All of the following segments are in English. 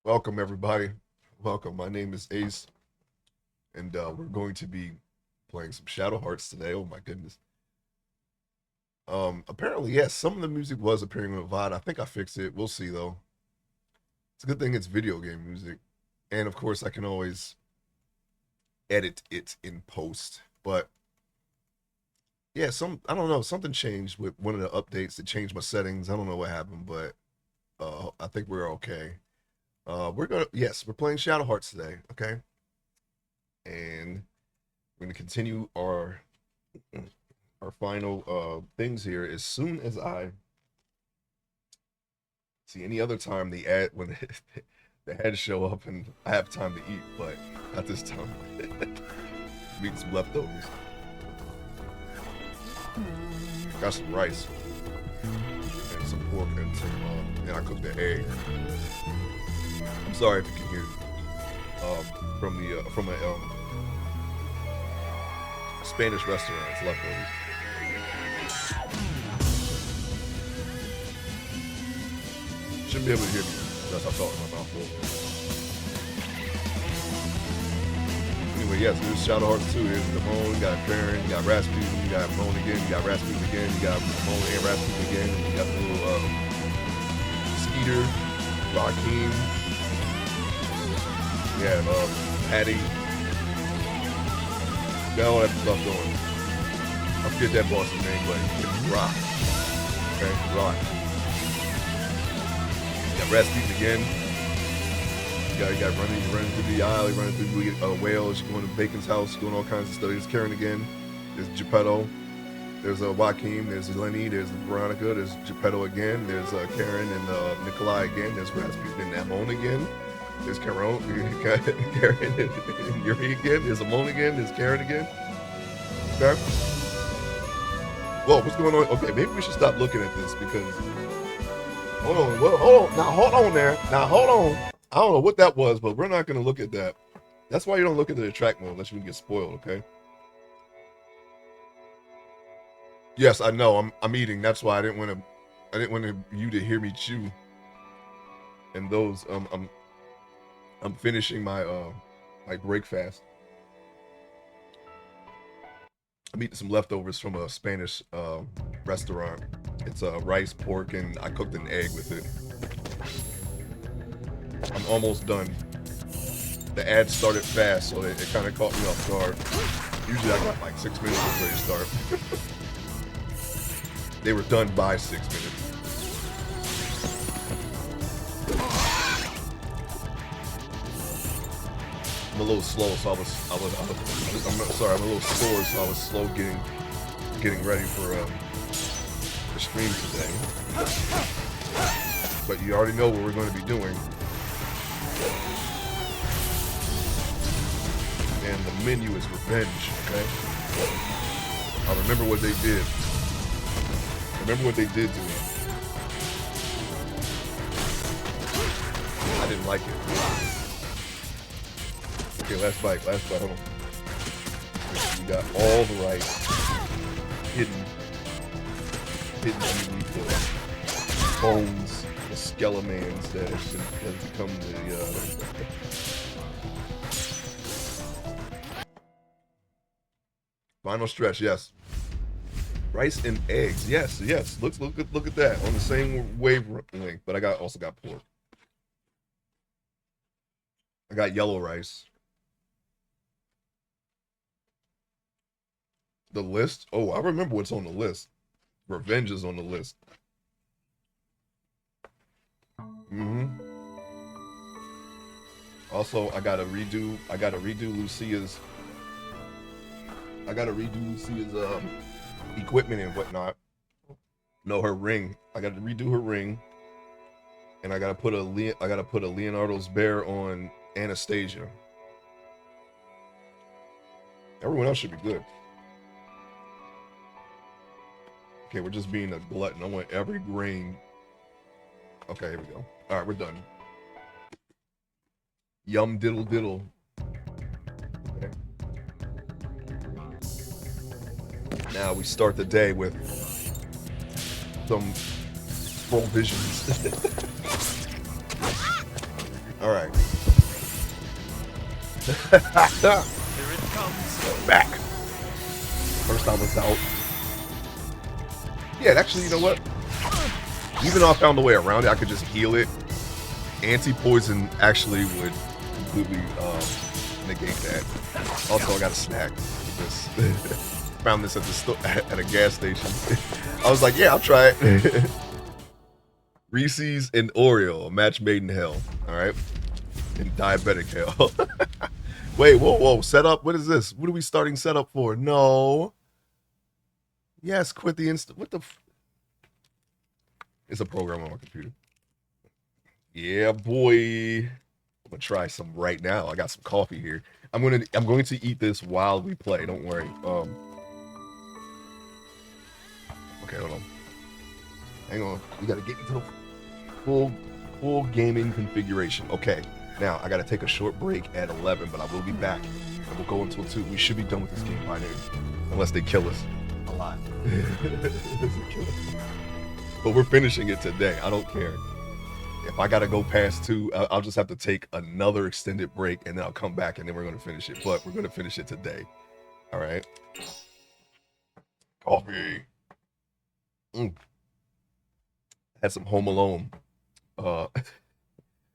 Welcome, everybody. Welcome. My name is Ace, and we're going to be playing some Shadow Hearts today. Oh my goodness. Apparently, yes, some of the music was appearing on VOD. I think I fixed it. We'll see though. It's a good thing it's video game music, and of course, I can always edit it in post. But yeah, I don't know, something changed with one of the updates that changed my settings. I don't know what happened, but I think we're okay. We're playing Shadow Hearts today. Okay, and we're gonna continue our final things here as soon as I see any other time the ad when the ads show up and I have time to eat, but not this time. Eat some leftovers. Got some rice and some pork and and I cooked an egg. I'm sorry if you can hear from a Spanish restaurant. It's leftovers. Shouldn't be able to hear me unless I talk in my mouth full. Anyway, yes, this is Shadow Hearts 2. Here's Damone, you got Baron, you got Rasputin, you got Damone again, you got Rasputin again, you got Damone and Rasputin again, and you got the little Skeeter, Raheem, you have Patty. Got all that stuff going. I forget that boss's name, but it's Rock. Okay, Rock. You got Rasputin again. You got running through the aisle, you're running through Wales, you're going to Bacon's house, doing all kinds of stuff. There's Karen again. There's Geppetto. There's Joaquin. There's Lenny. There's Veronica. There's Geppetto again. There's Karen and Nikolai again. There's Rasputin and Amon again. There's Karen and Yuri again. There's Amon again. There's Karen again. Okay. Whoa, what's going on? Okay, maybe we should stop looking at this because. Hold on. Well, hold on. Now, hold on there. Now, hold on. I don't know what that was, but we're not going to look at that. That's why you don't look at the track mode unless you can get spoiled, okay? Yes, I know. I'm eating. That's why I didn't want you to hear me chew. And those I'm finishing my break fast. I'm eating some leftovers from a Spanish restaurant. It's rice, pork, and I cooked an egg with it. I'm almost done. The ad started fast, so it kind of caught me off guard. Usually I got like 6 minutes before they start. They were done by 6 minutes. I'm a little slow, so I'm sorry, I'm a little sore, so I was slow getting ready for the stream today. But you already know what we're going to be doing. And the menu is revenge, okay? I remember what they did. Remember what they did to me. I didn't like it. Okay, last bite, hold on. We got all the rice hidden underneath the bones, the skeletons that has become the final stretch. Yes, rice and eggs. Yes. Look at that on the same wavelength. But I also got pork. I got yellow rice. The list. Oh, I remember what's on the list. Revenge is on the list. Also, I gotta redo Lucia's equipment and whatnot. No, her ring. I gotta redo her ring. And I gotta put a Leonardo's bear on Anastasia. Everyone else should be good. Okay, we're just being a glutton. I want every grain. Okay, here we go. All right, we're done. Yum diddle diddle. Okay. Now we start the day with some provisions. All right. Here it comes. Back. First I was out. Yeah, actually, you know what? Even though I found a way around it, I could just heal it. Anti-poison actually would completely negate that. Also, I got a snack. This found this at the store at a gas station. I was like, yeah, I'll try it. Reese's and Oreo, a match made in hell. All right, in diabetic hell. Wait, whoa, setup. What is this? What are we starting setup for? No. Yes, quit the insta. What the? It's a program on my computer. Yeah, boy. I'm gonna try some right now. I got some coffee here. I'm going to eat this while we play. Don't worry. Okay, hold on. Hang on. We gotta get into the full gaming configuration. Okay. Now I gotta take a short break at 11, but I will be back. And we'll go until 2. We should be done with this game by noon, unless they kill us. A lot. But we're finishing it today. I don't care. If I gotta go past 2, I'll just have to take another extended break, and then I'll come back, and then we're gonna finish it. But we're gonna finish it today. All right. Coffee. Had some Home Alone.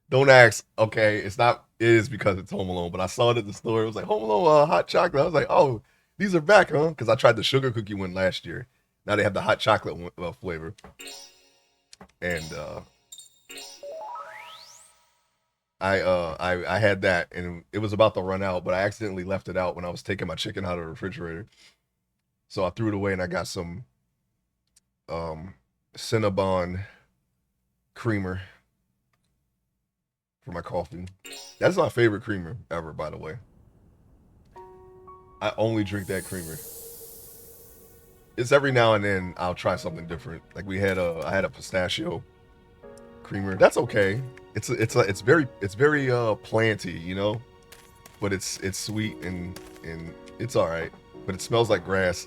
Don't ask. Okay, it's not. It is because it's Home Alone. But I saw it at the store. It was like Home Alone hot chocolate. I was like, oh, these are back, huh? Because I tried the sugar cookie one last year. Now they have the hot chocolate flavor. And I had that, and it was about to run out, but I accidentally left it out when I was taking my chicken out of the refrigerator. So I threw it away, and I got some Cinnabon creamer for my coffee. That's my favorite creamer ever, by the way. I only drink that creamer. It's every now and then I'll try something different. Like I had a pistachio creamer. That's okay. It's very planty, you know, but it's sweet and it's all right. But it smells like grass.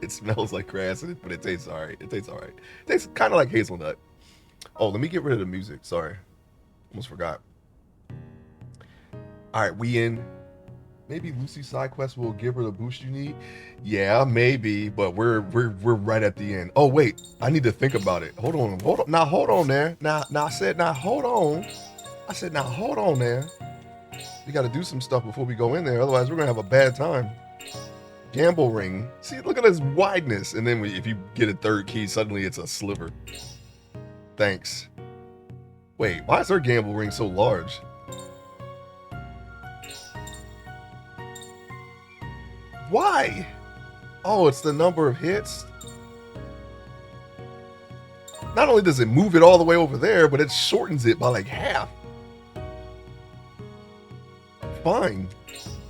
It smells like grass, but it tastes all right. It tastes all right. It tastes kind of like hazelnut. Oh, let me get rid of the music. Sorry, almost forgot. All right, we in. Maybe Lucy's side quest will give her the boost you need. Yeah, maybe, but we're right at the end. Oh wait, I need to think about it. Hold on. Now hold on there. Now I said now hold on. I said now hold on there. We got to do some stuff before we go in there. Otherwise, we're gonna have a bad time. Gamble ring. See, look at this wideness. And then if you get a third key, suddenly it's a sliver. Thanks. Wait, why is her gamble ring so large? Why? Oh, it's the number of hits. Not only does it move it all the way over there, but it shortens it by like half. Fine.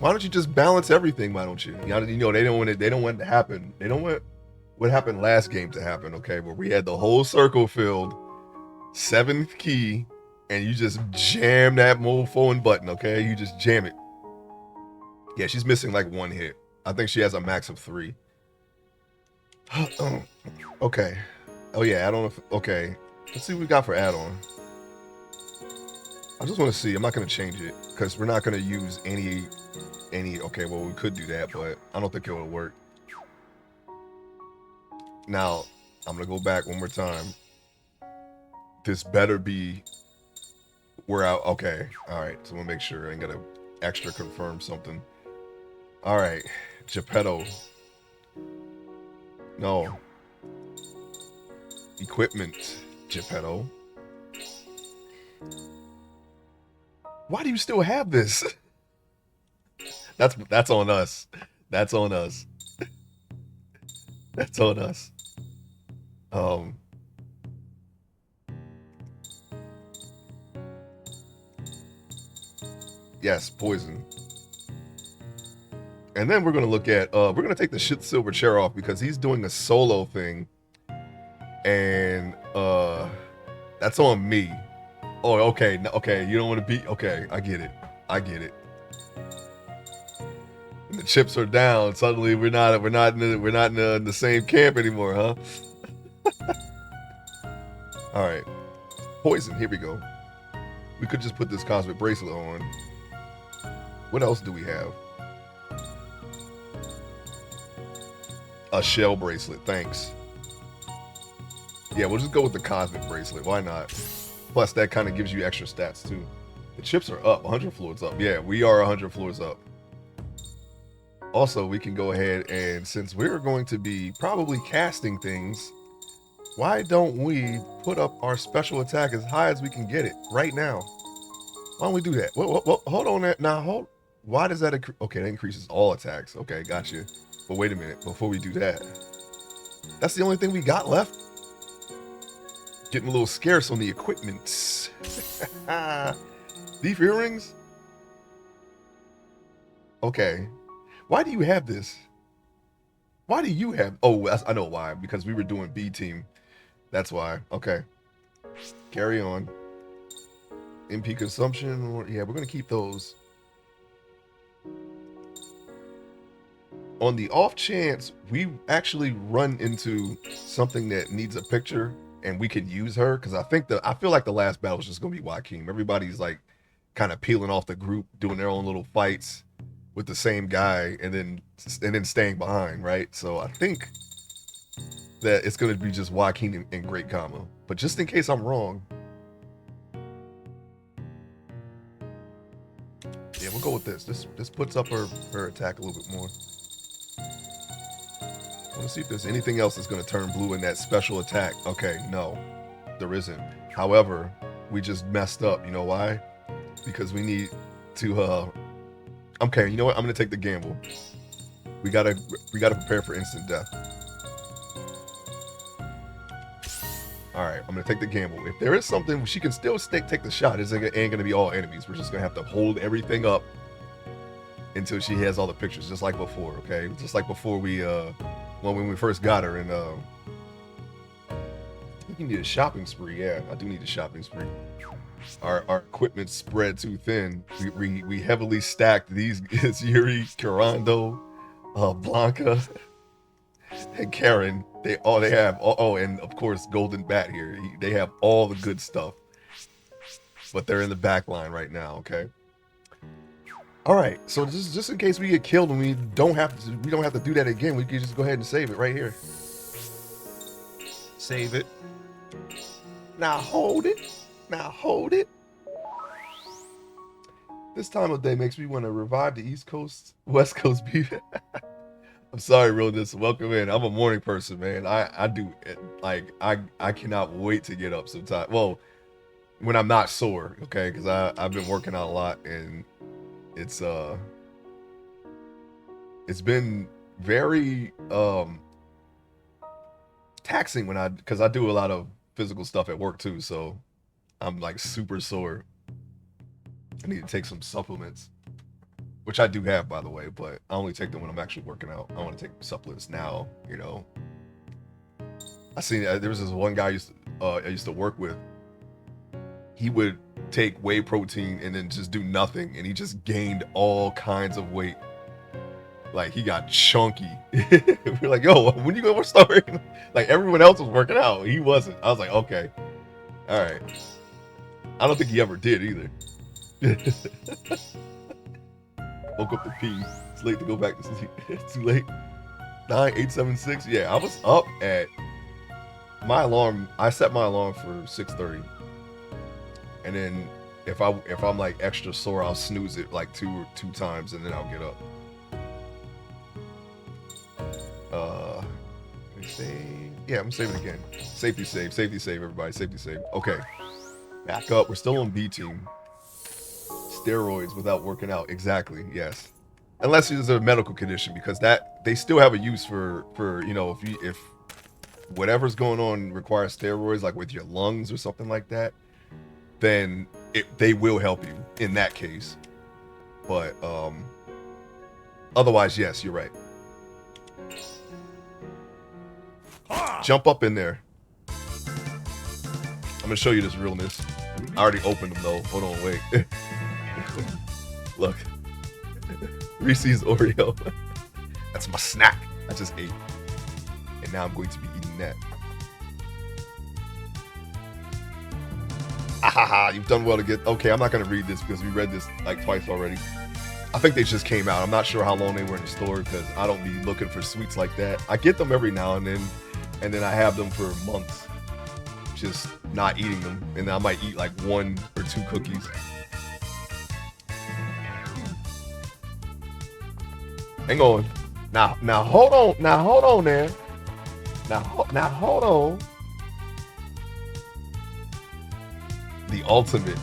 Why don't you just balance everything? Why don't you? You know, they don't want it. They don't want it to happen. They don't want what happened last game to happen. Okay, where we had the whole circle filled, 7th key, and you just jam that mofo and button. Okay, you just jam it. Yeah, she's missing like 1 hit. I think she has a max of 3. Okay. Oh yeah, add-on. Okay, let's see what we got for add-on. I just want to see. I'm not going to change it because we're not going to use any. Okay, well we could do that, but I don't think it will work. Now I'm going to go back one more time. This better be. We're out. Okay. All right. So I'm gonna make sure I ain't gotta extra confirm something. All right, Geppetto. No. Equipment, Geppetto. Why do you still have this? That's on us. That's on us. That's on us. Yes, poison. And then we're gonna look at we're gonna take the silver chair off because he's doing a solo thing. And that's on me. Oh, okay, okay, you don't want to be okay, I get it. And the chips are down. Suddenly we're not in the same camp anymore, huh? All right. Poison, here we go. We could just put this cosmic bracelet on. What else do we have? A shell bracelet, thanks. Yeah, we'll just go with the cosmic bracelet. Why not? Plus, that kind of gives you extra stats, too. The chips are up. 100 floors up. Yeah, we are 100 floors up. Also, we can go ahead and, since we're going to be probably casting things, why don't we put up our special attack as high as we can get it right now? Why don't we do that? Well, hold on there. Now, hold. Why does that increase? Okay, that increases all attacks. Okay, gotcha. But wait a minute. Before we do that, that's the only thing we got left. Getting a little scarce on the equipment. Thief earrings? Okay. Why do you have this? Why do you have... Oh, I know why. Because we were doing B team. That's why. Okay. Carry on. MP consumption. Yeah, we're going to keep those. On the off chance we actually run into something that needs a picture and we could use her, because I feel like the last battle is just going to be Joaquin. Everybody's like kind of peeling off the group, doing their own little fights with the same guy, and then staying behind, right? So I think that it's going to be just Joaquin and Great Kama. But just in case I'm wrong, yeah, we'll go with this. This puts up her attack a little bit more. I want to see if there's anything else that's going to turn blue in that special attack. Okay, no, there isn't. However, we just messed up. You know why? Because we need to okay, you know what? I'm gonna take the gamble. We gotta prepare for instant death. Alright, I'm gonna take the gamble. If there is something, she can still take the shot. It ain't gonna be all enemies. We're just gonna have to hold everything up until she has all the pictures, just like before, okay? Just like before when we first got her, and I think you need a shopping spree. Yeah, I do need a shopping spree. Our equipment spread too thin. We heavily stacked these. It's Yuri, Karando, Blanca, and Karen. They have. Oh, and of course Golden Bat here. They have all the good stuff, but they're in the back line right now. Okay. All right. So just in case we get killed and we don't have to do that again, we can just go ahead and save it right here. Save it. Now hold it. Now hold it. This time of day makes me want to revive the West Coast beef. I'm sorry, realness. Welcome in. I'm a morning person, man. I do like I cannot wait to get up sometime. Well, when I'm not sore, okay, because I've been working out a lot, and it's been very taxing because I do a lot of physical stuff at work too, so I'm like super sore. I need to take some supplements, which I do have, by the way, but I only take them when I'm actually working out. I want to take supplements now, you know. I seen there was this one guy I used to work with. He would take whey protein and then just do nothing, and he just gained all kinds of weight. Like, he got chunky. We're like, yo, when you gonna start? Like, everyone else was working out, he wasn't. I was like, okay, all right. I don't think he ever did either. Woke up to pee. It's late to go back to sleep. It's too late. 9876. Yeah, I was up at my alarm. I set my alarm for 6:30, and then if I'm like extra sore, I'll snooze it like two times, and then I'll get up. Save. Yeah, I'm saving again. Safety save, everybody. Safety save. Okay, back up. We're still on B team. Steroids without working out. Exactly. Yes. Unless it's a medical condition, because that they still have a use for you know, if whatever's going on requires steroids, like with your lungs or something like that, then they will help you in that case. But otherwise, yes, you're right. Jump up in there. I'm gonna show you this realness. I already opened them though. Hold on, wait. Look. Reese's Oreo. That's my snack. I just ate. And now I'm going to be eating that. ha, you've done well to get. Okay, I'm not gonna read this because we read this like twice already. I think they just came out. I'm not sure how long they were in the store because I don't be looking for sweets like that. I get them every now and then I have them for months, just not eating them, and then I might eat like 1 or 2 cookies. Hang on. Now hold on. Now hold on there. Now hold on. The ultimate.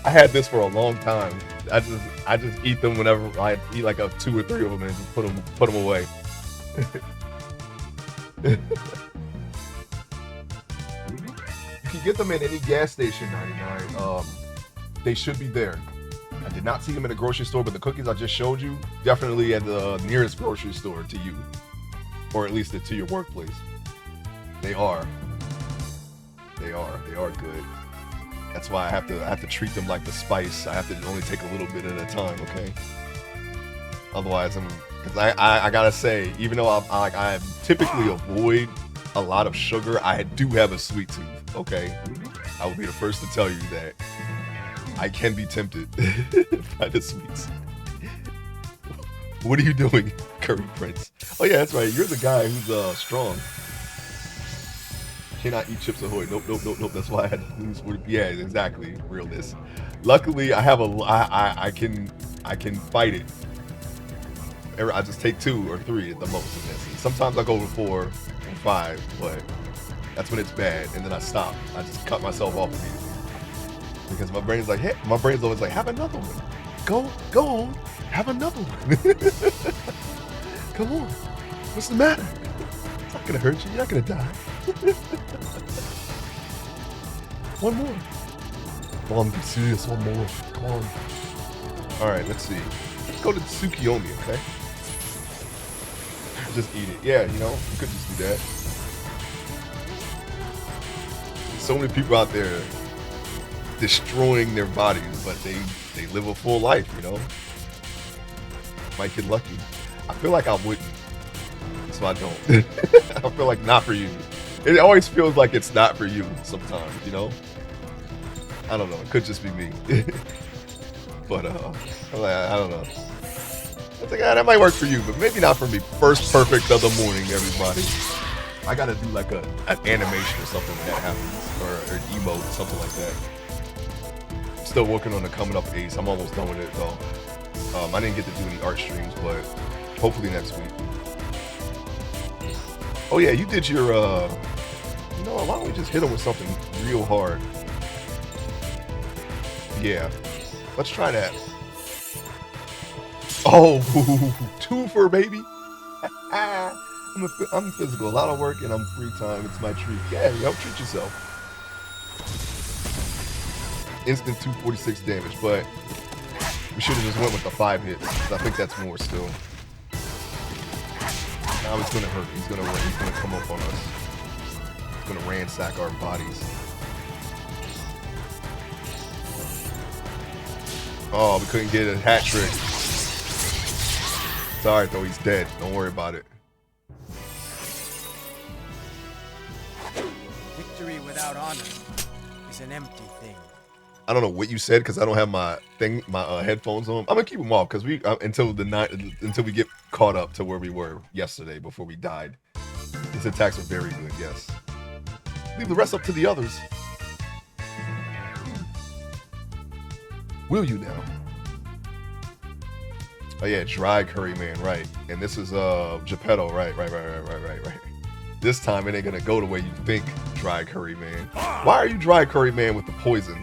I had this for a long time. I just eat them whenever I eat like 2 or 3 of them and just put them away. You can get them at any gas station 99. They should be there. I did not see them in the grocery store, but the cookies I just showed you, definitely at the nearest grocery store to you, or at least to your workplace. They are good. That's why I have to treat them like the spice. I have to only take a little bit at a time, okay? Otherwise, because I gotta say, even though I typically avoid a lot of sugar, I do have a sweet tooth, okay? I will be the first to tell you that I can be tempted by the sweets. What are you doing, Curry Prince? Oh yeah, that's right. You're the guy who's strong. Cannot eat Chips Ahoy. Nope. That's why I had to lose. Yeah, exactly. Realness. Luckily, I have I can fight it. I just take 2 or 3 at the most. Sometimes I go over 4 or 5, but that's when it's bad, and then I stop. I just cut myself off immediately because my brain's like, hey, my brain's always like, have another one. Go on, have another one. Come on, what's the matter? It's not gonna hurt you. You're not gonna die. One more. Come on, be serious. One more. Come on. All right, let's see. Let's go to Tsukiyomi, okay? Just eat it. Yeah, you could just do that. So many people out there destroying their bodies, but they live a full life, Might get lucky. I feel like I wouldn't, so I don't. I feel like not for you. It always feels like it's not for you sometimes, I don't know. It could just be me. But I don't know. It's like, that might work for you, but maybe not for me. First perfect of the morning, everybody. I gotta do like an animation or something when that happens, or an emote, something like that. I'm still working on the coming up ace. I'm almost done with it though. I didn't get to do any art streams, but hopefully next week. Oh yeah, you did your why don't we just hit him with something real hard? Yeah, let's try that. Oh, 2 for baby. I'm physical. A lot of work and I'm free time. It's my treat. Yeah, treat yourself. Instant 246 damage, but we should have just went with the 5 hits. I think that's more still. Now it's gonna hurt. He's gonna come up on us. He's gonna ransack our bodies. Oh, we couldn't get a hat trick. It's alright though, he's dead. Don't worry about it. Victory without honor is an empty thing. I don't know what you said because I don't have my headphones on. I'm gonna keep them off because until we get caught up to where we were yesterday before we died. His attacks are very good. Yes. Leave the rest up to the others. Will you now? Oh yeah, dry curry man, right? And this is Geppetto, right. This time it ain't gonna go the way you think, dry curry man. Why are you dry curry man with the poison?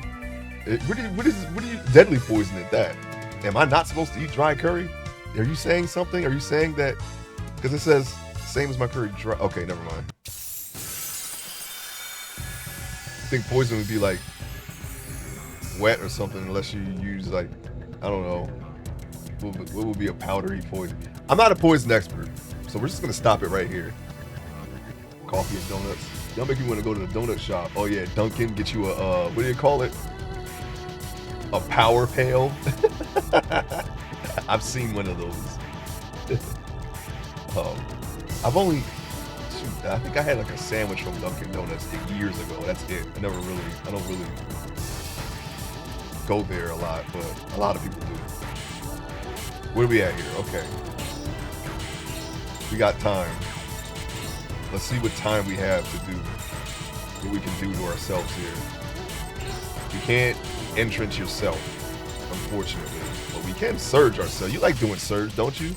What are you deadly poison at that? Am I not supposed to eat dry curry? Are you saying something? Are you saying that? Because it says same as my curry dry. Okay, never mind. I think poison would be like wet or something unless you use like, I don't know. What would be a powdery poison? I'm not a poison expert, so we're just gonna stop it right here. Coffee and donuts. Y'all make me want to go to the donut shop. Oh yeah, Dunkin', get you a what do you call it? A power pail. I've seen one of those. I've only I think I had like a sandwich from Dunkin' Donuts years ago. That's it. I don't really go there a lot, but a lot of people do. Where are we at here? Okay. We got time. Let's see what time we have to do what we can do to ourselves here. You can't entrance yourself, unfortunately, but we can surge ourselves. You like doing surge, don't you?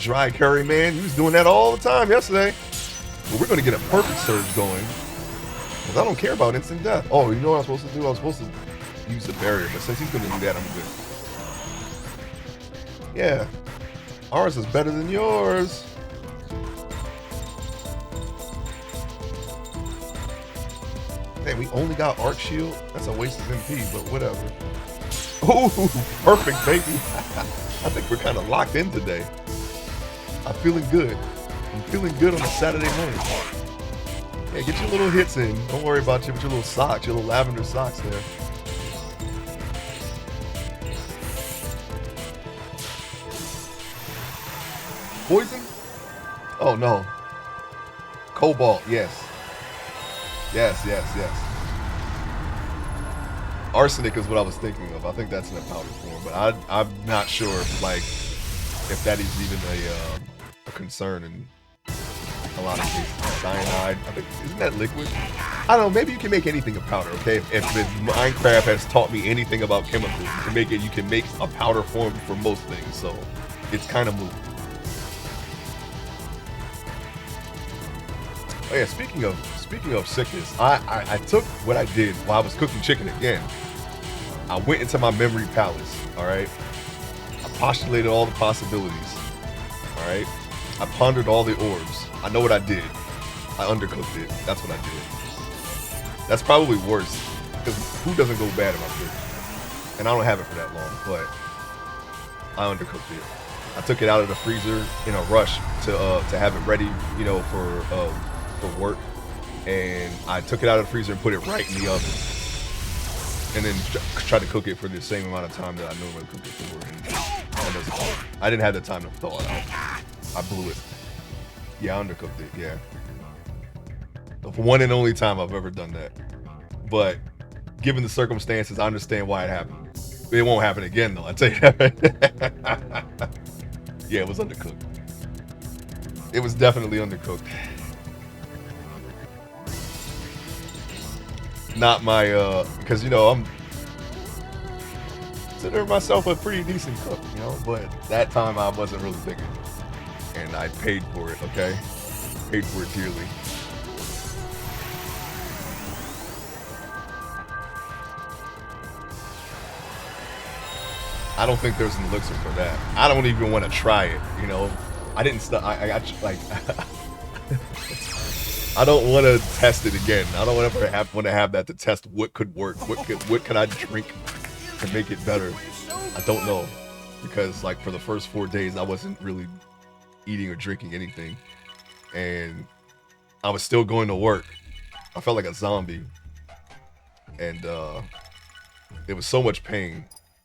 Dry curry, man. You was doing that all the time yesterday. But we're gonna get a perfect surge going. Cause I don't care about instant death. Oh, you know what I'm supposed to do? I'm supposed to use the barrier, but since he's gonna do that, I'm good. Yeah. Ours is better than yours. Hey, we only got arc shield. That's a waste of MP, but whatever. Ooh, perfect, baby. I think we're kind of locked in today. I'm feeling good. I'm feeling good on a Saturday morning. Yeah, get your little hits in. Don't worry about you with your little socks, your little lavender socks there. Poison? Oh no. Cobalt, yes. Yes. Arsenic is what I was thinking of. I think that's in a powder form, but I'm not sure if that is even a concern in a lot of cases. Cyanide, I think, isn't that liquid? I don't know, maybe you can make anything a powder, okay? If Minecraft has taught me anything about chemicals, you can make a powder form for most things, so it's kind of moot. Oh yeah, speaking of sickness, I took what I did while I was cooking chicken again. I went into my memory palace, all right? I postulated all the possibilities, all right? I pondered all the orbs. I know what I did. I undercooked it. That's what I did. That's probably worse, because who doesn't go bad in my fridge? And I don't have it for that long, but I undercooked it. I took it out of the freezer in a rush to have it ready, for work, and I took it out of the freezer and put it right in the oven, and then tried to cook it for the same amount of time that I normally cook it for. And I didn't have the time to thaw it out. I blew it. Yeah, I undercooked it. Yeah, the one and only time I've ever done that. But given the circumstances, I understand why it happened. It won't happen again, though. I tell you that. Yeah, it was undercooked. It was definitely undercooked. Not my, because, I'm considering myself a pretty decent cook, but that time I wasn't really thinking. And I paid for it, okay? Paid for it dearly. I don't think there's an elixir for that. I don't even want to try it, I didn't I don't want to test it again. I don't want to have that to test what could work. What can I drink to make it better? I don't know, because for the first 4 days I wasn't really eating or drinking anything, and I was still going to work. I felt like a zombie, and it was so much pain.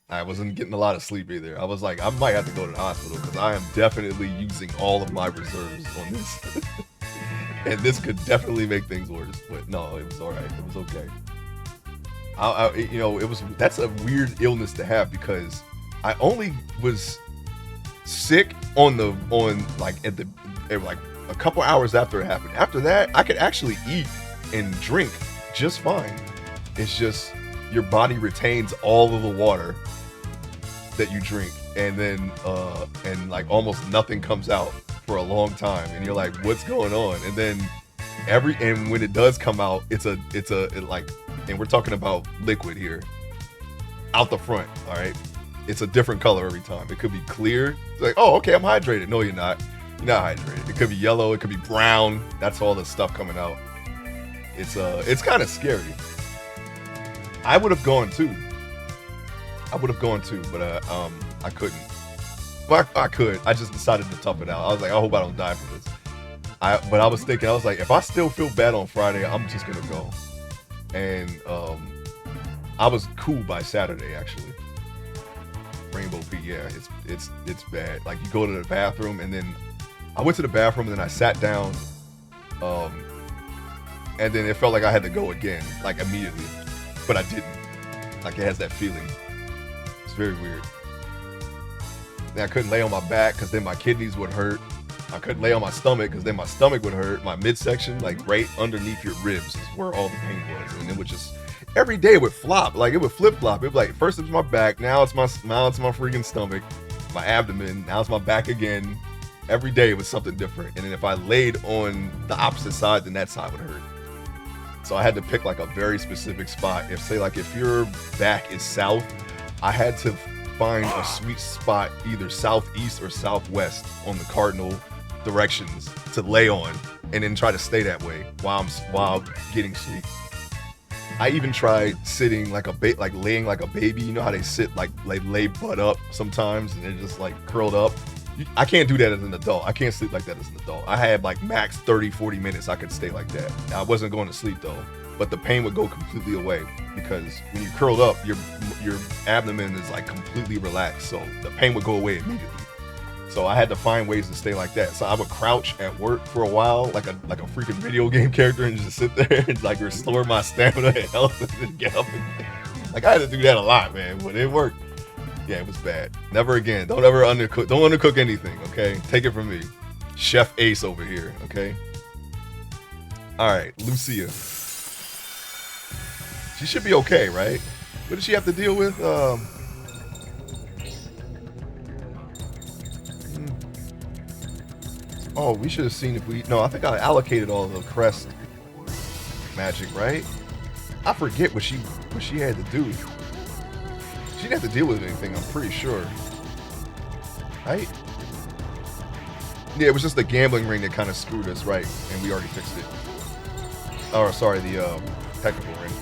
I wasn't getting a lot of sleep either. I was like, I might have to go to the hospital, because I am definitely using all of my reserves on this. And this could definitely make things worse, but no, it was all right. It was okay. That's a weird illness to have, because I only was sick at a couple hours after it happened. After that, I could actually eat and drink just fine. It's just your body retains all of the water that you drink, and then almost nothing comes out for a long time, and you're like, what's going on? And then when it does come out, and we're talking about liquid here, out the front, all right? It's a different color every time. It could be clear. It's like, oh, okay, I'm hydrated. No, you're not. You're not hydrated. It could be yellow. It could be brown. That's all the stuff coming out. It's kind of scary. I would have gone too, but I couldn't. Well, I could. I just decided to tough it out. I was like, I hope I don't die for this. But I was thinking, I was like, if I still feel bad on Friday, I'm just gonna go. And I was cool by Saturday, actually. Rainbow P, yeah, it's bad. Like, you go to the bathroom, and then I went to the bathroom and then I sat down, and then it felt like I had to go again, like immediately, but I didn't. Like it has that feeling. It's very weird. Then I couldn't lay on my back because then my kidneys would hurt. I couldn't lay on my stomach because then my stomach would hurt. My midsection, like right underneath your ribs, is where all the pain was, and it would just every day it would flop, like it would flip flop. It would like first it was my back, now it's my freaking stomach, my abdomen, now it's my back again. Every day it was something different, and then if I laid on the opposite side, then that side would hurt. So I had to pick like a very specific spot. If your back is south, I had to find a sweet spot either southeast or southwest on the cardinal directions to lay on, and then try to stay that way while getting sleep. I even tried sitting like laying like a baby. You know how they sit like lay butt up sometimes, and they're just like curled up. I can't do that as an adult. I can't sleep like that as an adult. I had like max 30-40 minutes I could stay like that. I wasn't going to sleep though, but the pain would go completely away because when you curled up, your abdomen is like completely relaxed, so the pain would go away immediately. So I had to find ways to stay like that. So I would crouch at work for a while, like a freaking video game character, and just sit there and like restore my stamina and health, and then get up again. Like I had to do that a lot, man, but it worked. Yeah, it was bad. Never again. Don't ever undercook. Don't undercook anything, okay? Take it from me. Chef Ace over here, okay? All right, Lucia. She should be okay, right? What does she have to deal with? Oh, we should have seen if we... No, I think I allocated all the crest magic, right? I forget what she had to do. She didn't have to deal with anything, I'm pretty sure. Right? Yeah, it was just the gambling ring that kind of screwed us, right? And we already fixed it. Oh, sorry, the technical ring.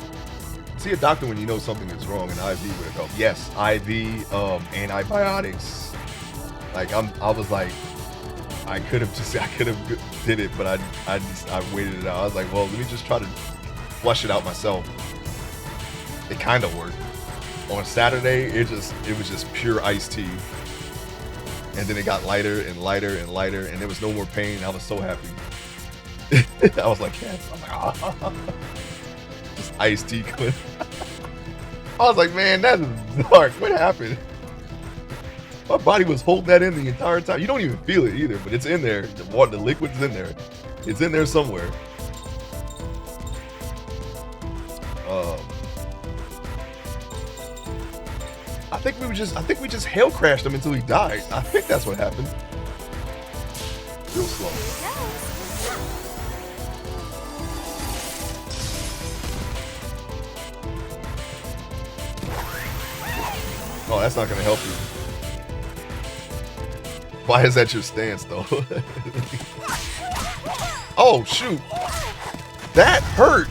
See a doctor when you know something is wrong, and IV would have helped. Yes, IV, antibiotics. Like I was like, I could have did it, but I waited it out. I was like, well, let me just try to flush it out myself. It kind of worked. On Saturday, it was just pure iced tea, and then it got lighter and lighter and lighter, and there was no more pain. I was so happy. I was like, yes. I'm like, ah. Just iced tea. I was like, man, that is dark. What happened? My body was holding that in the entire time. You don't even feel it either, but it's in there. The liquid's in there. It's in there somewhere. I think we just hail crashed him until he died. I think that's what happened. Real slow. Oh, that's not gonna help you. Why is that your stance though? Oh shoot. That hurt.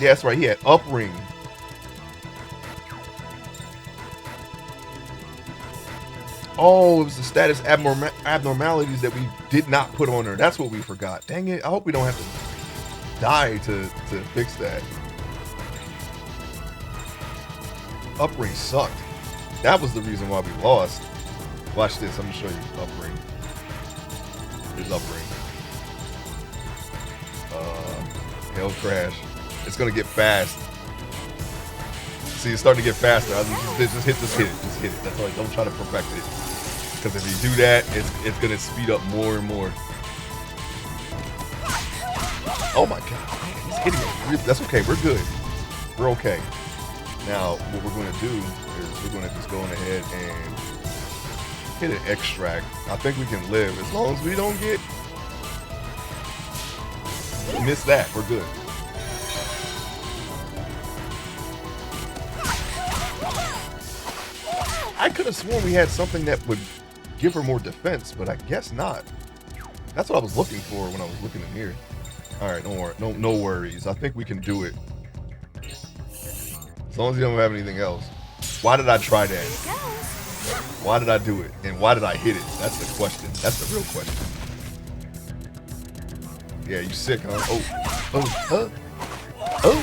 Yeah, that's right. He had up ring. Oh, it was the status abnormalities that we did not put on her. That's what we forgot. Dang it. I hope we don't have to die to fix that. Upring sucked. That was the reason why we lost. Watch this. I'm going to show you upring. Here's upring. Hell crash. It's going to get fast. See, it's starting to get faster. Just hit it. Just hit it. That's all. Don't try to perfect it. Because if you do that, it's going to speed up more and more. Oh my god. Man, he's hitting it. That's okay. We're good. We're okay. Now, what we're going to do is we're going to just go on ahead and hit an extract. I think we can live as long as we don't get... miss that. We're good. I could have sworn we had something that would give her more defense, but I guess not. That's what I was looking for when I was looking in here. All right, don't worry. No worries. I think we can do it. As long as you don't have anything else. Why did I try that? Why did I do it? And why did I hit it? That's the question. That's the real question. Yeah, you sick, huh? Oh.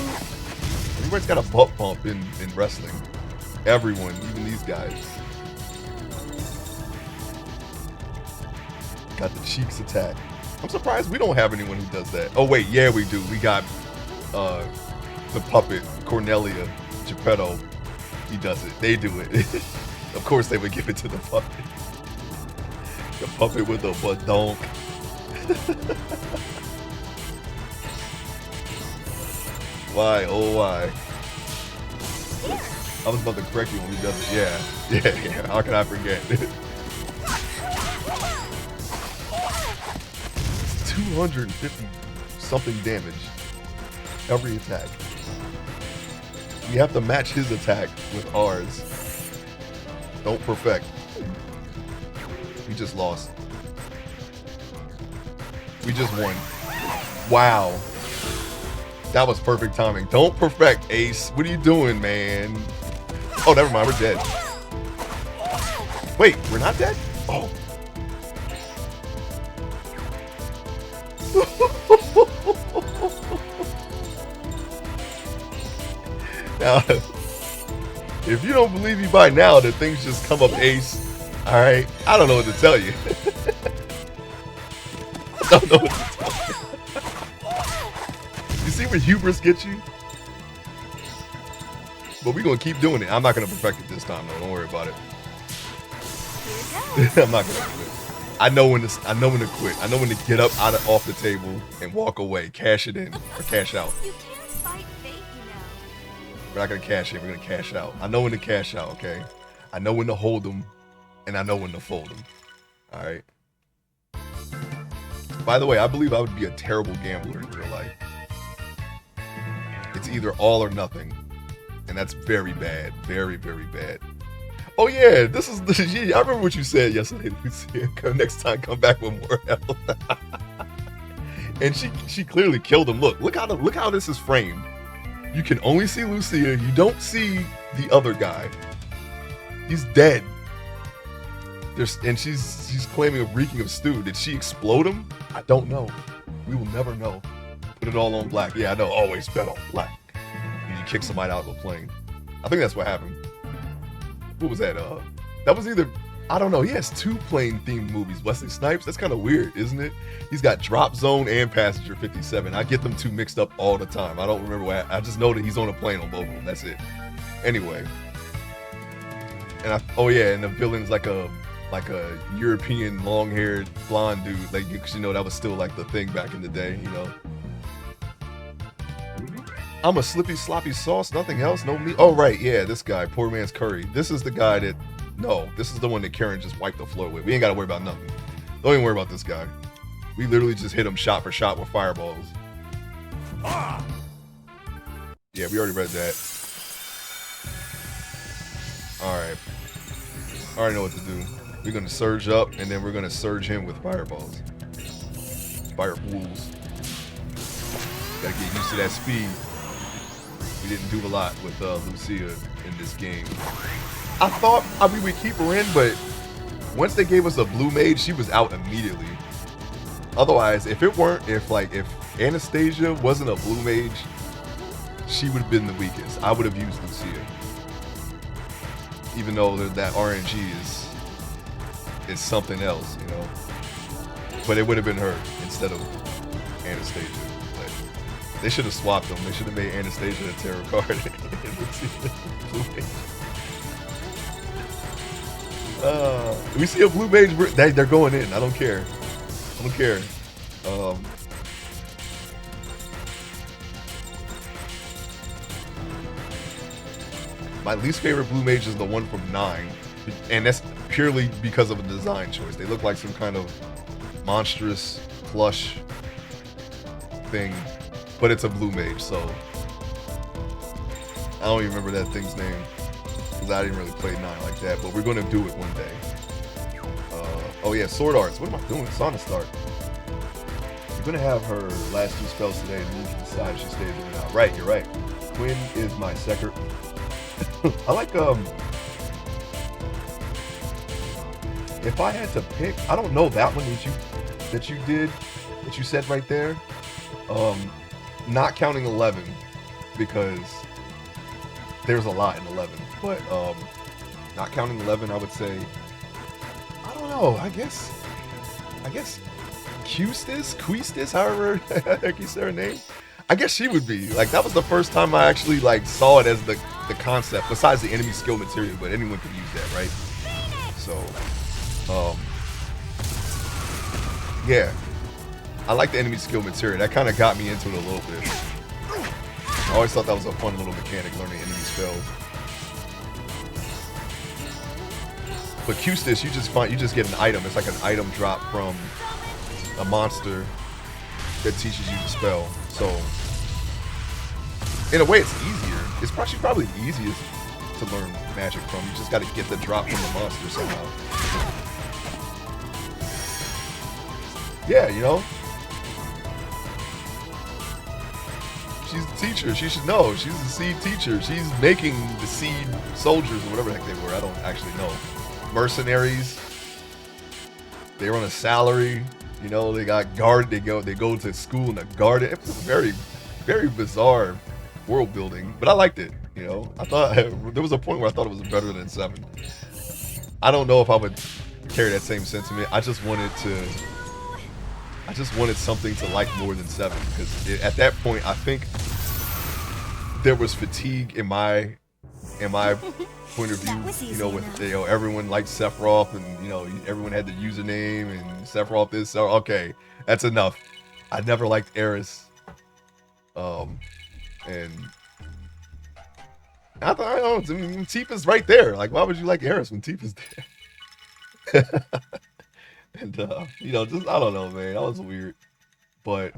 Everybody's got a butt bump in wrestling. Everyone, even these guys. Got the cheeks attack. I'm surprised we don't have anyone who does that. Oh wait, yeah we do. We got the puppet Cornelia Geppetto. He does it. They do it. Of course they would give it to the puppet. The puppet with the badonk. Why? Oh why? I was about to correct you when he does it. Yeah. How can I forget? 250 something damage every attack. We have to match his attack with ours. Don't perfect. We just lost. We just won. Wow. That was perfect timing. Don't perfect, Ace. What are you doing, man? Oh, never mind. We're dead. Wait, we're not dead? Oh. Now, if you don't believe me by now that things just come up Ace, alright, I don't know what to tell you. I don't know what to tell you. You see where hubris gets you? But we're going to keep doing it. I'm not going to perfect it this time, though. Don't worry about it. I'm not going to do it. I know when to quit. I know when to get up off the table and walk away. Cash it in or cash out. You can't fight fate, you know. We're not going to cash in. We're going to cash out. I know when to cash out, okay? I know when to hold them, and I know when to fold them. All right? By the way, I believe I would be a terrible gambler in real life. It's either all or nothing. And that's very bad. Very, very bad. Oh yeah, this is I remember what you said yesterday, Lucia. Next time, come back with more health. And she clearly killed him. Look how this is framed. You can only see Lucia. You don't see the other guy. He's dead. And she's claiming a reeking of stew. Did she explode him? I don't know. We will never know. Put it all on black. Yeah, I know. Always bet on black. And you kick somebody out of a plane. I think that's what happened. What was that? That was either, I don't know. He has 2 plane themed movies. Wesley Snipes. That's kind of weird, isn't it? He's got Drop Zone and Passenger 57. I get them 2 mixed up all the time. I don't remember what. I just know that he's on a plane on both of them. That's it. Anyway, and and the villain's like a European long-haired blonde dude. Like you know that was still like the thing back in the day. You know. I'm a slippy sloppy sauce, nothing else, no meat. Oh right, yeah, this guy, poor man's curry. This is the guy that, no, this is the one that Karen just wiped the floor with. We ain't gotta worry about nothing. Don't even worry about this guy. We literally just hit him shot for shot with fireballs. Yeah, we already read that. Alright. I already know what to do. We're gonna surge up and then we're gonna surge him with fireballs. Fireballs. Gotta get used to that speed. We didn't do a lot with Lucia in this game. I thought, we'd keep her in, but once they gave us a blue mage, she was out immediately. Otherwise, if Anastasia wasn't a blue mage, she would have been the weakest. I would have used Lucia. Even though that RNG is something else, you know. But it would have been her instead of Anastasia. They should have swapped them. They should have made Anastasia a tarot card. We see a blue mage. They're going in. I don't care. I don't care. My least favorite blue mage is the one from 9. And that's purely because of a design choice. They look like some kind of monstrous plush thing. But it's a blue mage, so I don't even remember that thing's name because I didn't really play 9 like that. But we're gonna do it one day. Oh yeah, sword arts. What am I doing? Sauna start. We're gonna have her last 2 spells today, and then you can decide if she stays in or not. Right, you're right. Quinn is my second. I like if I had to pick, I don't know that one that you said right there. Not counting 11 because there's a lot in 11, but not counting 11, I would say, I don't know, I guess I guess Quistis, however the heck you say her name. I guess she would be. Like, that was the first time I actually, like, saw it as the concept, besides the enemy skill material, but anyone can use that, right? So, yeah. I like the enemy skill material. That kind of got me into it a little bit. I always thought that was a fun little mechanic, learning enemy spells. But Q-Stis, you just get an item. It's like an item drop from a monster that teaches you the spell. So, in a way, it's easier. It's probably the easiest to learn magic from. You just got to get the drop from the monster somehow. Yeah, you know. She's a teacher. She should know. She's a seed teacher. She's making the seed soldiers or whatever the heck they were. I don't actually know. Mercenaries. They were on a salary. You know, they got guard. They go to school in a garden. It was very, very bizarre world building, but I liked it. You know, I thought there was a point where I thought it was better than 7. I don't know if I would carry that same sentiment. I just wanted something to like more than 7, because at that point I think there was fatigue in my point of view. You know, with everyone liked Sephiroth, and everyone had the username and Sephiroth this. So okay, that's enough. I never liked Eris, and I thought, Tifa's right there. Like, why would you like Eris when Tifa's there? And just I don't know, man. That was weird. But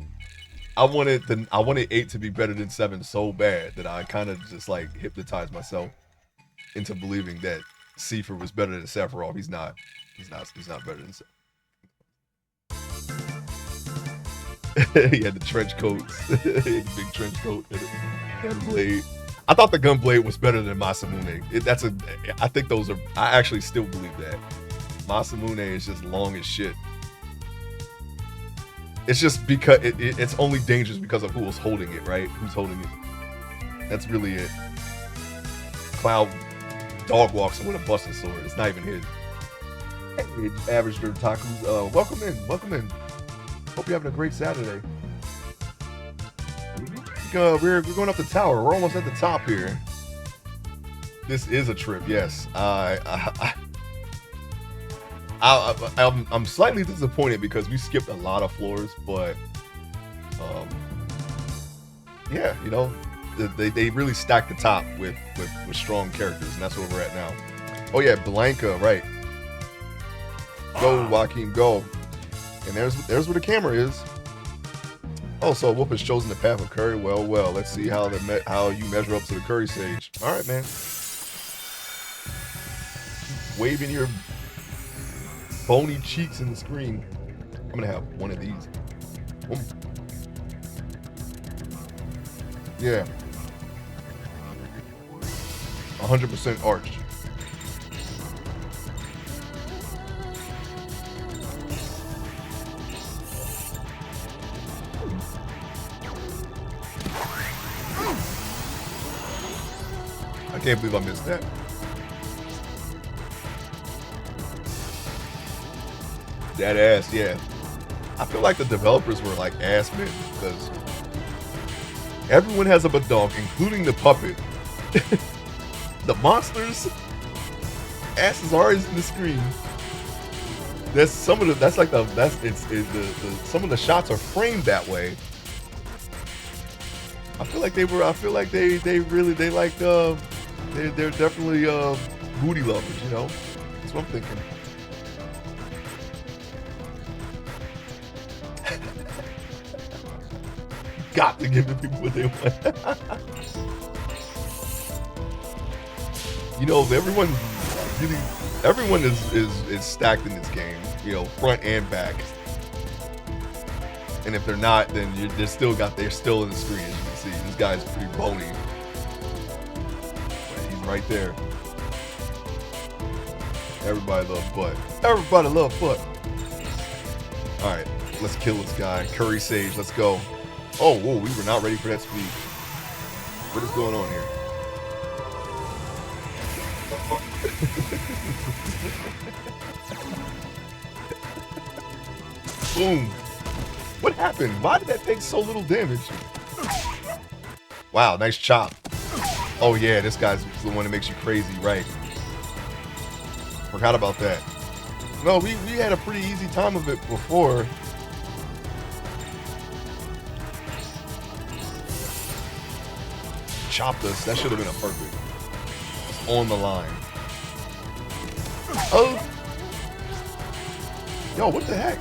I wanted 8 to be better than 7 so bad that I kind of just like hypnotized myself into believing that Seifer was better than Sephiroth. He's not better than Sephiroth. He had the trench coats. He had the big trench coat and a blade. I thought the gunblade was better than Masamune. I actually still believe that. Masamune is just long as shit. It's just because it's only dangerous because of who's holding it, right? Who's holding it? That's really it. Cloud dog walks with a busted sword. It's not even his. Hey, average otakus, welcome in. Hope you're having a great Saturday. We're going up the tower. We're almost at the top here. This is a trip, yes. I'm slightly disappointed because we skipped a lot of floors, but yeah, they really stacked the top with strong characters, and that's where we're at now. Oh yeah, Blanca, right? Go, Joaquin, go. And there's where the camera is. Oh, so Whoop has chosen the path of Curry. Well, let's see how you measure up to the Curry stage. All right, man. Waving your bony cheeks in the screen. I'm gonna have one of these. Yeah. 100% arch. I can't believe I missed that. That ass, yeah. I feel like the developers were like ass men because everyone has a badonk, including the puppet. The monsters, ass is always in the screen. Some of the shots are framed that way. I feel like they're definitely booty lovers, That's what I'm thinking. Got to give the people what they want. Everyone is stacked in this game, front and back. And if they're not, then they're still in the screen, as you can see. This guy's pretty bony. But he's right there. Everybody loves butt. Everybody loves butt. Alright, let's kill this guy. Curry Sage, let's go. Oh, whoa, we were not ready for that speed. What is going on here? Boom. What happened? Why did that take so little damage? Wow, nice chop. Oh yeah, this guy's the one that makes you crazy, right? Forgot about that. No, we had a pretty easy time of it before. Chopped us. That should have been a perfect. It's on the line. Oh. Yo, what the heck?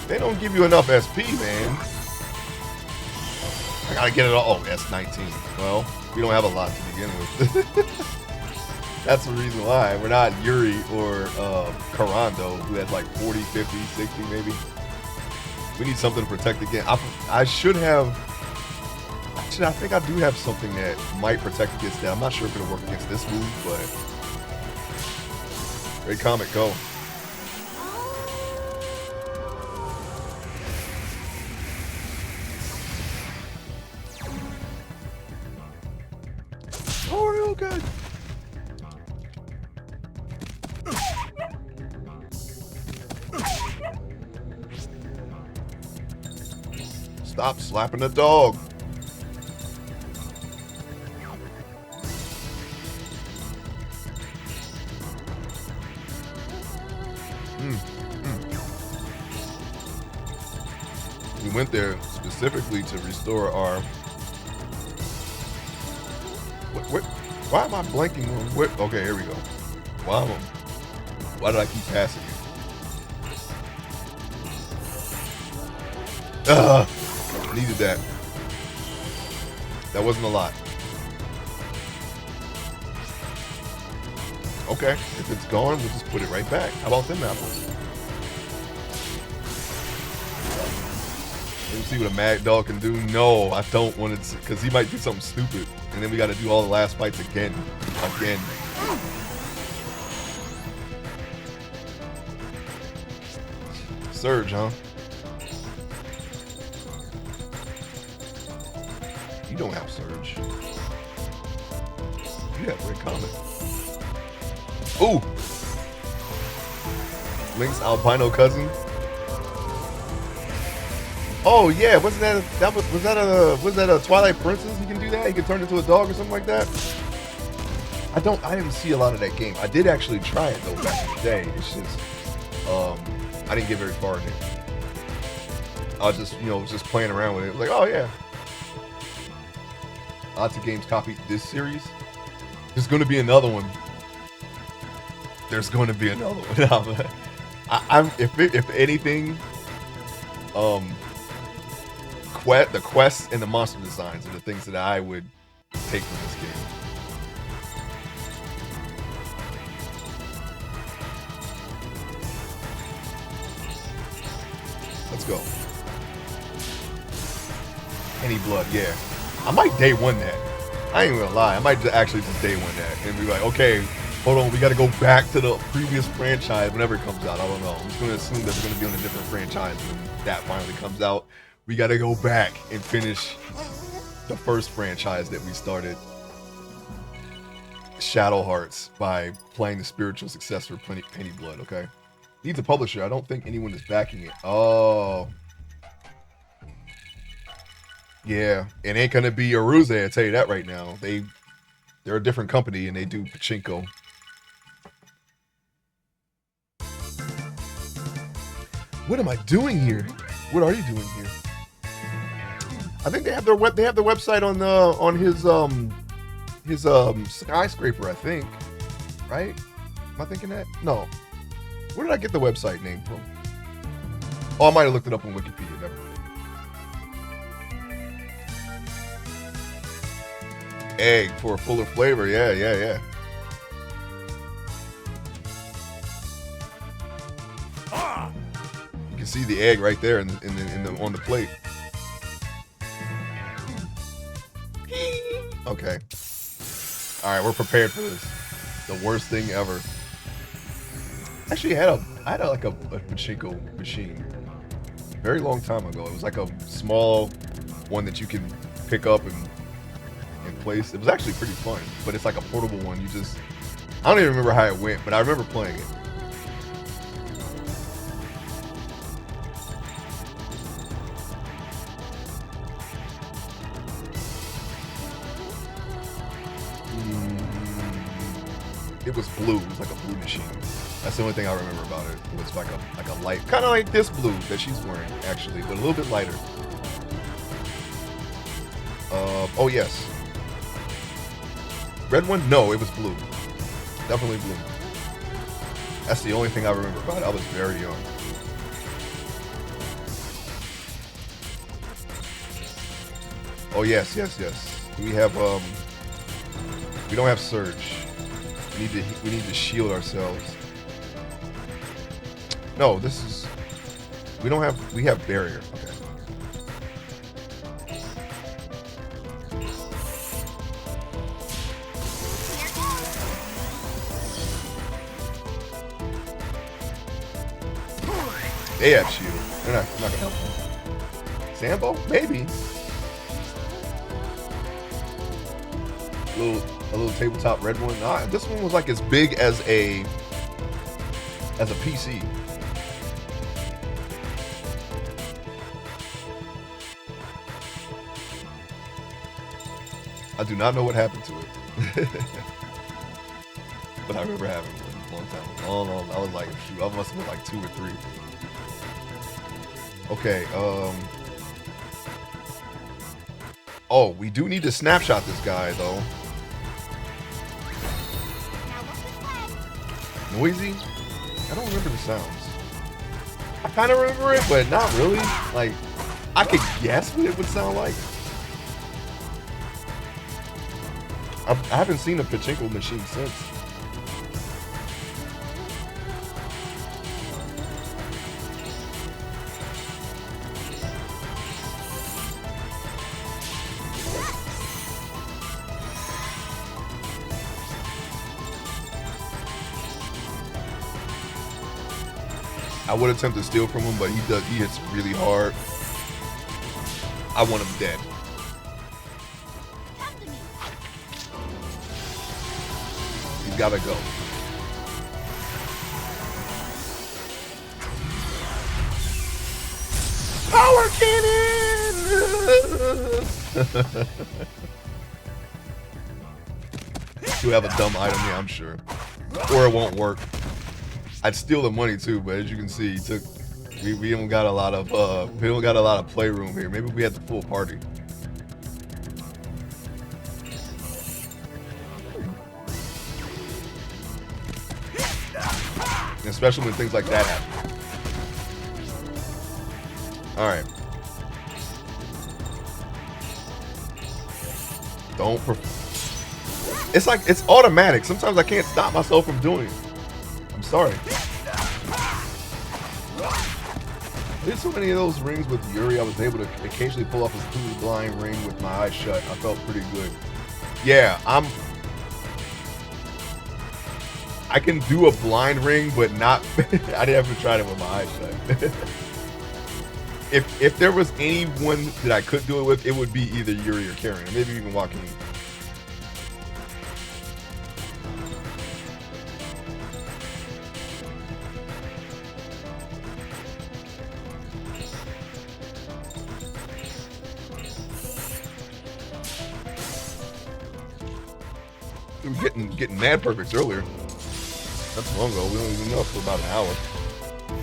They don't give you enough SP, man. I gotta get it all. Oh, S19. Well, we don't have a lot to begin with. That's the reason why. We're not Yuri or Karando, who had like 40, 50, 60 maybe. We need something to protect again. I should have... Actually, I think I do have something that might protect against that. I'm not sure if it'll work against this move, but... Great Comet, go. Oh, real good. Stop slapping the dog. We went there specifically to restore our... What? Why am I blanking on what? Okay, here we go. Why did I keep passing it? Needed that. That wasn't a lot. Okay, if it's gone, we'll just put it right back. How about them apples? Let me see what a mad dog can do. No, I don't want to, because he might do something stupid. And then we got to do all the last fights again. Surge, huh? You don't have Surge. You have Red Comet. Ooh! Link's albino cousin. Oh yeah, wasn't that was that a Twilight Princess? He can do that. He can turn into a dog or something like that. I didn't see a lot of that game. I did actually try it though back in the day. It's just I didn't get very far in it. I was just just playing around with it. Like, oh yeah. Lots of games copied this series. There's going to be another one. There's going to be another one. If anything, the quests and the monster designs are the things that I would take from this game. Let's go. Any blood, yeah. I might day one that. I ain't gonna lie. I might actually just day one that and be like, okay, hold on, we got to go back to the previous franchise whenever it comes out. I don't know. I'm just gonna assume that we're gonna be on a different franchise when that finally comes out. We got to go back and finish the first franchise that we started, Shadow Hearts, by playing the spiritual successor, Penny Blood. Okay, needs a publisher. I don't think anyone is backing it. Oh. Yeah, it ain't gonna be Aruze, I tell you that right now. They're a different company and they do pachinko. What am I doing here? What are you doing here? I think they have their website on his skyscraper, I think. Right? Am I thinking that? No. Where did I get the website name from? Oh, I might have looked it up on Wikipedia. Never mind. Egg for a fuller flavor. Yeah. You can see the egg right there on the plate. Okay. All right, we're prepared for this. The worst thing ever. Actually, I had a pachinko machine very long time ago. It was like a small one that you can pick up and place. It was actually pretty fun, but it's like a portable one. I don't even remember how it went, but I remember playing it. It was blue. It was like a blue machine. That's the only thing I remember about it. It was like a light, kind of like this blue that she's wearing, actually, but a little bit lighter. Oh yes. Red one? No, it was blue. Definitely blue. That's the only thing I remember about it. I was very young. Oh yes, yes, yes. We have we don't have surge. We need to shield ourselves. No, this is we have barrier. Okay. They have shield. They're not gonna help them. Sambo? Maybe. A little tabletop red one. Nah, this one was like as big as a PC. I do not know what happened to it. But I remember having one a long time. Long. I was like, shoot, I must have been like 2 or 3. Okay, oh, we do need to snapshot this guy, though. Noisy? I don't remember the sounds. I kind of remember it, but not really. Like, I could guess what it would sound like. I haven't seen a pachinko machine since. I would attempt to steal from him, but he hits really hard. I want him dead. He's gotta go. Power cannon! You have a dumb item, yeah, I'm sure. Or it won't work. I'd steal the money too, but as you can see, we don't got a lot of playroom here. Maybe we had the full party. Especially when things like that happen. All right. It's like it's automatic. Sometimes I can't stop myself from doing it. I'm sorry. There's so many of those rings with Yuri. I was able to occasionally pull off his completely blind ring with my eyes shut. I felt pretty good. Yeah, I can do a blind ring, but not. I didn't have to try it with my eyes shut. If there was anyone that I could do it with, it would be either Yuri or Karen, or maybe even Joaquin. We were getting mad perfects earlier. That's long ago. We don't even know for about an hour.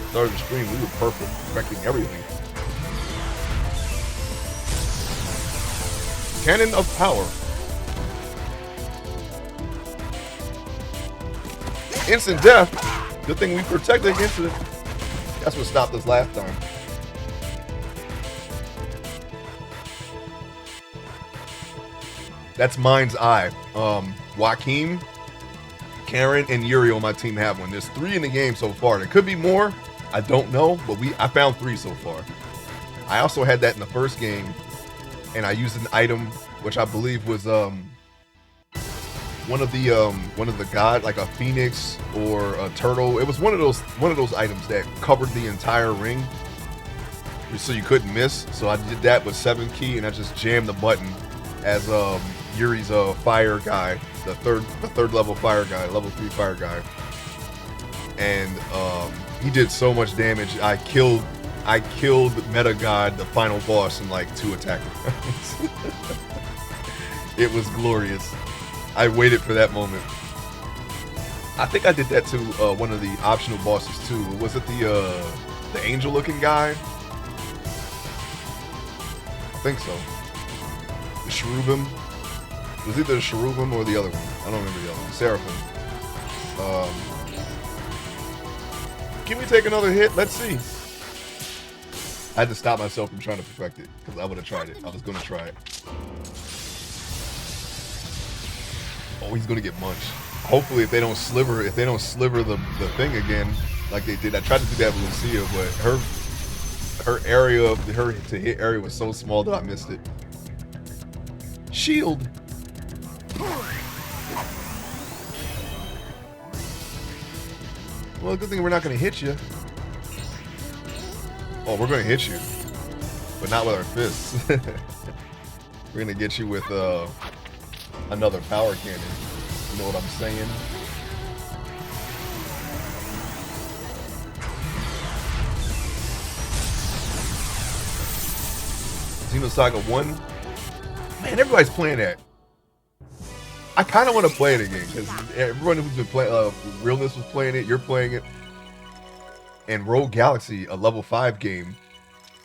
Started the stream, we were perfect, perfecting everything. Cannon of power. Instant death. Good thing we protected against it. That's what stopped us last time. That's Mind's Eye. Joaquin, Karen, and Yuri on my team have one. There's 3 in the game so far. There could be more. I don't know, but I found 3 so far. I also had that in the first game, and I used an item which I believe was one of the god, like a phoenix or a turtle. It was one of those items that covered the entire ring, so you couldn't miss. So I did that with 7 key, and I just jammed the button as Yuri's fire guy, the third level fire guy, level 3 fire guy, and he did so much damage. I killed Meta God, the final boss, in like 2 attack rounds. It was glorious. I waited for that moment. I think I did that to one of the optional bosses too. Was it the angel-looking guy? I think so. The cherubim. It was either the cherubim or the other one. I don't remember the other one. Seraphim. Can we take another hit? Let's see. I had to stop myself from trying to perfect it because I would have tried it. I was going to try it. Oh, he's going to get munched. Hopefully, if they don't sliver the thing again like they did. I tried to do that with Lucia, but her area of her to hit area was so small that I missed it. Shield. Well, good thing we're not going to hit you. Oh, we're going to hit you, but not with our fists. We're going to get you with another power cannon. You know what I'm saying? Xenosaga 1. Man, everybody's playing that. I kind of want to play it again because everyone who's been playing, Realness was playing it, you're playing it. And Rogue Galaxy, a level 5 game.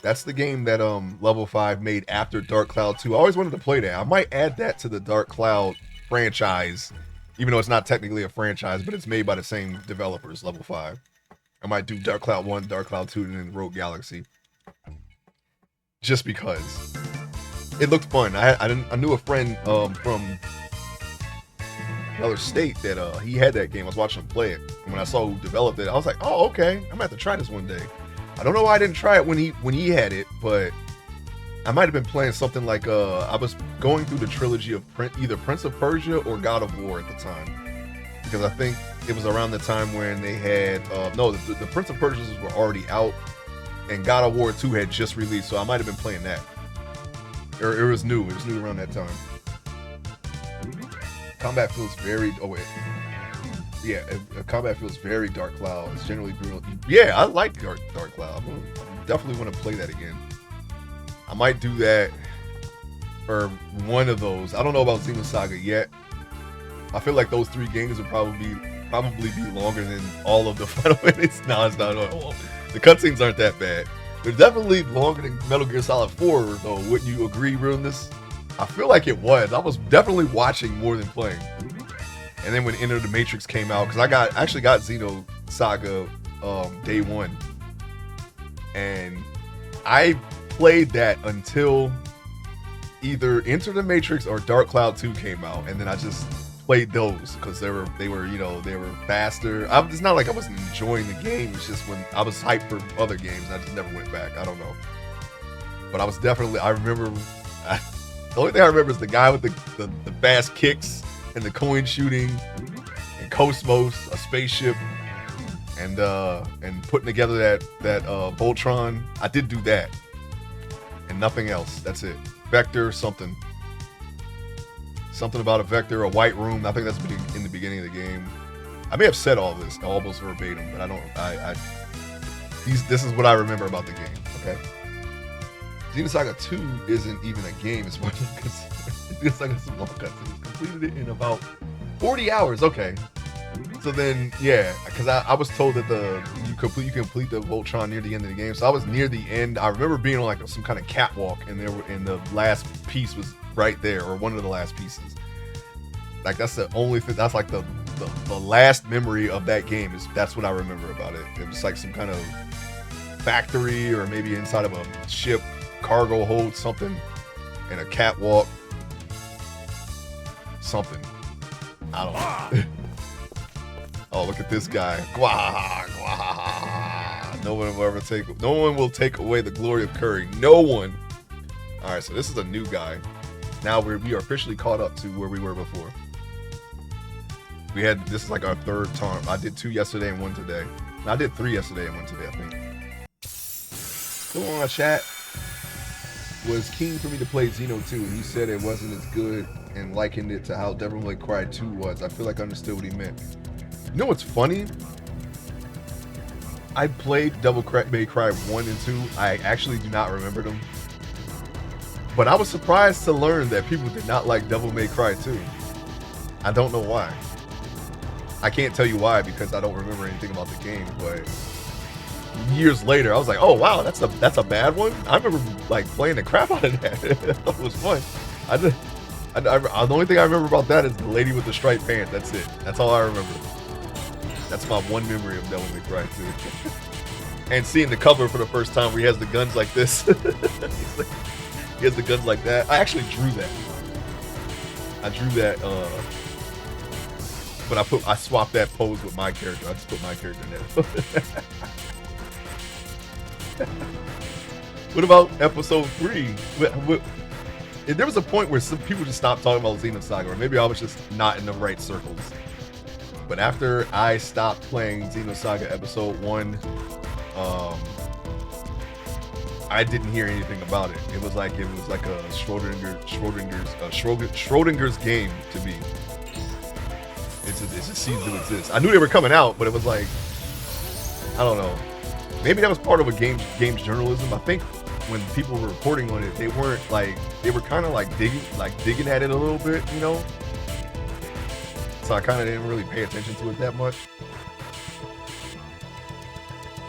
That's the game that level 5 made after Dark Cloud 2. I always wanted to play that. I might add that to the Dark Cloud franchise, even though it's not technically a franchise, but it's made by the same developers, level 5. I might do Dark Cloud 1, Dark Cloud 2, and then Rogue Galaxy. Just because. It looked fun. I knew a friend from another state that he had that game. I was watching him play it. And when I saw who developed it, I was like, oh, okay. I'm gonna have to try this one day. I don't know why I didn't try it when he had it, but I might have been playing something like I was going through the trilogy of either Prince of Persia or God of War at the time, because I think it was around the time when they had the Prince of Persias were already out, and God of War 2 had just released, so I might have been playing that. Or it was new. It was new around that time. Combat feels very. Oh wait. Yeah, combat feels very Dark Cloud. It's generally brutal. Yeah, I like Dark Cloud. I definitely want to play that again. I might do that, or one of those. I don't know about Xenosaga yet. I feel like those 3 games would probably be longer than all of the Final Fantasy. No, it's not. The cutscenes aren't that bad. They're definitely longer than Metal Gear Solid 4, though. Wouldn't you agree, Realness? I feel like it was. I was definitely watching more than playing. And then when Enter the Matrix came out, because I actually got Xenosaga day 1, and I played that until either Enter the Matrix or Dark Cloud 2 came out, and then I just played those because they were faster. It's not like I wasn't enjoying the game. It's just when I was hyped for other games, I just never went back. I don't know, but I was definitely. I remember. The only thing I remember is the guy with the fast kicks and the coin shooting and Cosmos, a spaceship, and putting together that Voltron. I did do that, and nothing else. That's it. Vector something about a vector, a white room. I think that's in the beginning of the game. I may have said all this almost verbatim, but I don't. This is what I remember about the game. Okay. Xenosaga 2 isn't even a game as far as I'm concerned. Xenosaga is a long cutscene. Completed it in about 40 hours. Okay. So then, yeah, because I was told that you complete the Voltron near the end of the game. So I was near the end. I remember being on like some kind of catwalk, and the last piece was right there, or one of the last pieces. Like that's the only thing. That's like the last memory of that game. That's what I remember about it. It was like some kind of factory, or maybe inside of a ship, cargo hold, something, and a catwalk, something. I don't know. Oh, look at this guy. Gwah, gwah. No one will take away the glory of Curry. No one. All right, so this is a new guy. Now we are officially caught up to where we were before. This is like our 3rd time. I did 2 yesterday and 1 today. I did 3 yesterday and 1 today, I think. Come on, chat. Was keen for me to play Xeno 2, and he said it wasn't as good and likened it to how Devil May Cry 2 was. I feel like I understood what he meant. You know what's funny? I played Devil May Cry 1 and 2. I actually do not remember them. But I was surprised to learn that people did not like Devil May Cry 2. I don't know why. I can't tell you why because I don't remember anything about the game, but years later I was like, oh wow, that's a bad one. I remember like playing the crap out of that. It was fun. The only thing I remember about that is the lady with the striped pants. That's it. That's all I remember. That's my one memory of Devil May Cry 2. And seeing the cover for the first time where he has the guns like this. He has the guns like that. I actually drew that. But I swapped that pose with my character. I just put my character in there. What about episode 3? There was a point where some people just stopped talking about Xenosaga, or maybe I was just not in the right circles. But after I stopped playing Xenosaga episode 1, I didn't hear anything about it. It was like a Schrodinger's game to me. It just ceased to exist. I knew they were coming out, but it was like, I don't know. Maybe that was part of a games journalism. I think when people were reporting on it, they weren't like, they were kind of like digging at it a little bit, you know. So I kind of didn't really pay attention to it that much.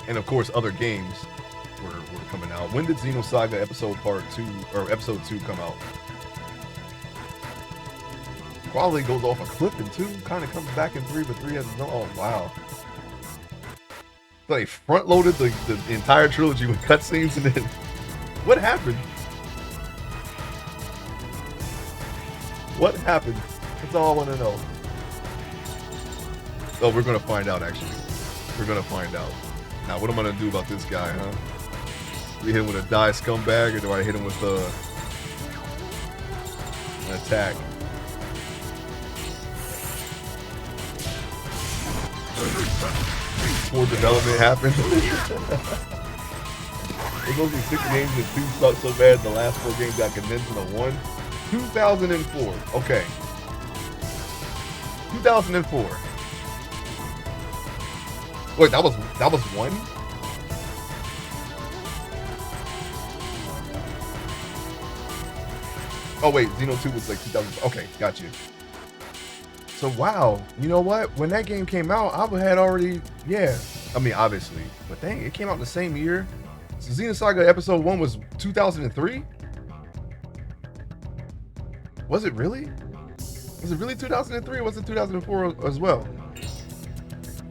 And of course, other games were coming out. When did Xenosaga episode 2 come out? Probably goes off a cliff in 2, kind of comes back in 3, but 3 has no. Oh wow! So they front loaded the entire trilogy with cutscenes, and then what happened? What happened? That's all I want to know. Oh, we're gonna find out. Actually, we're gonna find out. Now, what am I gonna do about this guy, huh? Do we hit him with a die scumbag, or do I hit him with an attack? Before development happened. There's supposed to be 6 games and 2 sucked so bad the last 4 games got condensed into 1. 2004. Okay. 2004. Wait, that was 1? Oh wait, Xeno 2 was like 2000. Okay, got you. So wow, you know what? When that game came out, I had already, yeah. I mean, obviously, but dang, it came out the same year. So Xenosaga episode 1 was 2003. Was it really? Was it really 2003 or was it 2004 as well?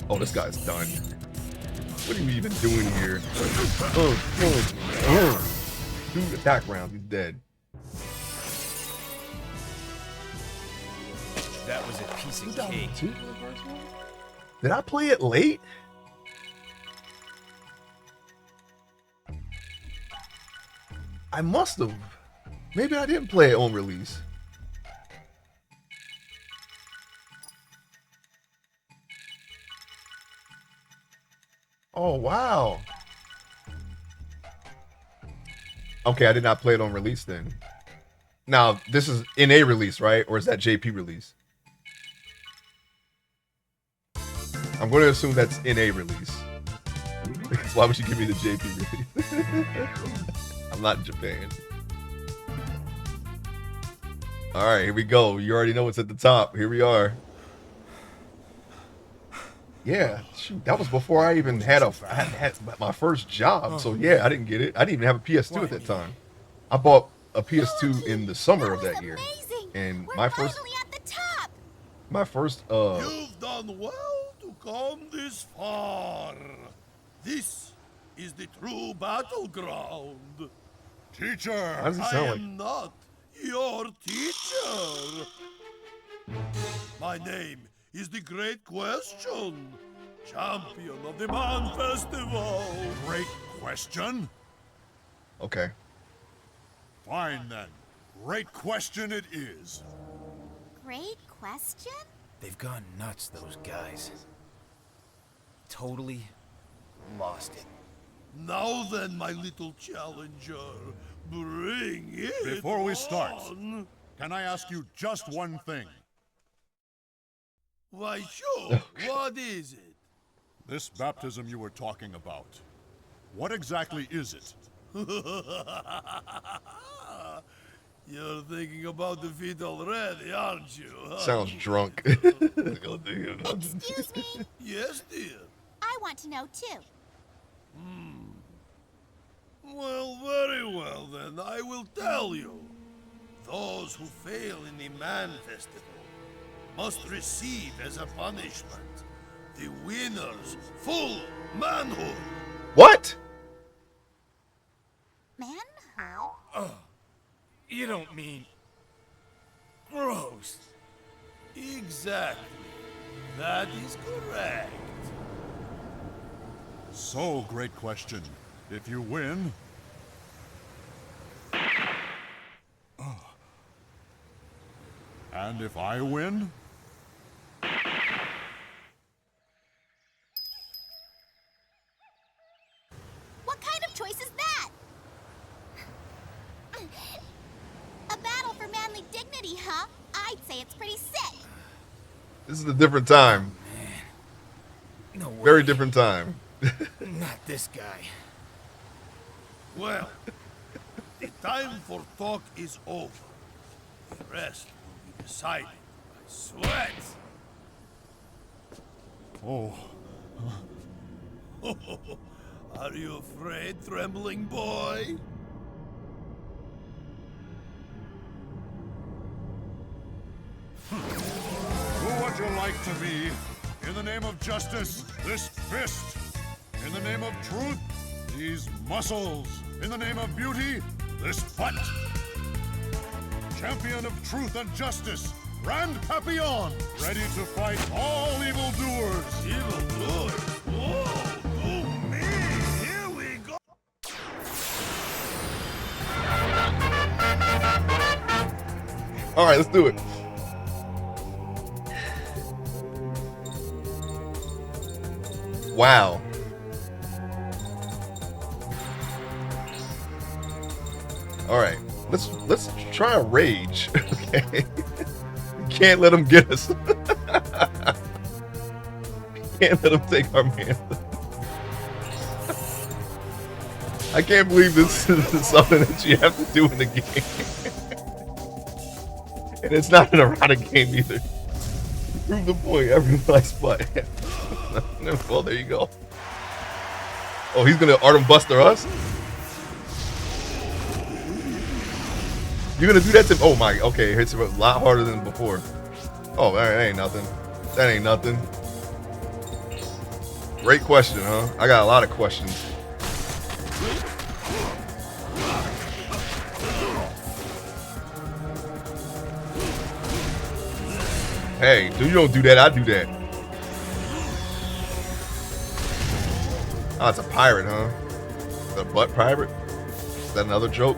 Oh, this guy's done. What are you even doing here? 2 attack rounds, he's dead. That was a piece of cake. Did I play it late? I must have. Maybe I didn't play it on release. Oh, wow. Okay, I did not play it on release then. Now, this is NA release, right? Or is that JP release? I'm going to assume that's NA release. Because why would you give me the JP release? I'm not in Japan. Alright, here we go. You already know what's at the top. Here we are. Yeah, shoot, that was before I even had had my first job. So yeah, I didn't get it. I didn't even have a PS2 at that time. I bought a PS2 in the summer of that year. And my first You've done well to come this far. This is the true battleground. Teacher, How does it I sound am not your teacher. My name is the Great Question, champion of the Man Festival. Great question. Okay. Fine then. Great question it is. Great question? They've gone nuts, those guys. Totally lost it. Now then, my little challenger, bring it Before we start, on. can I ask you just one thing? Why, sure. What is it? This baptism you were talking about, what exactly is it? You're thinking about the feet already, aren't you? Huh? Sounds drunk. Excuse me? Yes, dear. I want to know too. Well, very well then, I will tell you. Those who fail in the Man Festival must receive as a punishment the winner's full manhood. What? Manhood? You don't mean... gross. Exactly. That is correct. So, great question. If you win... And if I win? What kind of choice is that? A battle for manly dignity, huh? I'd say it's pretty sick. This is a different time. No way. Very different time. Not this guy. Well, the time for talk is over. The rest will be decided by sweat. Oh, Are you afraid, trembling boy? do what you like to me. In the name of justice, this fist. In the name of truth, these muscles. In the name of beauty, this butt. Champion of truth and justice, Grand Papillon, ready to fight all evildoers. Evildoers? Whoa, to me! Here we go! All right, let's do it. Wow. All right, let's try a rage. Okay, can't let them get us. Can't let them take our man. I can't believe this is something that you have to do in the game, and it's not an erotic game either. Prove the point. Every nice butt. Well, there you go. Oh, he's gonna Artem Buster us? You're gonna do that to? Oh my. Okay, it hits him a lot harder than before. Oh, that ain't nothing. That ain't nothing. Great question, huh? I got a lot of questions. Hey, dude, you don't do that. I do that. Oh, it's a pirate, huh? The butt pirate? Is that another joke?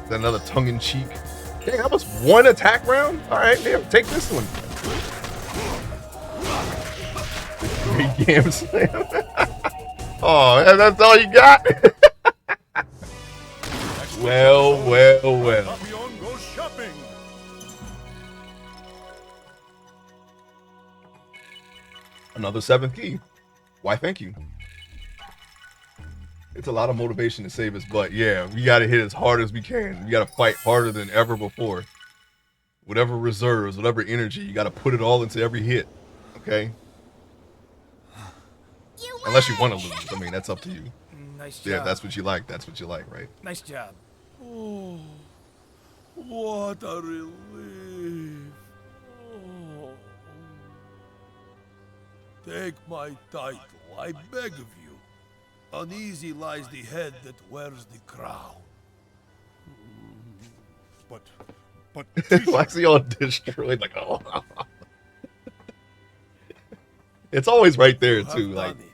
Is that another tongue-in-cheek? Dang, that was one attack round? All right, damn, take this one. Great game slam. Oh, that's all you got? Well. Papillon goes shopping. Another 7th key. Why, thank you. It's a lot of motivation to save his butt. Yeah, we got to hit as hard as we can. We got to fight harder than ever before. Whatever reserves, whatever energy, you got to put it all into every hit. Okay? Unless you want to lose. I mean, that's up to you. Nice job. Yeah, if that's what you like. That's what you like, right? Nice job. Oh, what a relief. Oh. Take my title, I beg of you. Uneasy lies the head that wears the crown. But Why is he all destroyed? Like, oh. It's always right there, You have too. done Like, it.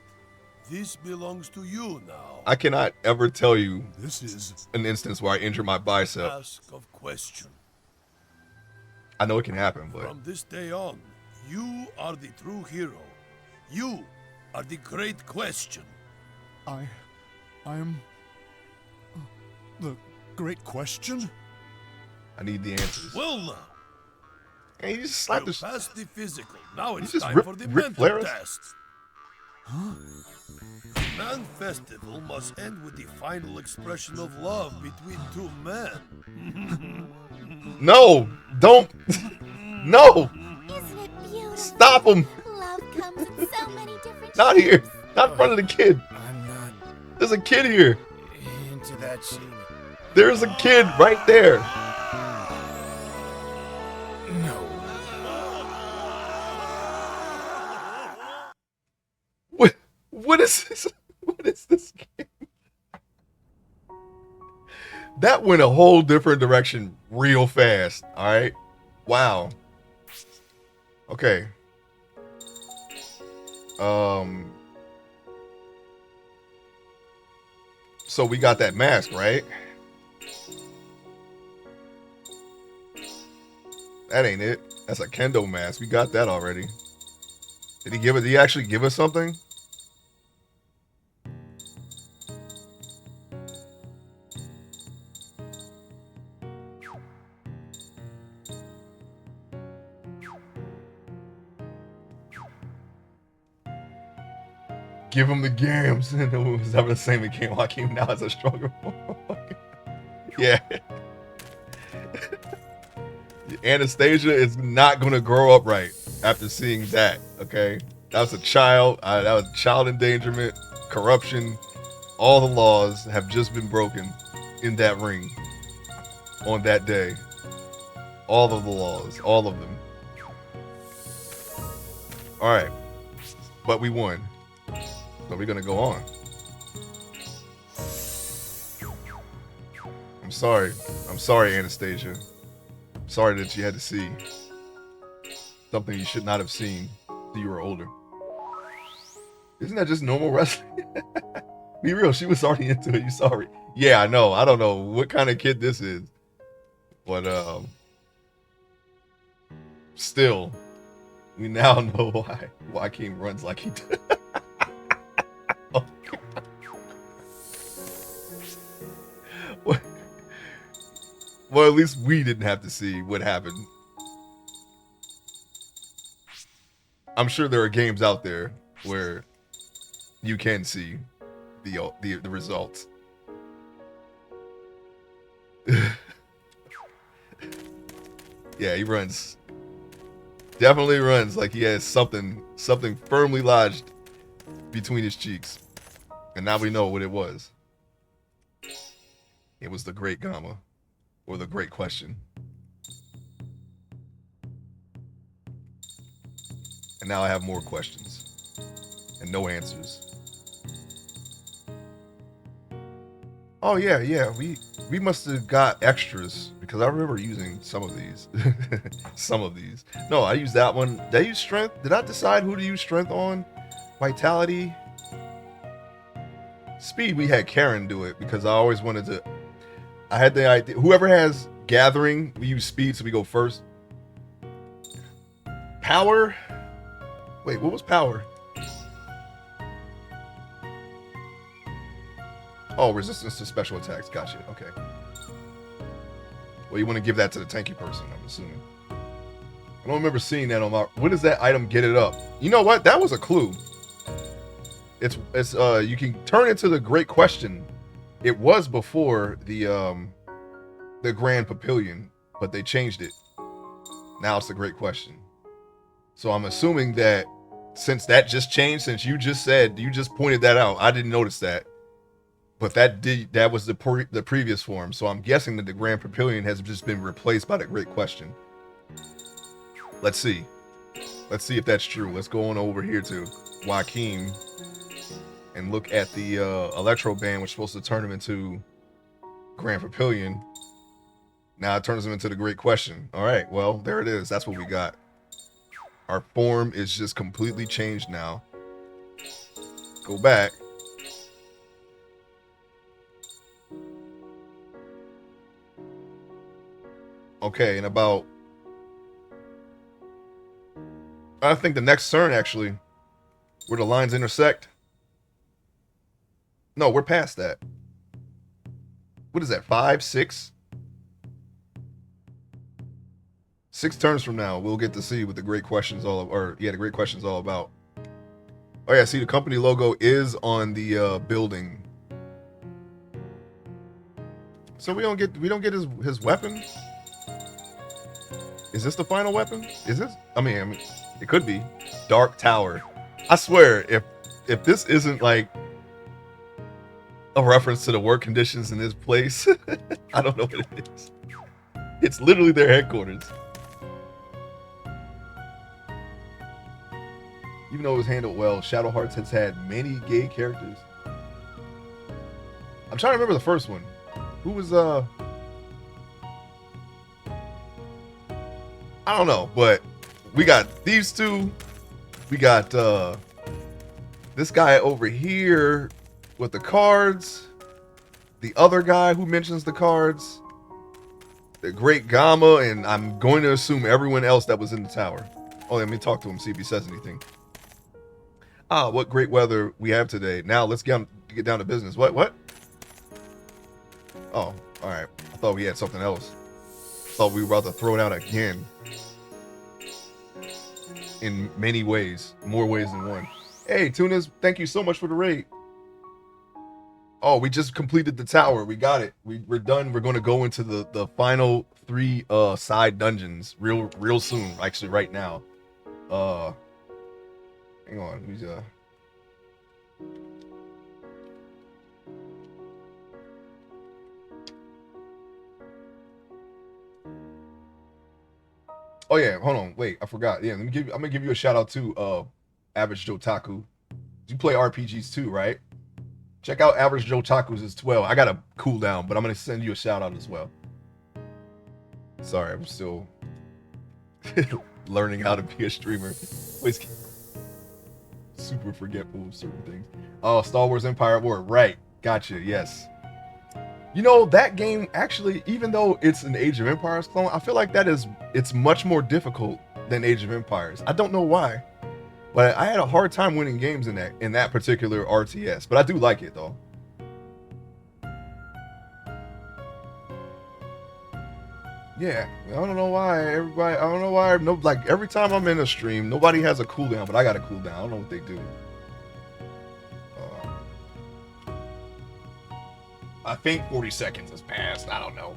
This belongs to you now. I cannot ever tell you this is an instance where I injure my bicep. Ask of question. I know it can happen, but From this day on, you are the true hero. You are the great question. I'm the great question. I need the answers. Well now, Hey, you just slap you this. passed the physical. Now it's just time Ric for the Flair mental us? test. The Man Festival must end with the final expression of love between two men. No, don't. No, Isn't it beautiful? stop him. Not here. Not in front of the kid. I'm not There's a kid here. into that shit. There's a kid right there. No. What is this? What is this game? That went a whole different direction real fast. All right. Wow. Okay. So we got that mask, right? That ain't it. That's a kendo mask. We got that already. Did he give it? Did he actually give us something? Give him the gams. And it was never the same again. Joaquin now has a stronger form. Yeah. Anastasia is not going to grow up right after seeing that, okay? That was a child. That was child endangerment, corruption. All the laws have just been broken in that ring on that day. All of the laws. All of them. All right. But we won. So we're going to go on. I'm sorry. I'm sorry, Anastasia. I'm sorry that you had to see something you should not have seen till you were older. Isn't that just normal wrestling? Be real, she was already into it. You sorry. Yeah, I know. I don't know what kind of kid this is. But still, we now know why Joaquin runs like he does. Well, at least we didn't have to see what happened. I'm sure there are games out there where you can see the results. Yeah, he runs. Definitely runs like he has something firmly lodged between his cheeks. And now we know what it was. It was the Great Gamma. Or the Great Question. And now I have more questions. And no answers. Oh yeah. We must have got extras. Because I remember using some of these. Some of these. No, I used that one. Did I use strength? Did I decide who to use strength on? Vitality? Speed, we had Karen do it. Because I always wanted to... I had the idea. Whoever has gathering, we use speed, so we go first. Power. Wait, what was power? Oh, resistance to special attacks. Gotcha. Okay. Well, you want to give that to the tanky person, I'm assuming. I don't remember seeing that on my. What does that item get it up? You know what? That was a clue. It's you can turn into the Great Question. It was before the Grand Papillion, but they changed it. Now it's the Great Question. So I'm assuming that since that just changed, since you just pointed that out, I didn't notice that. But that was the previous form. So I'm guessing that the Grand Papillion has just been replaced by the Great Question. Let's see. Let's see if that's true. Let's go on over here to Joaquin and look at the Electro Band, which is supposed to turn him into Grand Papillion. Now it turns him into the Great Question. All right, well, there it is. That's what we got. Our form is just completely changed now. Go back. Okay, and about... I think the next turn, actually, where the lines intersect. No, we're past that. What is that, 5, 6? 6 turns from now, we'll get to see what the Great Question's all the Great Question's all about. Oh yeah, see the company logo is on the building. So we don't get his weapon. Is this the final weapon? Is this? I mean, it could be. Dark Tower. I swear, if this isn't like a reference to the work conditions in this place, I don't know what it is. It's literally their headquarters. Even though it was handled well, Shadow Hearts has had many gay characters. I'm trying to remember the first one. Who was I don't know, but we got these two. We got this guy over here with the cards. The other guy who mentions the cards. The Great Gamma, and I'm going to assume everyone else that was in the tower. Oh, let me talk to him, see if he says anything. Ah, what great weather we have today. Now let's get down to business. What? Oh, all right. I thought we had something else. Thought we were about to throw it out again. In many ways, more ways than one. Hey, Tunas, thank you so much for the raid. Oh, we just completed the tower. We got it. We're done. We're going to go into the final 3 side dungeons real soon. Actually, right now. Hang on. Who's Oh yeah, hold on. Wait, I forgot. Yeah, I'm gonna give you a shout out to Average Joe Taku. You play RPGs too, right? Check out Average Joe Taku's as well. I got a cooldown, but I'm gonna send you a shout out as well. Sorry, I'm still learning how to be a streamer. Super forgetful of certain things. Oh, Star Wars Empire at War. Right. Gotcha. Yes. You know, that game actually, even though it's an Age of Empires clone, I feel like it's much more difficult than Age of Empires. I don't know why, but I had a hard time winning games in that particular RTS. But I do like it though. Yeah, I don't know why everybody. I don't know why. No, like every time I'm in a stream, nobody has a cooldown, but I got a cooldown. I don't know what they do. I think 40 seconds has passed. I don't know.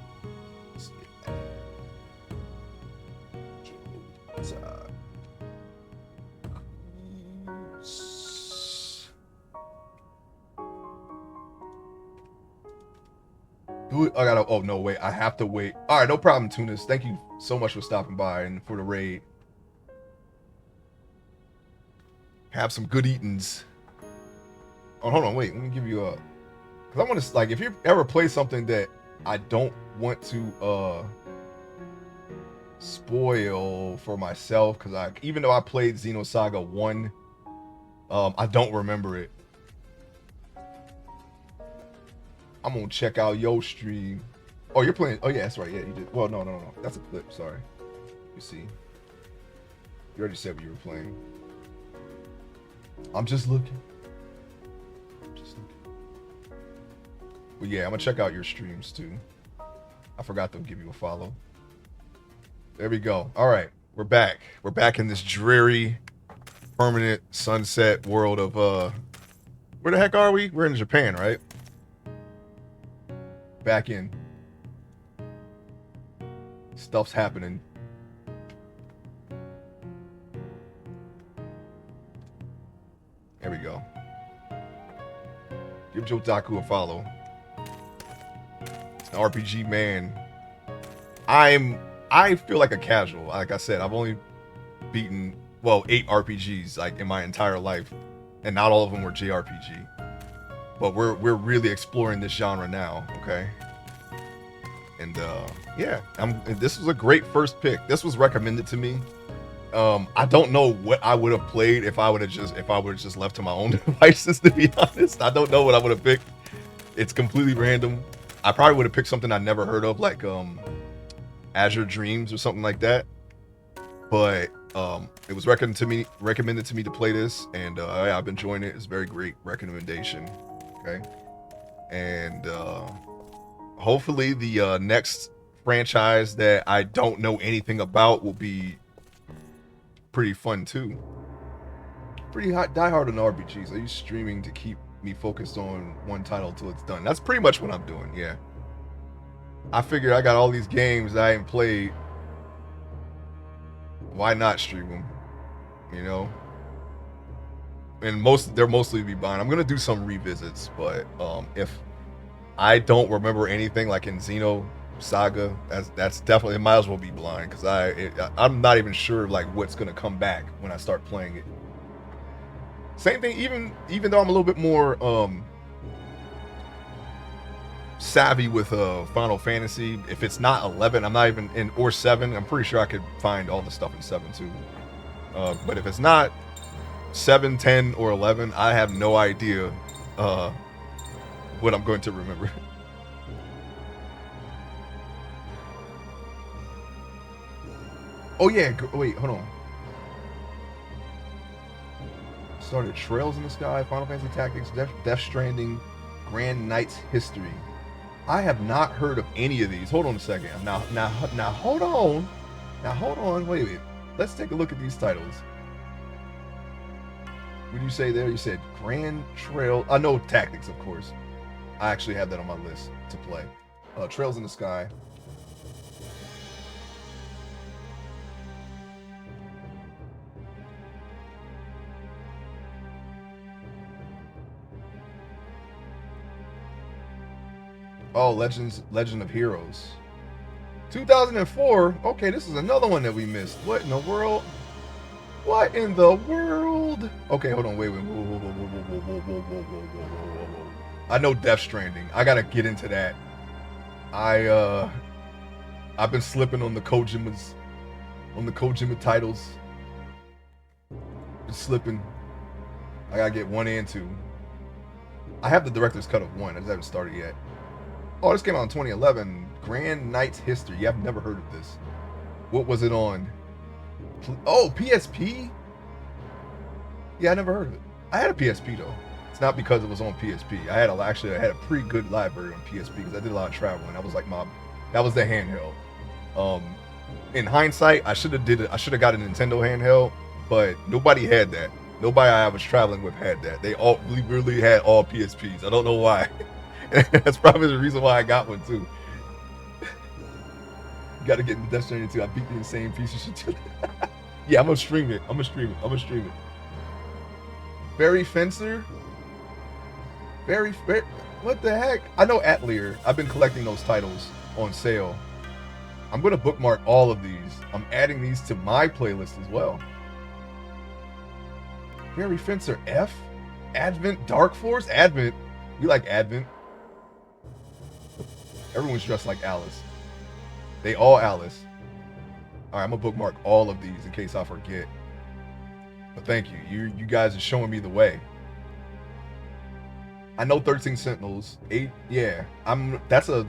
I gotta. Oh no, wait. I have to wait. All right, no problem, Tunas. Thank you so much for stopping by and for the raid. Have some good eatings. Oh, hold on, wait. Let me give you a. Cause I want to like if you ever play something that I don't want to spoil for myself, because even though I played Xenosaga 1, I don't remember it. I'm gonna check out your stream. Oh, you're playing. Oh yeah, that's right. Yeah, you did. Well, no. That's a clip. Sorry. You see, you already said what you were playing. I'm just looking. But yeah, I'm gonna check out your streams too. I forgot to give you a follow. There we go. All right, we're back. We're back in this dreary, permanent sunset world of where the heck are we? We're in Japan, right? Back in. Stuff's happening. There we go. Give Joe Taku a follow. It's an RPG man. I feel like a casual. Like I said, I've only beaten 8 RPGs like in my entire life, and not all of them were JRPG. But we're really exploring this genre now, okay? And yeah, this was a great first pick. This was recommended to me. I don't know what I would have played if I would have just left to my own devices, to be honest. I don't know what I would have picked. It's completely random. I probably would have picked something I never heard of, like Azure Dreams or something like that. But it was recommended to me to play this, and I've been enjoying it. It's a very great recommendation. Okay, and hopefully the next franchise that I don't know anything about will be pretty fun too. Pretty hot, diehard on RPGs. I use streaming to keep me focused on one title until it's done. That's pretty much what I'm doing. Yeah, I figured I got all these games that I ain't played. Why not stream them? You know. and they're mostly be blind. I'm gonna do some revisits, but if I don't remember anything like in Xeno Saga, that's definitely, it might as well be blind because I'm not even sure like what's gonna come back when I start playing it. Same thing, even though I'm a little bit more savvy with Final Fantasy. If it's not 11, I'm not even in, or 7. I'm pretty sure I could find all the stuff in 7 too. But if it's not 7, 10, or 11, I have no idea what I'm going to remember. Oh yeah, wait, hold on. Started Trails in the Sky, Final Fantasy Tactics, Death Stranding, Grand Knight's History. I have not heard of any of these. Hold on a second. Now, hold on. Now, hold on. Wait. Let's take a look at these titles. What did you say there? You said Grand Trail. I know Tactics, of course. I actually have that on my list to play. Trails in the Sky. Oh, Legend of Heroes. 2004. Okay, this is another one that we missed. What in the world? What in the world? Okay, hold on. Wait. Whoa. I know Death Stranding. I gotta get into that. I've been slipping on the Kojima titles. Been slipping. I gotta get 1 and 2. I have the director's cut of 1. I just haven't started yet. Oh, this came out in 2011. Grand Knight's History. Yeah, I've never heard of this. What was it on? Oh, PSP? Yeah, I never heard of it. I had a PSP though. It's not because it was on PSP. I had a pretty good library on PSP because I did a lot of traveling. That was like that was the handheld. In hindsight, I should have got a Nintendo handheld, but nobody had that. Nobody I was traveling with had that. They all really had all PSPs. I don't know why. That's probably the reason why I got one too. You gotta get into Death Stranding 2. I beat the insane piece of shit too. Yeah, I'm gonna stream it. Barry Fencer? What the heck? I know Atelier. I've been collecting those titles on sale. I'm gonna bookmark all of these. I'm adding these to my playlist as well. Barry Fencer F? Advent Dark Force? Advent. We like Advent. Everyone's dressed like Alice. They all Alice. Alright, I'm gonna bookmark all of these in case I forget. But thank you. You guys are showing me the way. I know 13 Sentinels. 8, yeah. That's a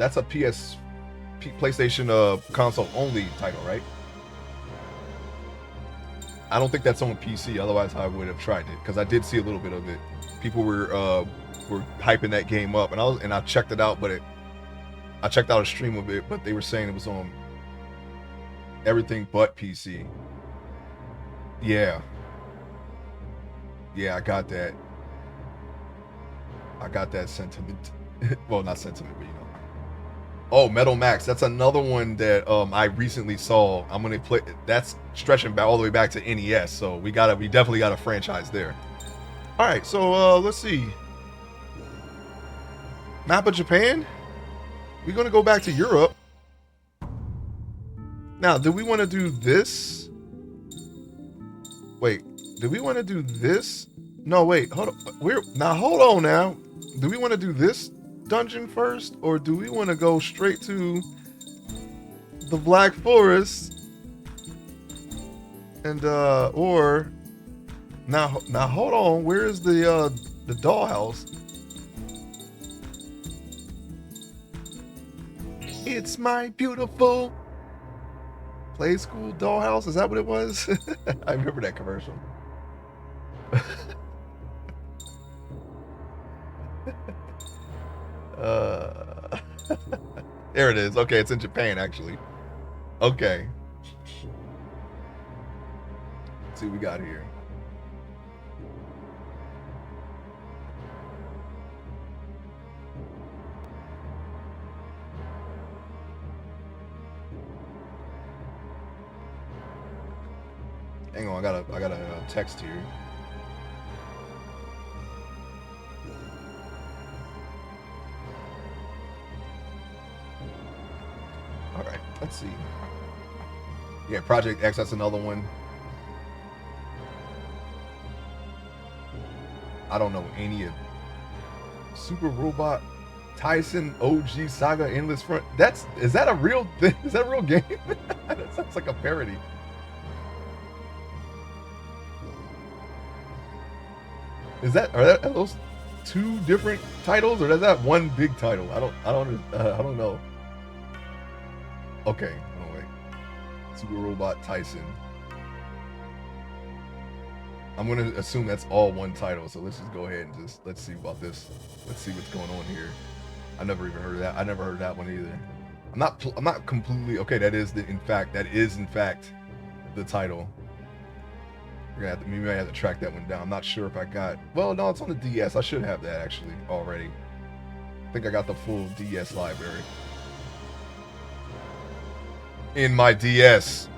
PlayStation console only title, right? I don't think that's on PC, otherwise I would have tried it, because I did see a little bit of it. People were hyping that game up, and I checked it out, but I checked out a stream of it, but they were saying it was on everything but PC. Yeah. Yeah, I got that. I got that sentiment. Well, not sentiment, but you know. Oh, Metal Max. That's another one that I recently saw. I'm gonna play. That's stretching back all the way back to NES. So we definitely got a franchise there. All right, so let's see. Map of Japan. We're gonna go back to Europe. Now, do we want to do this? Wait, do we want to do this? No, wait, hold on. Hold on now. Do we want to do this dungeon first, or do we want to go straight to the Black Forest? And or now hold on. Where is the dollhouse? It's my beautiful play school dollhouse. Is that what it was? I remember that commercial. There it is. Okay, it's in Japan actually. Okay. Let's see what we got here. Hang on, I got a text here. Let's see. Yeah, Project X, that's another one. I don't know any of Super Robot Tyson OG Saga Endless Front. Is that a real thing? Is that a real game? That sounds like a parody. Are those two different titles, or is that one big title? I don't know. Okay, oh wait. Super Robot Tyson. I'm gonna assume that's all one title, so let's just go ahead and let's see about this. Let's see what's going on here. I never even heard of that. I never heard of that one either. I'm not completely okay. That is in fact the title. We might have to track that one down. I'm not sure if I got. Well, no, it's on the DS. I should have that actually already. I think I got the full DS library in my DS.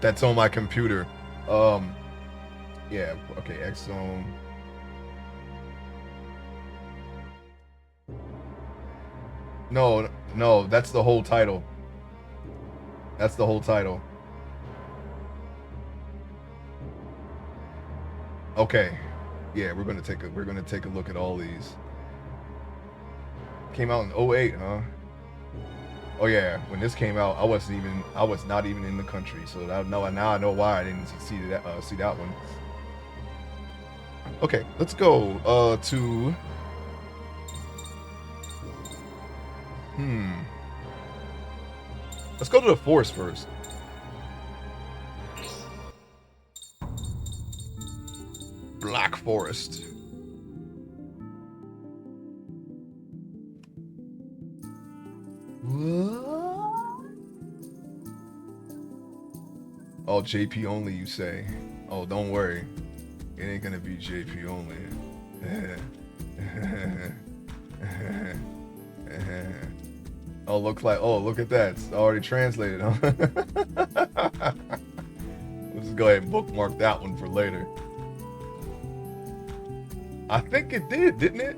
That's on my computer. Yeah. Okay. X-Zone. No, that's the whole title. That's the whole title. Okay. Yeah, we're gonna take a look at all these. Came out in 08, huh? Oh yeah, when this came out, I was not even in the country, so now I know why I didn't see that one. Okay, let's go to let's go to the forest first. Black Forest. What? Oh, JP only, you say? Oh, don't worry. It ain't gonna be JP only. Oh, look at that. It's already translated, huh? Let's just go ahead and bookmark that one for later. I think it did, didn't it?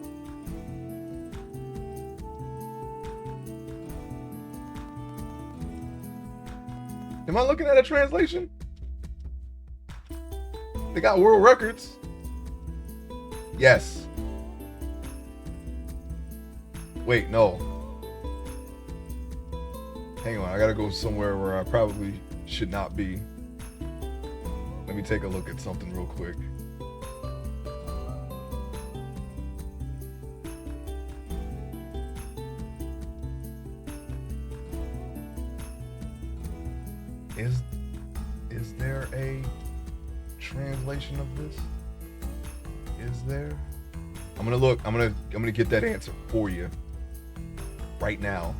Am I looking at a translation? They got world records. Yes. Wait, no. Hang on, I gotta go somewhere where I probably should not be. Let me take a look at something real quick. Is there a translation of this? Is there? I'm gonna look. I'm gonna get that answer for you right now.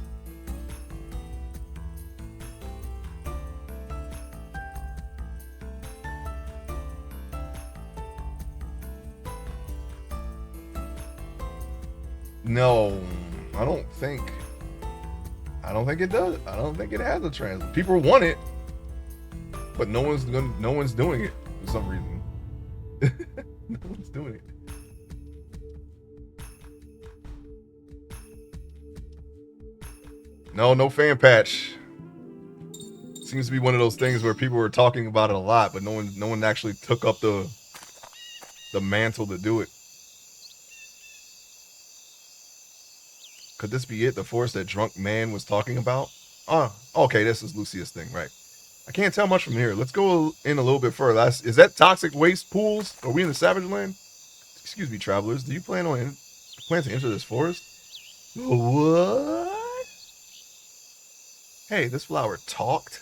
No, I don't think it does. I don't think it has a translation. People want it, but no one's doing it for some reason. No one's doing it. No fan patch. Seems to be one of those things where people were talking about it a lot, but no one actually took up the mantle to do it. Could this be it? The forest that drunk man was talking about? Okay, this is Lucia's thing, right? I can't tell much from here. Let's go in a little bit further. Is that toxic waste pools? Are we in the Savage Land? Excuse me, travelers. Do you plan to enter this forest? What? Hey, this flower talked.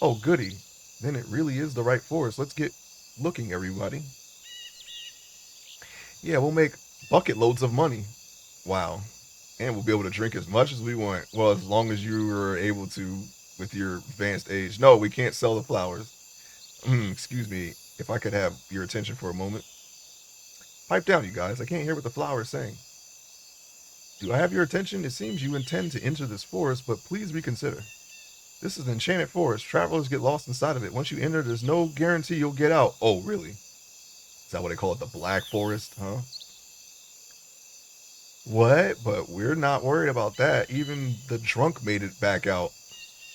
Oh, goody. Then it really is the right forest. Let's get looking, everybody. Yeah, we'll make bucket loads of money. Wow. And we'll be able to drink as much as we want. Well, as long as you are able to with your advanced age. No, we can't sell the flowers. Excuse me, if I could have your attention for a moment. Pipe down, you guys. I can't hear what the flower is saying. Do I have your attention? It seems you intend to enter this forest, but please reconsider. This is an enchanted forest. Travelers get lost inside of it. Once you enter, there's no guarantee you'll get out. Oh, really? Is that what they call it? The Black Forest, huh? What? But we're not worried about that. Even the drunk made it back out.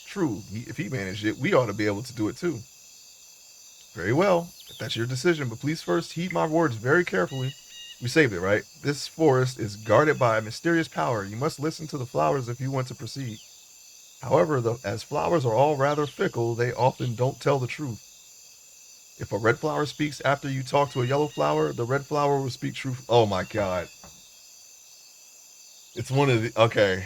True. If he managed it, we ought to be able to do it too. Very well. If that's your decision, but please first heed my words very carefully. We saved it, right? This forest is guarded by a mysterious power. You must listen to the flowers if you want to proceed. However, as flowers are all rather fickle, they often don't tell the truth. If a red flower speaks after you talk to a yellow flower, the red flower will speak truth. Oh my god. It's one of the. Okay.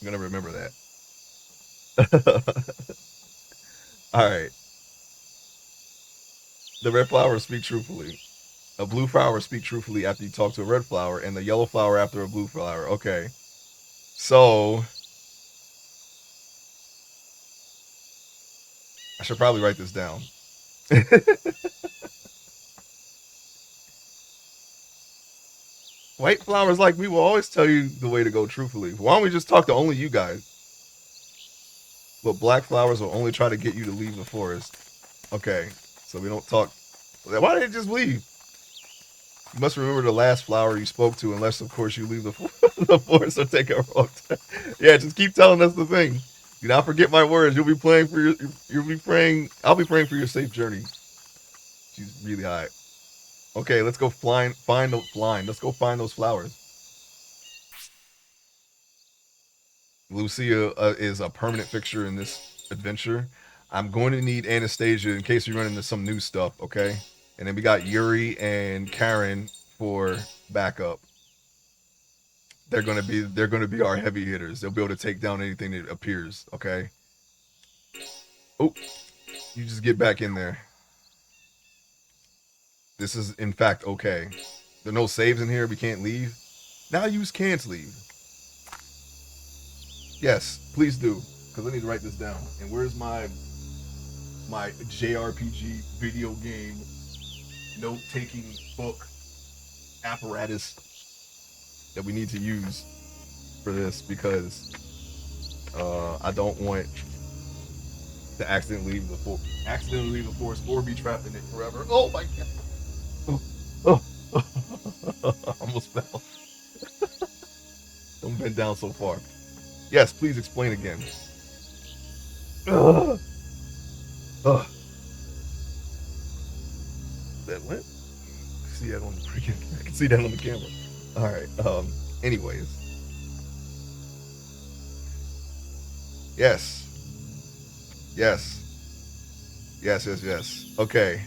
I'm going to remember that. All right. The red flower speak truthfully. A blue flower speak truthfully after you talk to a red flower, and the yellow flower after a blue flower. Okay. So I should probably write this down. White flowers like me will always tell you the way to go truthfully. Why don't we just talk to only you guys? But black flowers will only try to get you to leave the forest. Okay. So we don't talk. Why didn't they just leave? You must remember the last flower you spoke to, unless, of course, you leave the, the forest or take a wrong turn. Yeah, just keep telling us the thing. Do not forget my words. You'll be praying for your. You'll be praying. I'll be praying for your safe journey. She's really high. Okay, let's go flying. Find the flying. Let's go find those flowers. Lucia is a permanent fixture in this adventure. I'm going to need Anastasia in case we run into some new stuff. Okay, and then we got Yuri and Karen for backup. They're gonna be our heavy hitters. They'll be able to take down anything that appears. Okay. Oh, you just get back in there. This is in fact okay. There are no saves in here. We can't leave. Now use can't leave. Yes, please do. Because I need to write this down. And where's my JRPG video game note taking book apparatus that we need to use for this because I don't want to accidentally leave the forest or be trapped in it forever. Oh my god! Oh, oh. Almost fell. Don't bend down so far. Yes, please explain again. Ugh. Ugh. That went. See that on the freaking. I can see that on the camera. All right. Anyways. Yes. Yes. Yes. Yes. Yes. Okay.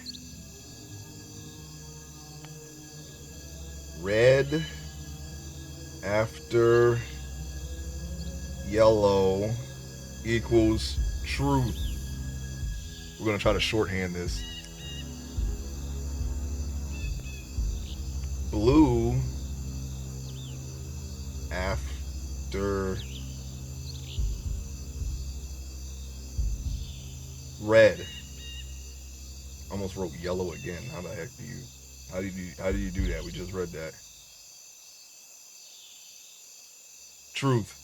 Red after yellow equals truth. We're gonna try to shorthand this. Blue after red. Almost wrote yellow again. How the heck how do you do that? We just read that. Truth.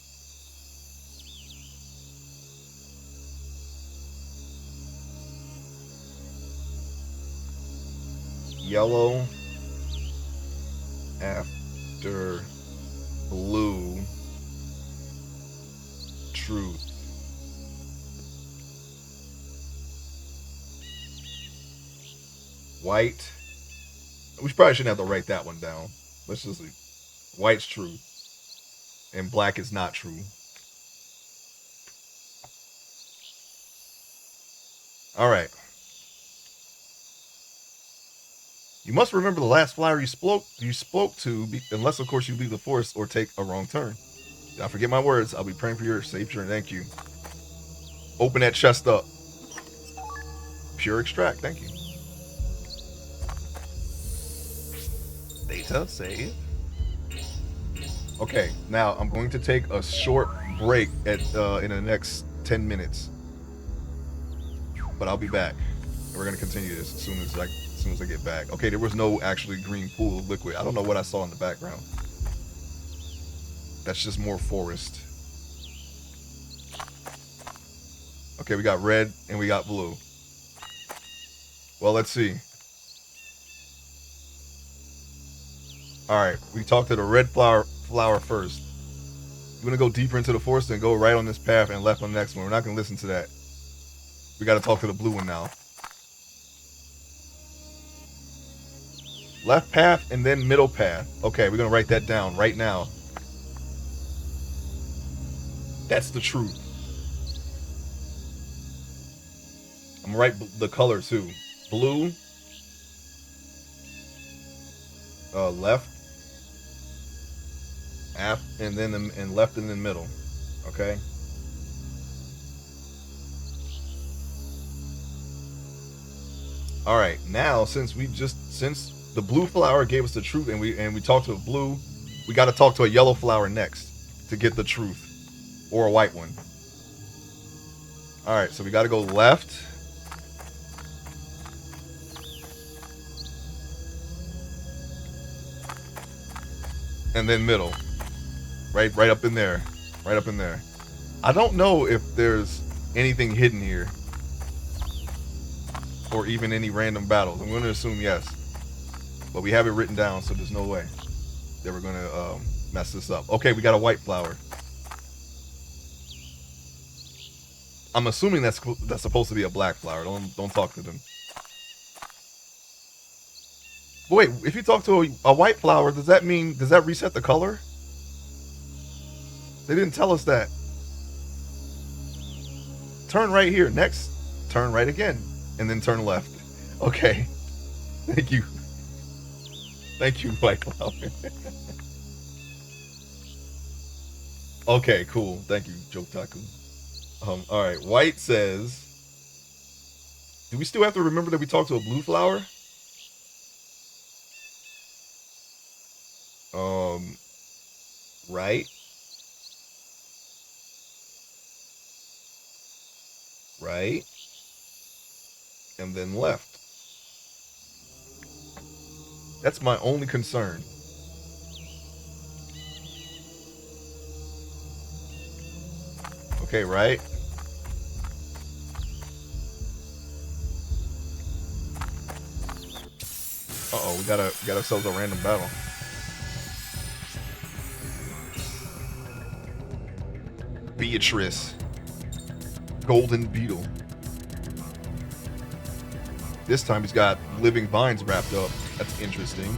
Yellow after blue. Truth. White. We probably shouldn't have to write that one down. Let's just leave. White's true. And black is not true. All right. You must remember the last flower you spoke to, unless of course you leave the forest or take a wrong turn. Do not forget my words. I'll be praying for your safe journey. Thank you. Open that chest up. Pure extract. Thank you. Data save. Okay, now I'm going to take a short break in the next 10 minutes, but I'll be back. And we're gonna continue this as soon as I get back. Okay, there was no actually green pool of liquid. I don't know what I saw in the background. That's just more forest. Okay, we got red and we got blue. Well, let's see. All right, we talked to the red flower first. We're gonna go deeper into the forest and go right on this path and left on the next one. We're not gonna listen to that. We gotta talk to the blue one now. Left path and then middle path. Okay, we're gonna write that down right now. That's the truth. I'm gonna write the color too. Blue. Left. And then and left and then middle. Okay. All right. Now, since the blue flower gave us the truth, and we talked to a blue, we got to talk to a yellow flower next to get the truth, or a white one. All right. So we got to go left. And then middle. Right up in there. Right up in there. I don't know if there's anything hidden here. Or even any random battles. I'm going to assume yes. But we have it written down, so there's no way that we're going to mess this up. Okay, we got a white flower. I'm assuming that's supposed to be a black flower. Don't talk to them. But wait, if you talk to a white flower, does that reset the color? They didn't tell us that. Turn right here. Next, turn right again. And then turn left. Okay. Thank you. Thank you, white flower. Okay, cool. Thank you, Jotaku. Alright, white says... Do we still have to remember that we talked to a blue flower? Right. Right. And then left. That's my only concern. Okay, right. Uh-oh, we got ourselves a random battle. Beatrice. Golden Beetle. This time he's got living vines wrapped up. That's interesting.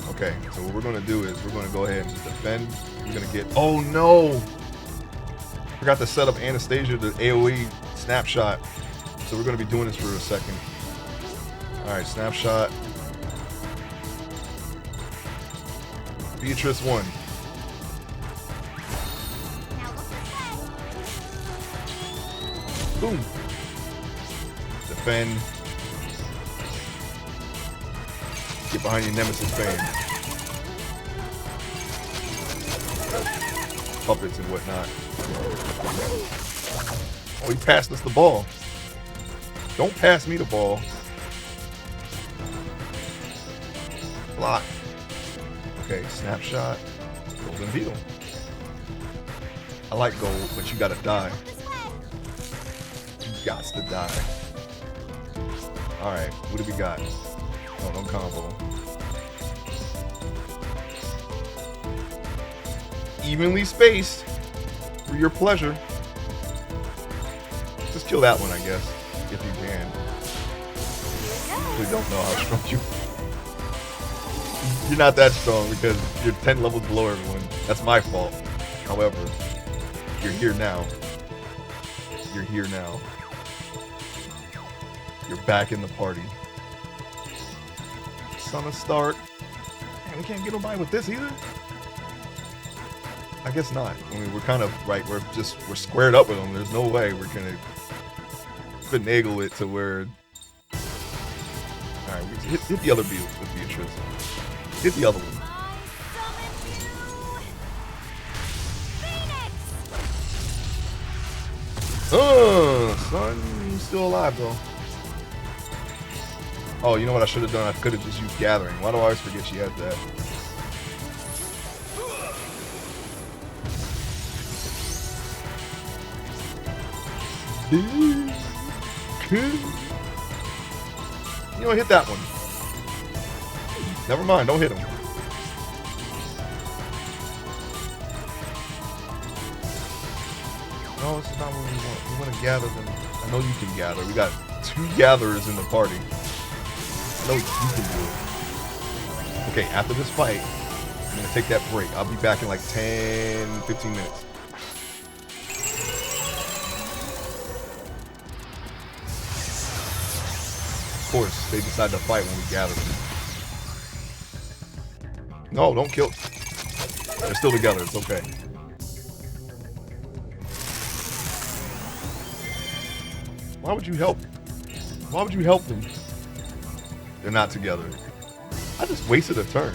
Okay, so what we're going to do is we're going to go ahead and just defend. We're going to get... Oh, no! Forgot to set up Anastasia, the AoE snapshot. So we're going to be doing this for a second. Alright, snapshot. Beatrice 1. Boom. Defend. Get behind your nemesis fan. Puppets and whatnot. Oh, he passed us the ball. Don't pass me the ball. Block. Okay, snapshot. Golden Beetle. I like gold, but you gotta die. Gots to die. Alright, what do we got? Oh, don't combo. Evenly spaced for your pleasure. Just kill that one, I guess, if you can. We don't know how strong you are. You're not that strong because you're 10 levels below everyone. That's my fault. However, you're here now. You're here now. You're back in the party. Son of Stark. Man, we can't get nobody with this either? I guess not. I mean, we're kind of, right, we're squared up with them. There's no way we're gonna finagle it to where... Alright, hit the other Beetle with Beatrice. Hit the other one. Son, you still alive, though. Oh, you know what I should have done? I could have just used Gathering. Why do I always forget she had that? You know, hit that one. Never mind, don't hit him. No, this is not what we want. We want to gather them. I know you can gather. We got 2 gatherers in the party. I know you can do it. Okay, after this fight, I'm going to take that break. I'll be back in like 10, 15 minutes. Of course, they decide to fight when we gather them. No, don't kill. They're still together. It's okay. Why would you help? Why would you help them? They're not together. I just wasted a turn.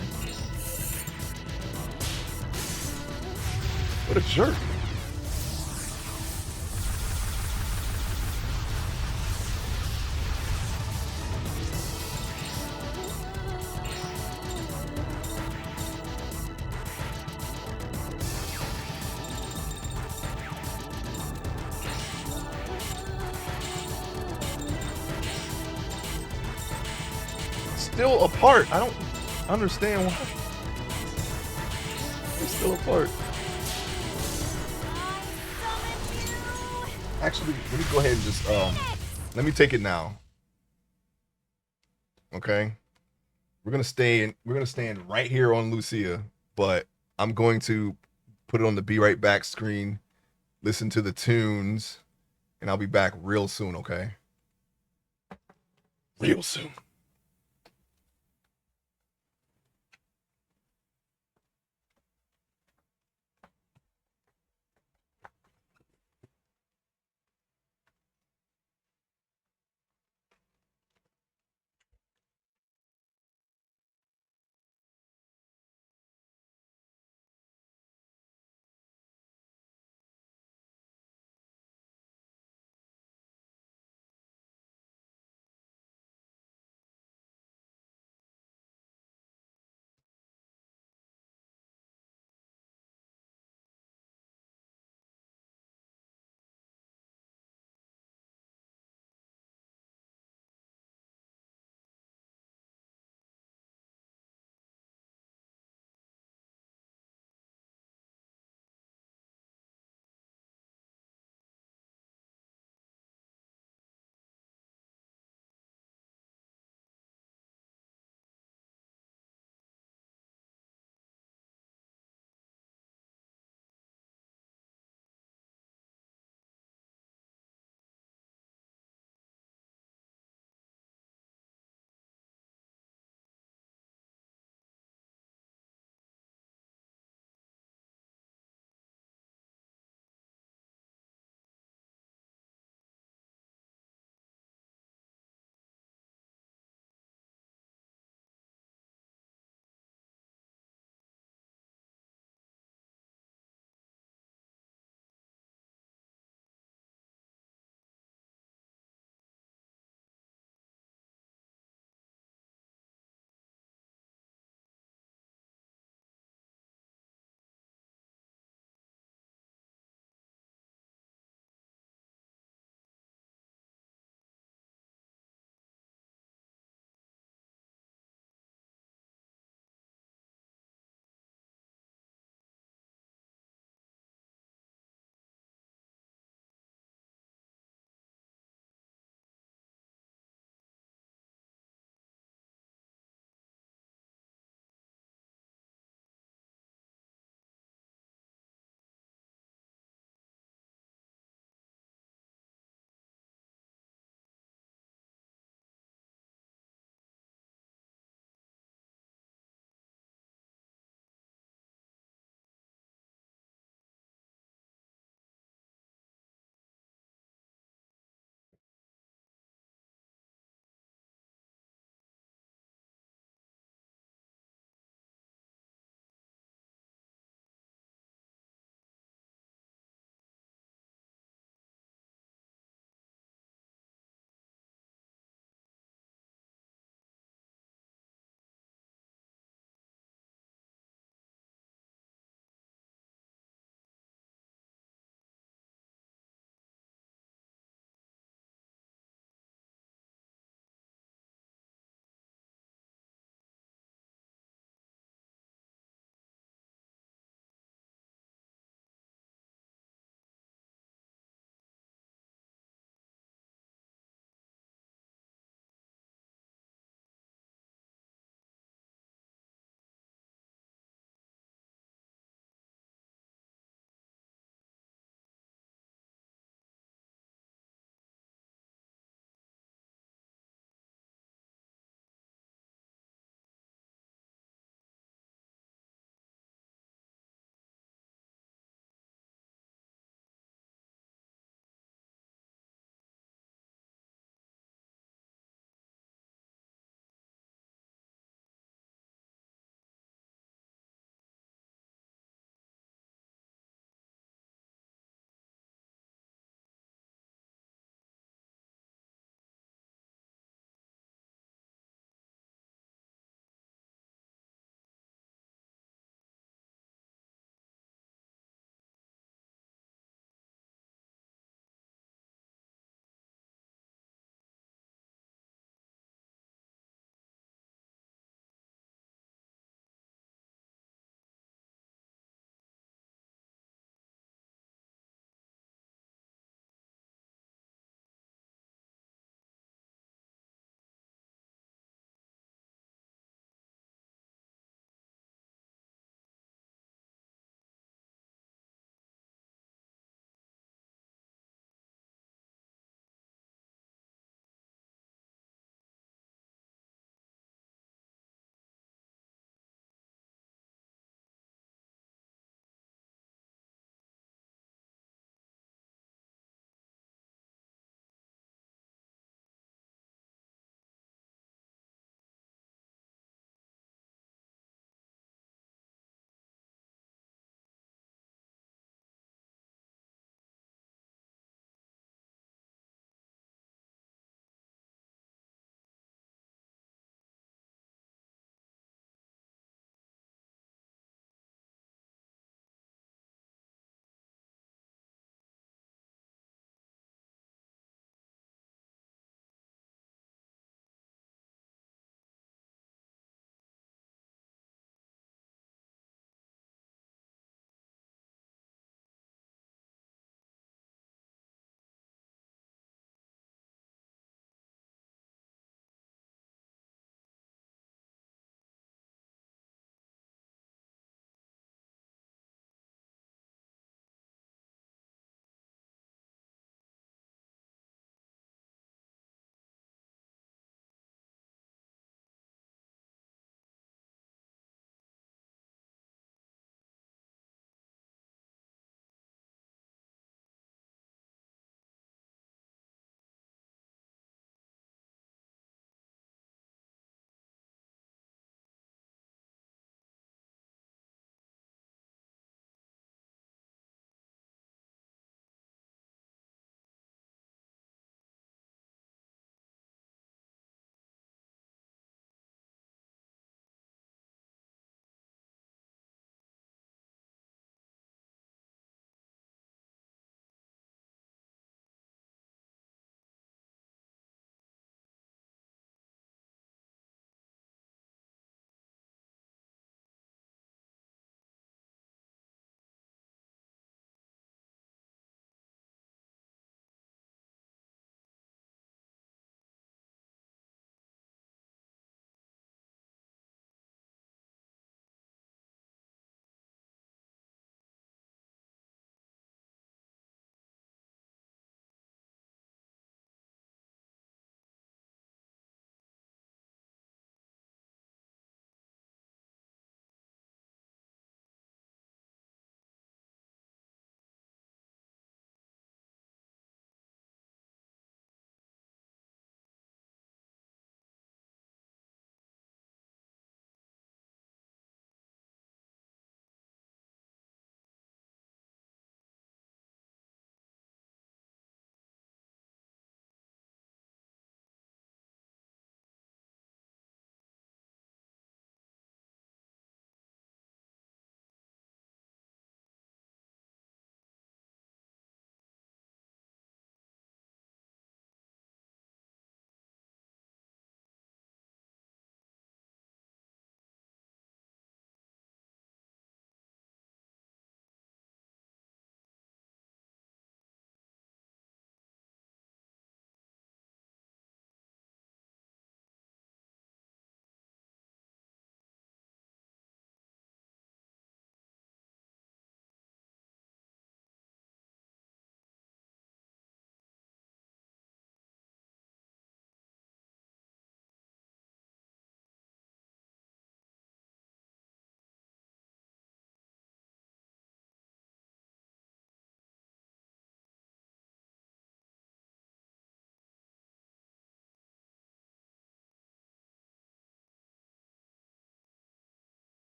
What a jerk. Still apart. I don't understand why. They're still apart. Actually, let me go ahead and just let me take it now. Okay. We're gonna stand right here on Lucia, but I'm going to put it on the be right back screen, listen to the tunes, and I'll be back real soon, okay? Real soon.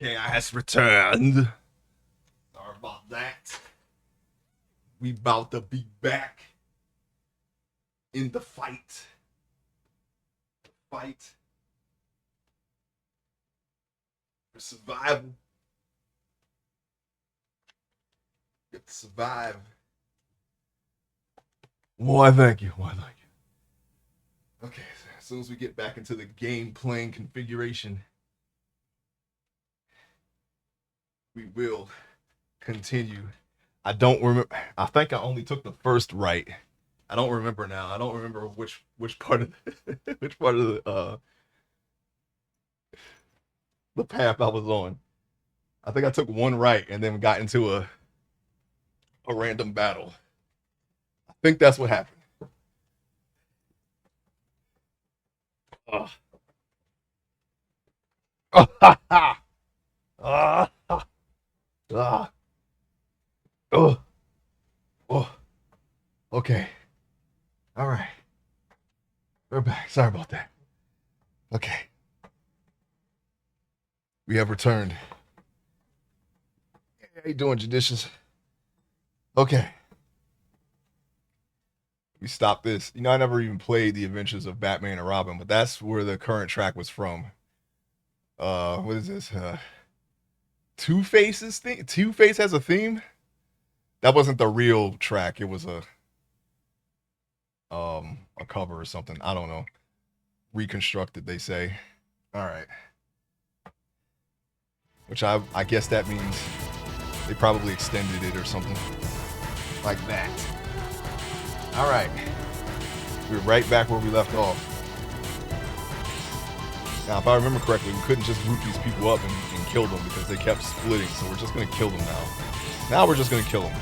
Chaos returned. Sorry about that. We about to be back in the fight. Fight for survival. Get to survive. Why, thank you. Why, thank you. Okay, so as soon as we get back into the game playing configuration, we will continue. I don't remember. I think I only took the first right. I don't remember now. I don't remember which part of which part of the path I was on. I think I took one right and then got into a random battle. I think that's what happened. Oh. Ah. Ah. Oh. Oh. Okay. All right. We're back. Sorry about that. Okay. We have returned. Hey, how you doing, Judicious? Okay. We stopped this. You know, I never even played The Adventures of Batman and Robin, but that's where the current track was from. What is this? Two-Face's thing? Two-Face has a theme? That wasn't the real track. It was a cover or something. I don't know. Reconstructed, they say. All right. Which I guess that means they probably extended it or something like that. All right. We're right back where we left off. Now, if I remember correctly, we couldn't just root these people up and kill them because they kept splitting. So we're just going to kill them now. Now we're just going to kill them.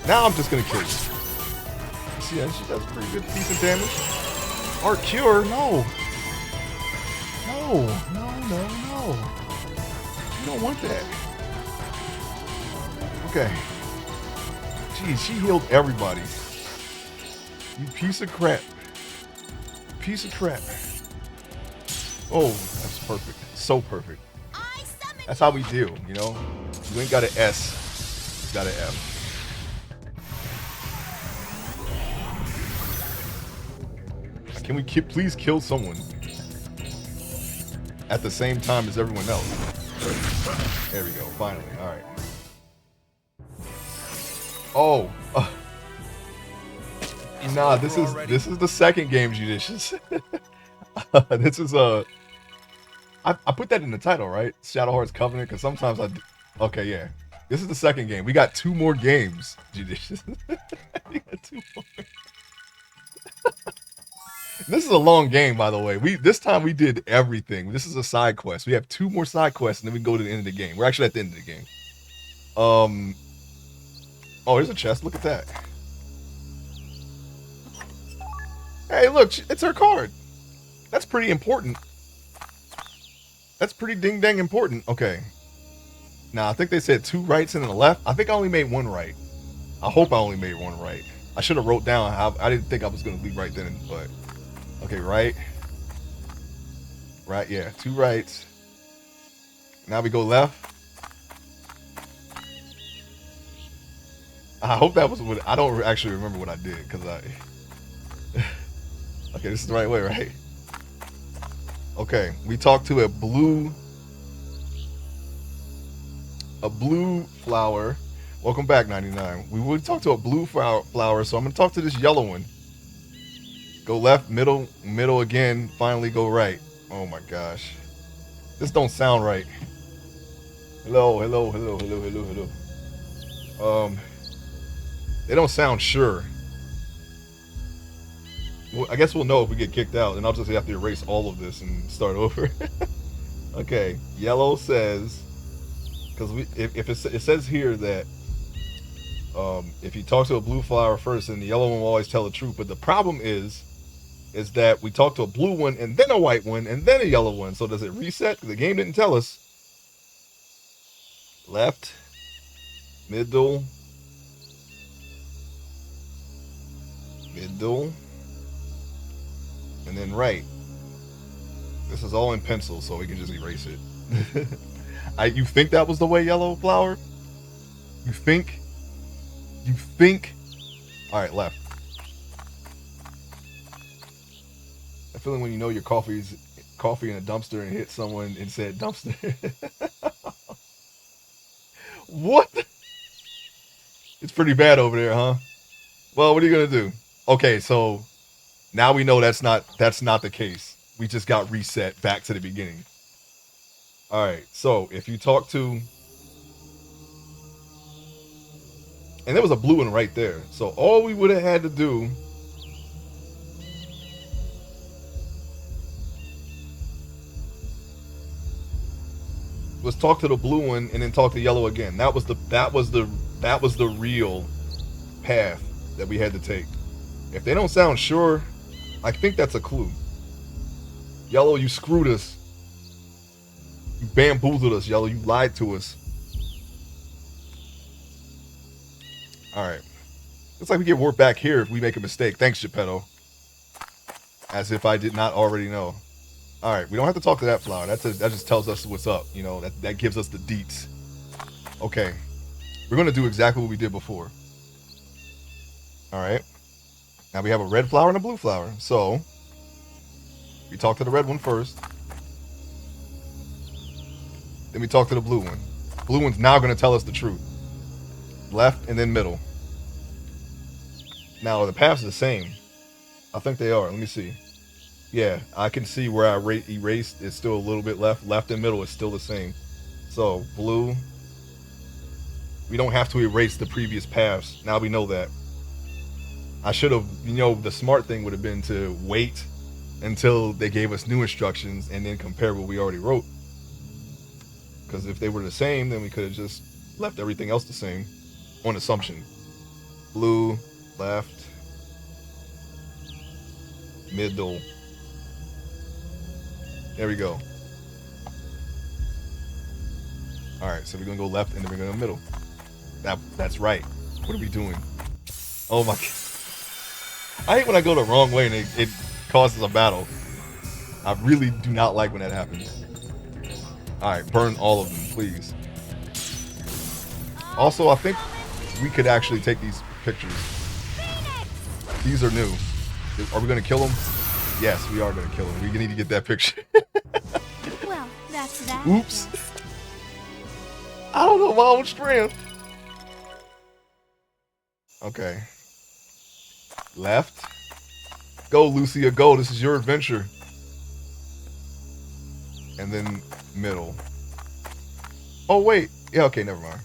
Now I'm just going to kill you. See, she does pretty good, decent damage. Art Cure? No. No. You don't want that. Okay. Jeez, she healed everybody. You piece of crap. Piece of crap. Oh, that's perfect. So perfect. That's how we do, you know? You ain't got an S. You got an F. Can we please kill someone at the same time as everyone else? There we go. Finally. All right. Oh. Nah, this is the second game, Judicious. This is I put that in the title, right? Shadow Hearts Covenant, because sometimes okay, yeah. This is the second game. We got 2 more games, Judicious. We got 2 more. This is a long game, by the way. This time we did everything. This is a side quest. We have 2 more side quests, and then we go to the end of the game. We're actually at the end of the game. Oh, there's a chest. Look at that. Hey, look, it's her card. That's pretty important. That's pretty ding dang important. Okay. Now, I think they said 2 rights and then a left. I think I only made 1 right. I hope I only made 1 right. I should have wrote down how I didn't think I was going to leave right then, but okay, right. Right, yeah, 2 rights. Now we go left. I hope that was what I don't actually remember what I did because okay, this is the right way, right? Okay, we talked to a blue flower. Welcome back, 99. We would talk to a blue flower, so I'm gonna talk to this yellow one. Go left, middle again. Finally, go right. Oh my gosh, this don't sound right. Hello. They don't sound sure. Well, I guess we'll know if we get kicked out, and I'll just have to erase all of this and start over. Okay, yellow says, because if it says here that if you talk to a blue flower first, then the yellow one will always tell the truth. But the problem is that we talk to a blue one and then a white one and then a yellow one. So does it reset? The game didn't tell us. Left, middle, and then right. This is all in pencil, so we can just erase it. You think that was the way, yellow flower? You think? You think? All right, left. I feeling when you know your coffee in a dumpster and hit someone and said dumpster. What? It's pretty bad over there, huh? Well, what are you gonna do? Okay, so now we know that's not the case. We just got reset back to the beginning. All right, so if you talk to, and there was a blue one right there, so all we would have had to do was talk to the blue one and then talk to yellow again. That was the real path that we had to take. If they don't sound sure, I think that's a clue. Yellow, you screwed us. You bamboozled us, yellow. You lied to us. All right. Looks like we get warped back here if we make a mistake. Thanks, Geppetto. As if I did not already know. All right, we don't have to talk to that flower. That just tells us what's up. You know, that gives us the deets. Okay. We're going to do exactly what we did before. All right. Now we have a red flower and a blue flower. So, we talk to the red one first. Then we talk to the blue one. Blue one's now going to tell us the truth. Left and then middle. Now, the paths are the same. I think they are. Let me see. Yeah, I can see where I erased. It's still a little bit left. Left and middle is still the same. So, blue. We don't have to erase the previous paths. Now we know that. I should have, the smart thing would have been to wait until they gave us new instructions and then compare what we already wrote. Because if they were the same, then we could have just left everything else the same on assumption. Blue, left, middle. There we go. All right, so we're going to go left and then we're going to go middle. That's right. What are we doing? Oh my God. I hate when I go the wrong way and it causes a battle. I really do not like when that happens. Alright, burn all of them, please. Also, I think we could actually take these pictures. These are new. Are we going to kill them? Yes, we are going to kill them. We need to get that picture. Well, that's that. Oops. I don't know my own strength. Okay. Left. Go, Lucia, go. This is your adventure. And then middle. Oh, wait. Yeah, okay, never mind.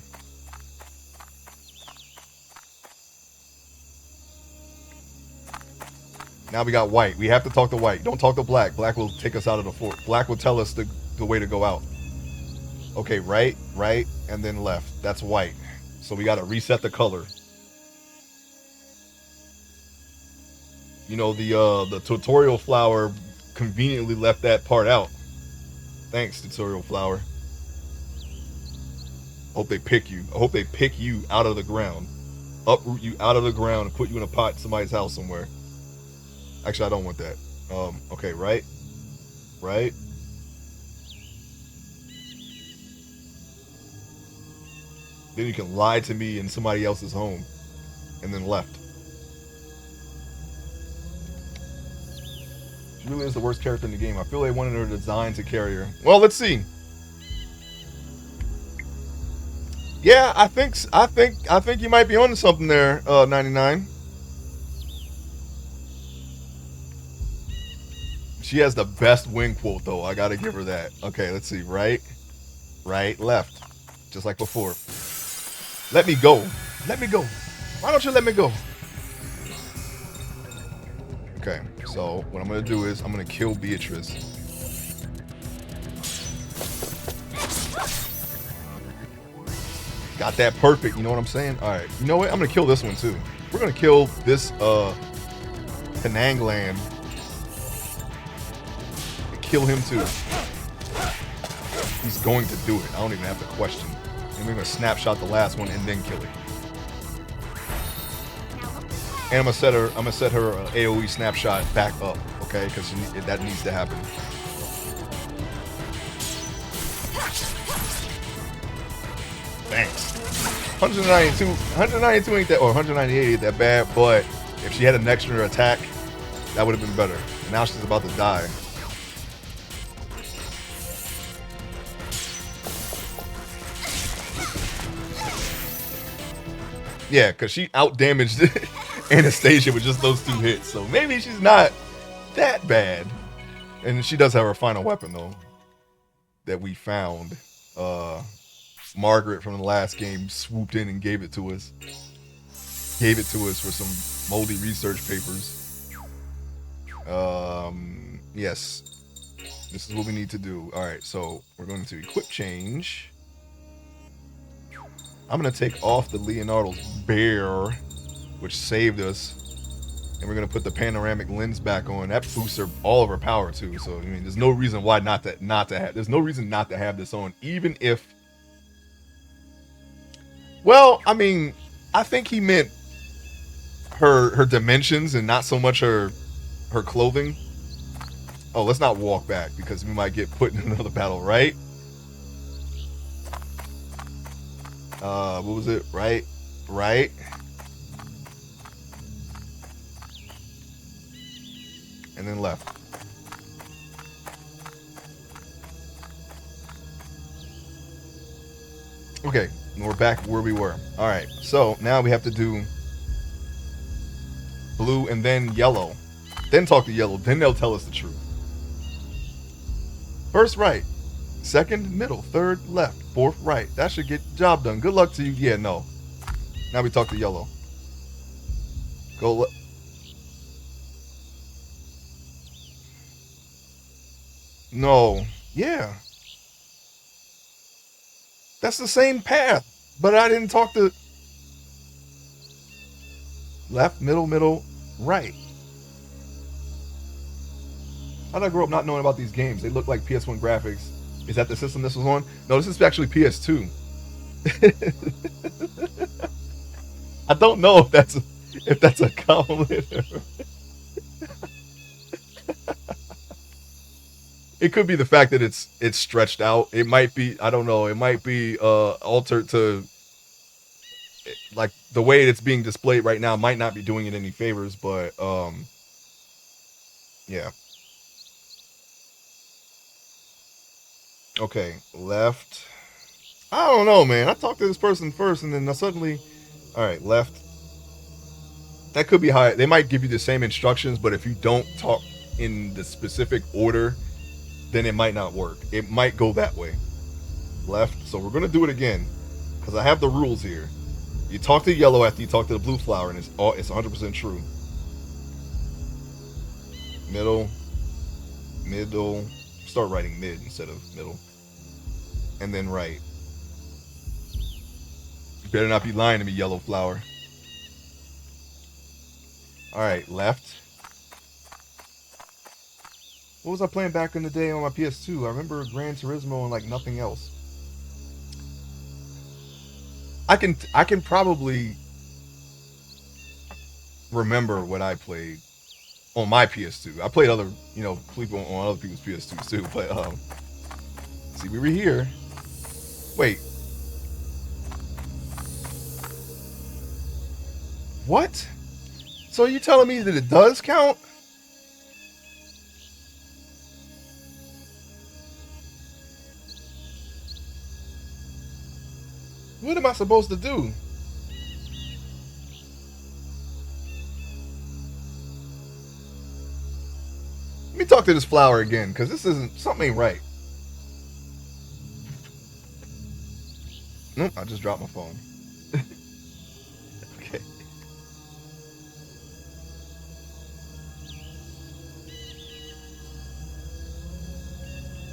Now we got white. We have to talk to white. Don't talk to black. Black will take us out of the fort. Black will tell us the way to go out. Okay, right, and then left. That's white. So we got to reset the color. The tutorial flower conveniently left that part out. Thanks, tutorial flower. Hope they pick you. I hope they pick you out of the ground. Uproot you out of the ground and put you in a pot in somebody's house somewhere. Actually, I don't want that. Okay, right. Then you can lie to me in somebody else's home. And then left. She really is the worst character in the game. I feel they wanted her design to carry her. Well, let's see. Yeah, I think you might be onto something there, 99. She has the best wing quote though. I gotta give her that. Okay, let's see. Right, left. Just like before. Let me go. Let me go. Why don't you let me go? Okay, so what I'm gonna do is I'm gonna kill Beatrice. Got that perfect, you know what I'm saying? Alright, you know what? I'm gonna kill this one too. We're gonna kill this Penangland. Kill him too. He's going to do it. I don't even have to question. And we're gonna snapshot the last one and then kill it. And I'm gonna set her AOE snapshot back up, okay? Because that needs to happen. 192 ain't that, or 198 ain't that bad, but if she had an extra attack, that would have been better. And now she's about to die. Yeah, because she out-damaged Anastasia with just those 2 hits. So maybe she's not that bad. And she does have her final weapon, though, that we found. Margaret from the last game swooped in and gave it to us. Gave it to us for some moldy research papers. Yes. This is what we need to do. All right, so we're going to equip change. I'm going to take off the Leonardo's bear, which saved us. And we're going to put the panoramic lens back on. That boosts her, all of her power, too. So, I mean, there's no reason why not to have... There's no reason not to have this on, even if... Well, I mean, I think he meant her dimensions and not so much her clothing. Oh, let's not walk back because we might get put in another battle, right? What was it? Right. And then left. Okay, we're back where we were. All right, so now we have to do blue and then yellow. Then talk to yellow. Then they'll tell us the truth. First right, second middle, third left, fourth right. That should get the job done. Good luck to you. Yeah, no. Now we talk to yellow. Go. No. Yeah. That's the same path, but I didn't talk to left, middle, right. How did I grow up not knowing about these games? They look like PS1 graphics. Is that the system this was on? No, this is actually PS2. I don't know if that's a compliment. It could be the fact that it's stretched out. It might be, I don't know, it might be altered to, like, the way it's being displayed right now might not be doing it any favors, but yeah. Okay, left. I don't know, man. I talked to this person first and then suddenly, all right, left. That could be how they might give you the same instructions, but if you don't talk in the specific order, then it might not work. It might go that way. Left. So we're going to do it again because I have the rules here. You talk to yellow after you talk to the blue flower, and it's 100% true. Middle. Start writing mid instead of middle. And then right. You better not be lying to me, yellow flower. All right, left. What was I playing back in the day on my PS2? I remember Gran Turismo and like nothing else. I can probably remember what I played on my PS2. I played other, people on other people's PS2s too. But see, we were here. Wait. What? So are you telling me that it does count? What am I supposed to do? Let me talk to this flower again, because something ain't right. Nope, I just dropped my phone. Okay.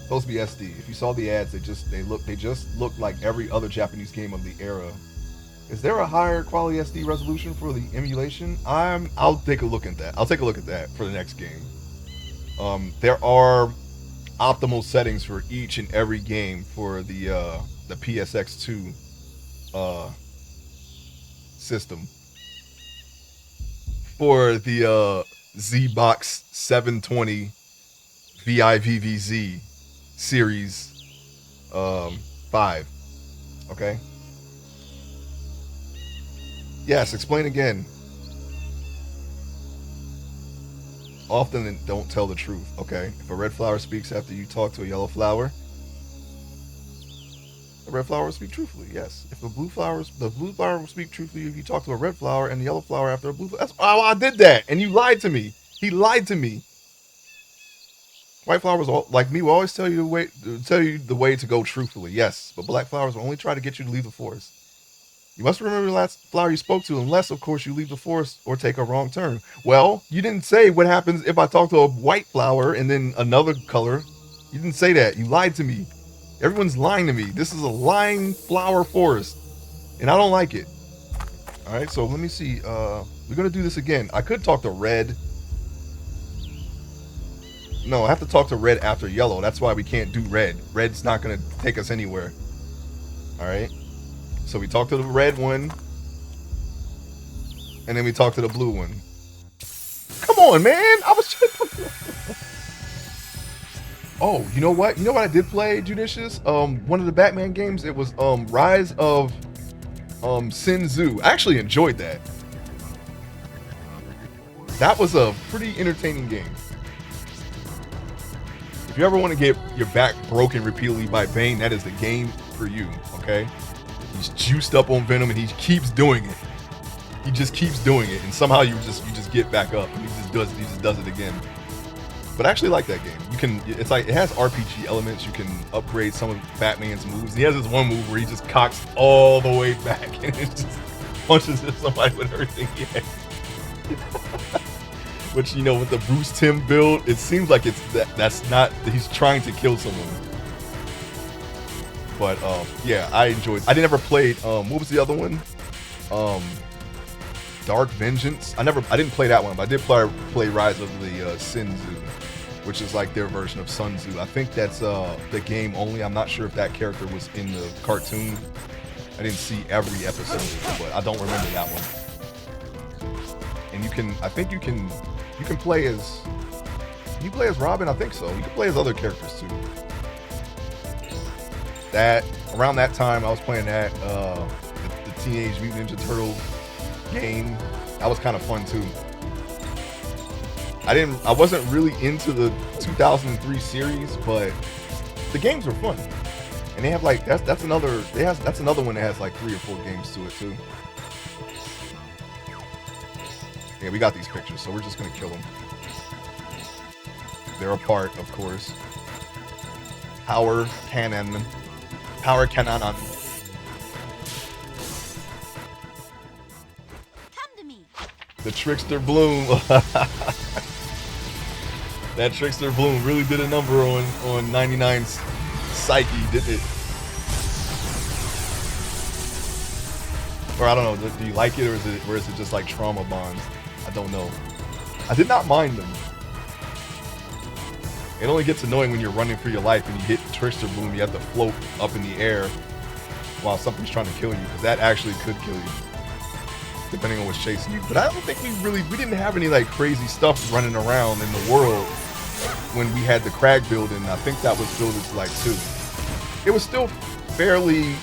Supposed to be SD. If you saw the ads, they just look like every other Japanese game of the era. Is there a higher quality SD resolution for the emulation? I'll take a look at that. I'll take a look at that for the next game. There are optimal settings for each and every game for the PSX2 system. For the ZBox 720 VIVVZ Series 5. Okay. Yes, explain again. Often don't tell the truth. Okay. If a red flower speaks after you talk to a yellow flower, the red flower will speak truthfully. Yes. If the blue flower will speak truthfully if you talk to a red flower, and the yellow flower after a blue flower. That's oh, I did that, and you lied to me. He lied to me. White flowers, like me, will always tell you the way to go truthfully. Yes, but black flowers will only try to get you to leave the forest. You must remember the last flower you spoke to, unless, of course, you leave the forest or take a wrong turn. Well, you didn't say what happens if I talk to a white flower and then another color. You didn't say that. You lied to me. Everyone's lying to me. This is a lying flower forest, and I don't like it. All right, so let me see. We're gonna do this again. I could talk to red. No, I have to talk to red after yellow. That's why we can't do red. Red's not gonna take us anywhere. All right. So we talk to the red one, and then we talk to the blue one. Come on, man! I was trying. Oh, you know what? You know what I did play, Judicious? One of the Batman games. It was Rise of Sin Tzu. I actually enjoyed that. That was a pretty entertaining game. If you ever want to get your back broken repeatedly by Bane, that is the game for you. Okay. He's juiced up on Venom, and he keeps doing it. He just keeps doing it, and somehow you just get back up, and he just does it again. But I actually like that game. You can, it's like it has RPG elements. You can upgrade some of Batman's moves. He has this one move where he just cocks all the way back, and it just punches at somebody with everything he has. Which, you know, with the Bruce Timm build, it seems like that's not, he's trying to kill someone. But yeah, I enjoyed. I never played. What was the other one? Dark Vengeance. I didn't play that one, but I did play Rise of the Sin Tzu, which is like their version of Sun Tzu. I think that's the game only. I'm not sure if that character was in the cartoon. I didn't see every episode, but I don't remember that one. And you can, I think you can play as. Can you play as Robin? I think so. You can play as other characters too. That around that time I was playing that the Teenage Mutant Ninja Turtles game. That was kind of fun too. I wasn't really into the 2003 series, but the games were fun. And they have like that's another one that has like 3 or 4 games to it too. Yeah, we got these pictures, so we're just gonna kill them. They're apart, of course. Power cannon. Come to me. The Trickster Bloom. That Trickster Bloom really did a number on 99's psyche, didn't it? Or I don't know, do you like it, or is it just like trauma bonds? I don't know. I did not mind them. It only gets annoying when you're running for your life and you hit Trickster Bloom. You have to float up in the air while something's trying to kill you, because that actually could kill you, depending on what's chasing you. But I don't think we didn't have any like crazy stuff running around in the world when we had the Crag building. I think that was builded to like 2. It was still fairly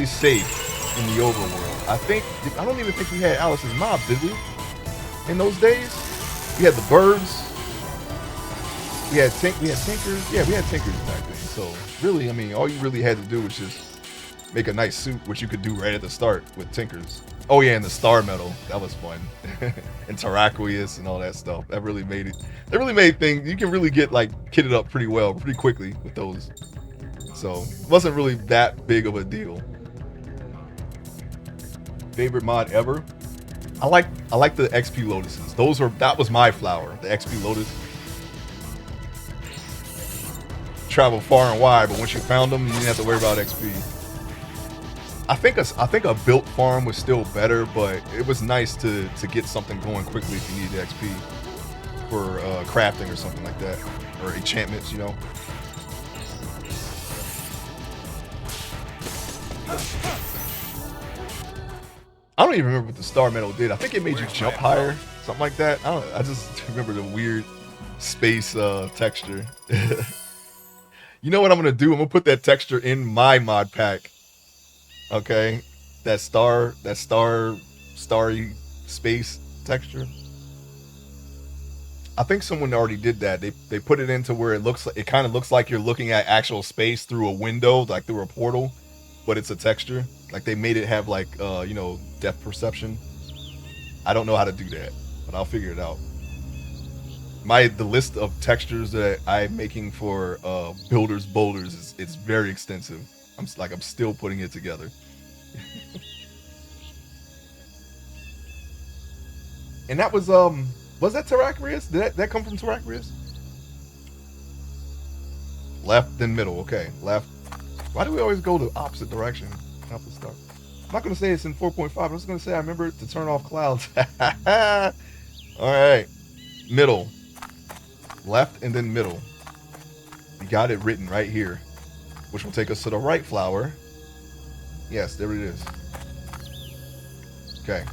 safe in the overworld. I don't even think we had Alice's mob, did we? In those days, we had the birds. We had Tinkers. Yeah, we had Tinkers back then. So really, I mean, all you really had to do was just make a nice suit, which you could do right at the start with Tinkers. Oh yeah, and the Star Metal. That was fun. And Terraqueous and all that stuff. That really made it. That really made things. You can really get like kitted up pretty well, pretty quickly with those. So it wasn't really that big of a deal. Favorite mod ever? I like the XP Lotuses. That was my flower, the XP Lotus. Travel far and wide, but once you found them, you didn't have to worry about XP. I think a built farm was still better, but it was nice to get something going quickly if you needed XP for crafting or something like that, or enchantments, you know. I don't even remember what the Star Metal did. I think it made you jump higher, something like that. I just remember the weird space texture. You know what I'm gonna do? I'm gonna put that texture in my mod pack. Okay, that star starry space texture. I think someone already did that. They put it into where it kind of looks like you're looking at actual space through a window, like through a portal, but it's a texture. Like they made it have like depth perception. I don't know how to do that, but I'll figure it out. The list of textures that I'm making for builders boulders it's very extensive. I'm still putting it together. And that was that Terracrius? Did that come from Terracrius? Left then middle. Okay, left. Why do we always go the opposite direction? Opposite start. I'm not gonna say it's in 4.5. I'm just gonna say I remember to turn off clouds. All right, middle. Left and then middle. We got it written right here, which will take us to the right flower. Yes, there it is. Okay.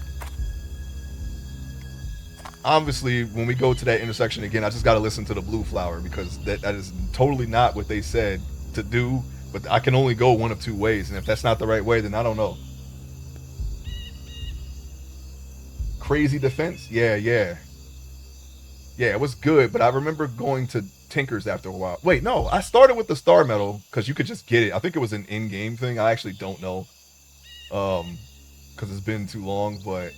Obviously, when we go to that intersection again, I just got to listen to the blue flower because that is totally not what they said to do. But I can only go one of two ways, and if that's not the right way, then I don't know. Crazy defense? Yeah. Yeah, it was good, but I remember going to Tinker's after a while. Wait, no, I started with the Star Medal because you could just get it. I think it was an in-game thing. I actually don't know because it's been too long, but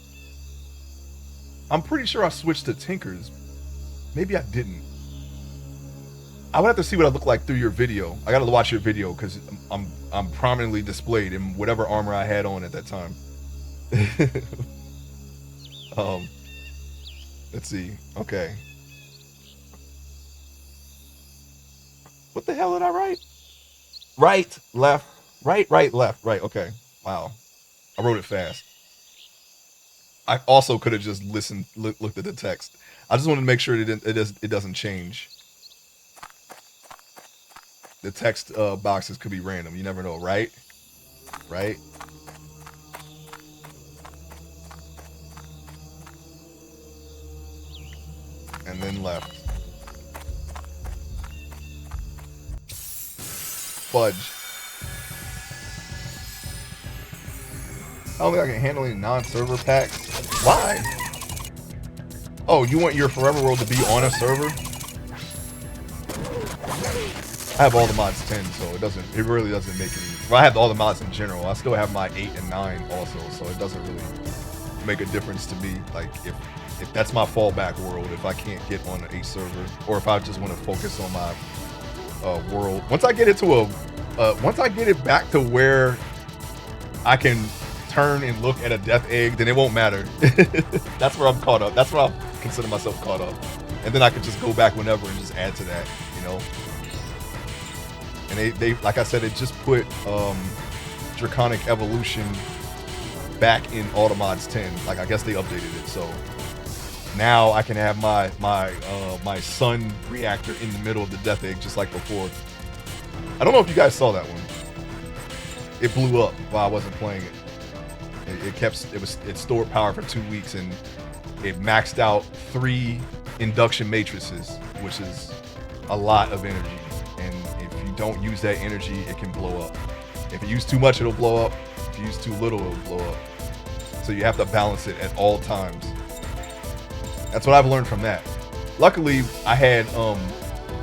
I'm pretty sure I switched to Tinker's. Maybe I didn't. I would have to see what I look like through your video. I gotta watch your video because I'm prominently displayed in whatever armor I had on at that time. Let's see. Okay. What the hell did I write? Right, left, right, left, right. Okay. Wow. I wrote it fast. I also could have just looked at the text. I just wanted to make sure it doesn't change. The text boxes could be random. You never know, right? Right? And then left. Fudge. I don't think I can handle any non-server packs. Why? Oh, you want your Forever World to be on a server? I have all the mods 10, so it really doesn't make any. Well, I have all the mods in general. I still have my 8 and 9 also, so it doesn't really make a difference to me. Like if that's my fallback world, if I can't get on a server, or if I just want to focus on my world. Once I get it back to where I can turn and look at a death egg, then it won't matter. That's where I'm caught up. That's where I consider myself caught up. And then I can just go back whenever and just add to that, And they like I said, they just put Draconic Evolution back in Automods 10. Like I guess they updated it, so now I can have my sun reactor in the middle of the death egg just like before. I don't know if you guys saw that one. It blew up while I wasn't playing it. It stored power for 2 weeks and it maxed out 3 induction matrices, which is a lot of energy. And if you don't use that energy, it can blow up. If you use too much, it'll blow up. If you use too little, it'll blow up. So you have to balance it at all times. That's what I've learned from that. Luckily, I had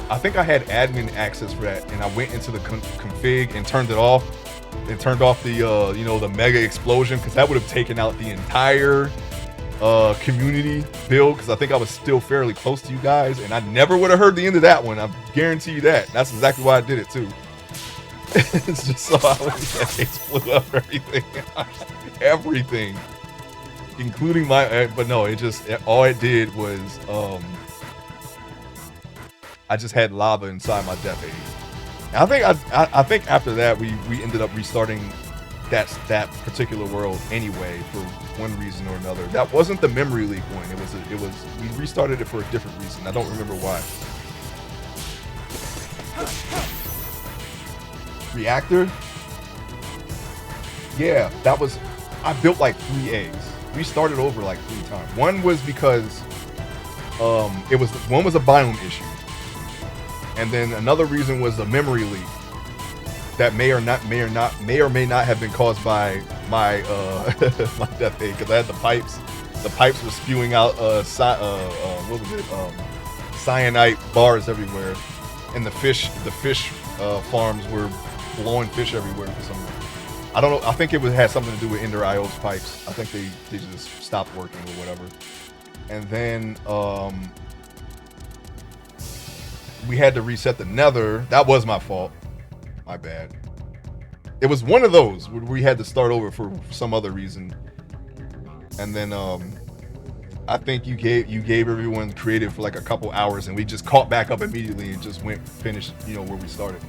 I think I had admin access for that, and I went into the config and turned it off. And turned off the the mega explosion, because that would have taken out the entire community build, because I think I was still fairly close to you guys, and I never would have heard the end of that one. I guarantee you that. That's exactly why I did it too. It's just so I was blew up everything. Everything. Including my but no, all it did was I just had lava inside my death egg. I think after that we ended up restarting that particular world anyway for one reason or another. That wasn't the memory leak one. It was we restarted it for a different reason. I don't remember why. Reactor? Yeah, that was I built like 3 eggs. We started over like 3 times. One was because one was a biome issue. And then another reason was a memory leak that may or may not have been caused by my my death egg because I had the pipes. The pipes were spewing out what was it? Cyanite bars everywhere, and the fish farms were blowing fish everywhere for some reason. I don't know. I think it had something to do with Ender IO's pipes. I think they just stopped working or whatever. And then we had to reset the Nether. That was my fault. My bad. It was one of those where we had to start over for some other reason. And then I think you gave everyone creative for like a couple hours, and we just caught back up immediately and just finished, where we started.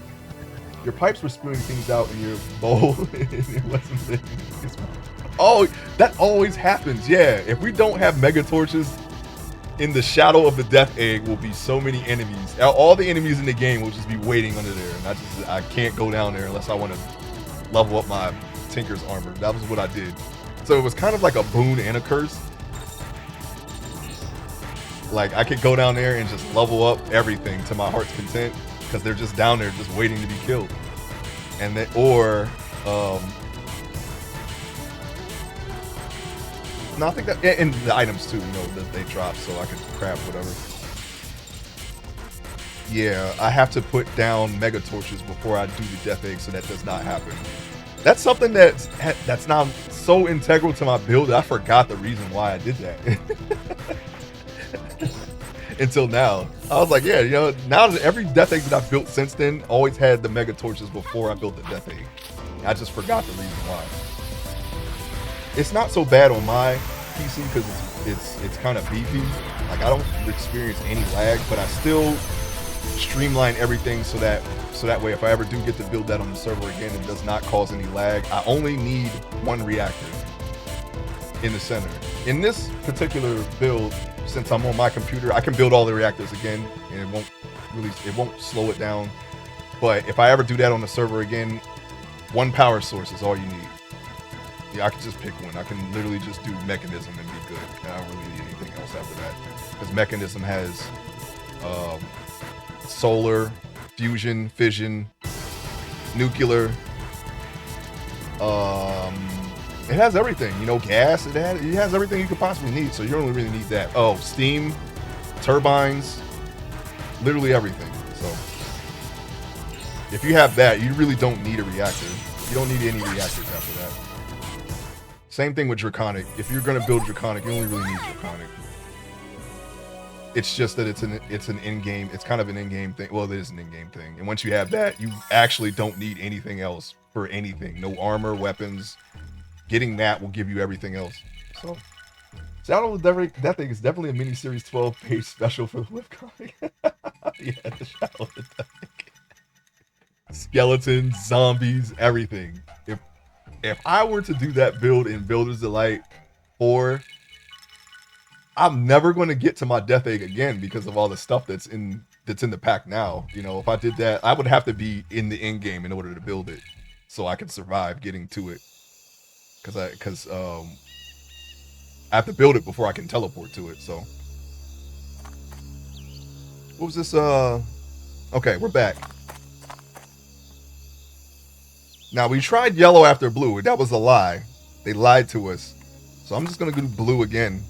Your pipes were spewing things out in your bowl. It wasn't. Oh, that always happens. Yeah, if we don't have mega torches, in the shadow of the death egg will be so many enemies. All the enemies in the game will just be waiting under there, and I can't go down there unless I want to level up my Tinker's armor. That was what I did. So it was kind of like a boon and a curse. Like I could go down there and just level up everything to my heart's content because they're just down there just waiting to be killed. And then, no, I think that, and the items too, that they drop, so I could craft whatever. Yeah, I have to put down mega torches before I do the death egg, so that does not happen. That's something that's now so integral to my build that I forgot the reason why I did that. Until now, I was like, yeah, now that every death egg that I've built since then always had the mega torches before I built the death egg. I just forgot the reason why. It's not so bad on my PC because it's kind of beefy. Like I don't experience any lag, but I still streamline everything so that way if I ever do get to build that on the server again, it does not cause any lag. I only need one reactor in the center. In this particular build, since I'm on my computer, I can build all the reactors again, and it won't slow it down. But if I ever do that on the server again, one power source is all you need. Yeah, I can just pick one. I can literally just do mechanism and be good. I don't really need anything else after that. Because mechanism has solar, fusion, fission, nuclear. It has everything. Gas. It has everything you could possibly need. So you don't really need that. Oh, steam, turbines, literally everything. So if you have that, you really don't need a reactor. You don't need any reactors after that. Same thing with Draconic. If you're gonna build Draconic, you only really need Draconic. It's just that it's an in-game. It's kind of an in-game thing. Well, it is an in-game thing. And once you have that, you actually don't need anything else for anything. No armor, weapons. Getting that will give you everything else. So, Shadow of the Death Egg is definitely a mini-series 12-page special for the webcomic. Yeah, the Shadow of the Death Egg. Skeletons, zombies, everything. If I were to do that build in Builder's Delight 4, I'm never going to get to my Death Egg again because of all the stuff that's in the pack now. If I did that, I would have to be in the end game in order to build it, so I could survive getting to it. Because I have to build it before I can teleport to it. So, what was this? Okay, we're back. Now, we tried yellow after blue. That was a lie. They lied to us. So I'm just going to do blue again.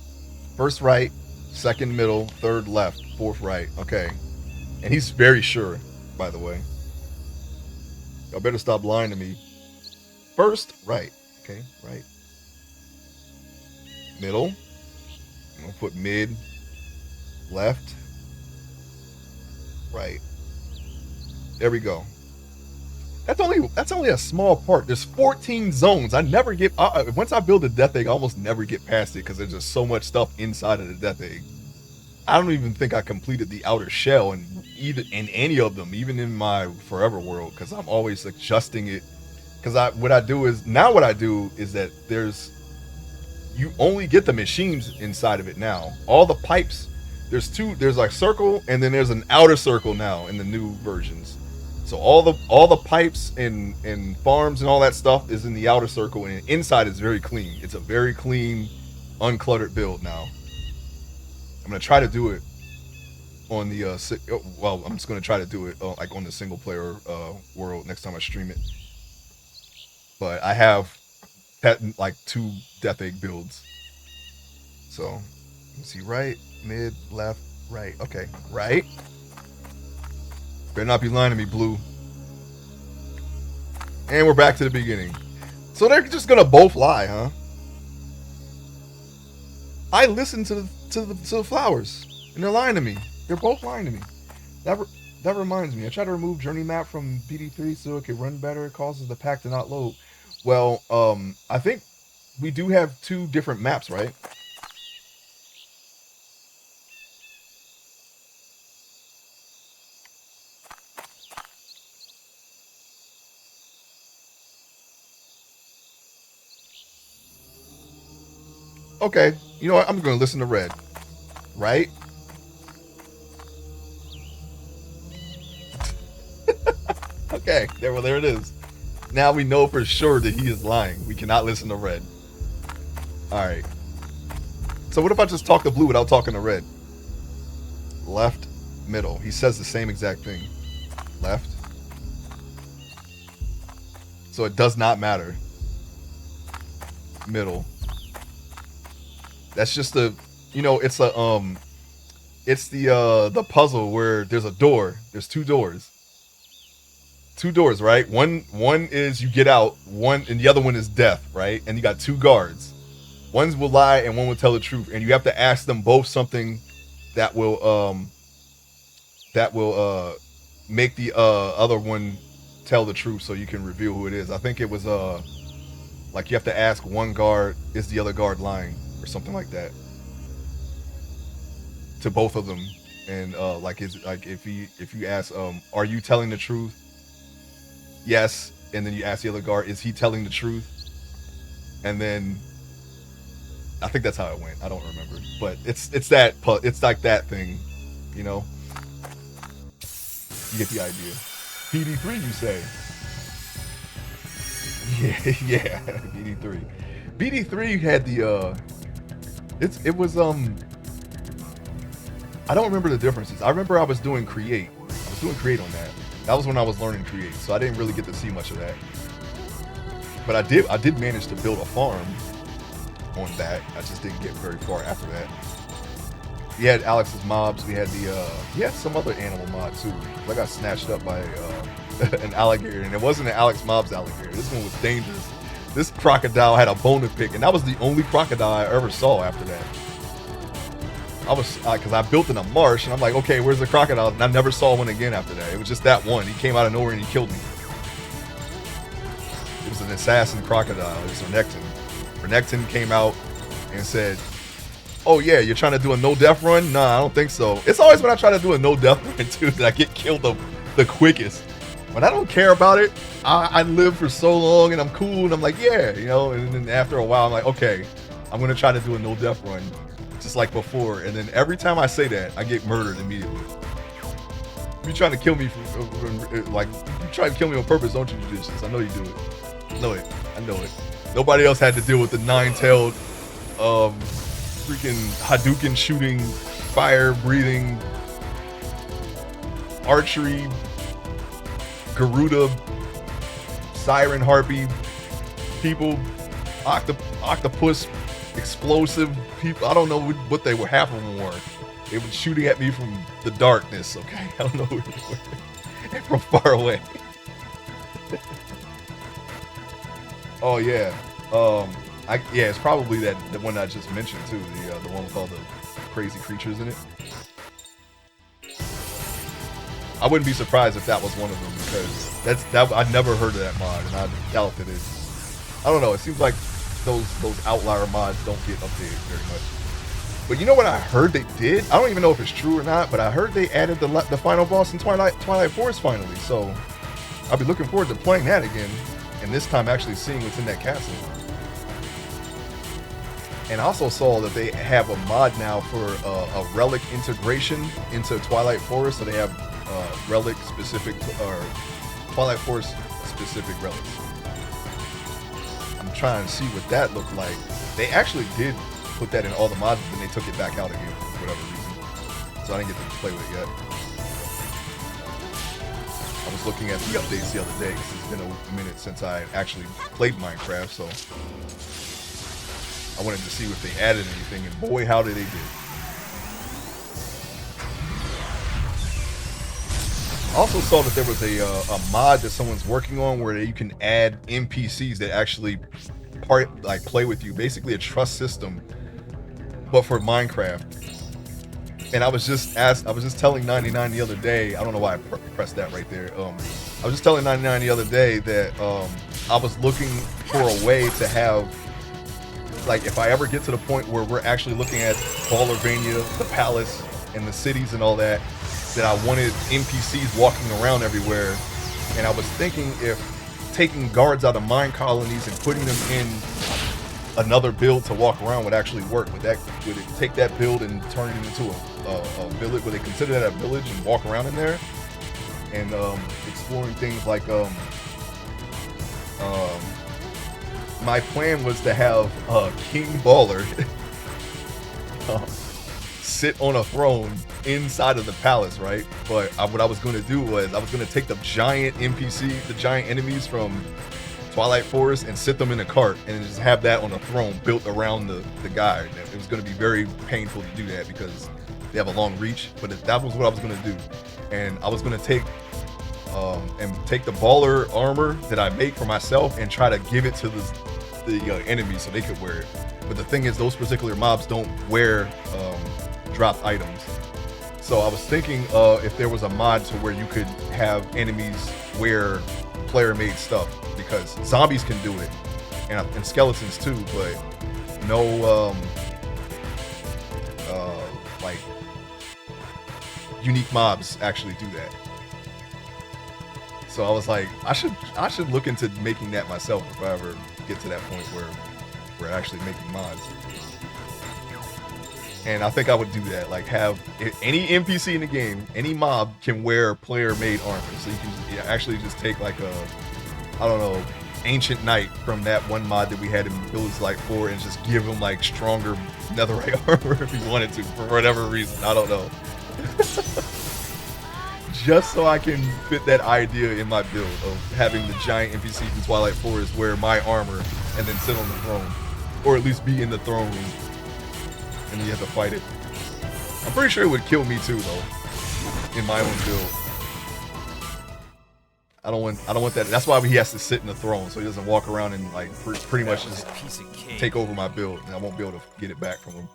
First right, second middle, third left, fourth right. Okay. And he's very sure, by the way. Y'all better stop lying to me. First right. Okay, right. Middle. I'm going to put mid, left, right. There we go. That's only a small part. There's 14 zones. I never get once I build a death egg, I almost never get past it because there's just so much stuff inside of the death egg. I don't even think I completed the outer shell in any of them, even in my forever world, because I'm always adjusting it. Because what I do is that you only get the machines inside of it now. All the pipes, there's like circle and then there's an outer circle now in the new versions. So all the pipes and farms and all that stuff is in the outer circle, and inside is very clean. It's a very clean, uncluttered build now. I'm gonna try to do it on the I'm just gonna try to do it like on the single player world next time I stream it. But I have like 2 Death Egg builds. So, let me see, right, mid, left, right. Okay, right. Better not be lying to me, Blue. And we're back to the beginning. So they're just gonna both lie, huh? I listened to the flowers, and they're lying to me. They're both lying to me. That reminds me. I tried to remove journey map from BD3 so it could run better. It causes the pack to not load. Well, I think we do have 2 different maps, right? Okay, you know what? I'm going to listen to red. Right? Okay, there it is. Now we know for sure that he is lying. We cannot listen to red. Alright. So what if I just talk to blue without talking to red? Left, middle. He says the same exact thing. Left. So it does not matter. Middle. That's just the, you know, it's the puzzle where there's a door. There's 2 doors. 2 doors, right? One is you get out, and the other one is death, right? And you got 2 guards. One will lie and one will tell the truth, and you have to ask them both something that will make the other one tell the truth so you can reveal who it is. I think it was like you have to ask one guard, is the other guard lying, or something like that, to both of them. And like if you ask, are you telling the truth? Yes. And then you ask the other guard, is he telling the truth? And then I think that's how it went. I don't remember, but it's like that thing, you know. You get the idea. PD3, you say? Yeah, BD3. BD3 had the it was I don't remember the differences. I remember I was doing create. I was doing create on that. That was when I was learning create, so I didn't really get to see much of that. But I did manage to build a farm on that. I just didn't get very far after that. We had Alex's mobs. We had he had some other animal mod too. I got snatched up by an alligator, and it wasn't an Alex mob's alligator. This one was dangerous. This crocodile had a bone to pick, and that was the only crocodile I ever saw after that. I was, because I built in a marsh, and I'm like, okay, where's the crocodile? And I never saw one again after that. It was just that one. He came out of nowhere and he killed me. It was an assassin crocodile. It was Renekton. Renekton came out and said, oh yeah, you're trying to do a no-death run? Nah, I don't think so. It's always when I try to do a no-death run too that I get killed the quickest. When I don't care about it, I live for so long and I'm cool and I'm like, yeah, you know, and then after a while I'm like, okay, I'm going to try to do a no-death run. Just like before, and then every time I say that, I get murdered immediately. You trying to kill me like you try to kill me on purpose, don't you, Judicious? I know you do it. I know it. Nobody else had to deal with the 9-tailed, freaking Hadouken shooting, fire breathing, archery, Garuda, siren harpy people, octopus. Explosive people. I don't know what they were. Half of them were. They were shooting at me from the darkness. Okay, I don't know who they were. From far away. Oh yeah. Yeah, it's probably the one I just mentioned too. The one with all the crazy creatures in it. I wouldn't be surprised if that was one of them because I'd never heard of that mod and I doubt that it. I don't know. It seems like those outlier mods don't get updated very much. But you know what I heard they did? I don't even know if it's true or not, but I heard they added the final boss in Twilight Forest finally. So I'll be looking forward to playing that again, and this time actually seeing what's in that castle. And I also saw that they have a mod now for a relic integration into Twilight Forest, so they have relic specific or Twilight Forest specific relics. I'm trying to see what that looked like. They actually did put that in all the mods, but then they took it back out again for whatever reason. So I didn't get to play with it yet. I was was looking at the updates the other day because it's been a minute since I actually played Minecraft, so I wanted to see if they added anything, and boy, how did they do. I also saw that there was a mod that someone's working on where you can add NPCs that actually play with you, basically a trust system, but for Minecraft. And I was just telling 99 the other day. I don't know why I pressed that right there. I was just telling 99 the other day that I was looking for a way to have, like, if I ever get to the point where we're actually looking at Ballervania, the palace, and the cities and all that, that I wanted NPCs walking around everywhere. And I was thinking if taking guards out of mine colonies and putting them in another build to walk around would actually work. Would it take that build and turn it into a village? Would they consider that a village and walk around in there and exploring things like my plan was to have King Baller sit on a throne inside of the palace, right? But what I was going to do was I was going to take the giant NPC, the giant enemies from Twilight Forest, and sit them in a cart and just have that on a throne built around the guy. It was going to be very painful to do that because they have a long reach, but that was what I was going to do. And I was going to take the baller armor that I make for myself and try to give it to the enemies so they could wear it. But the thing is, those particular mobs don't wear dropped items. So I was thinking if there was a mod to where you could have enemies wear player-made stuff, because zombies can do it and skeletons too, but no like unique mobs actually do that. So I was like, I should look into making that myself if I ever get to that point where we're actually making mods. And I think I would do that, like have any NPC in the game, any mob can wear player-made armor. So you can actually just take like I don't know, Ancient Knight from that one mod that we had in Village Light 4 and just give him like stronger netherite armor if you wanted to, for whatever reason. I don't know. Just so I can fit that idea in my build of having the giant NPC from Twilight Forest wear my armor and then sit on the throne. Or at least be in the throne room. And then you have to fight it. I'm pretty sure it would kill me too, though, in my own build. I don't want that. That's why he has to sit in the throne, so he doesn't walk around and like pretty much just take over my build, and I won't be able to get it back from him.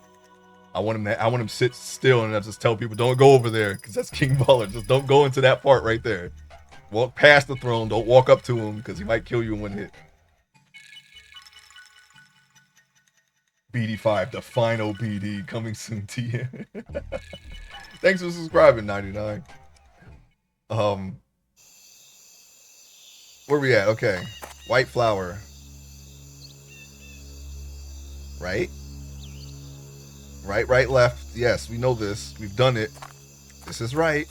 I want him to sit still, and I just tell people, don't go over there, because that's King Baller. Just don't go into that part right there. Walk past the throne. Don't walk up to him, because he might kill you in one hit. BD5, the final BD, coming soon to you. Thanks for subscribing, 99. Where we at? Okay. White flower. Right? Right, left. Yes, we know this. We've done it. This is right.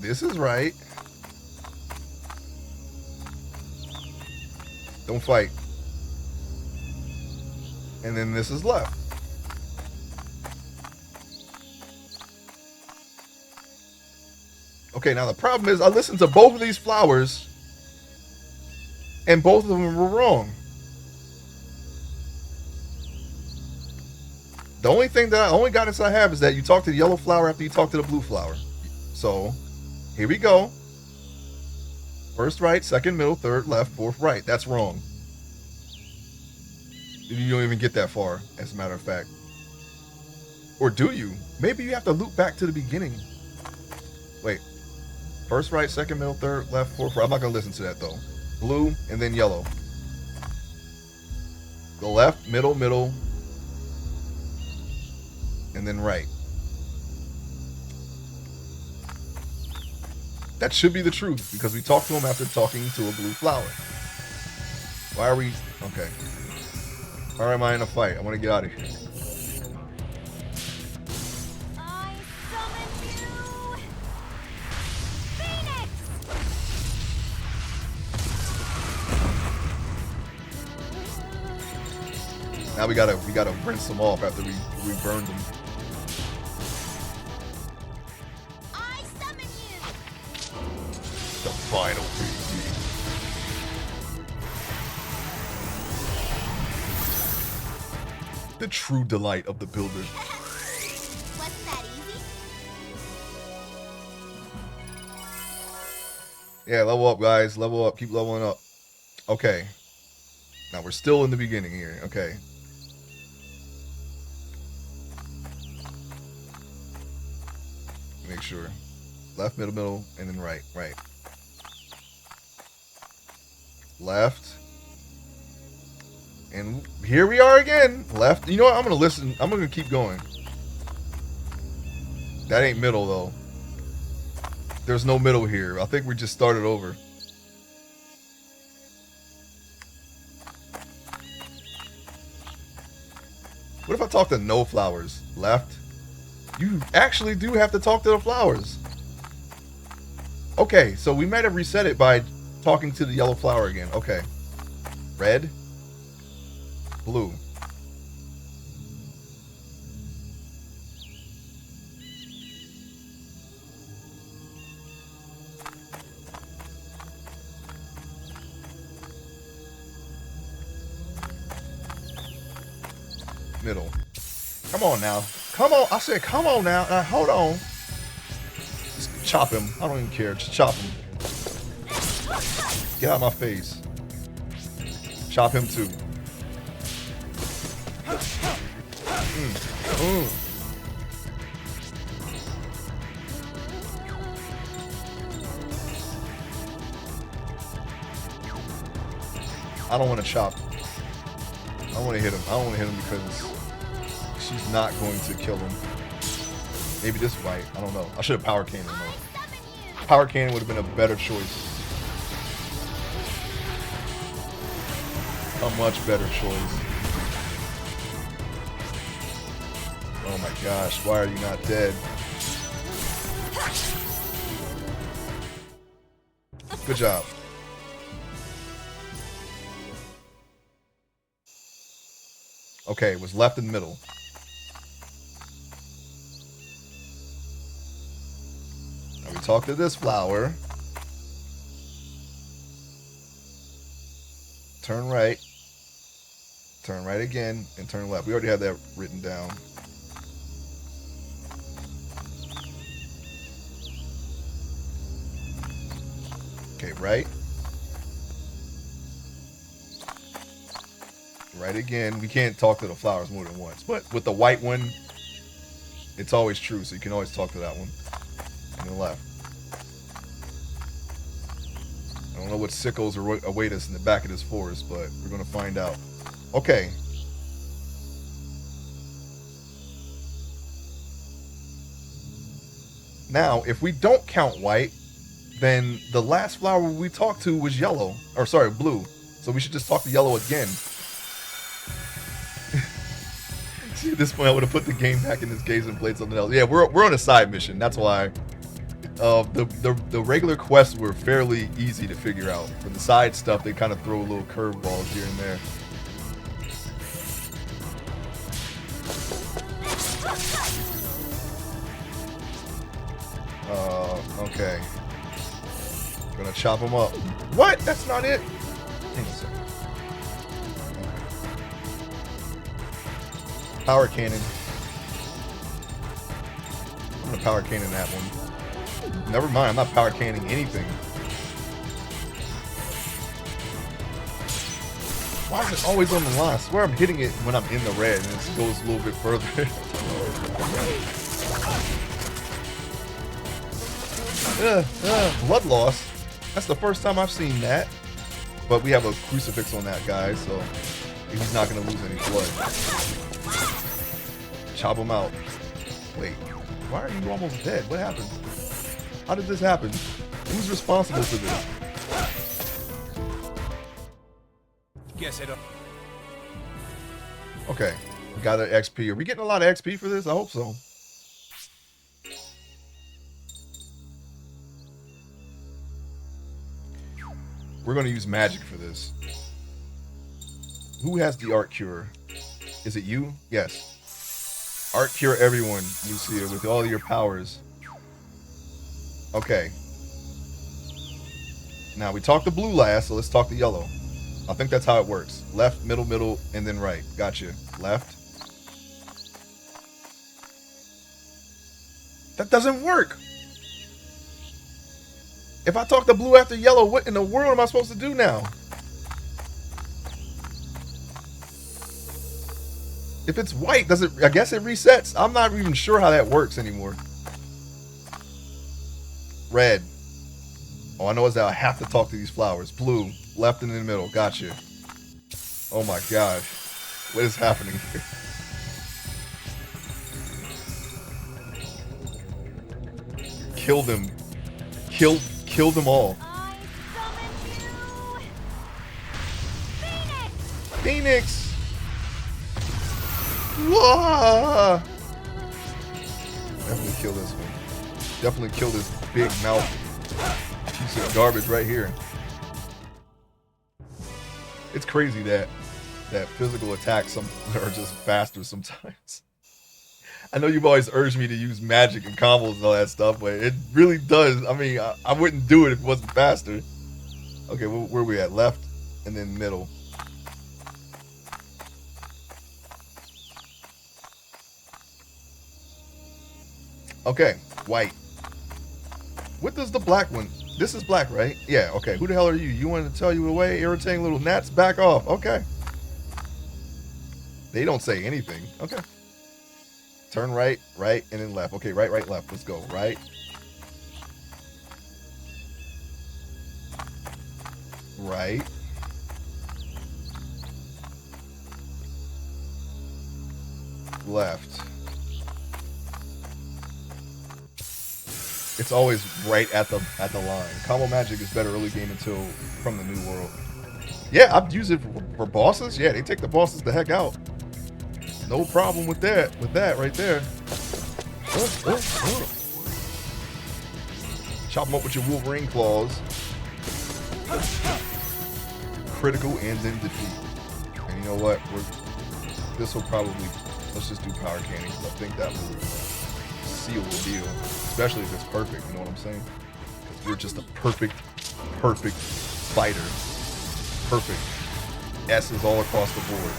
This is right. Don't fight. And then this is left. Okay, now the problem is I listened to both of these flowers and both of them were wrong. The only guidance I have is that you talk to the yellow flower after you talk to the blue flower. So, here we go. First right, second middle, third left, fourth right. That's wrong. You don't even get that far, as a matter of fact. Or do you? Maybe you have to loop back to the beginning. Wait. First right, second middle, third left, fourth right. I'm not going to listen to that, though. Blue, and then yellow. The left, middle, and then right. That should be the truth, because we talked to him after talking to a blue flower. Why are we... Okay. Why am I in a fight? I want to get out of here. I summon you, Phoenix! Now we gotta rinse them off after we burned them. The true delight of the builder. Wasn't that easy? Yeah, level up, guys. Level up. Keep leveling up. Okay. Now we're still in the beginning here. Okay. Make sure. Left, middle, middle, and then right. Right. Left. And here we are again. Left. You know what? I'm going to listen. I'm going to keep going. That ain't middle, though. There's no middle here. I think we just started over. What if I talk to no flowers? Left. You actually do have to talk to the flowers. Okay, so we might have reset it by talking to the yellow flower again. Okay. Red. Blue. Middle. Come on now. Come on. I said come on now. Now hold on. Just chop him. I don't even care. Just chop him. Get out of my face. Chop him too. I don't want to chop. I don't want to hit him. I don't want to hit him because she's not going to kill him. Maybe this fight. I don't know. I should have power cannon though. Power cannon would have been a better choice. A much better choice. Oh my gosh, why are you not dead? Good job. Okay, it was left and middle. Now we talk to this flower. Turn right. Turn right again and turn left. We already have that written down. Okay, right. Right again. We can't talk to the flowers more than once. But with the white one, it's always true. So you can always talk to that one. And then left. I don't know what sickles await us in the back of this forest, but we're going to find out. Okay. Now, if we don't count white, then the last flower we talked to was yellow. Or sorry, blue. So we should just talk to yellow again. See, at this point, I would have put the game back in this case and played something else. Yeah, we're on a side mission. That's why. The regular quests were fairly easy to figure out. For the side stuff, they kind of throw little curveballs here and there. Okay. Gonna chop him up. What? That's not it. Hang on a second. Power cannon. I'm gonna power cannon that one. Never mind, I'm not power cannoning anything. Why is it always on the line? I swear I'm hitting it when I'm in the red and it goes a little bit further. Blood loss. That's the first time I've seen that. But we have a crucifix on that guy, so he's not going to lose any blood. Chop him out. Wait, why are you almost dead? What happened? How did this happen? Who's responsible for this? Guess I don't. Okay, we got an XP. Are we getting a lot of XP for this? I hope so. We're going to use magic for this. Who has the art cure? Is it you? Yes. Art cure everyone, Lucia, with all your powers. Okay. Now, we talked to blue last, so let's talk to yellow. I think that's how it works. Left, middle, middle, and then right. Gotcha. Left. That doesn't work. If I talk to blue after yellow, what in the world am I supposed to do now? If it's white, does it? I guess it resets. I'm not even sure how that works anymore. Red. Oh, I know it's that I have to talk to these flowers. Blue, left and in the middle. Gotcha. Oh my gosh. What is happening here? Kill them. Kill them all. I summon you! Phoenix! Phoenix! Whoa! Definitely kill this one. Definitely kill this big mouth piece of garbage right here. It's crazy that physical attacks are just faster sometimes. I know you've always urged me to use magic and combos and all that stuff, but it really does. I mean, I wouldn't do it if it wasn't faster. Okay, where are we at? Left and then middle. Okay, white. What does the black one? This is black, right? Yeah, okay. Who the hell are you? You wanted to tell you away? Irritating little gnats? Back off. Okay. They don't say anything. Okay. Turn right, right, and then left. Okay, right, right, left. Let's go. Right. Right. Left. It's always right at the line. Combo magic is better early game until from the new world. Yeah, I've used it for bosses. Yeah, they take the bosses the heck out. No problem with that. With that right there. Chop them up with your Wolverine claws. Critical and then defeat. And you know what? This will probably. Let's just do power cannon. I think that will seal the deal. Especially if it's perfect. You know what I'm saying? Because you're just a perfect fighter. Perfect. S's all across the board.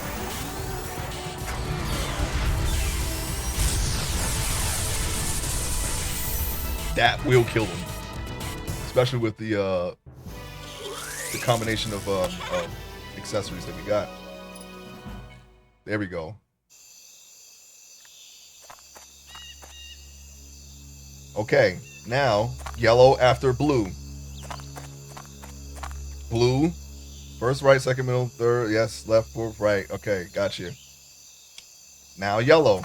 That will kill them, especially with the combination of accessories that we got. There we go. Okay, now yellow after blue. Blue, first right, second middle, third, yes, left, fourth, right. Okay, got you. Now yellow.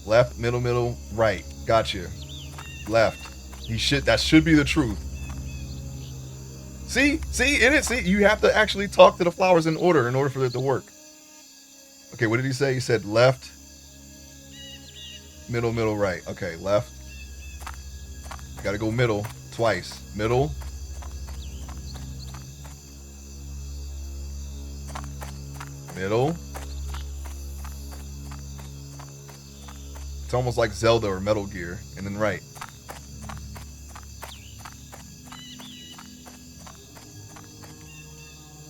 Left, middle, right. Gotcha. Left. That should be the truth. See, you have to actually talk to the flowers in order for it to work. Okay, what did he say? He said left, middle, right. Okay, left. Gotta go middle twice. Middle. Middle. It's almost like Zelda or Metal Gear. And then right.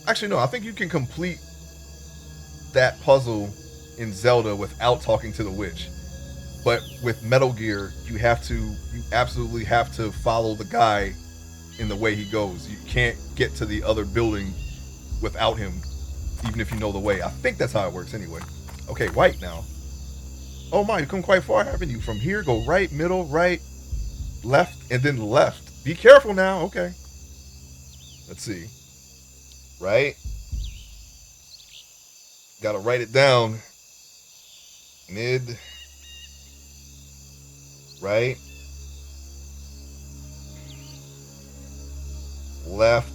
Actually, no. I think you can complete that puzzle in Zelda without talking to the witch. But with Metal Gear, you absolutely have to follow the guy in the way he goes. You can't get to the other building without him, even if you know the way. I think that's how it works anyway. Okay, white now. Oh my, you've come quite far, haven't you? From here, go right, middle, right, left, and then left. Be careful now. Okay. Let's see. Right. Gotta write it down. Mid. Right. Left.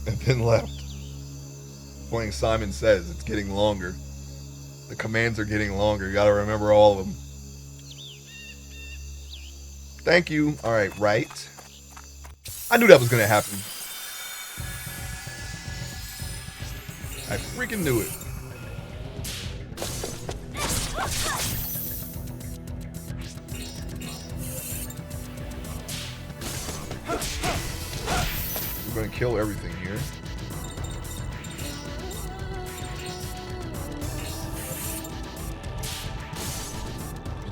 And then left. Playing Simon Says, it's getting longer. The commands are getting longer. You gotta remember all of them. Thank you. All right, right. I knew that was gonna happen. I freaking knew it. We're gonna kill everything here.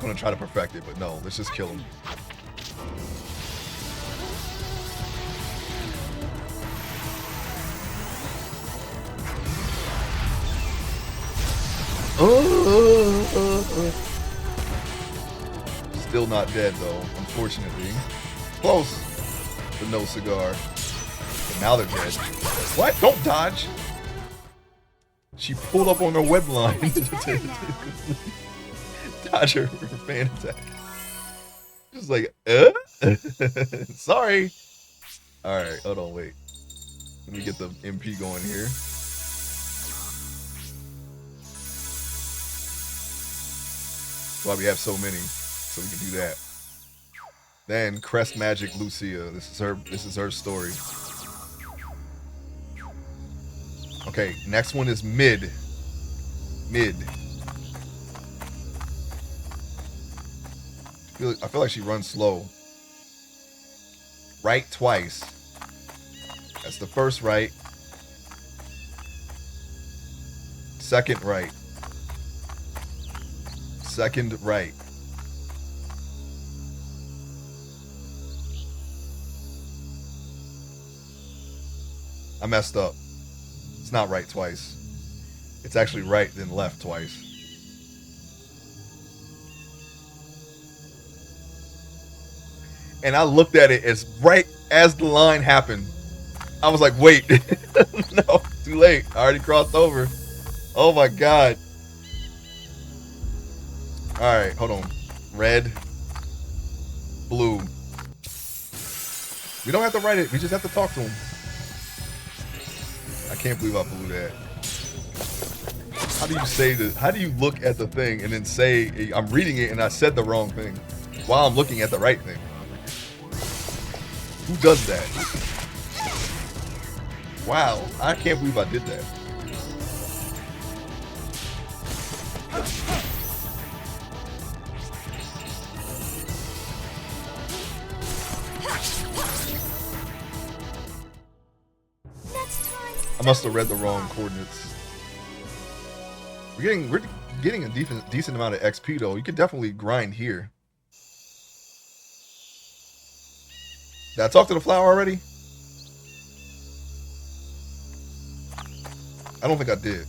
gonna try to perfect it, but no, let's just kill him. Still not dead though, unfortunately. Close, but no cigar. But now they're dead. What? Don't dodge. She pulled up on her web line to dodge her fan attack. Just like, sorry. All right, hold on, wait. Let me get the MP going here. Why we have so many, so we can do that. Then Crest Magic Lucia. This is her story. Okay, next one is mid. Mid. I feel like she runs slow. Right twice. That's the first right. Second right. Second right. I messed up. It's not right twice. It's actually right then left twice. And I looked at it as right as the line happened. I was like, wait. No, too late. I already crossed over. Oh my god. Alright, hold on. Red. Blue. We don't have to write it. We just have to talk to him. I can't believe I blew that. How do you say this? How do you look at the thing and then say, I'm reading it and I said the wrong thing while I'm looking at the right thing? Who does that? Wow, I can't believe I did that. I must have read the wrong coordinates. We're getting a decent amount of XP though. You could definitely grind here. Did I talk to the flower already? I don't think I did.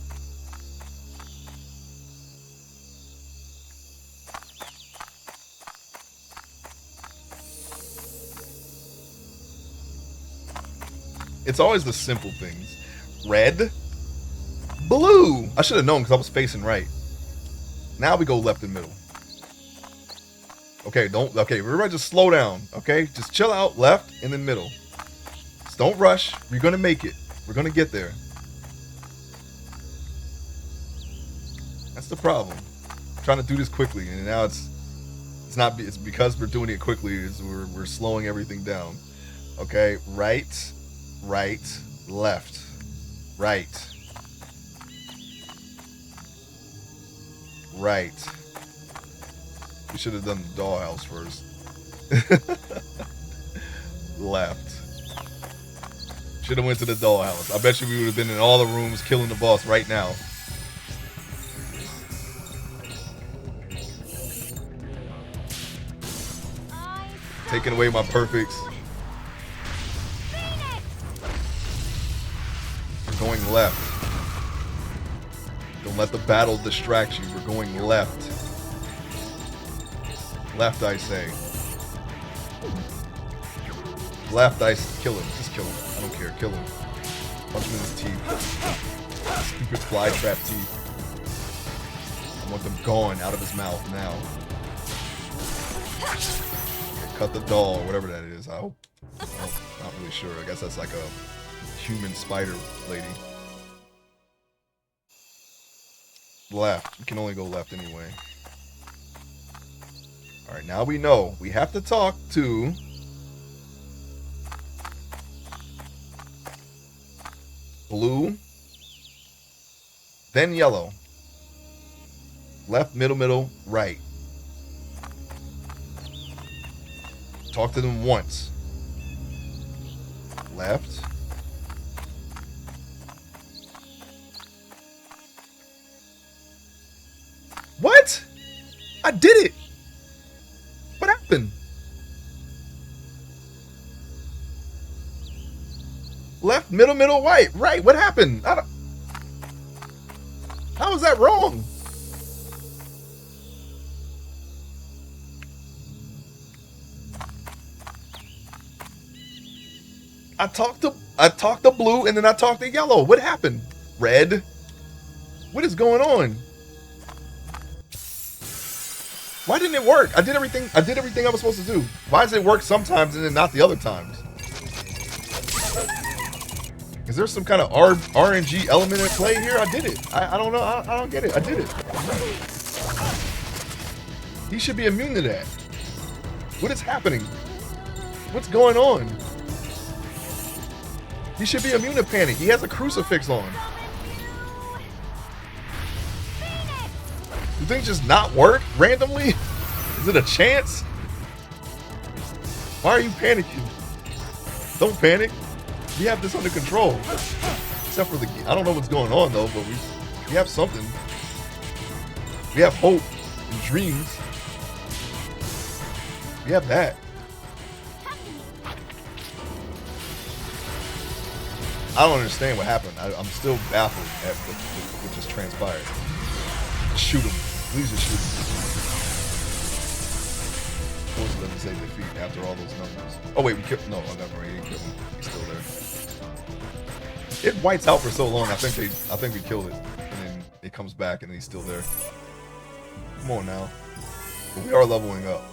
It's always the simple things. Red, blue. I should have known because I was facing right. Now we go left and middle. Okay, everybody just slow down. Okay, just chill out, left and then middle. Just don't rush. We're gonna make it. We're gonna get there. That's the problem. I'm trying to do this quickly, and now it's because we're doing it quickly. We're slowing everything down. Okay, right, left, right, right. We should have done the dollhouse first. Left. Should have went to the dollhouse. I bet you we would have been in all the rooms killing the boss right now. Taking away my perfects. We're going left. Don't let the battle distract you. We're going left. Left, I say. Left, I say. Kill him. Just kill him. I don't care. Kill him. Punch him in his teeth. Stupid fly trap teeth. I want them gone out of his mouth now. Okay, cut the doll, whatever that is. I hope. Not really sure. I guess that's like a human spider lady. Left. We can only go left anyway. Alright, now we know. We have to talk to blue, then yellow. Left, middle, right. Talk to them once. Left. What? I did it! Left, middle, middle, right. Right. What happened? How is that wrong? I talked to blue and then I talked to yellow. What happened? Red. What is going on? Why didn't it work? I did everything I was supposed to do. Why does it work sometimes and then not the other times? Is there some kind of RNG element at play here? I did it. I don't know. I don't get it. I did it. He should be immune to that. What is happening? What's going on? He should be immune to panic. He has a crucifix on. Do things just not work randomly? Is it a chance? Why are you panicking? Don't panic. We have this under control. Except for I don't know what's going on though, but we have something. We have hope and dreams. We have that. I don't understand what happened. I'm still baffled at what just transpired. Shoot him. Please just shoot him. Of course it doesn't say defeat after all those numbers. Oh wait, we killed. No, I never mind. He didn't kill him. He's still there. It whites out for so long. I think we killed it, and then it comes back, and he's still there. Come on now. But we are leveling up.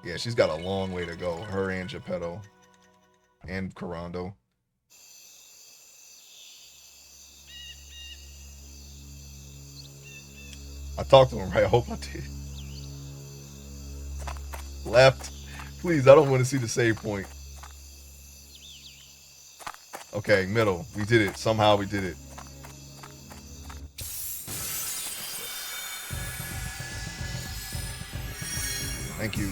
Yeah, she's got a long way to go. Her and Geppetto. And Corando. I talked to him, right? I hope I did. Left. Please, I don't want to see the save point. Okay, middle. We did it. Somehow we did it. Thank you.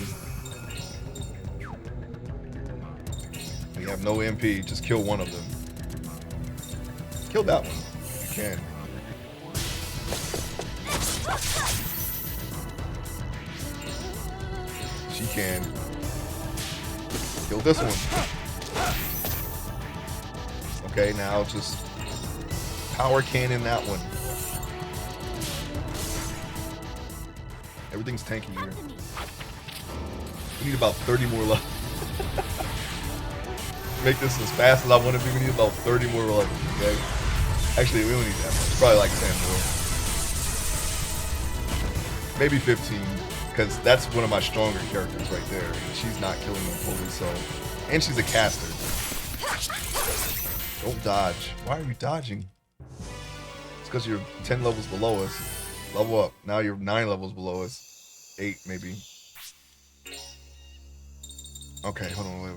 We have no MP. Just kill one of them. Kill that one if you can. She can. Kill this one. Okay, now just power cannon that one. Everything's tanky here. We need about 30 more levels. Make this as fast as I want to be. We need about 30 more levels, okay? Actually, we don't need that much. Probably like 10 more. Maybe 15, because that's one of my stronger characters right there. And she's not killing them fully, so. And she's a caster. Don't dodge. Why are you dodging? It's because you're 10 levels below us. Level up. Now you're 9 levels below us. 8, maybe. Okay, hold on. Wait.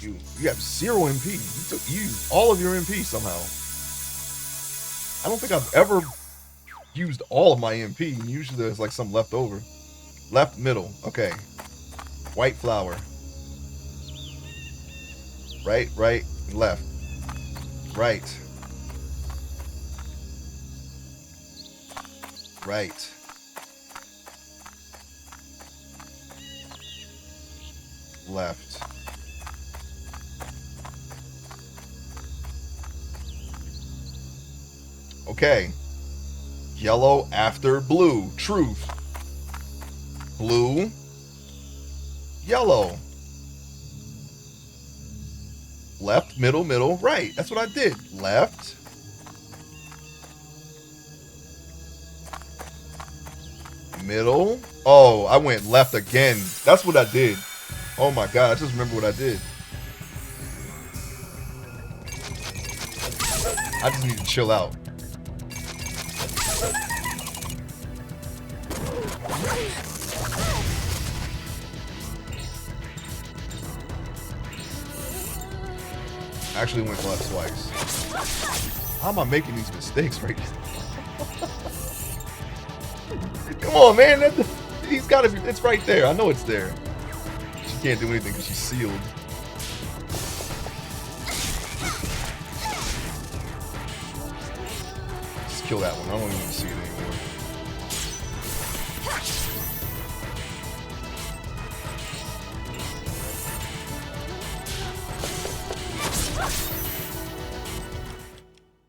You have 0 MP. You used all of your MP somehow. I don't think I've ever used all of my MP. Usually there's like some left over. Left, middle. Okay. White flower. Right, left. Right. Right. Left. Okay. Yellow after blue. Truth. Blue. Yellow. Left, middle, right. That's what I did. Left. Middle. Oh, I went left again. That's what I did. Oh my god, I just remember what I did. I just need to chill out. I actually went left twice. How am I making these mistakes right now? Come on, man. He's got to be. It's right there. I know it's there. She can't do anything because she's sealed. Just kill that one. I don't even want to see it anymore.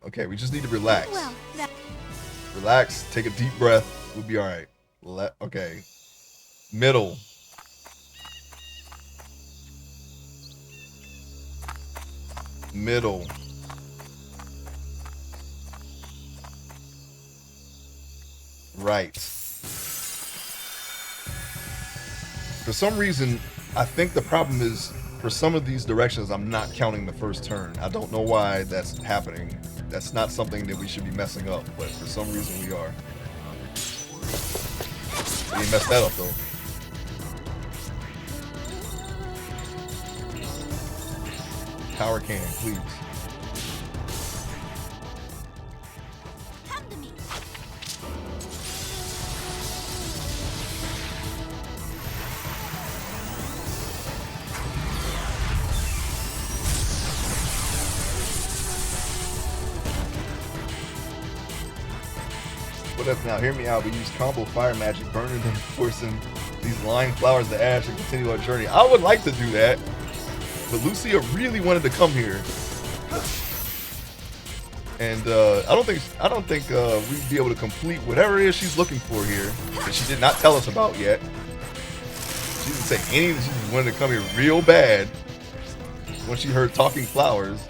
Okay, we just need to relax. Well, that Relax. Take a deep breath. We'll be all right. Okay. Middle. Middle. Right. For some reason, I think the problem is for some of these directions, I'm not counting the first turn. I don't know why that's happening. That's not something that we should be messing up, but for some reason we are. We didn't mess that up though. Power cannon, please. come to me. What up now? Hear me out. We use combo fire magic, burning them, forcing these lying flowers to ash and continue our journey. I would like to do that, but Lucia really wanted to come here, and I don't think we'd be able to complete whatever it is she's looking for here that she did not tell us about yet. She didn't say anything. She just wanted to come here real bad when she heard talking flowers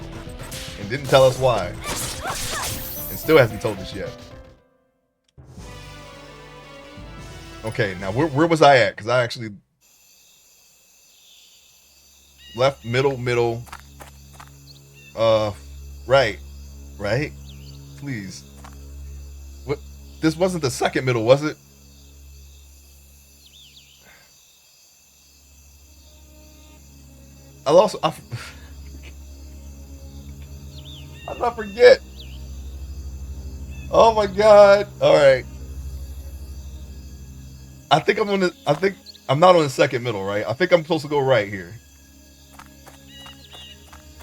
and didn't tell us why, and still hasn't told us yet. Okay, now where was I at? Because I actually left, middle, right, please. What? This wasn't the second middle, was it? I not forget. Oh my God! All right. I think I'm not on the second middle, right? I think I'm supposed to go right here.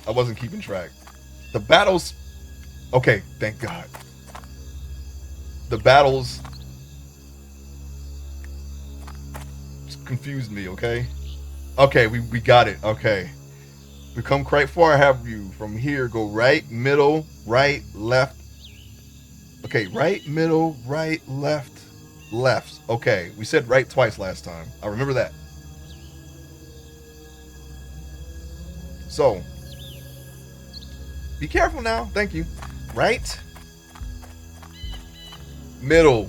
I wasn't keeping track. The battles, okay, thank God. The battles just confused me, okay? Okay, we got it, okay. We come quite far, have you? From here, go right, middle, right, left. Okay, right, middle, right, left. Left. Okay, we said right twice last time. I remember that. So, be careful now. Thank you. Right. Middle.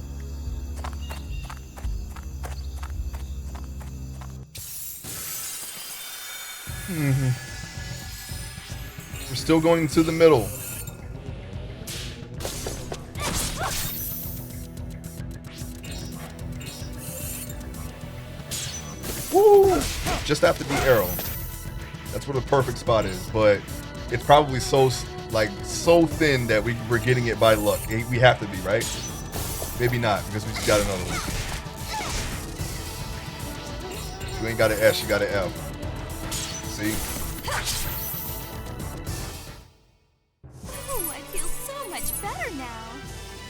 We're still going to the middle. Woo! Just after the arrow. That's where the perfect spot is, but it's probably so thin that we're getting it by luck. We have to be, right? Maybe not, because we just got another one. You ain't got an S, you got an F. See? Oh, I feel so much better now.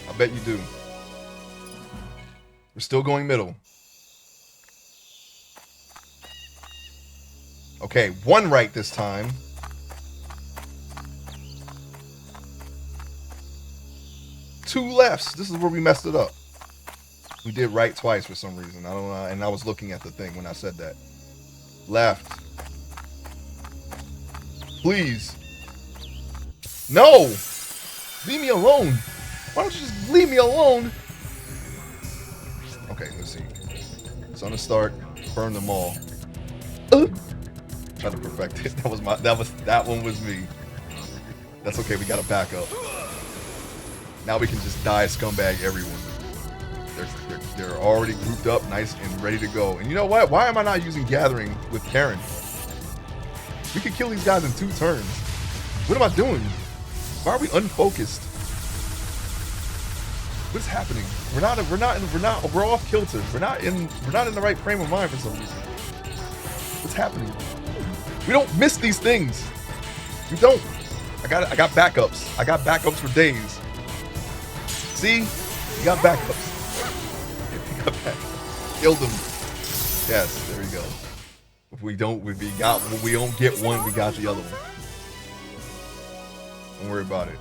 I bet you do. We're still going middle. Okay, one right this time. Two lefts. This is where we messed it up. We did right twice for some reason. I don't know. And I was looking at the thing when I said that. Left. Please. No! Leave me alone. Why don't you just leave me alone? Okay, let's see. It's on the start. Burn them all. Trying to perfect it. That one was me. That's okay, we got to back up. Now we can just die scumbag everyone. They're already grouped up, nice and ready to go. And you know what? Why am I not using Gathering with Karen? We could kill these guys in 2 turns. What am I doing? Why are we unfocused? What's happening? We're off kilter. We're not in the right frame of mind for some reason. What's happening? We don't miss these things. We don't. I got backups. I got backups for days. See? We got backups. We got backups. Killed them. Yes, there we go. If we don't get one, we got the other one. Don't worry about it.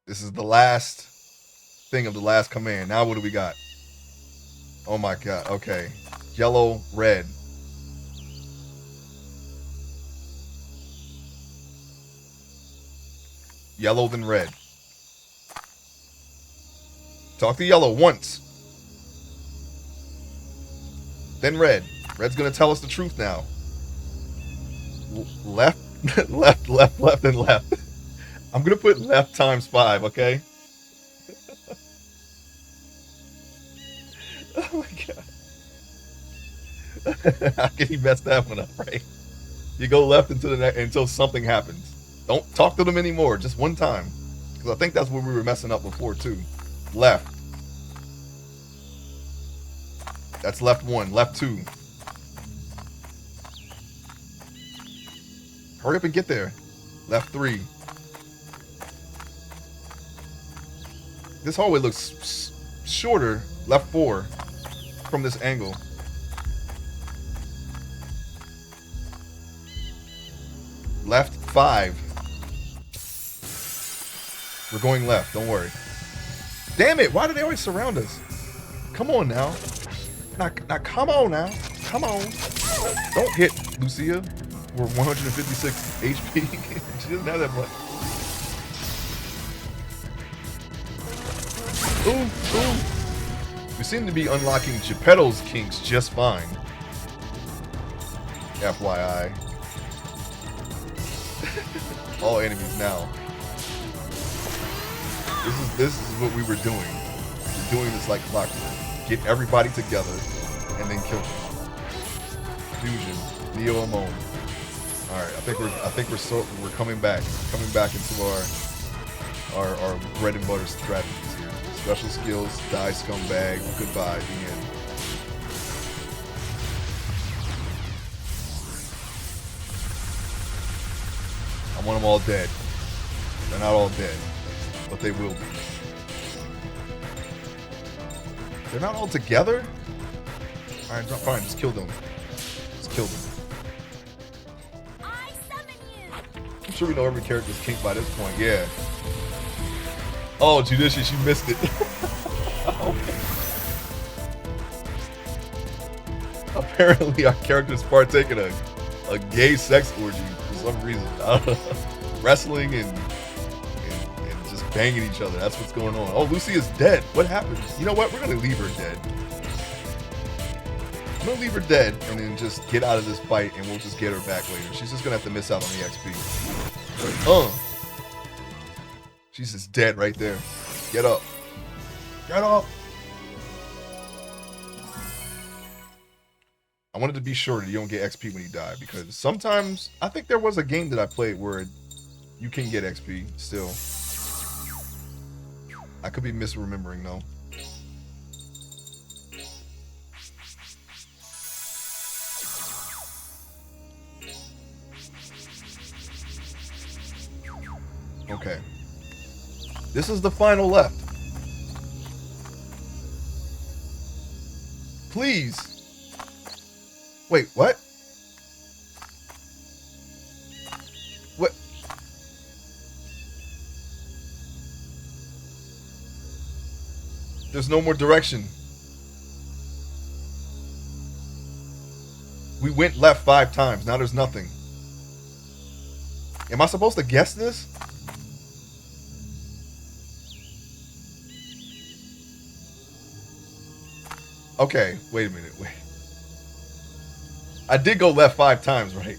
This is the last thing of the last command. Now what do we got? Oh my god. Okay. Yellow, red. Yellow, then red. Talk to yellow once. Then red. Red's gonna tell us the truth now. Left, left, and left. I'm gonna put left times 5, okay? Oh my god. How can he mess that one up, right? You go left until something happens. Don't talk to them anymore, just one time. Because I think that's where we were messing up before, too. Left. That's left 1, left 2. Hurry up and get there. Left 3. This hallway looks shorter. Left 4 from this angle. Left 5. We're going left. Don't worry. Damn it. Why do they always surround us? Come on now. Now come on now. Come on. Don't hit Lucia. We're 156 HP. She doesn't have that much. Ooh. We seem to be unlocking Geppetto's kinks just fine. FYI. All enemies now. This is what we were doing. We're doing this like clockwork. Get everybody together and then kill them. Fusion. Neo Amon. Alright, I think we're coming back into our bread and butter strategies here. Special skills, die scumbag, goodbye, the end. I want them all dead. They're not all dead, but they will be. They're not all together? Alright, fine, just kill them. Just kill them. I'm sure we know every character's kink by this point, yeah. Oh, Judicious, you missed it. Okay. Apparently our characters partake in a gay sex orgy for some reason. I don't know. Wrestling and just banging each other. That's what's going on. Oh, Lucy is dead. What happened? You know what? We're gonna leave her dead. I'm gonna leave her dead and then just get out of this fight and we'll just get her back later. She's just gonna have to miss out on the XP. She's just dead right there. Get up. Get up. I wanted to be sure that you don't get XP when you die because sometimes I think there was a game that I played where you can get XP still. I could be misremembering though. Okay. This is the final left. Please. Wait, what? What? There's no more direction. We went left 5 times. Now there's nothing. Am I supposed to guess this? Okay, wait a minute. Wait. I did go left 5 times, right?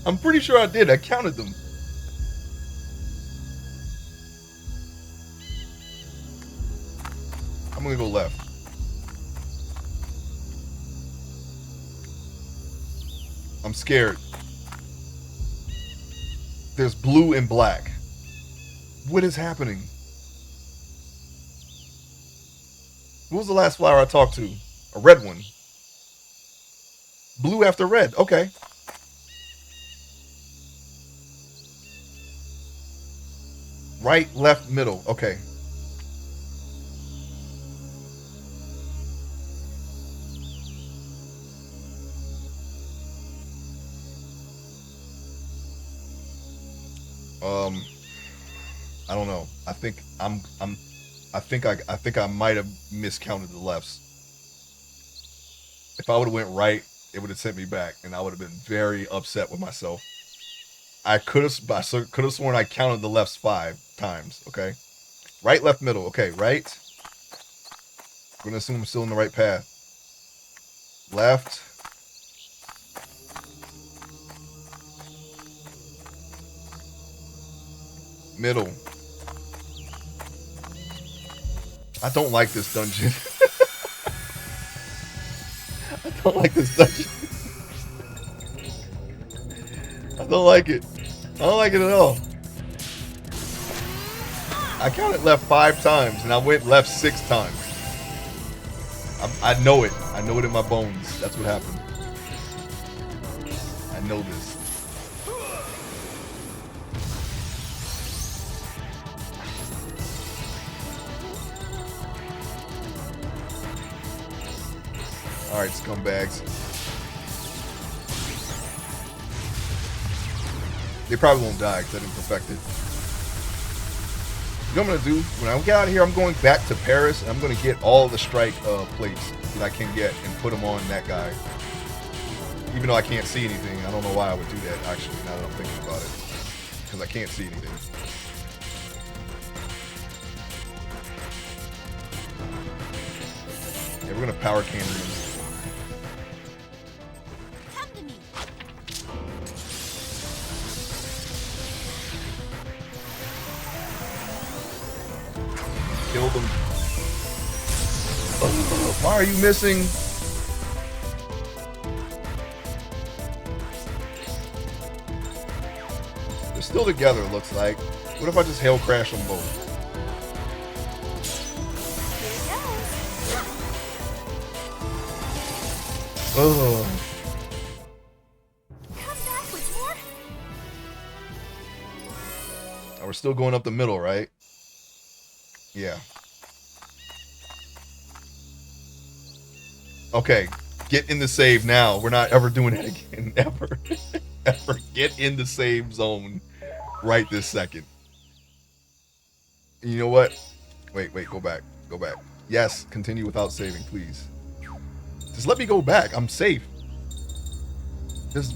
I'm pretty sure I did. I counted them. I'm gonna go left. I'm scared. There's blue and black. What is happening? What was the last flower I talked to? A red one. Blue after red. Okay. Right, left, middle. Okay. I don't know. I think I think I might have miscounted the lefts. If I would have went right, it would have sent me back, and I would have been very upset with myself. I could have sworn I counted the lefts 5 times. Okay, right, left, middle. Okay, right. I'm gonna assume I'm still in the right path. Left. Middle. I don't like this dungeon. I don't like this dungeon. I don't like it. I don't like it at all. I counted left 5 times and I went left 6 times. I know it. I know it in my bones. That's what happened. I know this. Alright, scumbags. They probably won't die because I didn't perfect it. You know what I'm going to do? When I get out of here, I'm going back to Paris, and I'm going to get all the strike plates that I can get and put them on that guy. Even though I can't see anything. I don't know why I would do that, actually, now that I'm thinking about it. Because I can't see anything. Yeah, we're going to power cannon him. Kill them. Why are you missing? They're still together, it looks like. What if I just hail crash them both? Ugh. Come back with more. Oh, we're still going up the middle, right? Yeah. Okay, get in the save now. We're not ever doing that again. Ever. Ever. Get in the save zone right this second. You know what? Wait, go back. Go back. Yes, continue without saving, please. Just let me go back. I'm safe. Just,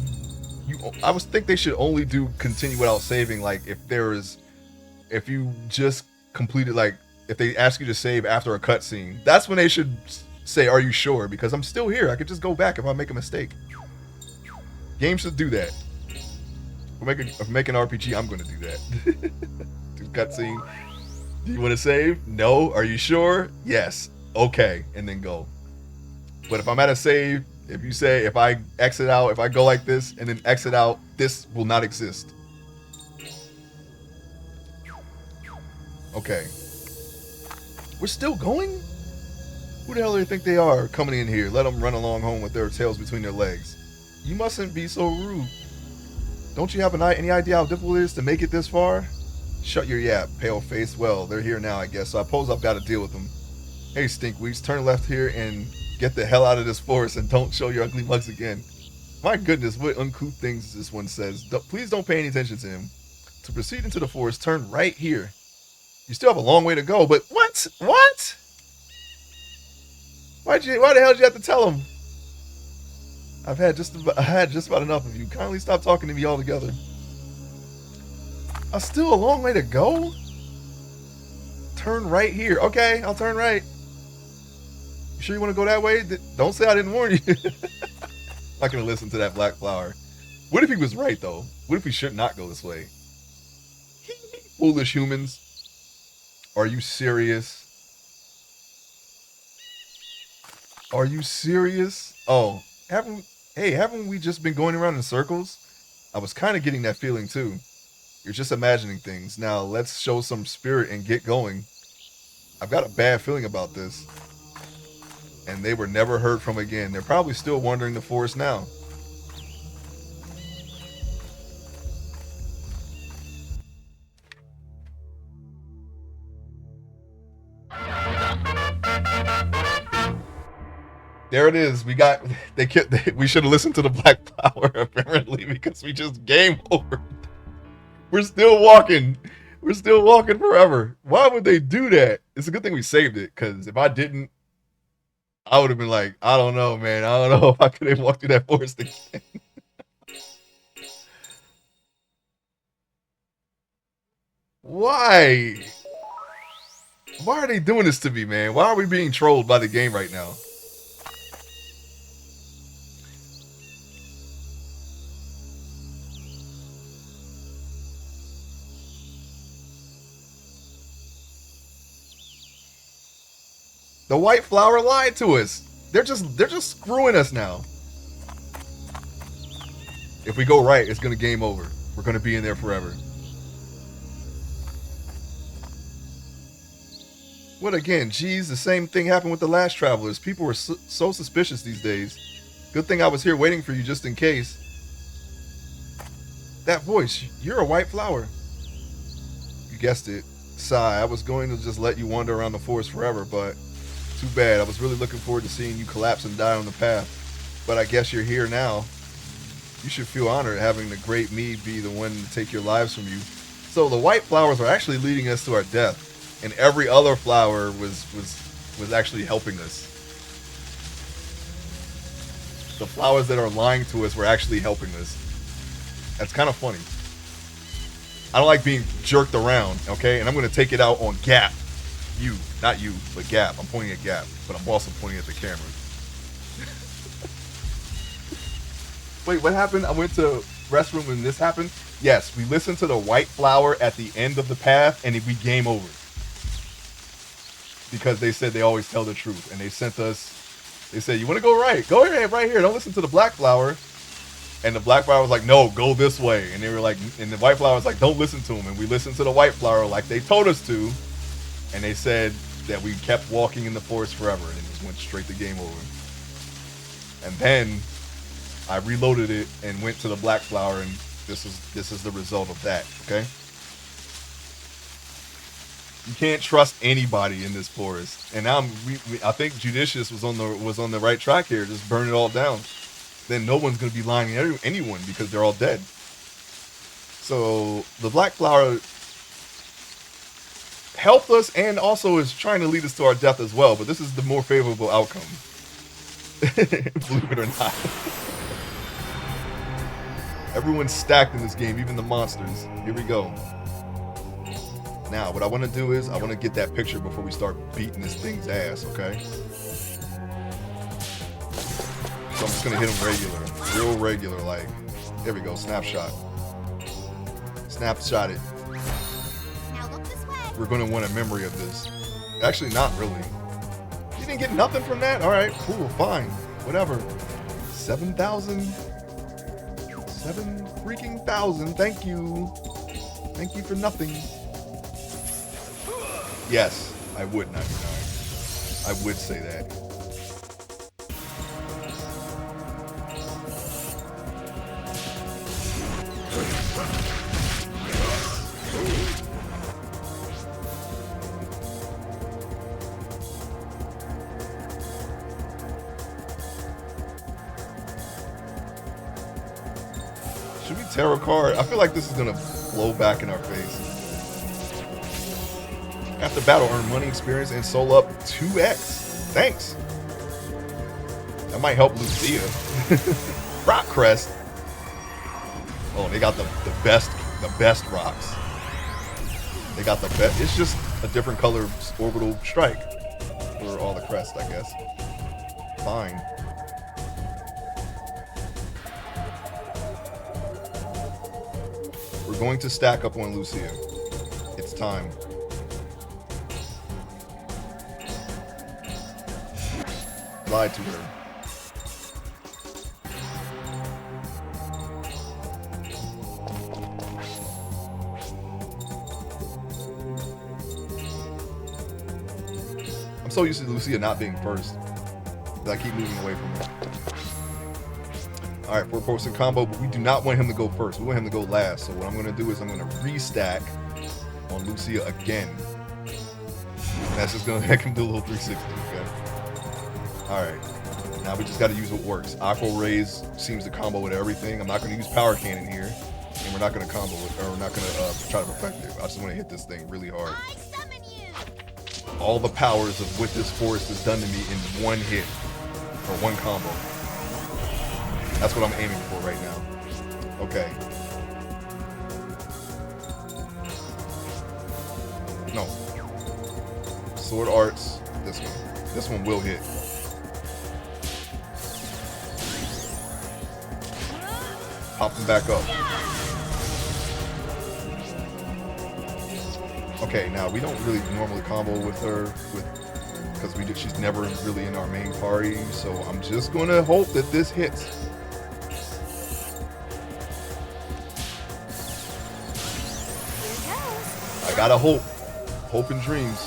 I was think they should only do continue without saving, like if you just completed, like if they ask you to save after a cutscene, that's when they should say, "Are you sure?" Because I'm still here. I could just go back if I make a mistake. Games should do that. If making RPG, I'm going to do that. Do cutscene. Do you want to save? No. Are you sure? Yes. Okay, and then go. But if I'm at a save, if you say, if I exit out, if I go like this and then exit out, this will not exist. Okay. We're still going? Who the hell do they think they are coming in here? Let them run along home with their tails between their legs. You mustn't be so rude. Don't you have any idea how difficult it is to make it this far? Shut your yap, pale face. Well, they're here now, I guess, so I suppose I've got to deal with them. Hey, stinkweeds, turn left here and get the hell out of this forest and don't show your ugly mugs again. My goodness, what uncouth things this one says. Please don't pay any attention to him. To proceed into the forest, turn right here. You still have a long way to go, but what? What? Why the hell did you have to tell him? I had just about enough of you. Kindly stop talking to me altogether. Still a long way to go? Turn right here. Okay, I'll turn right. You sure you want to go that way? Don't say I didn't warn you. I'm not going to listen to that black flower. What if he was right, though? What if we should not go this way? Foolish humans. Are you serious? Are you serious? Oh, haven't we just been going around in circles? I was kind of getting that feeling too. You're just imagining things. Now let's show some spirit and get going. I've got a bad feeling about this. And they were never heard from again. They're probably still wandering the forest now. There it is. We should have listened to the black flower apparently because we just game over. We're still walking. We're still walking forever. Why would they do that? It's a good thing we saved it, because if I didn't, I would have been like, I don't know, man. I don't know if I could have walked through that forest again. Why? Why are they doing this to me, man? Why are we being trolled by the game right now? The white flower lied to us. They're just screwing us now. If we go right, it's gonna game over. We're gonna be in there forever. What again? Geez, the same thing happened with the last travelers. People were so suspicious these days. Good thing I was here waiting for you just in case. That voice, you're a white flower. You guessed it. Sigh, I was going to just let you wander around the forest forever, but too bad. I was really looking forward to seeing you collapse and die on the path. But I guess you're here now. You should feel honored having the great me be the one to take your lives from you. So the white flowers are actually leading us to our death. And every other flower was actually helping us. The flowers that are lying to us were actually helping us. That's kind of funny. I don't like being jerked around, okay? And I'm going to take it out on Gap. You, not you, but Gap. I'm pointing at Gap, but I'm also pointing at the camera. Wait, what happened? I went to restroom when this happened? Yes, we listened to the white flower at the end of the path, and we game over. Because they said they always tell the truth. And they sent us, they said, you want to go right? Go ahead, right here. Don't listen to the black flower. And the black flower was like, no, go this way. And they were like, and the white flower was like, don't listen to him. And we listened to the white flower like they told us to. And they said that we kept walking in the forest forever. And it just went straight to game over. And then I reloaded it and went to the black flower. And this is the result of that, okay? You can't trust anybody in this forest, and now I think Judicious was on the right track here. Just burn it all down. Then no one's gonna be lying to anyone because they're all dead. So the black flower helped us and also is trying to lead us to our death as well. But this is the more favorable outcome, believe it or not. Everyone's stacked in this game, even the monsters. Here we go. Now, what I want to do is I want to get that picture before we start beating this thing's ass, okay? So I'm just going to hit him regular, real regular, like, there we go, snapshot. Snapshot it. Now look this way. We're going to want a memory of this. Actually, not really. You didn't get nothing from that? All right, cool, fine, whatever. 7,000. 7 freaking thousand, thank you. Thank you for nothing. Yes, I would 99. I would say that. Should we tarot card? I feel like this is gonna blow back in our face. After battle, earn money, experience, and soul up 2x. Thanks. That might help Lucia. Rock crest. Oh, they got the best rocks. They got the best. It's just a different color orbital strike for all the crests, I guess. Fine. We're going to stack up on Lucia. It's time. Lied to her. I'm so used to Lucia not being first that I keep moving away from her. Alright, 4-person combo, but we do not want him to go first. We want him to go last. So what I'm going to do is I'm going to restack on Lucia again. And that's just going to make him do a little 360, okay? Alright, now we just got to use what works. Aqua Rays seems to combo with everything. I'm not going to use Power Cannon here. And we're not gonna combo it, or we're not gonna try to perfect it. I just want to hit this thing really hard. I summon you. All the powers of what this forest has done to me in one hit, or one combo. That's what I'm aiming for right now. Okay. No. Sword Arts, this one. This one will hit. Pop him back up. Okay, now we don't really normally combo with her because she's never really in our main party, so I'm just gonna hope that this hits. I gotta hope. Hope and dreams.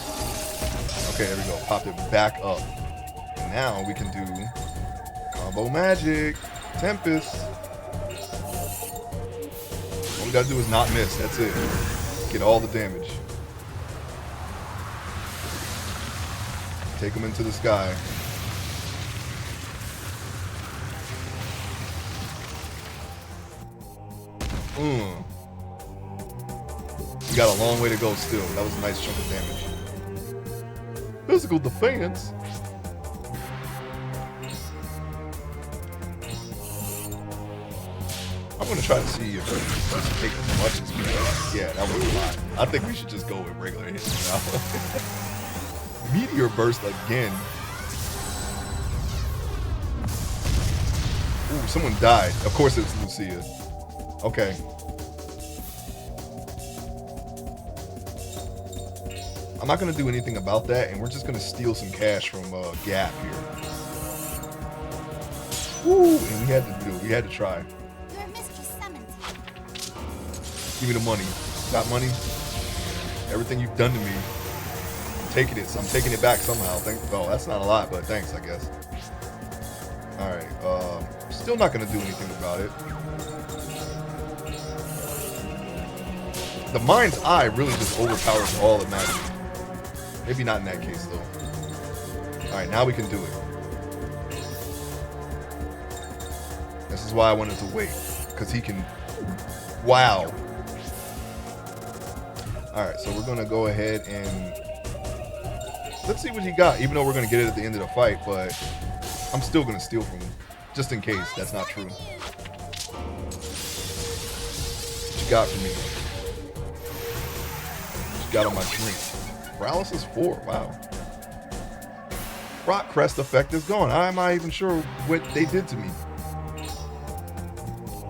Okay, there we go. Popped it back up. And now we can do combo magic. Tempest. All we gotta do is not miss. That's it. Get all the damage. Take him into the sky. We got a long way to go still. That was a nice chunk of damage. Physical defense? I'm gonna try to see if we can just take as much as we can. Yeah, that was a lot. I think we should just go with regular hits now. Meteor burst again. Ooh, someone died. Of course it's Lucia. Okay. I'm not going to do anything about that, and we're just going to steal some cash from Gap here. Woo! And we had to do it. We had to try. Your mistress summons you. Give me the money. Got money? Everything you've done to me. I'm taking it. So I'm taking it back somehow. Oh, that's not a lot, but thanks, I guess. Alright. Still not going to do anything about it. The Mind's Eye really just overpowers all that matters. Maybe not in that case, though. Alright, now we can do it. This is why I wanted to wait. Because he can... Wow. Alright, so we're going to go ahead and... Let's see what he got, even though we're going to get it at the end of the fight, but... I'm still going to steal from him. Just in case that's not true. What you got for me? What you got on my drink? Paralysis 4, wow. Rock Crest effect is gone. I'm not even sure what they did to me.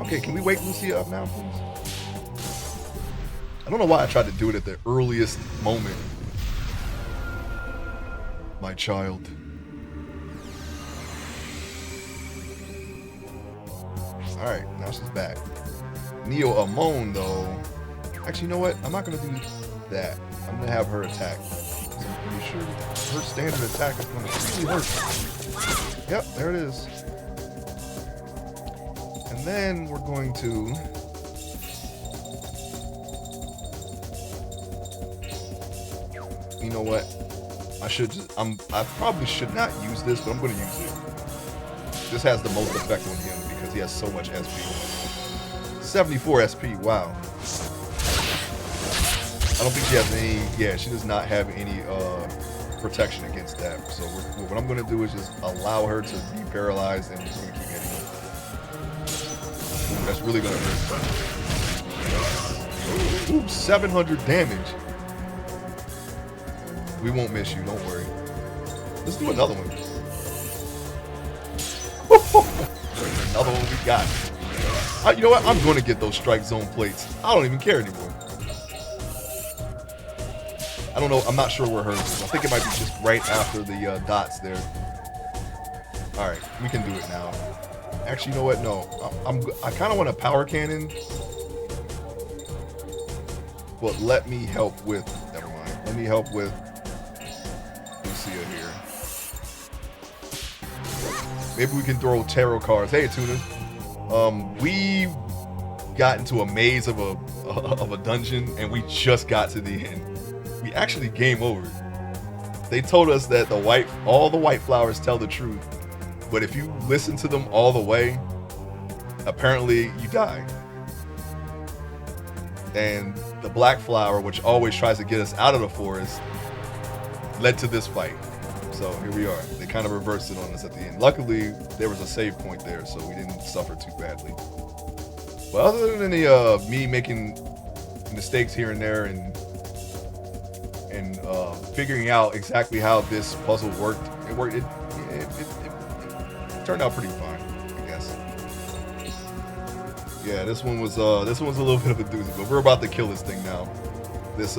Okay, can we wake Lucia up now, please? I don't know why I tried to do it at the earliest moment. My child. Alright, now she's back. Neo Amon, though. Actually, you know what? I'm not going to do that. I'm going to have her attack. So I'm pretty sure her standard attack is going to really hurt. Yep, there it is. And then we're going to... You know what? I probably should not use this, but I'm going to use it. This has the most effect on him because he has so much SP. 74 SP, wow. I don't think she has any, yeah, she does not have any protection against that. So what I'm going to do is just allow her to be paralyzed and we're just going to keep hitting her. Ooh, that's really going to hurt. Ooh, 700 damage. We won't miss you, don't worry. Let's do another one. Another one we got. You know what? I'm going to get those strike zone plates. I don't even care anymore. I don't know. I'm not sure where hers is. I think it might be just right after the dots there. All right, we can do it now. Actually, you know what? No, I kind of want a power cannon. But let me help with. Never mind. Let me help with Lucia here. Maybe we can throw tarot cards. Hey, Tuna. We got into a maze of a dungeon, and we just got to the end. We actually game over. They told us that all the white flowers tell the truth, but if you listen to them all the way, apparently you die. and the black flower, which always tries to get us out of the forest, led to this fight. So here we are. They kind of reversed it on us at the end. Luckily, there was a save point there, so we didn't suffer too badly. But other than the me making mistakes here and there and figuring out exactly how this puzzle worked, it turned out pretty fine, I guess. Yeah, this one was a little bit of a doozy, but we're about to kill this thing now. This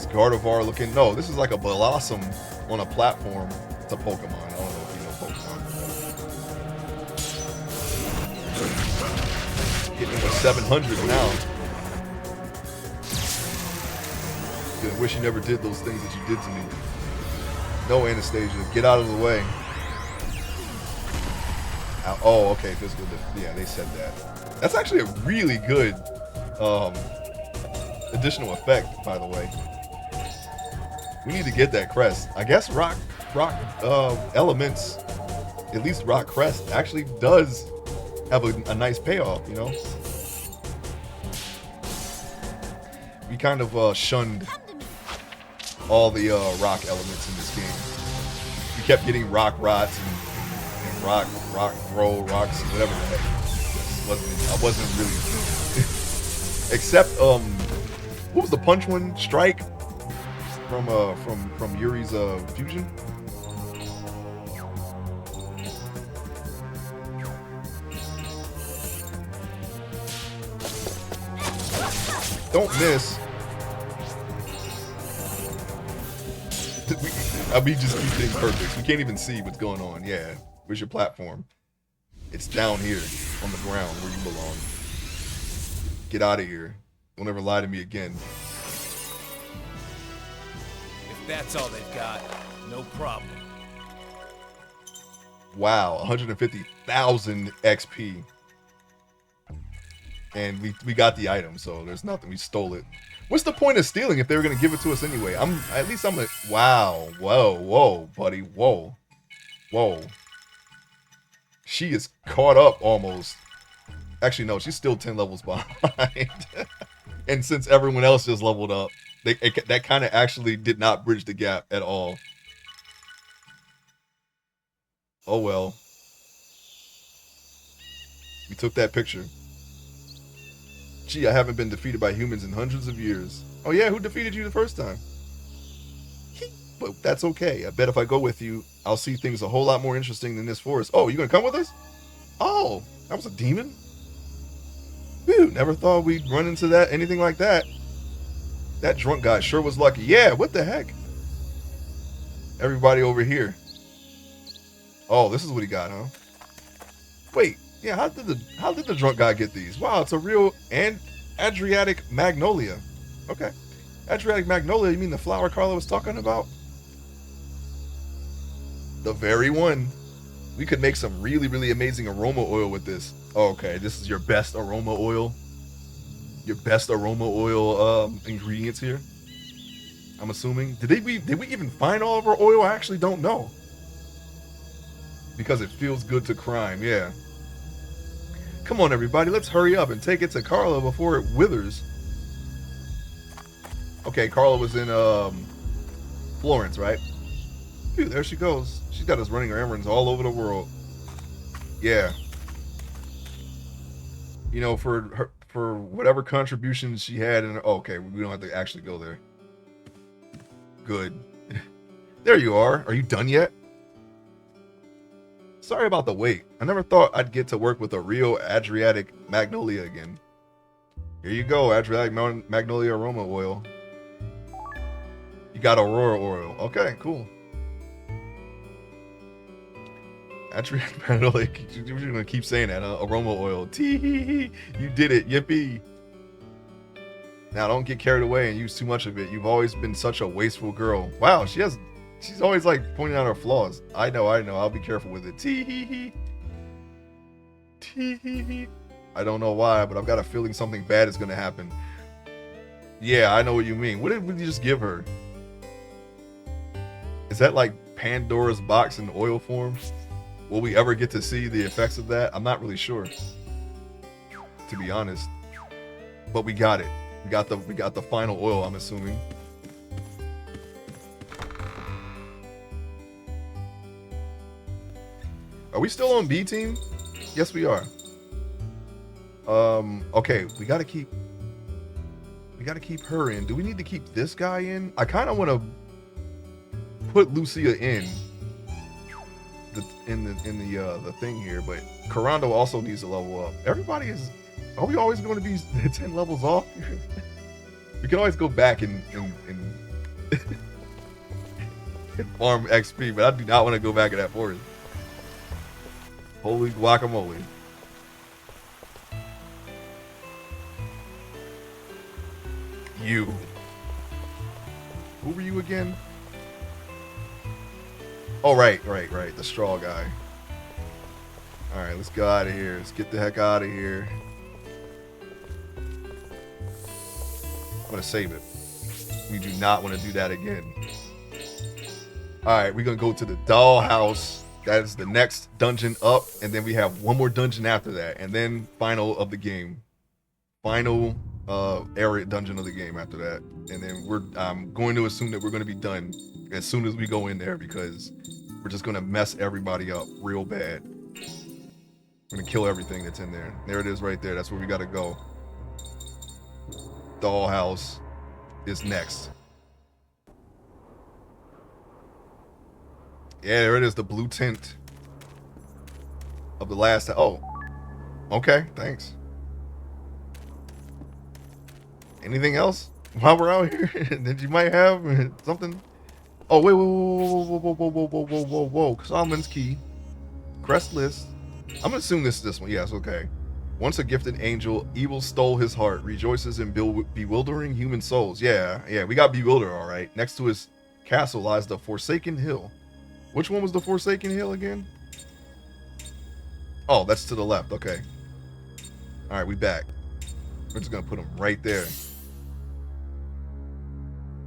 Gardevoir looking, no, this is like a Blossom on a platform. It's a Pokemon. I don't know if you know Pokemon. Hitting him with 700 now. I wish you never did those things that you did to me. No, Anastasia, get out of the way. Oh, okay, physical. Yeah, they said that. That's actually a really good additional effect, by the way. We need to get that crest. I guess rock elements, at least rock crest, actually does have a nice payoff, you know. We kind of shunned all the rock elements in this game. We kept getting rock rots and rock throw rocks, whatever the heck. I wasn't really except what was the punch one? Strike from Yuri's fusion. Don't miss. We just keep getting perfect. We can't even see what's going on. Yeah. Where's your platform? It's down here on the ground where you belong. Get out of here. Don't ever lie to me again. If that's all they've got, no problem. Wow, 150,000 XP. And we got the item, so there's nothing. We stole it. What's the point of stealing if they were gonna give it to us anyway? I'm like, wow, whoa, buddy, whoa. She is caught up almost. Actually, no, she's still 10 levels behind. And since everyone else just leveled up, that kind of actually did not bridge the gap at all. Oh well. We took that picture. Gee, I haven't been defeated by humans in hundreds of years. Oh yeah, who defeated you the first time? But that's okay. I bet if I go with you, I'll see things a whole lot more interesting than this forest. Oh, you gonna come with us? Oh, that was a demon? Phew, never thought we'd run into anything like that. That drunk guy sure was lucky. Yeah, what the heck? Everybody over here. Oh, this is what he got, huh? Wait, yeah, how did the drunk guy get these? Wow, it's a real Adriatic Magnolia. Okay. Adriatic Magnolia, you mean the flower Carla was talking about? The very one. We could make some really, really amazing aroma oil with this. Oh, okay, this is your best aroma oil. Your best aroma oil ingredients here. I'm assuming. Did we even find all of our oil? I actually don't know. Because it feels good to crime, yeah. Come on, everybody, let's hurry up and take it to Carla before it withers. Okay, Carla was in Florence, right? Phew, there she goes. She's got us running her errands all over the world. Yeah. You know, for whatever contributions she had in her, okay, we don't have to actually go there. Good. There you are. Are you done yet? Sorry about the wait. I never thought I'd get to work with a real Adriatic Magnolia again. Here you go, Adriatic Magnolia aroma oil. You got Aurora oil. Okay, cool. Adriatic Magnolia. You're gonna keep saying that, huh? Aroma oil. Tee-hee-hee. You did it. Yippee. Now don't get carried away and use too much of it. You've always been such a wasteful girl. Wow, she's always like pointing out her flaws. I know. I'll be careful with it. Tee-hee-hee. Tee-hee-hee. I don't know why, but I've got a feeling something bad is gonna happen. Yeah, I know what you mean. What did we just give her? Is that like Pandora's box in oil form? Will we ever get to see the effects of that? I'm not really sure. to be honest. But we got it. We got the final oil, I'm assuming. Are we still on B team? Yes, we are. Okay, we gotta keep her in. Do we need to keep this guy in? I kind of want to put Lucia in the thing here, but Corando also needs to level up. Everybody is. Are we always going to be 10 levels off? We can always go back and farm XP, but I do not want to go back in that forest. Holy guacamole. You. Who were you again? Oh, right. The straw guy. Alright, let's go out of here. Let's get the heck out of here. I'm going to save it. We do not want to do that again. Alright, we're going to go to the dollhouse. That is the next dungeon up. And then we have one more dungeon after that. And then final of the game. Final area dungeon of the game after that. And then I'm going to assume that we're going to be done as soon as we go in there, because we're just going to mess everybody up real bad. We're going to kill everything that's in there. There it is right there. That's where we got to go. Dollhouse is next. Yeah, there it is. The blue tint of the last. Oh, okay. Thanks. Anything else while we're out here that you might have something? Oh, wait, whoa. Solomon's Key. Crest list. I'm going to assume this is this one. Yes, okay. Once a gifted angel, evil stole his heart, rejoices in bewildering human souls. Yeah, we got Bewilder, all right. Next to his castle lies the Forsaken Hill. Which one was the Forsaken Hill again? Oh, that's to the left. Okay. All right, we back. We're just going to put him right there.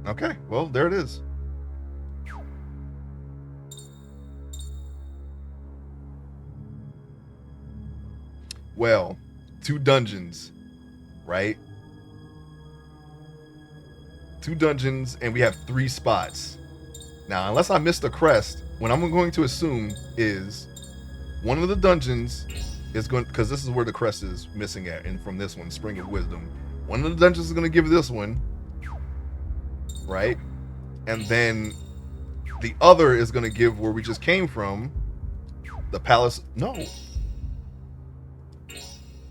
Okay, well, there it is. Well, 2 dungeons, right? 2 dungeons, and we have 3 spots. Now, unless I missed a crest, what I'm going to assume is one of the dungeons is going, because this is where the crest is missing at, and from this one, Spring of Wisdom. One of the dungeons is going to give this one, right? And then the other is going to give where we just came from, the Palace. No.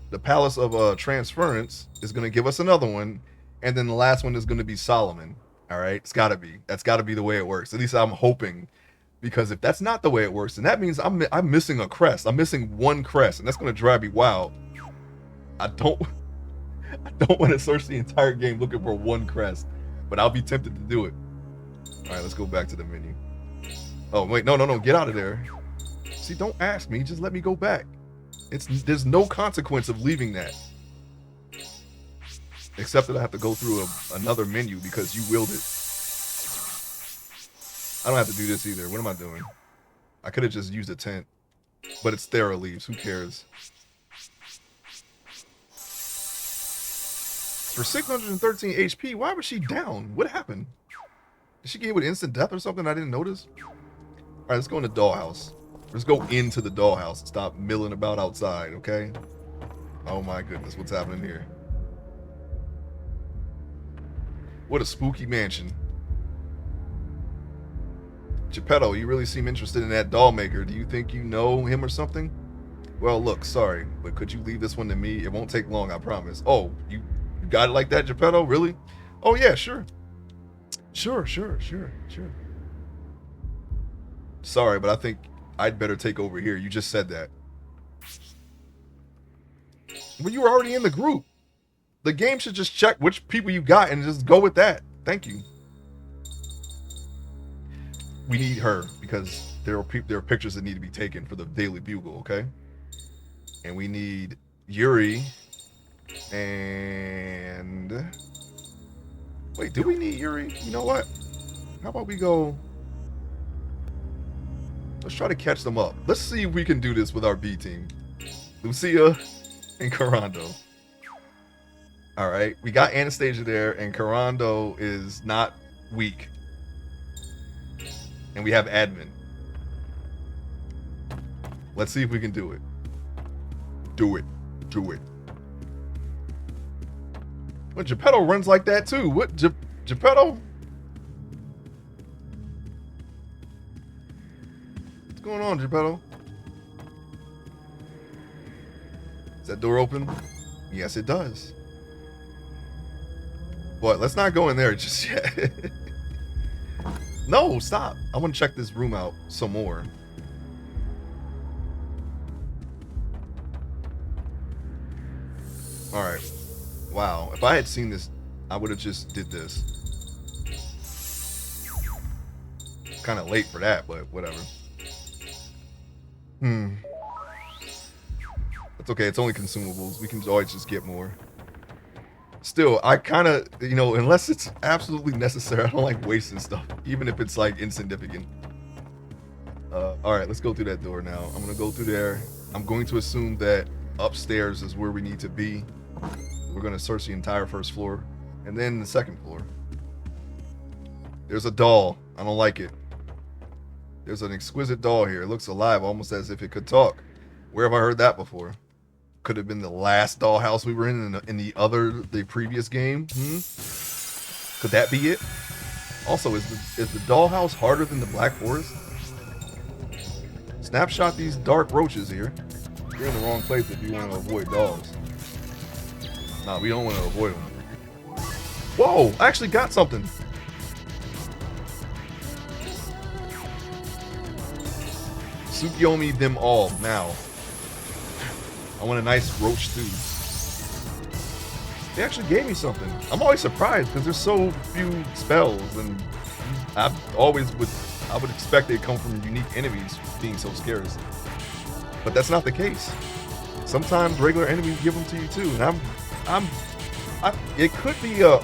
The Palace of Transference is going to give us another one. And then the last one is going to be Solomon. All right. It's got to be. That's got to be the way it works. At least I'm hoping. Because if that's not the way it works, then that means I'm missing a crest. I'm missing one crest. And that's going to drive me wild. I don't want to search the entire game looking for one crest. But I'll be tempted to do it. All right. Let's go back to the menu. Oh, wait. No. Get out of there. See, don't ask me. Just let me go back. There's no consequence of leaving that. Except that I have to go through another menu because you willed it. I don't have to do this either. What am I doing? I could have just used a tent. But it's Thera leaves. Who cares? For 613 HP, why was she down? What happened? Did she get hit with instant death or something I didn't notice? Alright, let's go in the dollhouse. Let's go into the dollhouse and stop milling about outside, okay? Oh my goodness, what's happening here? What a spooky mansion. Geppetto, you really seem interested in that doll maker. Do you think you know him or something? Well, look, sorry, but could you leave this one to me? It won't take long, I promise. Oh, you got it like that, Geppetto? Really? Oh yeah, sure. Sure. Sorry, but I think I'd better take over here. You just said that. Well, you were already in the group. The game should just check which people you got and just go with that. Thank you. We need her because there are pictures that need to be taken for the Daily Bugle, okay? And we need Yuri and... Wait, do we need Yuri? You know what? How about we go... Let's try to catch them up. Let's see if we can do this with our B team. Lucia and Corando. All right, we got Anastasia there, and Karando is not weak, and we have admin. Let's see if we can do it. Do it. Do it. Well, Geppetto runs like that too. What, Geppetto? What's going on, Geppetto? Is that door open? Yes, it does. But let's not go in there just yet. No, stop. I want to check this room out some more. All right. Wow. If I had seen this, I would have just did this. Kind of late for that, but whatever. That's okay. It's only consumables. We can always just get more. Still, I kind of, you know, unless it's absolutely necessary, I don't like wasting stuff, even if it's like insignificant. All right, let's go through that door now. I'm gonna go through there. I'm going to assume that upstairs is where we need to be. We're gonna search the entire first floor, and then the second floor. There's a doll. I don't like it. There's an exquisite doll here. It looks alive, almost as if it could talk. Where have I heard that before? Could have been the last dollhouse we were in the previous game. Could that be it? Also, is the dollhouse harder than the Black Forest? Snapshot these dark roaches here. You're in the wrong place if you want to avoid dogs. Nah, we don't want to avoid them. Whoa! I actually got something. Tsukiyomi them all now. I want a nice roach too. They actually gave me something. I'm always surprised because there's so few spells, and I would expect they'd come from unique enemies being so scarce. But that's not the case. Sometimes regular enemies give them to you too, and it could be a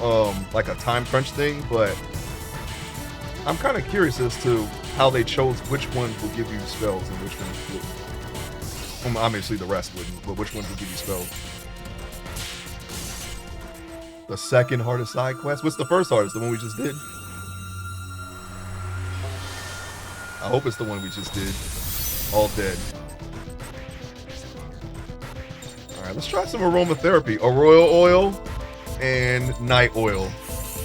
like a time crunch thing, but I'm kind of curious as to how they chose which ones will give you spells and which ones wouldn't. Obviously the rest wouldn't, but which ones will give you spells? The second hardest side quest? What's the first hardest? The one we just did? I hope it's the one we just did. All dead. Alright, let's try some aromatherapy. Arroyo oil and night oil.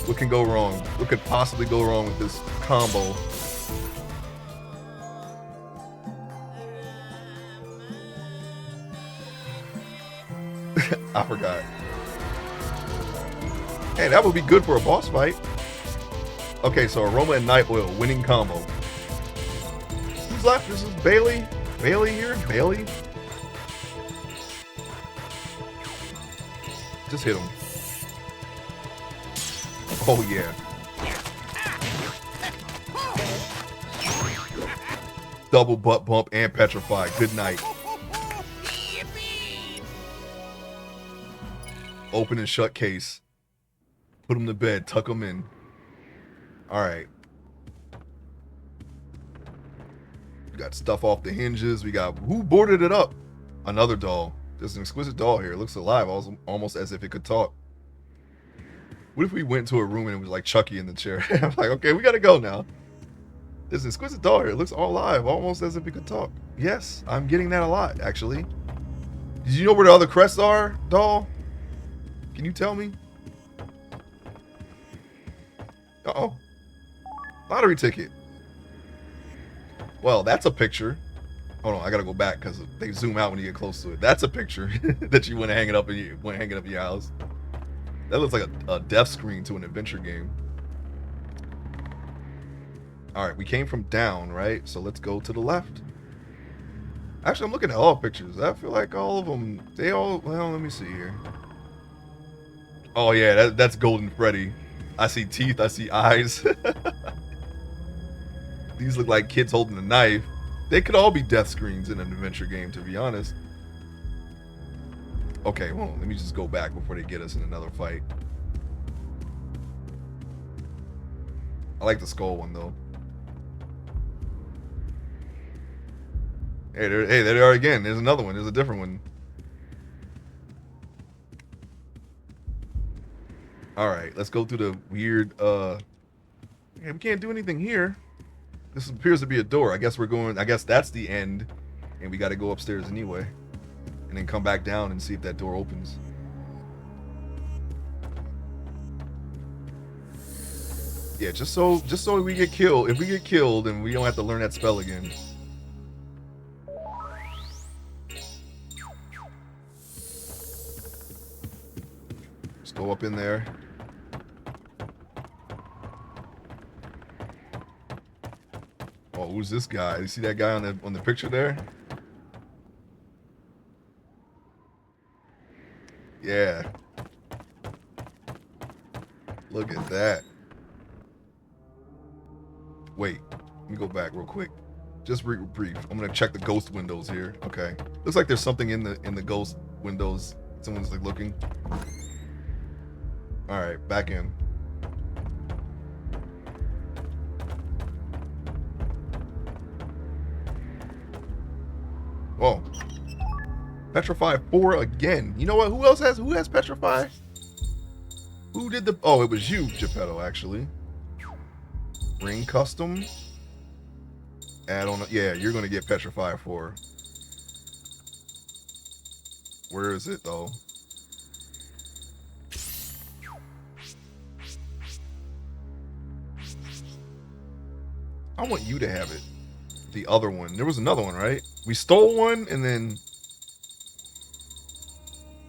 What can go wrong? What could possibly go wrong with this combo? I forgot. Hey, that would be good for a boss fight. Okay, so aroma and night oil, winning combo. Who's left? This is Bailey. Bailey here? Bailey? Just hit him. Oh, yeah. Double butt bump and petrified. Good night. Open and shut case. Put him to bed. Tuck him in. Alright. We got stuff off the hinges. We got... Who boarded it up? Another doll. There's an exquisite doll here. It looks alive. Almost as if it could talk. What if we went to a room and it was like Chucky in the chair? I'm like, okay, we gotta go now. There's an exquisite doll here. It looks all alive. Almost as if it could talk. Yes, I'm getting that a lot, actually. Did you know where the other crests are, doll? Can you tell me? Uh-oh. Lottery ticket. Well, that's a picture. Hold on, I gotta go back because they zoom out when you get close to it. That's a picture that you want to hang it up in your house. That looks like a death screen to an adventure game. All right, we came from down, right? So let's go to the left. Actually, I'm looking at all pictures. I feel like all of them, well, let me see here. Oh yeah, that's Golden Freddy. I see teeth, I see eyes. These look like kids holding a knife. They could all be death screens in an adventure game, to be honest. Okay, well, let me just go back before they get us in another fight. I like the skull one, though. Hey, there they are again. There's another one. There's a different one. All right, let's go through the weird. Okay, we can't do anything here. This appears to be a door. I guess we're going. I guess that's the end, and we got to go upstairs anyway, and then come back down and see if that door opens. Yeah, just so we get killed. If we get killed, then we don't have to learn that spell again. Let's go up in there. Oh, who's this guy? You see that guy on the picture there? Yeah. Look at that. Wait, let me go back real quick. Just brief. I'm gonna check the ghost windows here. Okay. Looks like there's something in the ghost windows. Someone's like looking. All right, back in. Whoa. Petrify 4 again. You know what? Who has Petrify? Who did the... Oh, it was you, Geppetto, actually. Ring custom. Add on... Yeah, you're going to get Petrify 4. Where is it, though? I want you to have it. The other one. There was another one, right? We stole one, and then...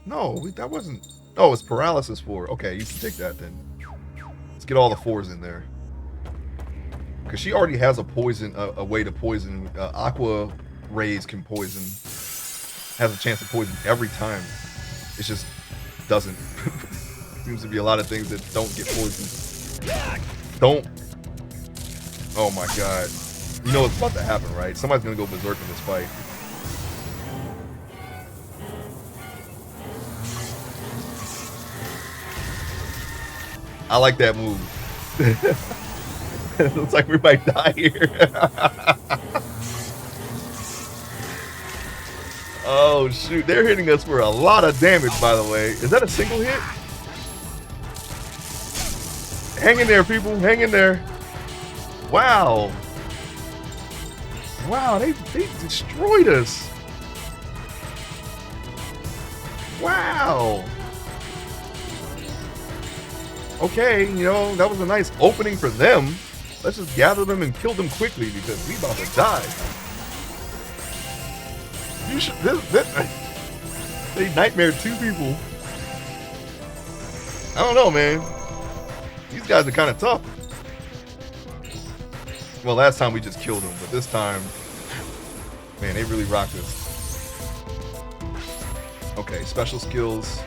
No, that wasn't... Oh, it's paralysis 4. Okay, you can take that then. Let's get all the 4s in there. Because she already has a poison, a way to poison. Aqua rays can poison. Has a chance to poison every time. It just doesn't. Seems to be a lot of things that don't get poisoned. Don't. Oh my god. You know what's about to happen, right? Somebody's gonna go berserk in this fight. I like that move. It looks like we might die here. Oh shoot, they're hitting us for a lot of damage, by the way. Is that a single hit? Hang in there, people. Hang in there. Wow. Wow, they destroyed us. Wow. Okay, you know, that was a nice opening for them. Let's just gather them and kill them quickly because we about to die. You should. They nightmared 2 people. I don't know, man. These guys are kind of tough. Well, last time we just killed them, but this time, man, they really rocked us. Okay, special skills.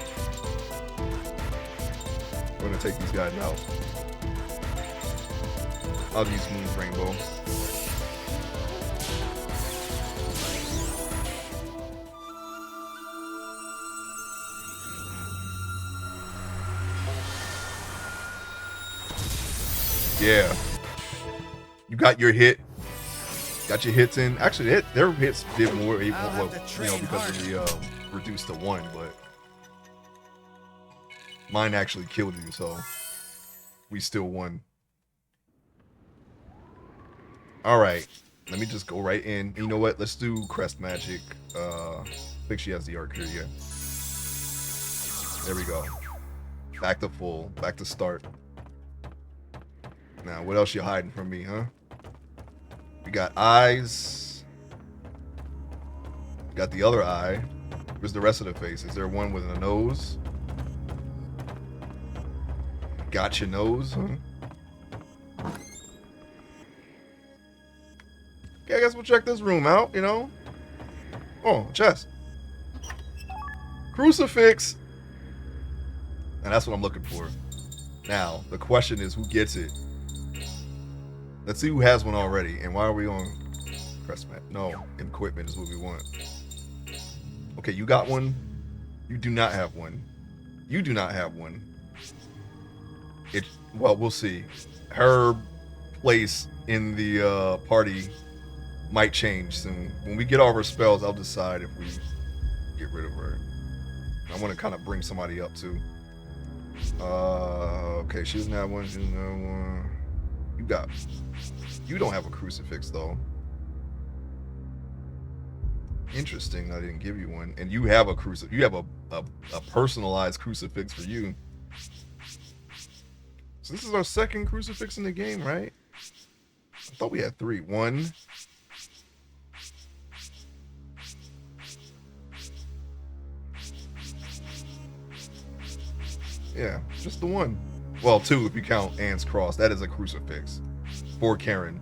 We're gonna take these guys out. I'll use Moon's Rainbow. Yeah. You got your hit. Got your hits in. Actually, their hits did more, you know, because of the reduced to 1, but mine actually killed you, so we still won. All right, let me just go right in. You know what? Let's do Crest Magic. I think she has the arc here, yeah. There we go. Back to full. Back to start. Now, what else you hiding from me, huh? We got eyes. Got the other eye. Where's the rest of the face? Is there one with a nose? Got your nose, huh? Okay, I guess we'll check this room out, you know? Oh, chest. Crucifix. And that's what I'm looking for. Now, the question is who gets it? Let's see who has one already. And why are we on press mat? No, equipment is what we want. Okay, you got one. You do not have one. You do not have one. Well, we'll see. Her place in the party might change soon. When we get all of her spells, I'll decide if we get rid of her. I want to kind of bring somebody up too. Okay, she doesn't have one. She doesn't have one. You don't have a crucifix though. Interesting. I didn't give you one, and you have a crucifix. You have a personalized crucifix for you. So this is our second crucifix in the game, right? I thought we had 3. 1. Yeah, just the 1. Well, 2 if you count Anne's cross. That is a crucifix for Karen.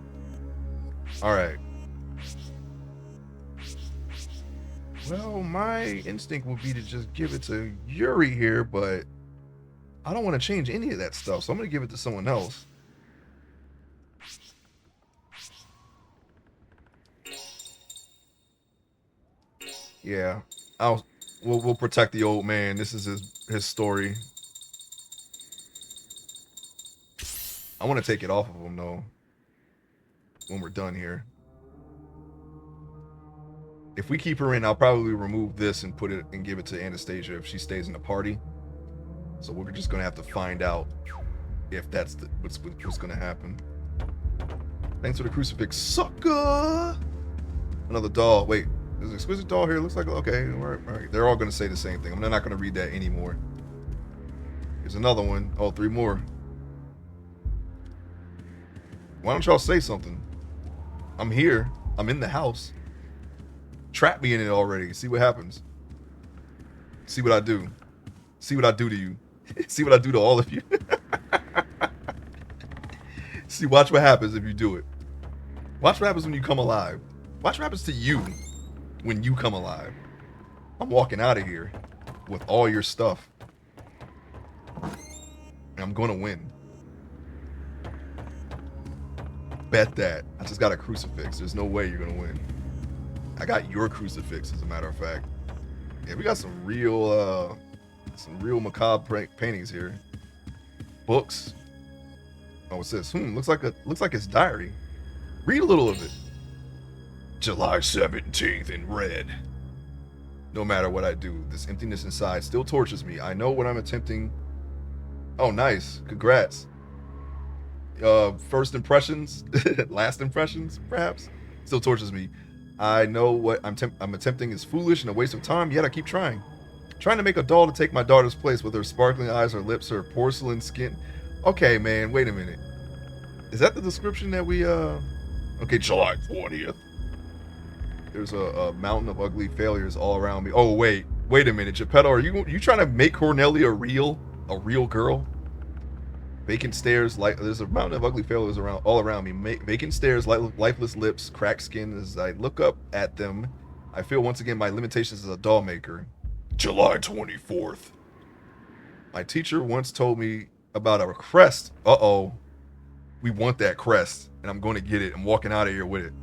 All right. Well, my instinct would be to just give it to Yuri here, but I don't want to change any of that stuff, so I'm going to give it to someone else. Yeah, we'll protect the old man. This is his story. I want to take it off of him though when we're done here. If we keep her in, I'll probably remove this and put it and give it to Anastasia if she stays in the party. So we're just gonna have to find out if that's what's gonna happen. Thanks for the crucifix, sucker. Another doll. Wait, there's an exquisite doll here. Looks like okay. All right. They're all gonna say the same thing. I'm not gonna read that anymore. Here's another one. Oh, 3 more. Why don't y'all say something? I'm here. I'm in the house. Trap me in it already. See what happens. See what I do. See what I do to you. See what I do to all of you. See, watch what happens if you do it. Watch what happens when you come alive. Watch what happens to you when you come alive. I'm walking out of here with all your stuff. And I'm going to win. Bet that. I just got a crucifix. There's no way you're going to win. I got your crucifix, as a matter of fact. Yeah, we got some real macabre paintings here. Books. Oh, what's this? Looks like his diary. Read a little of it. July 17th in red. No matter what I do, this emptiness inside still tortures me. I know what I'm attempting. Oh, nice. Congrats. First impressions, last impressions, perhaps, still tortures me. I know what I'm attempting is foolish and a waste of time, yet I keep trying. Trying to make a doll to take my daughter's place with her sparkling eyes, her lips, her porcelain skin. Okay, man, wait a minute. Is that the description that we, Okay, July 20th. There's a mountain of ugly failures all around me. Oh, wait a minute, Geppetto, are you trying to make Cornelia a real girl? Vacant stares, there's a mountain of ugly failures all around me. Vacant stares, lifeless lips, cracked skin. As I look up at them, I feel once again my limitations as a doll maker. July 24th. My teacher once told me about a crest. Uh-oh. We want that crest, and I'm going to get it. I'm walking out of here with it.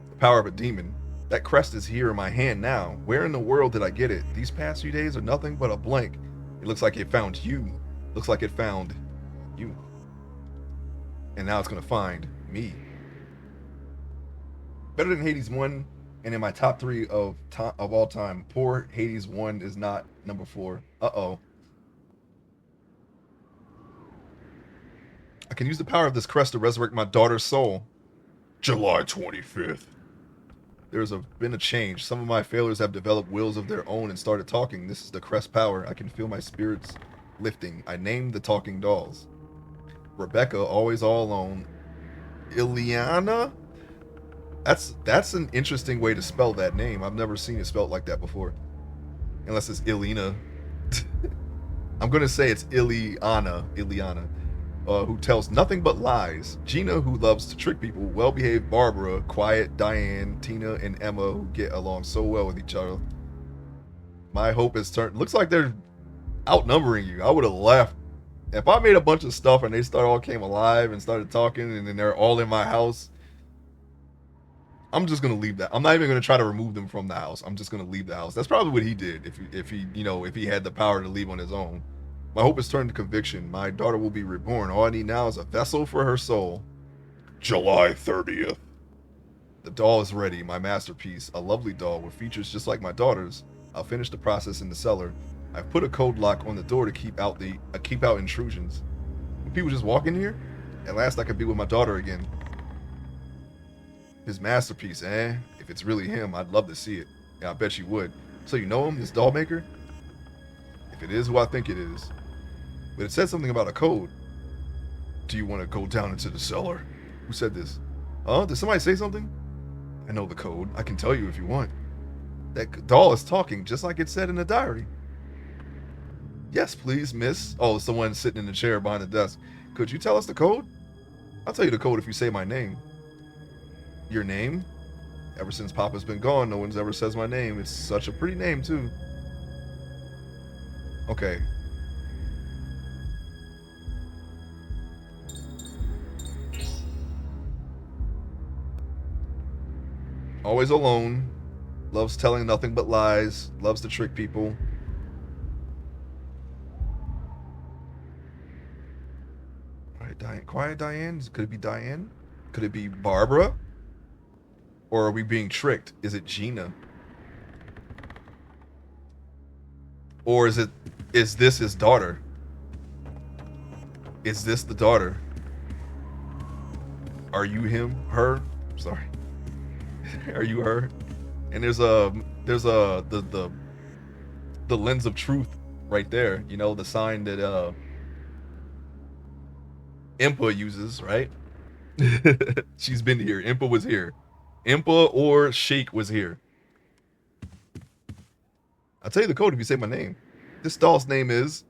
The power of a demon. That crest is here in my hand now. Where in the world did I get it? These past few days are nothing but a blank. It looks like it found you. Looks like it found you. And now it's gonna find me. Better than Hades 1, and in my top 3 of all time. Poor Hades 1 is not number 4. Uh-oh. I can use the power of this crest to resurrect my daughter's soul. July 25th. There's been a change. Some of my failures have developed wills of their own and started talking. This is the crest power. I can feel my spirits lifting. I named the talking dolls. Rebecca, always all alone. Ileana? That's an interesting way to spell that name. I've never seen it spelled like that before. Unless it's Ilena. I'm going to say it's Ileana, who tells nothing but lies. Gina, who loves to trick people. Well-behaved Barbara. Quiet Diane, Tina, and Emma, who get along so well with each other. My hope is turned. Looks like they're outnumbering you. I would have left. If I made a bunch of stuff and they all came alive and started talking and then they're all in my house, I'm just gonna leave that. I'm not even gonna try to remove them from the house. I'm just gonna leave the house. That's probably what he did if he had the power to leave on his own. My hope is turned to conviction. My daughter will be reborn. All I need now is a vessel for her soul. July 30th. The doll is ready, my masterpiece. A lovely doll with features just like my daughter's. I'll finish the process in the cellar. I've put a code lock on the door to keep out intrusions. When people just walk in here, at last I could be with my daughter again. His masterpiece, eh? If it's really him, I'd love to see it. Yeah, I bet you would. So you know him, this doll maker? If it is who I think it is. But it said something about a code. Do you want to go down into the cellar? Who said this? Huh? Did somebody say something? I know the code. I can tell you if you want. That doll is talking just like it said in the diary. Yes, please, miss. Oh, it's the one sitting in the chair behind the desk. Could you tell us the code? I'll tell you the code if you say my name. Your name? Ever since Papa's been gone, no one's ever says my name. It's such a pretty name, too. Okay. Always alone. Loves telling nothing but lies. Loves to trick people. Alright, Diane. Quiet Diane? Could it be Diane? Could it be Barbara? Or are we being tricked? Is it Gina? Or is this his daughter? Is this the daughter? Are you him? Her? Sorry. Are you her? And there's the lens of truth right there. You know, the sign that Impa uses, right? She's been here. Impa was here. Impa or Sheik was here. I'll tell you the code if you say my name. This doll's name is...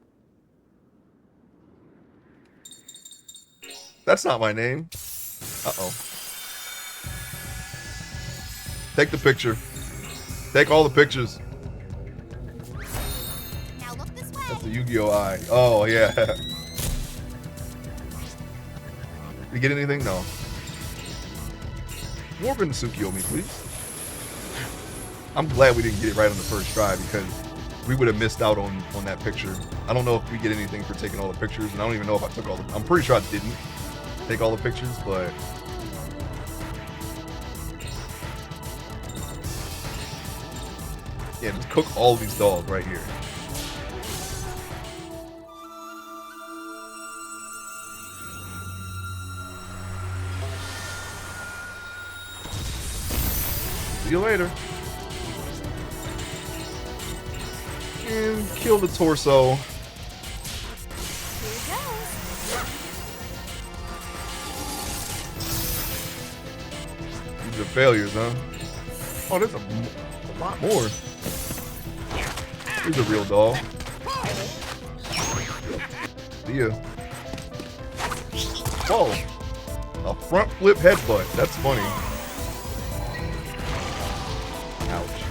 That's not my name. Uh-oh. Take the picture. Take all the pictures. Now look this way. That's the Yu-Gi-Oh! Eye. Oh, yeah. Did you get anything? No. More Suki me, please. I'm glad we didn't get it right on the first try because we would have missed out on that picture. I don't know if we get anything for taking all the pictures, and I don't even know if I took all the... I'm pretty sure I didn't take all the pictures, but... Yeah, just cook all these dolls right here. See you later. And kill the torso. Here goes. These are failures, huh? Oh, there's a lot more. Here's a real doll. See ya. Whoa. A front flip headbutt. That's funny. Ouch.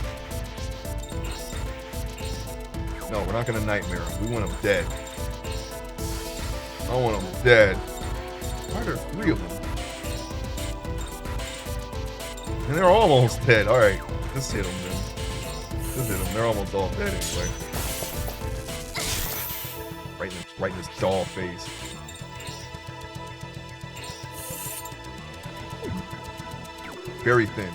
No, we're not gonna nightmare him. We want him dead. I want him dead. Why are there 3 of them? And they're almost dead. Alright, let's hit them then. Let's hit them. They're almost all dead anyway. Right in his doll face. Very thin.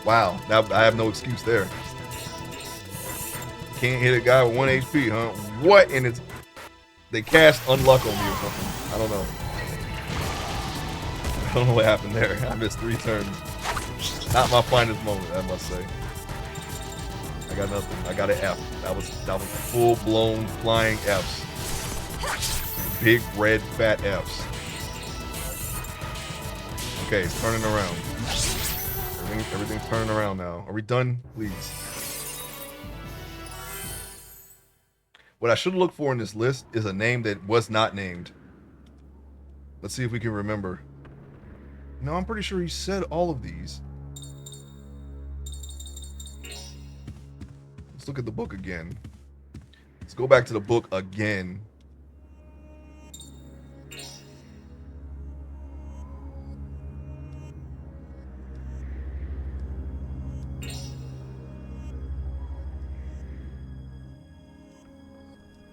Wow, now I have no excuse there. Can't hit a guy with 1 HP, huh? What in its... They cast unluck on me or something. I don't know. I don't know what happened there. I missed 3 turns. Not my finest moment, I must say. I got nothing. I got an F. That was full-blown flying Fs. Big, red, fat Fs. Okay, it's turning around. Everything's turning around now. Are we done? Please. What I should look for in this list is a name that was not named. Let's see if we can remember. No, I'm pretty sure he said all of these. Let's look at the book again. Let's go back to the book again.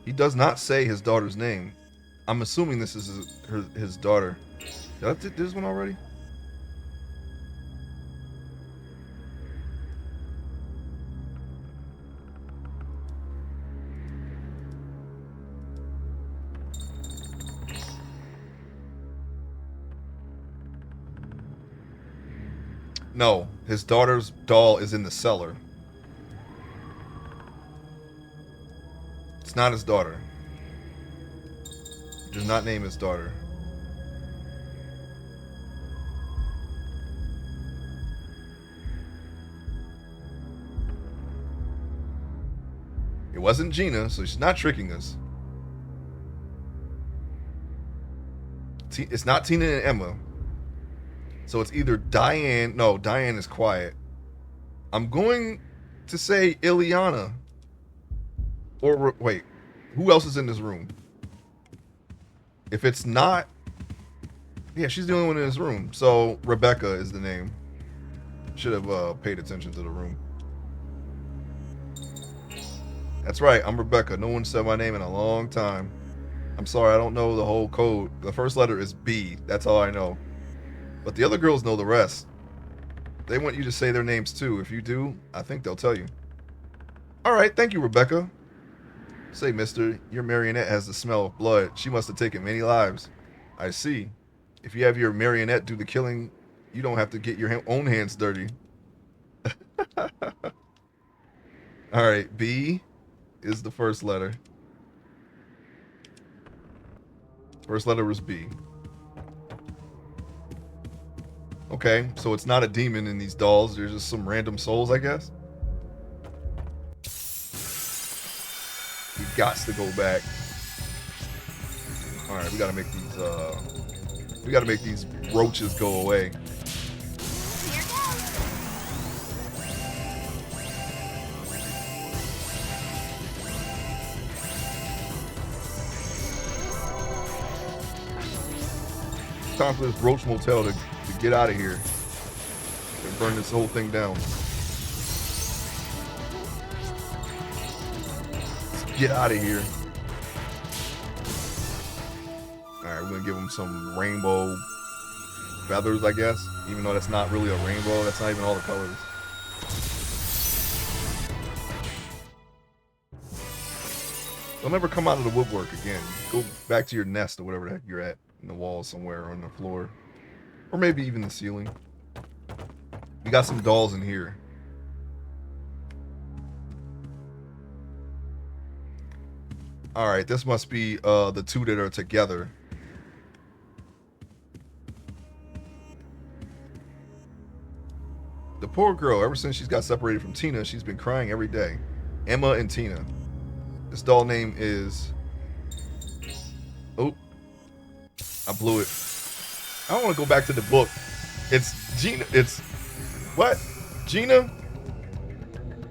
He does not say his daughter's name. I'm assuming this is his daughter. Did I do this one already? No, his daughter's doll is in the cellar. It's not his daughter. He does not name his daughter. It wasn't Gina, so she's not tricking us. It's not Tina and Emma. So it's either Diane. No, Diane is quiet. I'm going to say Ileana. Or wait, who else is in this room? If it's not, yeah, she's the only one in this room. So Rebecca is the name. Should have paid attention to the room. That's right, I'm Rebecca. No one said my name in a long time. I'm sorry, I don't know the whole code. The first letter is B. That's all I know. But the other girls know the rest. They want you to say their names too. If you do, I think they'll tell you. All right, thank you, Rebecca. Say, mister, your marionette has the smell of blood. She must have taken many lives. I see. If you have your marionette do the killing, you don't have to get your own hands dirty. All right, B is the first letter. First letter was B. Okay, so it's not a demon in these dolls. They're just some random souls, I guess. We got to go back. All right, we gotta make these roaches go away. Here goes. Time for this roach motel to get out of here and burn this whole thing down. Let's get out of here. Alright, we're gonna give them some rainbow feathers, I guess. Even though that's not really a rainbow, that's not even all the colors. Don't ever come out of the woodwork again. Go back to your nest or whatever the heck you're at. In the wall somewhere or on the floor. Or maybe even the ceiling. We got some dolls in here. Alright, this must be the two that are together. The poor girl, ever since she's got separated from Tina, she's been crying every day. Emma and Tina. This doll name is... Oh. I blew it. I don't want to go back to the book. It's Gina. It's... What? Gina?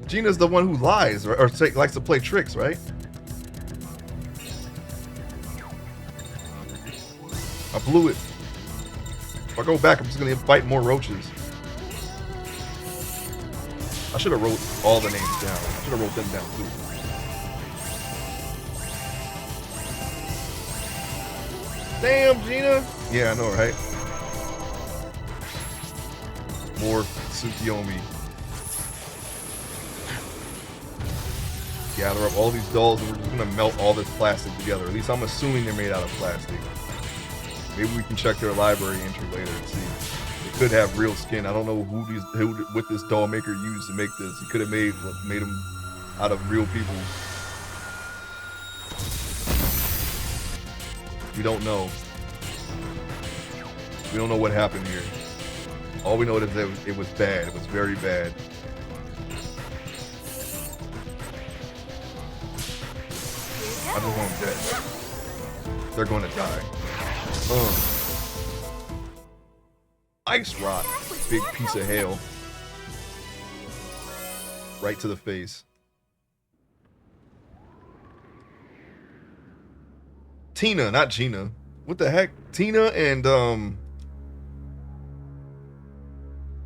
Gina's the one who lies, or likes to play tricks, right? I blew it. If I go back, I'm just going to invite more roaches. I should have wrote all the names down. I should have wrote them down too. Damn, Gina. Yeah, I know, right? More Tsukiyomi. Gather up all these dolls and we're just gonna melt all this plastic together. At least I'm assuming they're made out of plastic. Maybe we can check their library entry later and see. They could have real skin. I don't know what this doll maker used to make this. He could have made them out of real people. We don't know. We don't know what happened here. All we know is that it was bad. It was very bad. I just want them dead. They're going to die. Ice rock. Big piece of hail. Right to the face. Tina, not Gina. What the heck? Tina and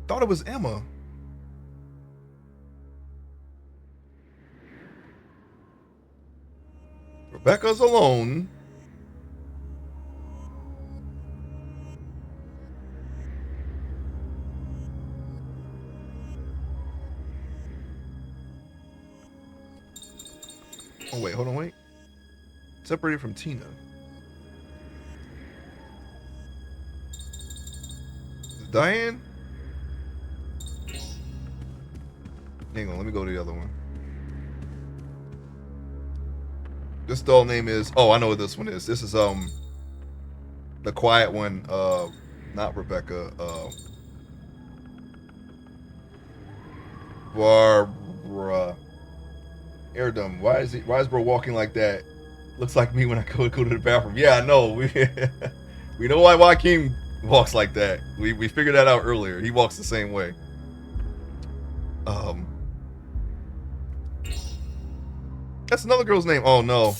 thought it was Emma. Rebecca's alone. Oh wait, hold on, wait. Separated from Tina. Diane? Hang on, let me go to the other one. This doll name is, oh, I know what this one is. This is the quiet one, not Rebecca, Barbara. Airdom. Why is bro walking like that? Looks like me when I go to the bathroom. Yeah, I know. We know why Joaquin walks like that. We figured that out earlier. He walks the same way. That's another girl's name. Oh no.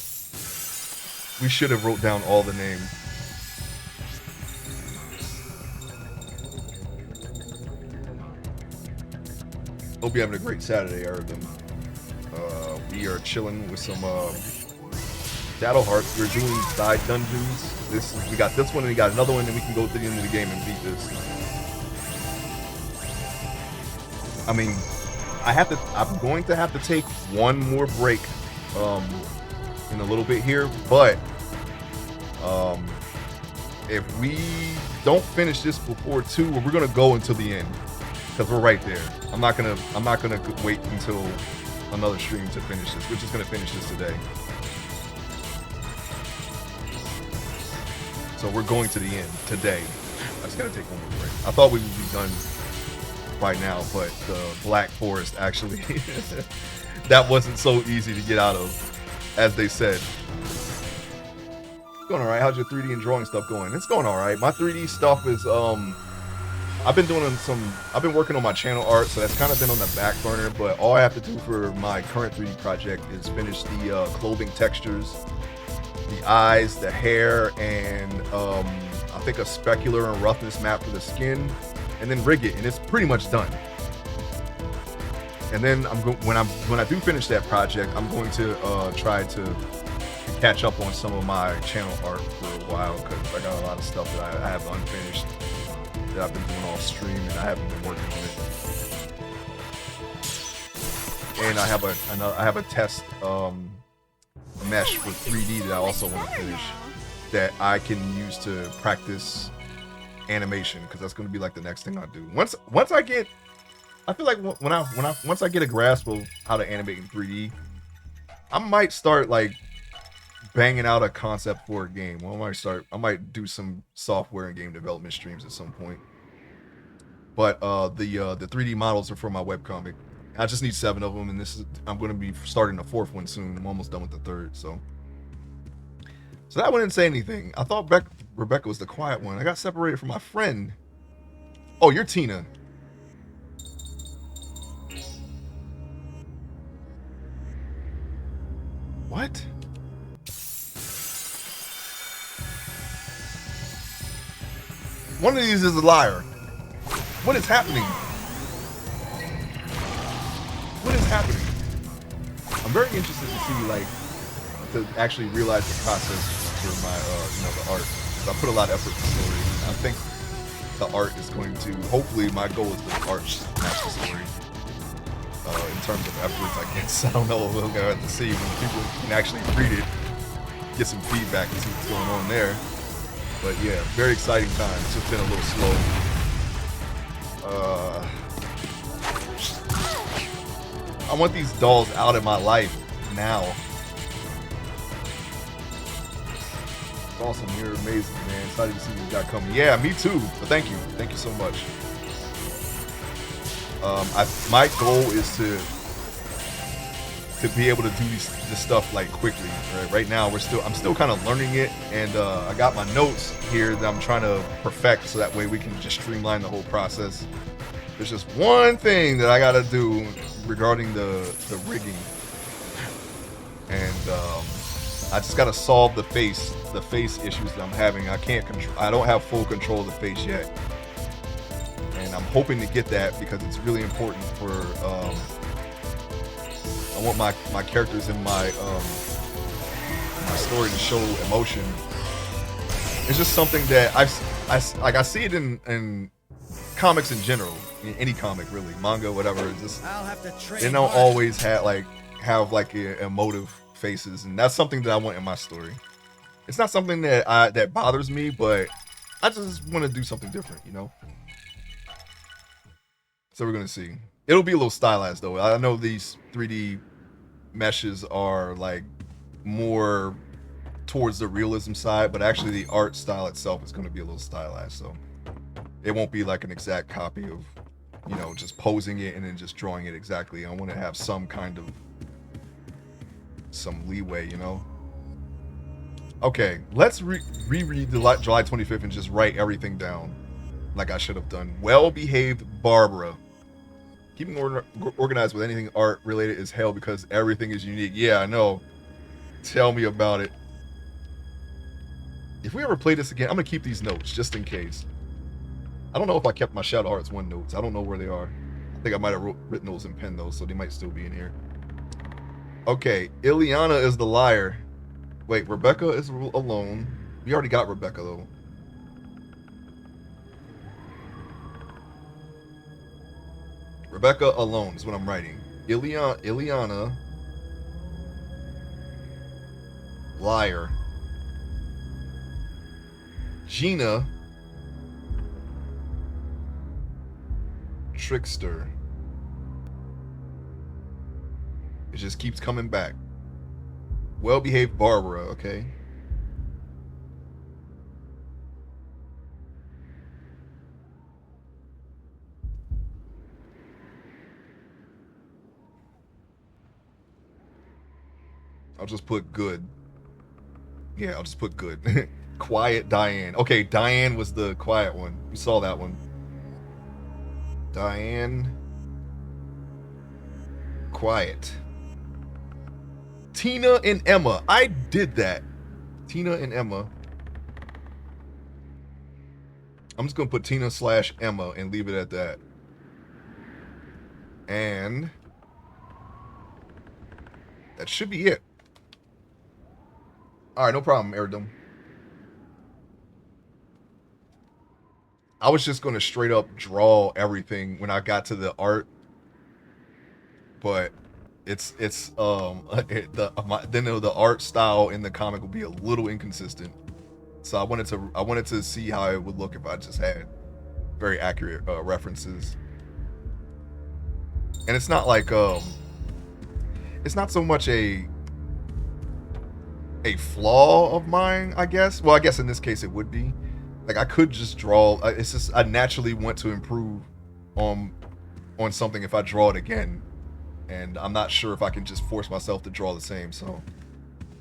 We should have wrote down all the names. Hope you're having a great Saturday, Airdom. We are chilling with some Shadow Hearts. We're doing side dungeons. We got this one and we got another one, and we can go to the end of the game and beat this. I mean, I'm going to have to take one more break in a little bit here, but if we don't finish this before 2, we're gonna go until the end because we're right there. I'm not gonna wait until another stream to finish this. We're just gonna finish this today. So we're going to the end today. I just gotta take one more break. I thought we would be done by now, but the Black Forest actually that wasn't so easy to get out of, as they said. Going all right. How's your 3D and drawing stuff going? It's going all right. My 3D stuff is I've been working on my channel art, so that's kind of been on the back burner, but all I have to do for my current 3D project is finish the clothing textures, the eyes, the hair, and I think a specular and roughness map for the skin, and then rig it, and it's pretty much done. And then when I do finish that project, I'm going to try to catch up on some of my channel art for a while, because I got a lot of stuff that I have unfinished that I've been doing off stream, and I haven't been working on it. And I have a test mesh for 3D that I also want to finish that I can use to practice animation, because that's going to be like the next thing I do. Once I get, I feel like once I get a grasp of how to animate in 3D, I might start like banging out a concept for a game. Well, I might do some software and game development streams at some point. But the 3D models are for my webcomic. I just need 7 of them, and I'm going to be starting the 4th one soon. I'm almost done with the 3rd, so that one didn't say anything. I thought Rebecca was the quiet one. I got separated from my friend. Oh, you're Tina. What? One of these is a liar. What is happening? What is happening? I'm very interested to see, like, to actually realize the process for my, the art. I put a lot of effort into the story. I think the art is going to, hopefully my goal is the art match the story. In terms of efforts, I guess. I don't know. We'll have to see when people can actually read it, get some feedback and see what's going on there. But yeah, very exciting time. It's just been a little slow. I want these dolls out of my life now. It's awesome. You're amazing, man. Excited to see what you got coming. Yeah, me too. But thank you. Thank you so much. My goal is to be able to do this stuff like quickly. Right now, I'm still kind of learning it, and I got my notes here that I'm trying to perfect, so that way we can just streamline the whole process. There's just one thing that I gotta do regarding the rigging, and I just gotta solve the face issues that I'm having. I don't have full control of the face yet, and I'm hoping to get that because it's really important for. I want my characters in my story to show emotion. It's just something that I see it in comics in general, in any comic really, manga, whatever. It's just they don't always have emotive faces, and that's something that I want in my story. It's not something that bothers me, but I just want to do something different, you know. So we're gonna see. It'll be a little stylized though. I know these 3D meshes are like more towards the realism side, but actually the art style itself is going to be a little stylized, so it won't be like an exact copy of, you know, just posing it and then just drawing it exactly. I want to have some kind of some leeway, you know. Okay, let's reread the July 25th and just write everything down like I should have done. Well-behaved Barbara. Keeping organized with anything art related is hell because everything is unique. Yeah, I know. Tell me about it. If we ever play this again, I'm going to keep these notes just in case. I don't know if I kept my Shadow Hearts 1 notes. I don't know where they are. I think I might have written those and penned those, so they might still be in here. Okay, Ileana is the liar. Wait, Rebecca is alone. We already got Rebecca, though. Rebecca alone is what I'm writing. Ileana. Liar. Gina. Trickster. It just keeps coming back. Well-behaved Barbara, okay. I'll just put good. Yeah, I'll just put good. Quiet Diane. Okay, Diane was the quiet one. We saw that one. Diane. Quiet. Tina and Emma. I did that. Tina and Emma. I'm just going to put Tina/Emma and leave it at that. And that should be it. All right, no problem, Eridum. I was just going to straight up draw everything when I got to the art, but the art style in the comic will be a little inconsistent. So I wanted to see how it would look if I just had very accurate references. And it's not like it's not so much a flaw of mine, I guess. Well, I guess in this case it would be. Like I could just draw. It's just I naturally want to improve on something if I draw it again, and I'm not sure if I can just force myself to draw the same. So,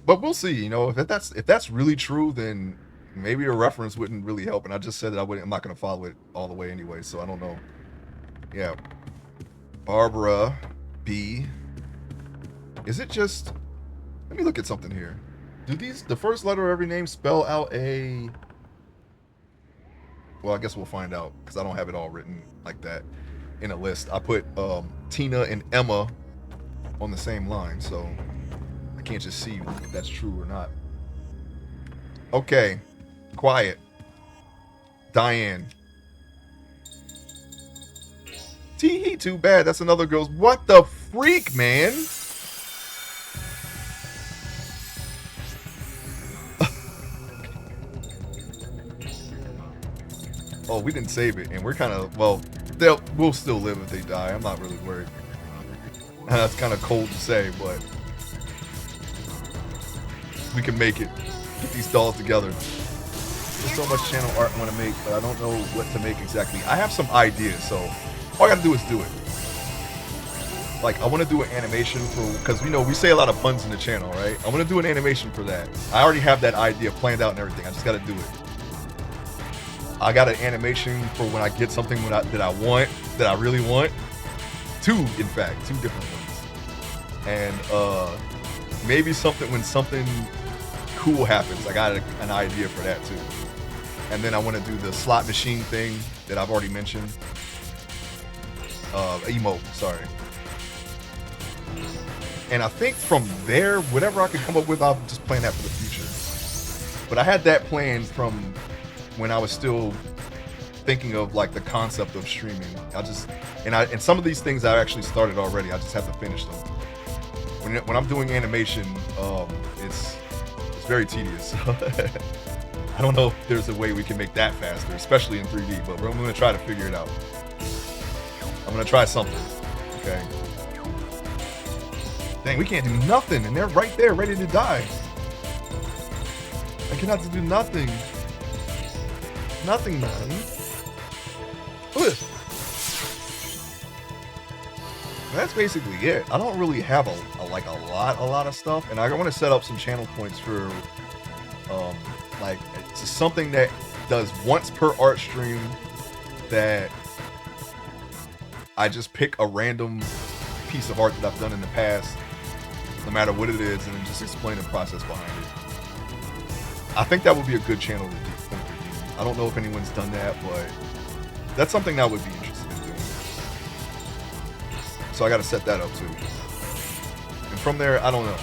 but we'll see. You know, if that's really true, then maybe a reference wouldn't really help. And I just said that I'm not going to follow it all the way anyway. So I don't know. Yeah, Barbara B. Is it just? Let me look at something here. Do the first letter of every name spell out a? Well, I guess we'll find out because I don't have it all written like that in a list. I put Tina and Emma on the same line, so I can't just see if that's true or not. Okay, quiet. Diane. Tee too bad. That's another girl's. What the freak, man? Oh, we didn't save it, and we're kind of, well, we'll still live if they die. I'm not really worried. That's kind of cold to say, but we can make it. Get these dolls together. There's so much channel art I want to make, but I don't know what to make exactly. I have some ideas, so all I gotta do is do it. Like, I want to do an animation for, because, you know, we say a lot of puns in the channel, right? I want to do an animation for that. I already have that idea planned out and everything. I just got to do it. I got an animation for when I get something that I really want. Two, in fact, two different ones. And maybe something when something cool happens. I got an idea for that too. And then I want to do the slot machine thing that I've already mentioned. Emote, sorry. And I think from there, whatever I could come up with, I'll just plan that for the future. But I had that planned from when I was still thinking of like the concept of streaming. And some of these things I actually started already. I just have to finish them. When I'm doing animation, it's very tedious. I don't know if there's a way we can make that faster, especially in 3D, but I'm going to try to figure it out. I'm going to try something. Okay. Dang, we can't do nothing, and they're right there, ready to die. I cannot do nothing. Nothing, man. Ugh. That's basically it. I don't really have a lot of stuff, and I want to set up some channel points for like it's something that does once per art stream, that I just pick a random piece of art that I've done in the past, no matter what it is, and just explain the process behind it. I think that would be a good channel to do. I don't know if anyone's done that, but that's something I would be interested in doing. So I got to set that up too. And from there, I don't know.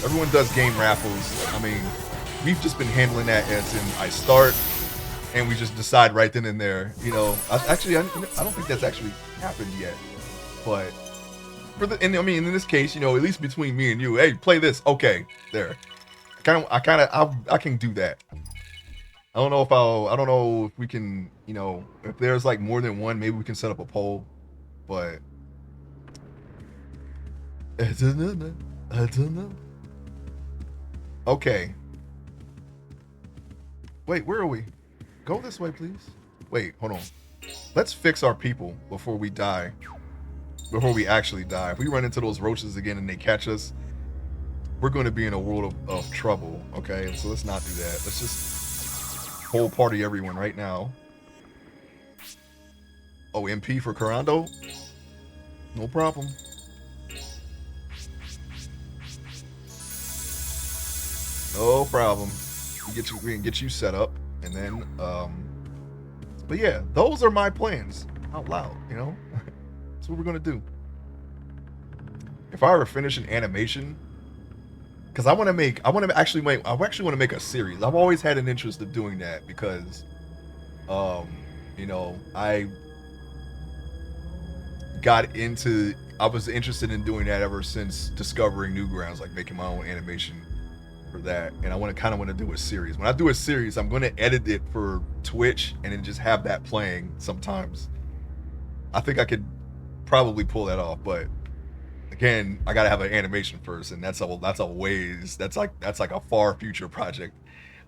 Everyone does game raffles. I mean, we've just been handling that as in I start and we just decide right then and there. You know, I don't think that's actually happened yet. But I mean, in this case, you know, at least between me and you, hey, play this. Okay, there. I can do that. I don't know if we can, you know, if there's like more than one, maybe we can set up a poll. But I don't know. Okay. Wait, where are we? Go this way, please. Wait, hold on. Let's fix our people before we die. Before we actually die. If we run into those roaches again and they catch us, we're going to be in a world of trouble. Okay, so let's not do that. Let's just whole party everyone right now. Oh, MP for Corando? No problem. No problem. We can get you set up, and then but yeah, those are my plans out loud, you know. That's what we're gonna do. If I ever finish an animation, because I actually want to make a series. I've always had an interest of doing that because you know, I was interested in doing that ever since discovering Newgrounds, like making my own animation for that, and I kind of want to do a series. When I do a series, I'm going to edit it for Twitch and then just have that playing sometimes. I think I could probably pull that off, but again, I gotta have an animation first, and that's like a far future project.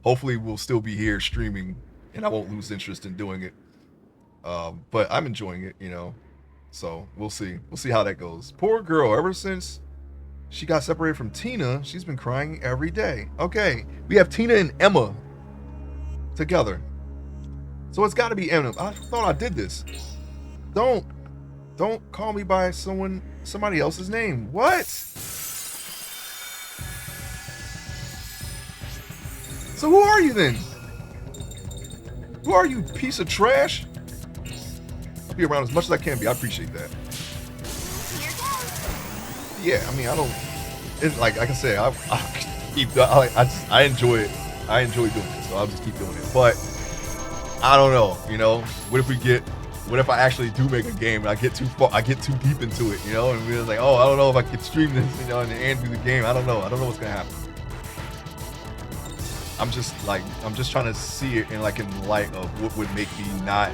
Hopefully, we'll still be here streaming, and I won't lose interest in doing it. But I'm enjoying it, you know. So we'll see how that goes. Poor girl. Ever since she got separated from Tina, she's been crying every day. Okay, we have Tina and Emma together, so it's got to be Emma. I thought I did this. Don't call me by somebody else's name. What? So who are you then? Who are you, piece of trash? I'll be around as much as I can be. I appreciate that. Yeah, I mean, I don't. It's like I said, I enjoy it. I enjoy doing it, so I'll just keep doing it. But I don't know, you know. What if I actually do make a game and I get too deep into it, you know, and we're like, oh, I don't know if I can stream this, you know, and do the game. I don't know what's gonna happen. I'm just trying to see it in light of what would make me not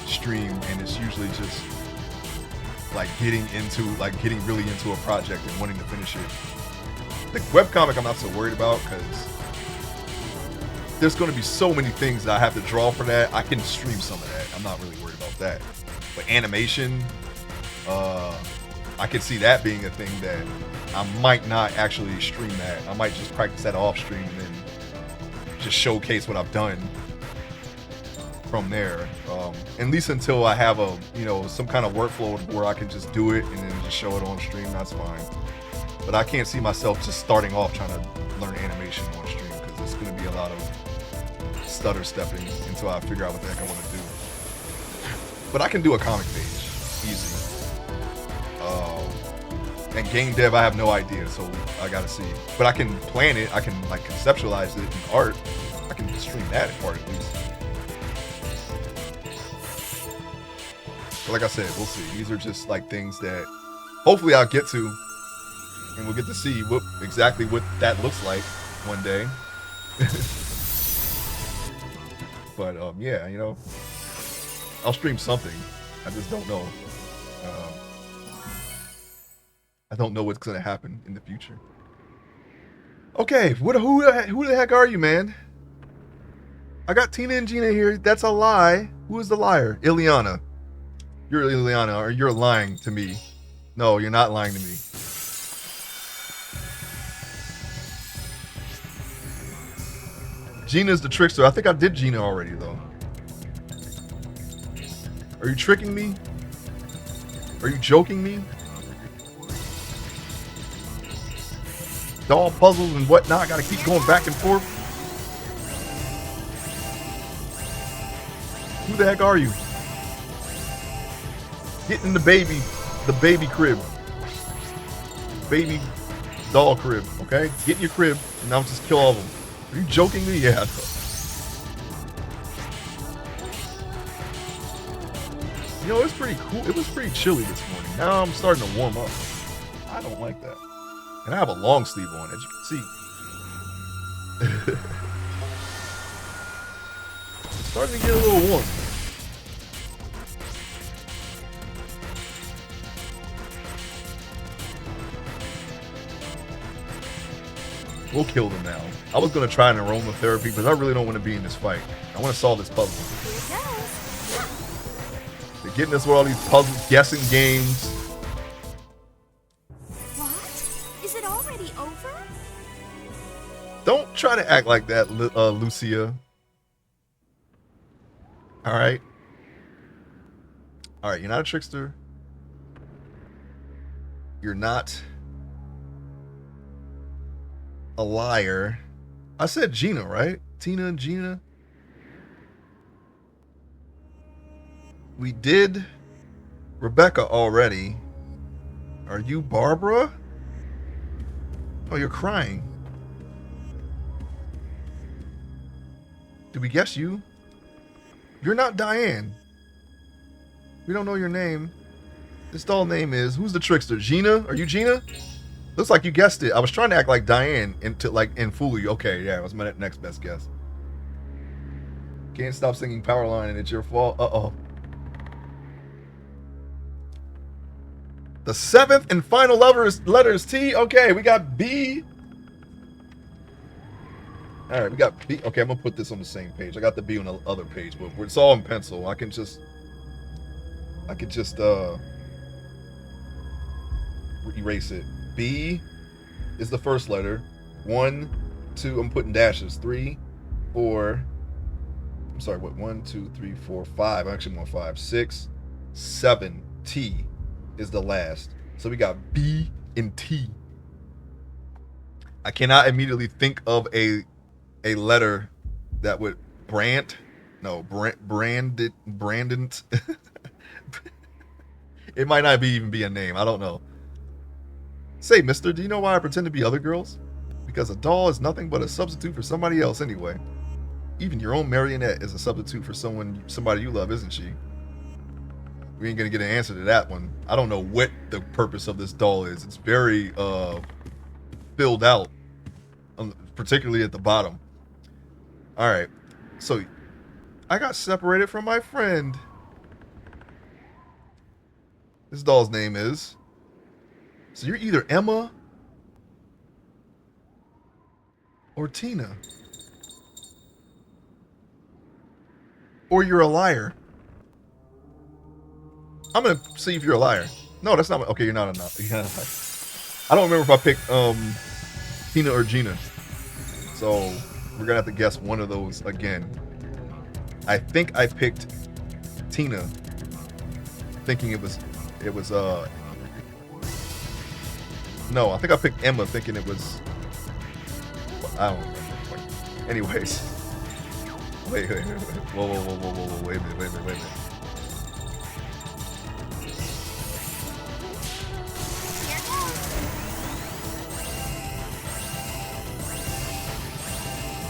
stream, and it's usually just getting really into a project and wanting to finish it. The webcomic I'm not so worried about because there's going to be so many things that I have to draw for that. I can stream some of that. I'm not really worried about that. But animation, I could see that being a thing that I might not actually stream that. I might just practice that off stream and then just showcase what I've done from there. At least until I have some kind of workflow where I can just do it and then just show it on stream. That's fine. But I can't see myself just starting off trying to learn animation on stream because it's going to be a lot of stutter stepping until I figure out what the heck I want to do. But I can do a comic page easy. And game dev, I have no idea, so I gotta see. But I can plan it. I can conceptualize it in art. I can stream that in art at least. But like I said, we'll see. These are just things that hopefully I'll get to, and we'll get to see exactly what that looks like one day. But yeah, I'll stream something. I just don't know. I don't know what's gonna happen in the future. Okay, who the heck are you, man? I got Tina and Gina here. That's a lie. Who is the liar? Ileana. You're Ileana, or you're lying to me. No, you're not lying to me. Gina's the trickster. I think I did Gina already, though. Are you tricking me? Are you joking me? Doll puzzles and whatnot. Gotta keep going back and forth. Who the heck are you? Get in the baby crib. Baby doll crib, okay? Get in your crib and now just kill all of them. Are you joking me? Yeah. You know, it was pretty cool. It was pretty chilly this morning. Now I'm starting to warm up. I don't like that. And I have a long sleeve on, as you can see. It's starting to get a little warm. We'll kill them now. I was going to try an aromatherapy, but I really don't want to be in this fight. I want to solve this puzzle. Here it goes. They're getting us with all these puzzles, guessing games. What? Is it already over? Don't try to act like that, Lucia. All right. All right, you're not a trickster. You're not a liar. I said Gina, right? Tina and Gina. We did Rebecca already. Are you Barbara? Oh, you're crying. Did we guess you? You're not Diane. We don't know your name. This doll name is, who's the trickster? Gina? Are you Gina? Looks like you guessed it. I was trying to act like Diane and fool you. Okay, yeah, it was my next best guess. Can't stop singing Powerline and it's your fault. Uh-oh. The seventh and final letter is T. Okay, we got B. All right, we got B. Okay, I'm gonna put this on the same page. I got the B on the other page, but it's all in pencil. I could just erase it. B is the first letter. 1, 2. I'm putting dashes. 3, 4. I'm sorry. What? 1, 2, 3, 4, 5. I actually want 5. 6, 7. T is the last. So we got B and T. I cannot immediately think of a letter that would Brandon. It might not even be a name. I don't know. Say, mister, do you know why I pretend to be other girls? Because a doll is nothing but a substitute for somebody else anyway. Even your own marionette is a substitute for somebody you love, isn't she? We ain't gonna get an answer to that one. I don't know what the purpose of this doll is. It's very filled out, particularly at the bottom. All right, so I got separated from my friend. This doll's name is. So you're either Emma or Tina. Or you're a liar. I'm going to see if you're a liar. No, that's not. Okay, you're not a liar. I don't remember if I picked Tina or Gina. So we're going to have to guess one of those again. I think I picked Tina, thinking it was no, I think I picked Emma thinking it was, I don't remember. Anyways. Wait. Whoa. Wait a minute.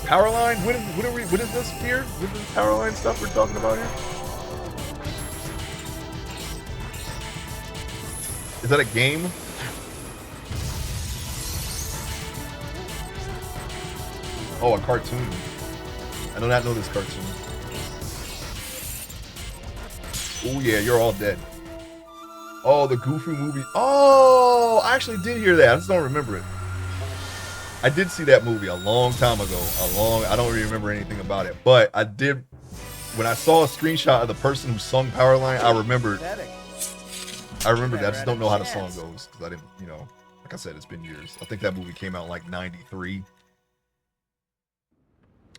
Powerline? What is this here? What is this Powerline stuff we're talking about here? Is that a game? Oh, a cartoon. I do not know this cartoon. Oh yeah, you're all dead. Oh, the Goofy movie. Oh, I actually did hear that. I just don't remember it. I did see that movie a long time ago. I don't really remember anything about it. But I did, when I saw a screenshot of the person who sung Powerline, I remembered. Pathetic. I remembered. I just don't know how the Chance. song goes because I didn't, you know, like I said, it's been years. I think that movie came out in like '93.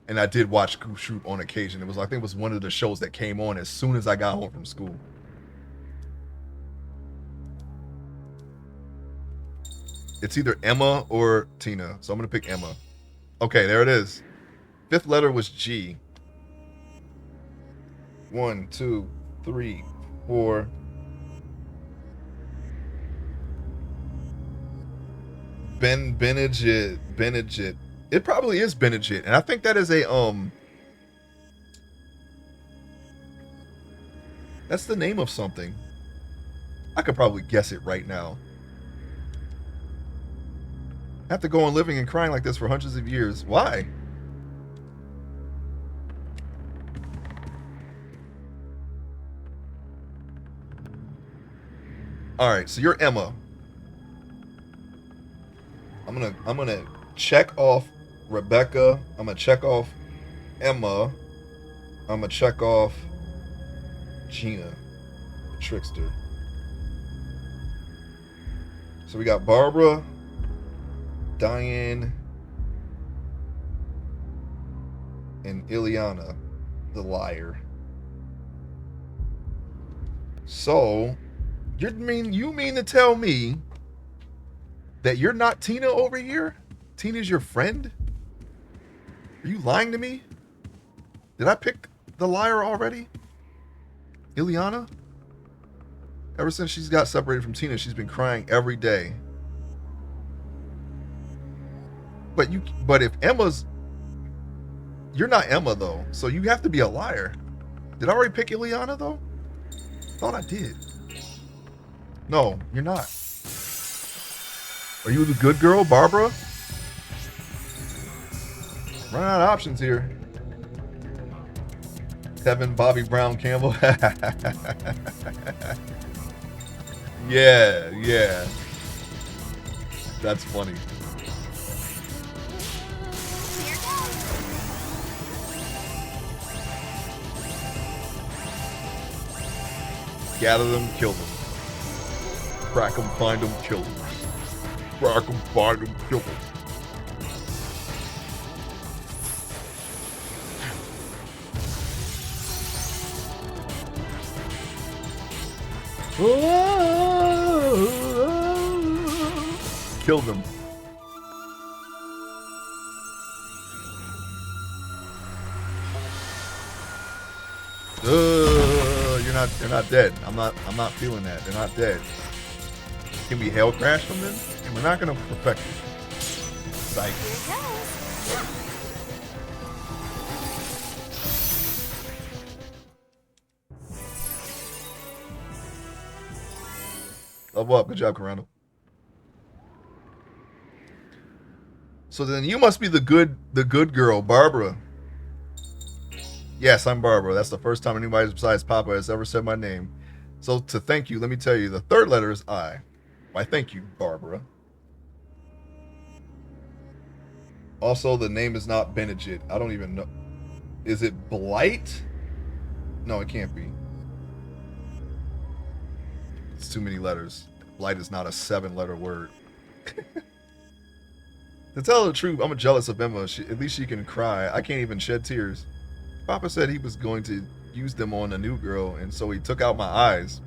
And I did watch Goof Troop on occasion. It was, I think it was one of the shows that came on as soon as I got home from school. It's either Emma or Tina, so I'm gonna pick Emma. Okay, there it is. Fifth letter was G. 1, 2, 3, 4. Benajit. It probably is Benajit, and I think that is a that's the name of something. I could probably guess it right now. I have to go on living and crying like this for hundreds of years. Why? All right, so you're Emma. I'm gonna check off Rebecca. I'm gonna check off Emma. I'm gonna check off Gina, the trickster. So we got Barbara, Diane, and Ileana, the liar. So, you mean to tell me that you're not Tina over here? Tina's your friend? Are you lying to me? Did I pick the liar already? Ileana? Ever since she's got separated from Tina, she's been crying every day. But if Emma's, you're not Emma though, so you have to be a liar. Did I already pick Ileana though? Thought I did. No, you're not. Are you the good girl, Barbara? Running out of options here. Kevin, Bobby Brown, Campbell. Yeah. That's funny. Here goes. Gather them, kill them. Crack them, find them, kill them. Crack them, find them, kill them. Kill them. You're not dead. I'm not feeling that. They're not dead. Can we hell crash from them? And we're not gonna perfect it. Psych. Here goes. Level up. Good job, Corando. So then you must be the good girl, Barbara. Yes, I'm Barbara. That's the first time anybody besides Papa has ever said my name. So to thank you, let me tell you, the third letter is I. Why, thank you, Barbara. Also, the name is not Benajit. I don't even know. Is it Blight? No, it can't be. It's too many letters. Blight is not a 7-letter word. To tell the truth, I'm jealous of Emma. At least she can cry. I can't even shed tears. Papa said he was going to use them on a new girl, and so he took out my eyes.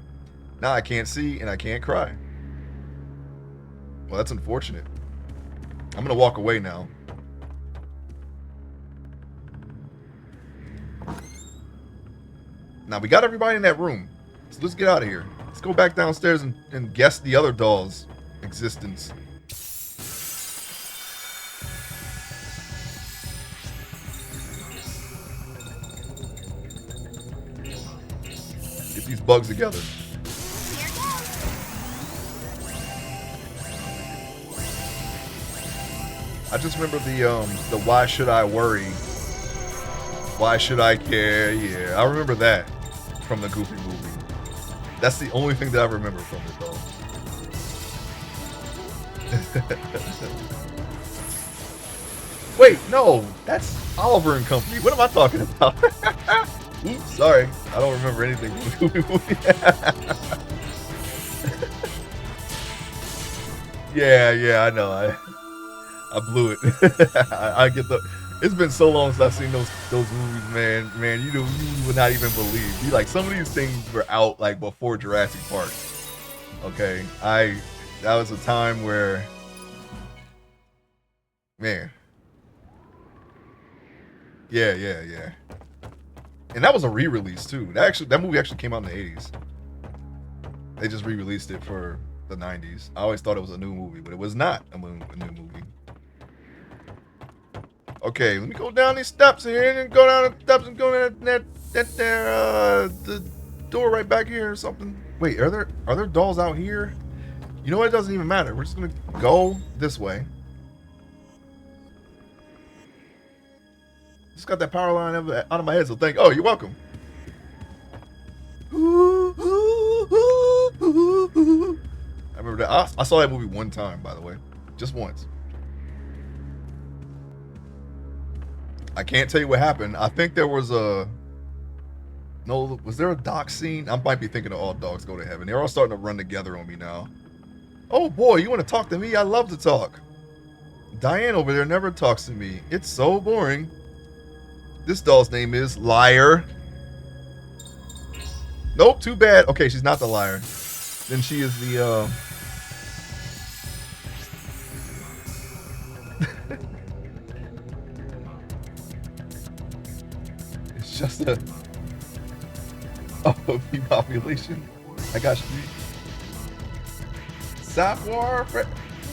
Now I can't see and I can't cry. Well, that's unfortunate. I'm gonna walk away now. Now we got everybody in that room, so let's get out of here. Let's go back downstairs and guess the other doll's existence. Get these bugs together. Here goes. I just remember the why should I worry? Why should I care? Yeah, I remember that from the Goofy movie. That's the only thing that I remember from it, though. Wait, no, that's Oliver and Company. What am I talking about? Oops, sorry. I don't remember anything from the movie. Yeah, I know. I blew it. I get the. It's been so long since I've seen those movies, man. Man, you would not even believe. Like some of these things were out like before Jurassic Park. Okay, that was a time where, man. Yeah. And that was a re-release too. That movie actually came out in the 80s. They just re-released it for the 90s. I always thought it was a new movie, but it was not a new movie. Okay, let me go down these steps here and go down the steps and go down the door right back here or something. Wait, are there dolls out here? You know what? It doesn't even matter. We're just gonna go this way. Just got that power line out of my head, so thank. Oh, you're welcome. I remember that. I saw that movie one time, by the way, just once. I can't tell you what happened. I think there was was there a dock scene? I might be thinking of All Dogs Go to Heaven. They're all starting to run together on me now. Oh boy, you want to talk to me? I love to talk. Diane over there never talks to me. It's so boring. This doll's name is Liar. Nope, too bad. Okay, she's not the liar. Then she is the it's just a population. I got you. Savoir.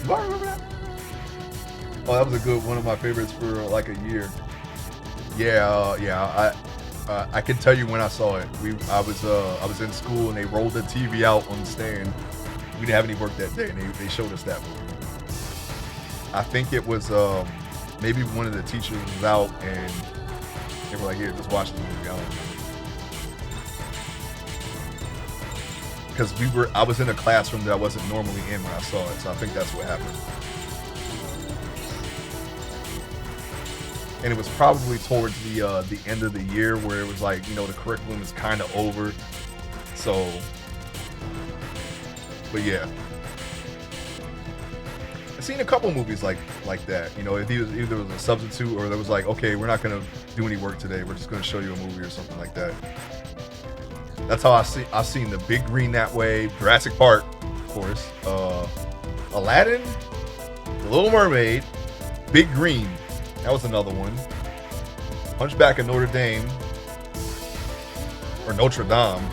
Do I remember that? Oh, that was a good one of my favorites for like a year. Yeah. I can tell you when I saw it. I was in school and they rolled the TV out on the stand. We didn't have any work that day, and they showed us that movie. I think it was maybe one of the teachers was out and they were like, "Here, just watch the movie." I don't know. Because I was in a classroom that I wasn't normally in when I saw it, so I think that's what happened. And it was probably towards the end of the year where it was like, you know, the curriculum is kind of over. So, but yeah, I've seen a couple movies like that. You know, either it was a substitute or there was like, okay, we're not gonna do any work today. We're just gonna show you a movie or something like that. That's how I've seen The Big Green that way, Jurassic Park, of course, Aladdin, The Little Mermaid, Big Green. That was another one. Hunchback of Notre Dame. Or Notre Dame.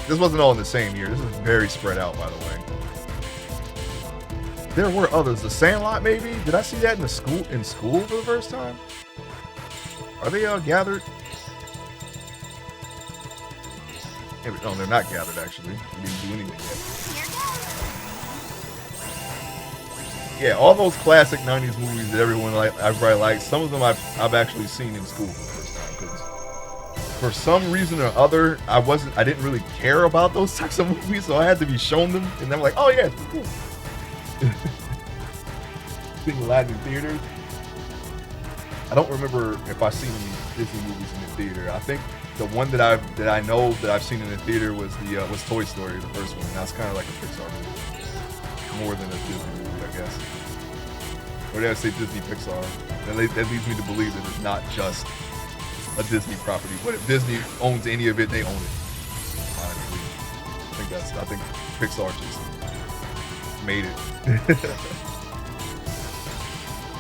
This wasn't all in the same year. This is very spread out, by the way. There were others. The Sandlot, maybe? Did I see that in school for the first time? Are they gathered? Maybe, no, they're not gathered, actually. We didn't do anything yet. Yeah, all those classic 90s movies that everybody likes, some of them I've actually seen in school for the first time. Because for some reason or other, I didn't really care about those types of movies, so I had to be shown them, and I'm like, oh yeah, it's cool. Seeing Aladdin in theaters. I don't remember if I've seen any Disney movies in the theater. I think the one that I know that I've seen in the theater was Toy Story, the first one. And that's kind of like a Pixar movie, more than a Disney movie. I guess. Or did I say Disney Pixar? That leads me to believe that it's not just a Disney property. But if Disney owns any of it, they own it. Honestly. I think Pixar just made it.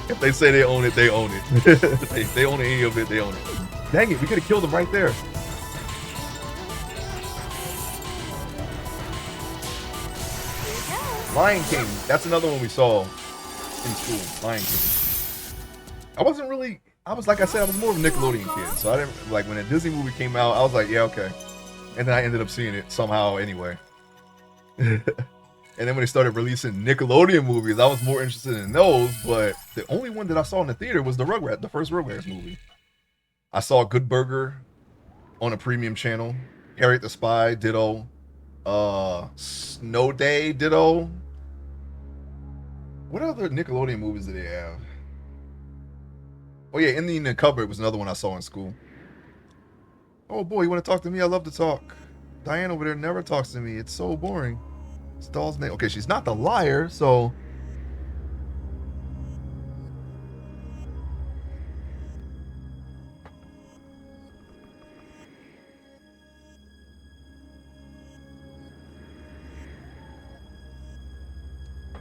If they say they own it, they own it. If they own any of it, they own it. Dang it, we could have killed them right there. Lion King. That's another one we saw in school. Lion King. I was like I said, I was more of a Nickelodeon kid. So I didn't like when a Disney movie came out, I was like, yeah, okay. And then I ended up seeing it somehow anyway. And then when they started releasing Nickelodeon movies, I was more interested in those, but the only one that I saw in the theater was the first Rugrats movie. I saw Good Burger on a premium channel. Harriet the Spy, ditto. Snow Day, ditto. What other Nickelodeon movies do they have? Oh yeah, In the Cupboard was another one I saw in school. Oh boy, you want to talk to me? I love to talk. Diane over there never talks to me. It's so boring. It's doll's name. Okay, she's not the liar, so.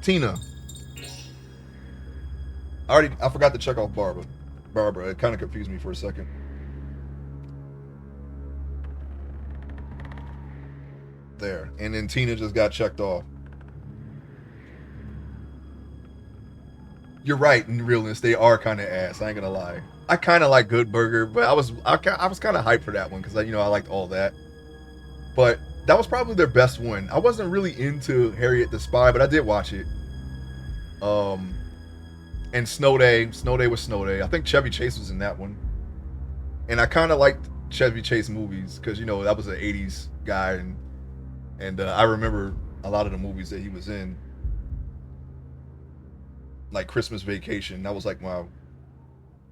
Tina. I forgot to check off Barbara. Barbara, it kind of confused me for a second. There. And then Tina just got checked off. You're right, in realness, they are kind of ass. I ain't gonna lie. I kind of like Good Burger, but I was kind of hyped for that one because I liked all that. But that was probably their best one. I wasn't really into Harriet the Spy, but I did watch it. And Snow Day was Snow Day. I think Chevy Chase was in that one. And I kind of liked Chevy Chase movies because that was an '80s guy, and I remember a lot of the movies that he was in, like Christmas Vacation. That was like one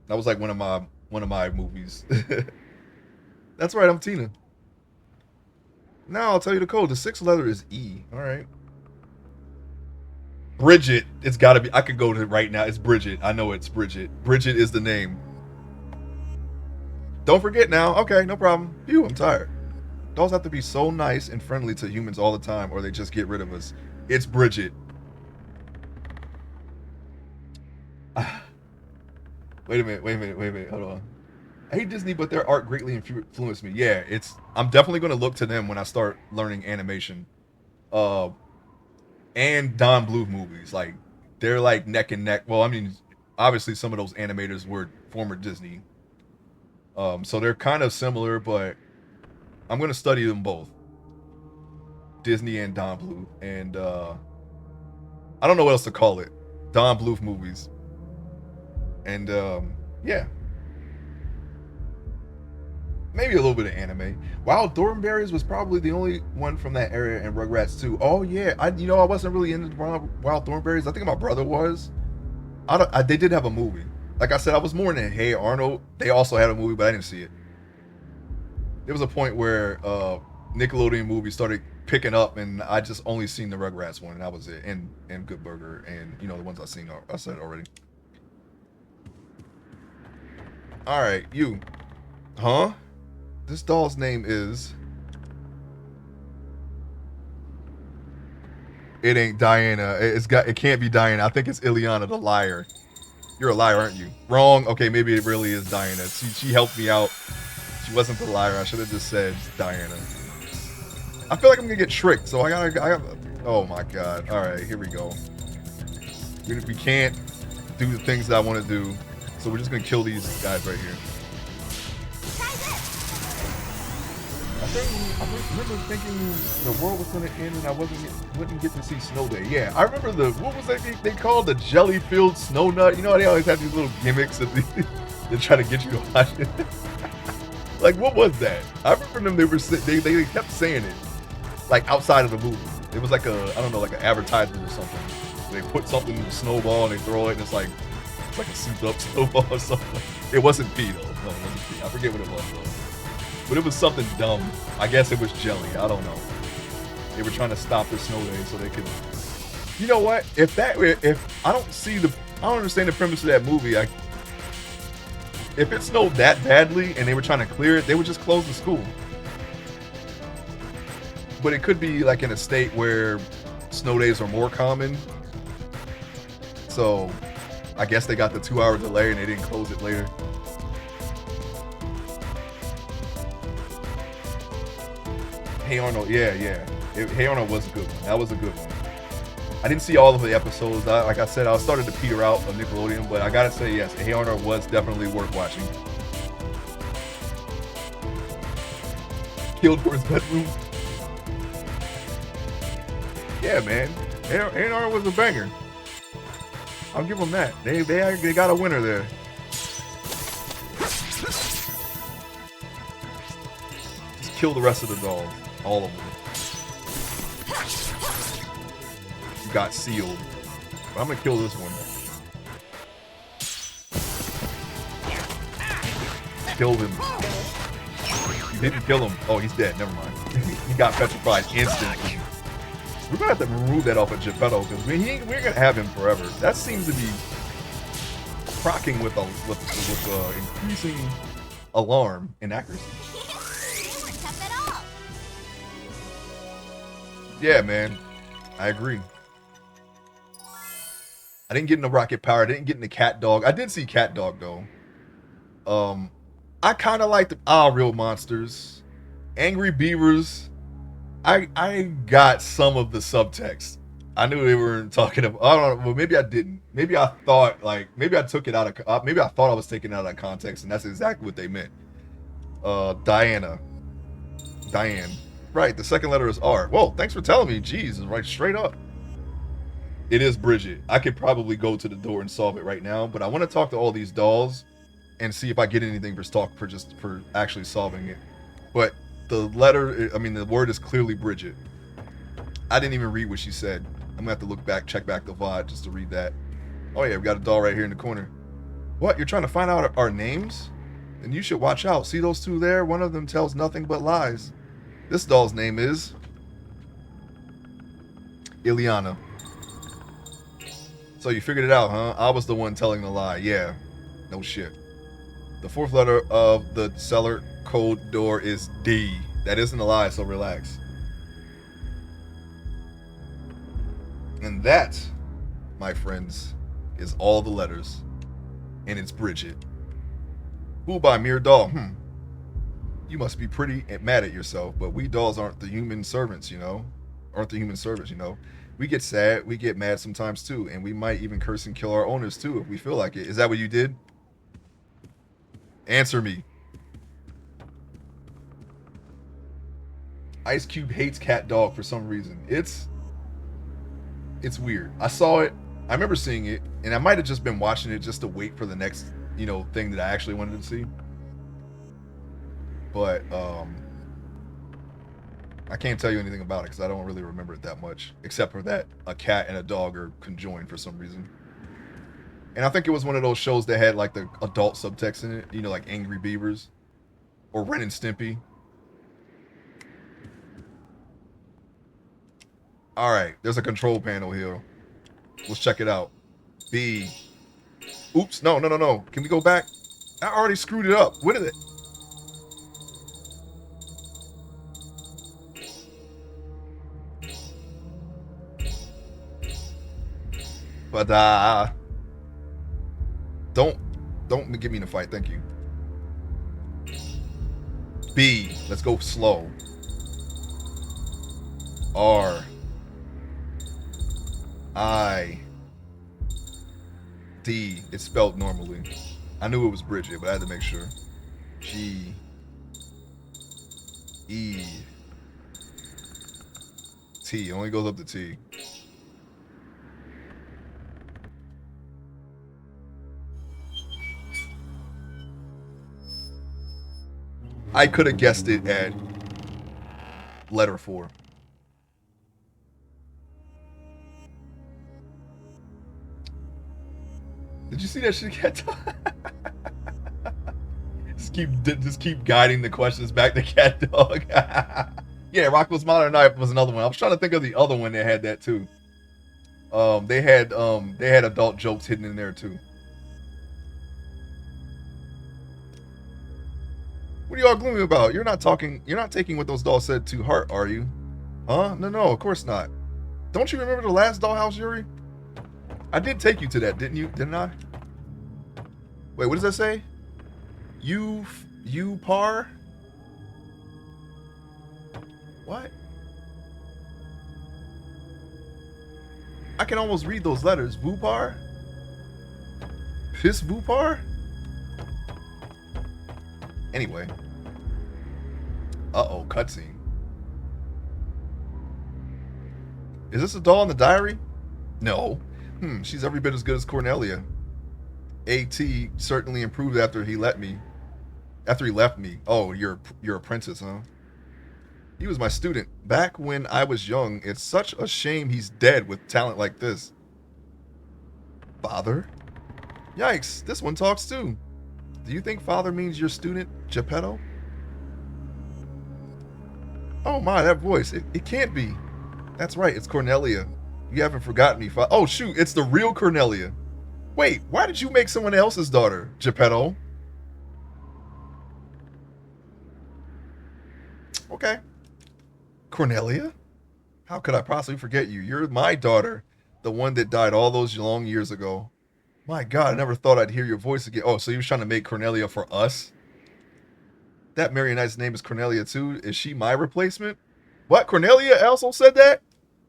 of my movies. That's right, I'm Tina. Now I'll tell you the code. The 6th letter is E. All right. Bridget. It's got to be. I could go to it right now. It's Bridget. I know it's Bridget. Bridget is the name. Don't forget now. Okay, no problem. Phew, I'm tired. Dolls have to be so nice and friendly to humans all the time, or they just get rid of us. It's Bridget. Wait a minute. Hold on. I hate Disney, but their art greatly influenced me. Yeah, I'm definitely going to look to them when I start learning animation. And Don Bluth movies. Like, they're like neck and neck. Well, I mean, obviously some of those animators were former Disney. So they're kind of similar, but I'm going to study them both. Disney and Don Bluth. And I don't know what else to call it. Don Bluth movies. And yeah. Maybe a little bit of anime. Wild Thornberrys was probably the only one from that era, and Rugrats too. Oh yeah, I wasn't really into Wild Thornberrys. I think my brother was. They did have a movie. Like I said, I was more into Hey Arnold. They also had a movie, but I didn't see it. There was a point where Nickelodeon movies started picking up, and I just only seen the Rugrats one, and that was it. And Good Burger, and the ones I said already. All right, you, huh? This doll's name is. It ain't Diana. It can't be Diana. I think it's Ileana the liar. You're a liar, aren't you? Wrong. Okay, maybe it really is Diana. She helped me out. She wasn't the liar. I should have just said Diana. I feel like I'm gonna get tricked, so I gotta. Oh my god. All right, here we go. We can't do the things that I want to do, so we're just gonna kill these guys right here. I remember thinking the world was going to end and I wouldn't get to see Snow Day. Yeah, I remember what was that they called, the jelly-filled snow nut? You know how they always have these little gimmicks that they try to get you to watch it. Like, what was that? I remember them. They kept saying it, like outside of the movie. It was like like an advertisement or something. They put something in the snowball and they throw it, and it's like a souped-up snowball or something. It wasn't pee though. No, it wasn't pee. I forget what it was though. But it was something dumb. I guess it was jelly. I don't know. They were trying to stop the Snow Day so they could. You know what? If I don't understand the premise of that movie. If it snowed that badly and they were trying to clear it, they would just close the school. But it could be like in a state where snow days are more common. So I guess they got the 2-hour delay and they didn't close it later. Hey Arnold, yeah. Hey Arnold was a good one. That was a good one. I didn't see all of the episodes. Like I said, I started to peter out of Nickelodeon, but I gotta say, yes, Hey Arnold was definitely worth watching. Killed for his bedroom. Yeah, man. Hey Arnold was a banger. I'll give them that. They got a winner there. kill the rest of the dolls. All of them. You got sealed. But I'm gonna kill this one. Killed him. You didn't kill him. Oh, he's dead. Never mind. He got petrified instantly. We're gonna have to remove that off of Geppetto because we're gonna have him forever. That seems to be crocking with increasing alarm and accuracy. Never tough at all. Yeah, man, I agree. I didn't get into Rocket Power. I didn't get into Cat Dog. I did see Cat Dog though. I kind of like the real monsters, Angry Beavers. I got some of the subtext. I knew they were talking about. I don't know. Well, maybe I didn't. Maybe I thought maybe I took it out of. Maybe I thought I was taking it out of context, and that's exactly what they meant. Diane. Right. The second letter is R. Whoa. Thanks for telling me. Jeez, right straight up. It is Bridget. I could probably go to the door and solve it right now, but I want to talk to all these dolls and see if I get anything for actually solving it. But the word is clearly Bridget. I didn't even read what she said. I'm gonna have to look back, check back the VOD just to read that. Oh yeah, we got a doll right here in the corner. What? You're trying to find out our names? Then you should watch out. See those two there? One of them tells nothing but lies. This doll's name is Ileana. So you figured it out, huh? I was the one telling the lie. Yeah. No shit. The fourth letter of the cellar code door is D. That isn't a lie, so relax. And that, my friends, is all the letters. And it's Bridget. Who by mere doll? You must be pretty mad at yourself, but we dolls aren't the human servants, you know? We get sad, we get mad sometimes too, and we might even curse and kill our owners too if we feel like it. Is that what you did? Answer me. Ice Cube hates Cat Dog for some reason. It's weird. I saw it. I remember seeing it, and I might have just been watching it just to wait for the next, thing that I actually wanted to see. But I can't tell you anything about it because I don't really remember it that much, except for that a cat and a dog are conjoined for some reason. And I think it was one of those shows that had like the adult subtext in it, like Angry Beavers or Ren and Stimpy. All right, there's a control panel here. Let's check it out. B. Oops, no. Can we go back? I already screwed it up. What is it? But don't get me in a fight, thank you. B, let's go slow. R, I, D, it's spelled normally. I knew it was Bridget, but I had to make sure. G, E, T, it only goes up to T. I could have guessed it at letter 4. Did you see that shit, Cat Dog? just keep guiding the questions back to Cat Dog. Yeah, Rocko's Modern Knife was another one. I was trying to think of the other one that had that too. They had adult jokes hidden in there too. What are y'all gloomy about? You're not taking what those dolls said to heart, are you? Huh? No, of course not. Don't you remember the last dollhouse, Yuri? I did take you to that, didn't you? Didn't I? Wait, what does that say? You par? What? I can almost read those letters. Vupar? Piss Vupar? Anyway. Uh-oh, cutscene. Is this a doll in the diary? No. She's every bit as good as Cornelia. A.T. certainly improved after he left me. Oh, you're a princess, huh? He was my student back when I was young. It's such a shame he's dead with talent like this. Father? Yikes, this one talks too. Do you think father means your student, Geppetto? Oh my, that voice. It can't be. That's right, it's Cornelia. You haven't forgotten me. Oh shoot, it's the real Cornelia. Wait, why did you make someone else's daughter, Geppetto? Okay. Cornelia? How could I possibly forget you? You're my daughter, the one that died all those long years ago. My God, I never thought I'd hear your voice again. Oh, so you was trying to make Cornelia for us? That marionette's name is Cornelia too. Is she my replacement? What? Cornelia also said that?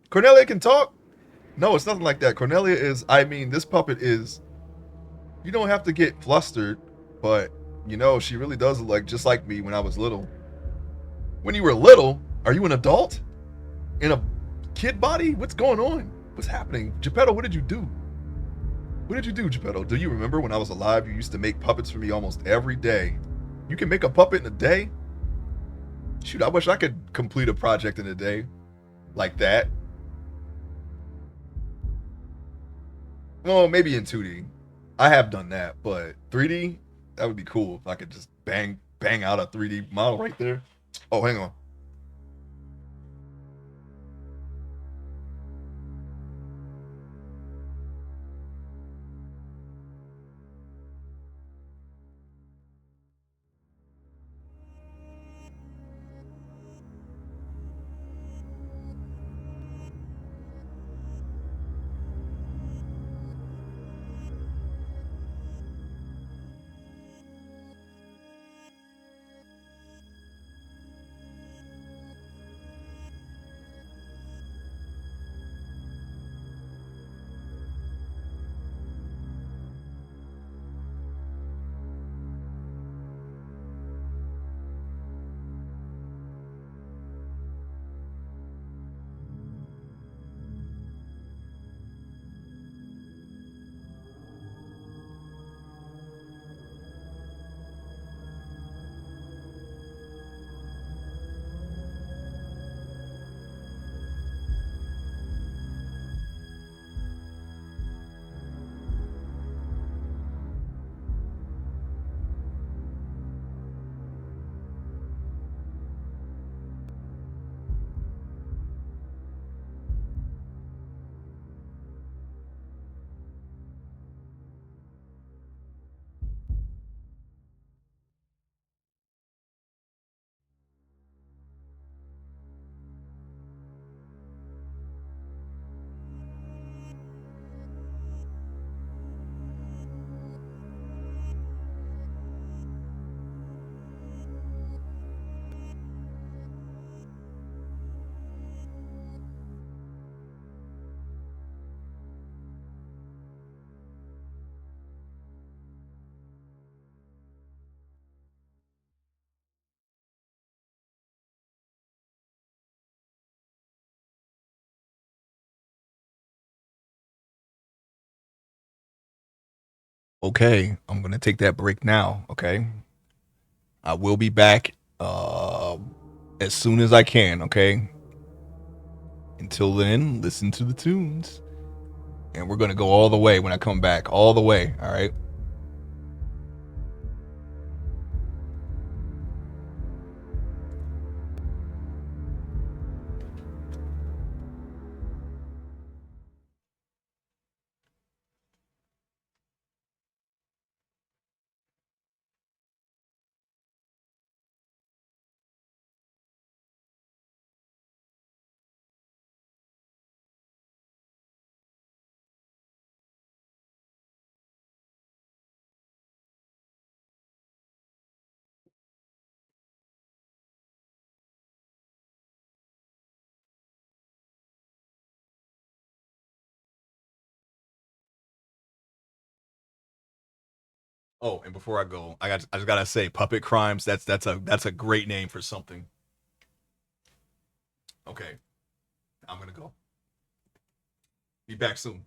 Cornelia can talk? No, it's nothing like that. Cornelia is, I mean, this puppet is, you don't have to get flustered, but, you know, she really does look like just like me when I was little. When you were little? Are you an adult? In a kid body? What's going on? What's happening? Geppetto, what did you do? What did you do, Geppetto? Do you remember when I was alive, you used to make puppets for me almost every day? You can make a puppet in a day? Shoot, I wish I could complete a project in a day like that. Well, maybe in 2D. I have done that, but 3D, that would be cool if I could just bang out a 3D model right there. Oh, hang on. Okay, I'm gonna take that break now. Okay, I will be back as soon as I can. Okay. Until then, listen to the tunes, and we're gonna go all the way when I come back. All the way. All right. Oh, and before I go, I just gotta say, Puppet Crimes. That's a great name for something. Okay, I'm gonna go. Be back soon.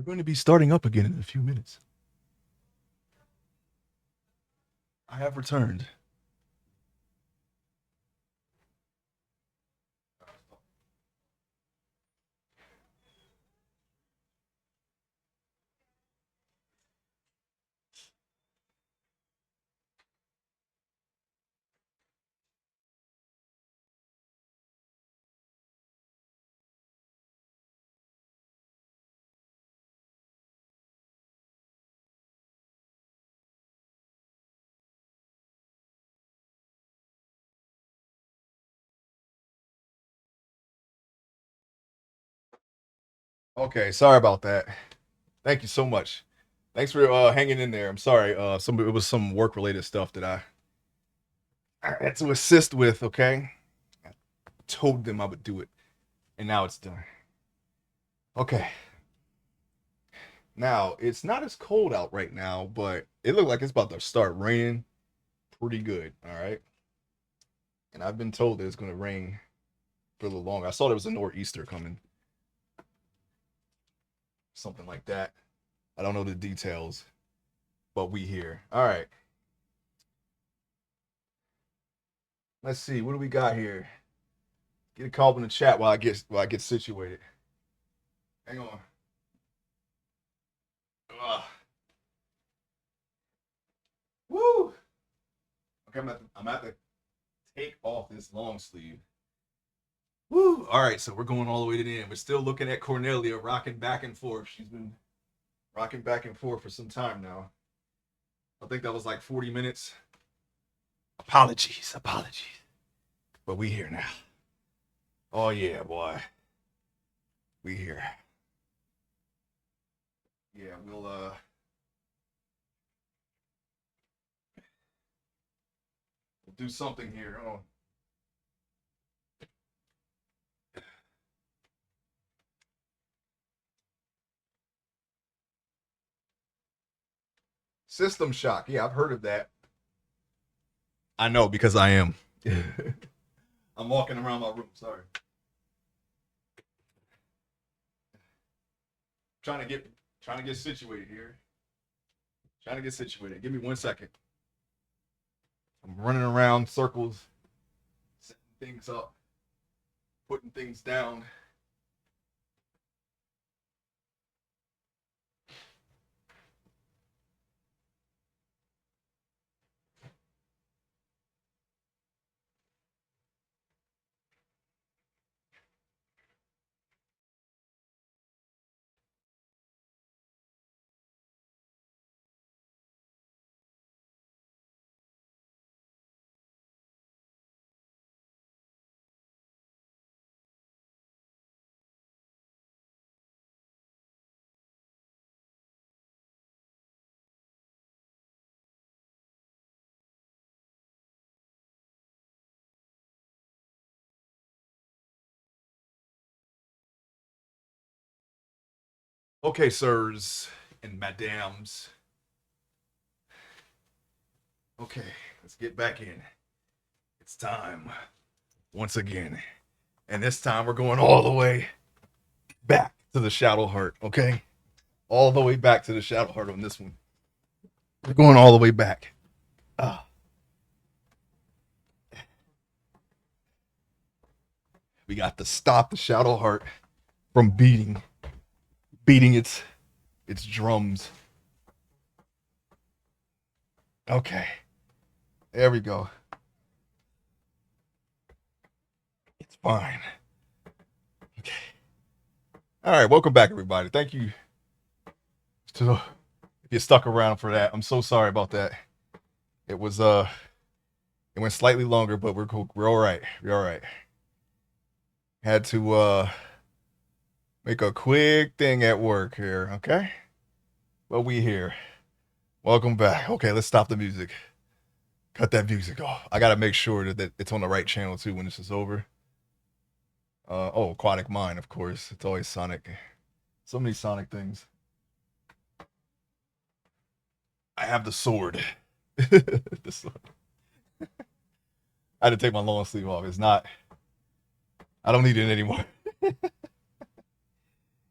We're going to be starting up again in a few minutes. I have returned. Okay, sorry about that. Thank you so much. Thanks for hanging in there. I'm sorry. It was some work related stuff that I had to assist with. Okay, I told them I would do it, and now it's done. Okay. Now it's not as cold out right now, but it looked like it's about to start raining pretty good. All right, and I've been told that it's going to rain for a little longer. I saw there was a nor'easter coming, something like that. I don't know the details, but we here. All right. Let's see. What do we got here? Get a call in the chat while I get situated. Hang on. Ugh. Woo. Okay, I'm at to take off this long sleeve. Woo. All right, so we're going all the way to the end. We're still looking at Cornelia rocking back and forth. She's been rocking back and forth for some time now. I think that was like 40 minutes. Apologies. But we here now. Oh yeah, boy. We here. Yeah, we'll do something here. Oh. System shock. Yeah, I've heard of that. I know because I am. I'm walking around my room. Sorry. Trying to get situated here. Trying to get situated. Give me 1 second. I'm running around circles, setting things up, putting things down. Okay, sirs and madams. Okay, let's get back in. It's time once again. And this time we're going all the way back to the Shadow Heart, okay? All the way back to the Shadow Heart on this one. We're going all the way back. We got to stop the Shadow Heart from beating its drums. Okay. There we go. It's fine. Okay. All right, welcome back, everybody. Thank you if you stuck around for that. I'm so sorry about that. It was it went slightly longer, but we're cool. We're all right. We're all right. Had to make a quick thing at work here, okay? But we here. Welcome back. Okay, let's stop the music. Cut that music off. I gotta make sure that it's on the right channel too when this is over. Aquatic Mind, of course. It's always Sonic. So many Sonic things. I have the sword. The sword. I had to take my long sleeve off. It's not. I don't need it anymore.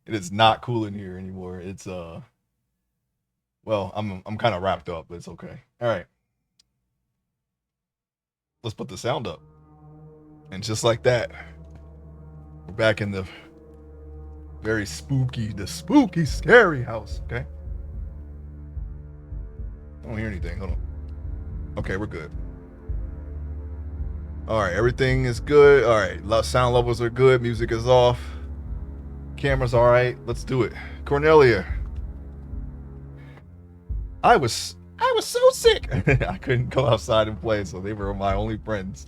It is not cool in here anymore. It's well, I'm kind of wrapped up, but it's okay. All right. Let's put the sound up. And just like that, we're back in the very spooky, scary house, okay? I don't hear anything. Hold on. Okay, we're good. All right, everything is good. All right, sound levels are good. Music is off. Camera's all right. Let's do it. Cornelia. I was so sick. I couldn't go outside and play, so they were my only friends.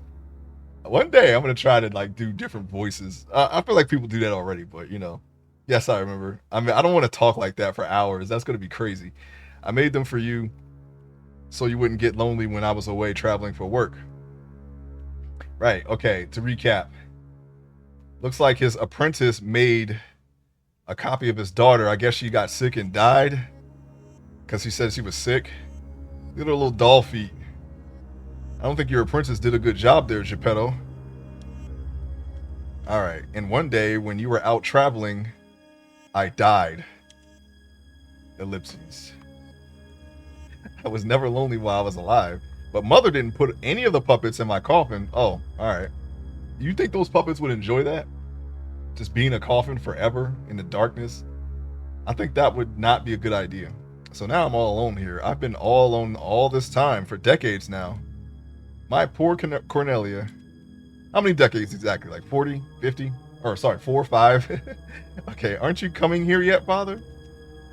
One day I'm gonna try to like do different voices. I feel like people do that already, but you know. Yes, I remember. I mean, I don't want to talk like that for hours. That's gonna be crazy. I made them for you so you wouldn't get lonely when I was away traveling for work. Right, okay, to recap. Looks like his apprentice made a copy of his daughter. I guess she got sick and died because he said she was sick. Look at her little doll feet. I don't think your apprentice did a good job there, Geppetto. All right, and one day when you were out traveling, I died. Ellipses. I was never lonely while I was alive, but Mother didn't put any of the puppets in my coffin. Oh, all right. You think those puppets would enjoy that? Just being a coffin forever in the darkness? I think that would not be a good idea. So now I'm all alone here. I've been all alone all this time for decades now. My poor Cornelia. How many decades exactly? Like 40, 50? Or sorry, 4 or 5? Okay, aren't you coming here yet, Father?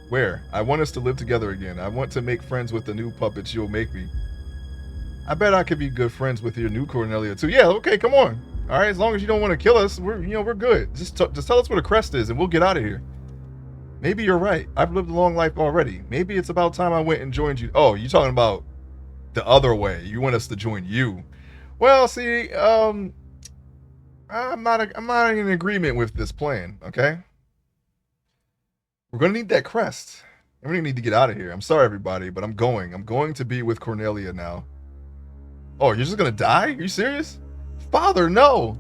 Where? I want us to live together again. I want to make friends with the new puppets you'll make me. I bet I could be good friends with your new Cornelia too. Yeah, okay, come on. All right, as long as you don't want to kill us, we're good. Just tell us where the crest is and we'll get out of here. Maybe you're right. I've lived a long life already. Maybe it's about time I went and joined you. Oh, you're talking about the other way. You want us to join you. Well, see, I'm not in agreement with this plan, okay? We're gonna need that crest. And we're gonna need to get out of here. I'm sorry, everybody, but I'm going. I'm going to be with Cornelia now. Oh, you're just gonna die? Are you serious? Father, no.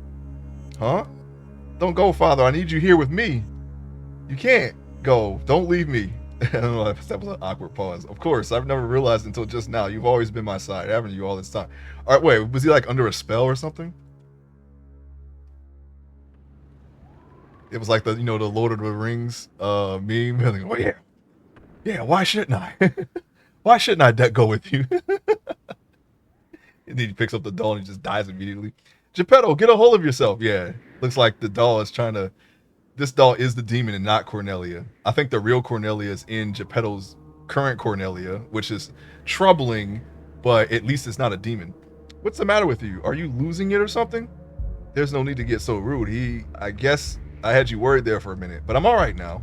Huh? Don't go, Father. I need you here with me. You can't go. Don't leave me. I don't know if that was an awkward pause. Of course, I've never realized until just now. You've always been my side, haven't you, all this time? All right, wait. Was he like under a spell or something? It was like the the Lord of the Rings meme. Like, oh yeah, yeah. Why shouldn't I? Why shouldn't I go with you? And then he picks up the doll and he just dies immediately. Geppetto, get a hold of yourself. Yeah, looks like the doll is trying to. This doll is the demon and not Cornelia. I think the real Cornelia is in Geppetto's current Cornelia, which is troubling, but at least it's not a demon. What's the matter with you? Are you losing it or something? There's no need to get so rude. I guess I had you worried there for a minute, but I'm all right now.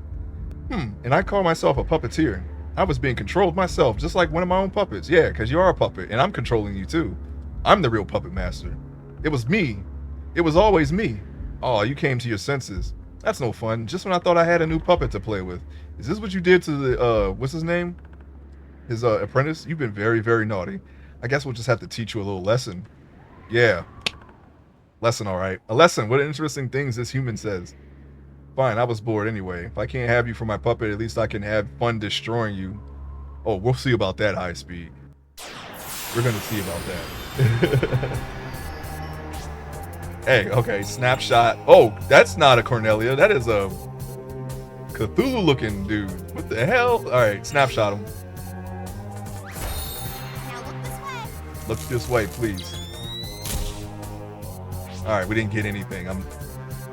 And I call myself a puppeteer. I was being controlled myself, just like one of my own puppets. Yeah, because you are a puppet, and I'm controlling you too. I'm the real puppet master. It was me. It was always me. Oh, you came to your senses. That's no fun. Just when I thought I had a new puppet to play with. Is this what you did to the, what's his name? His apprentice? You've been very, very naughty. I guess we'll just have to teach you a little lesson. Yeah. Lesson, all right. A lesson. What interesting things this human says. Fine, I was bored anyway. If I can't have you for my puppet, at least I can have fun destroying you. Oh, we'll see about that, high speed. We're gonna see about that. Hey, okay, snapshot. Oh, that's not a Cornelia. That is a Cthulhu-looking dude. What the hell? All right, snapshot him. Now look this way. Look this way, please. All right, we didn't get anything.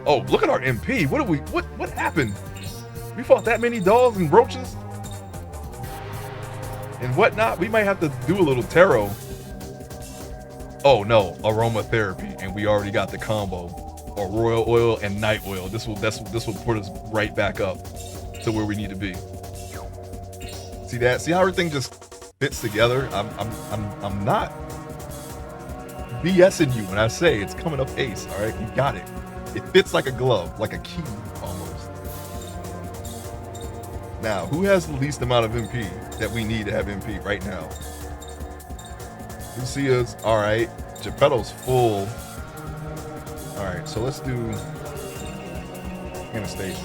Oh, look at our MP. What happened? We fought that many dolls and roaches and whatnot. We might have to do a little tarot. Oh no, aromatherapy, and we already got the combo, or royal oil and night oil. This will put us right back up to where we need to be. See that? See how everything just fits together? I'm not BSing you when I say it's coming up ace. All right, you got it. It fits like a glove, like a key almost. Now, who has the least amount of MP that we need to have MP right now? Lucia's all right. Geppetto's full. All right, so let's do Anastasia.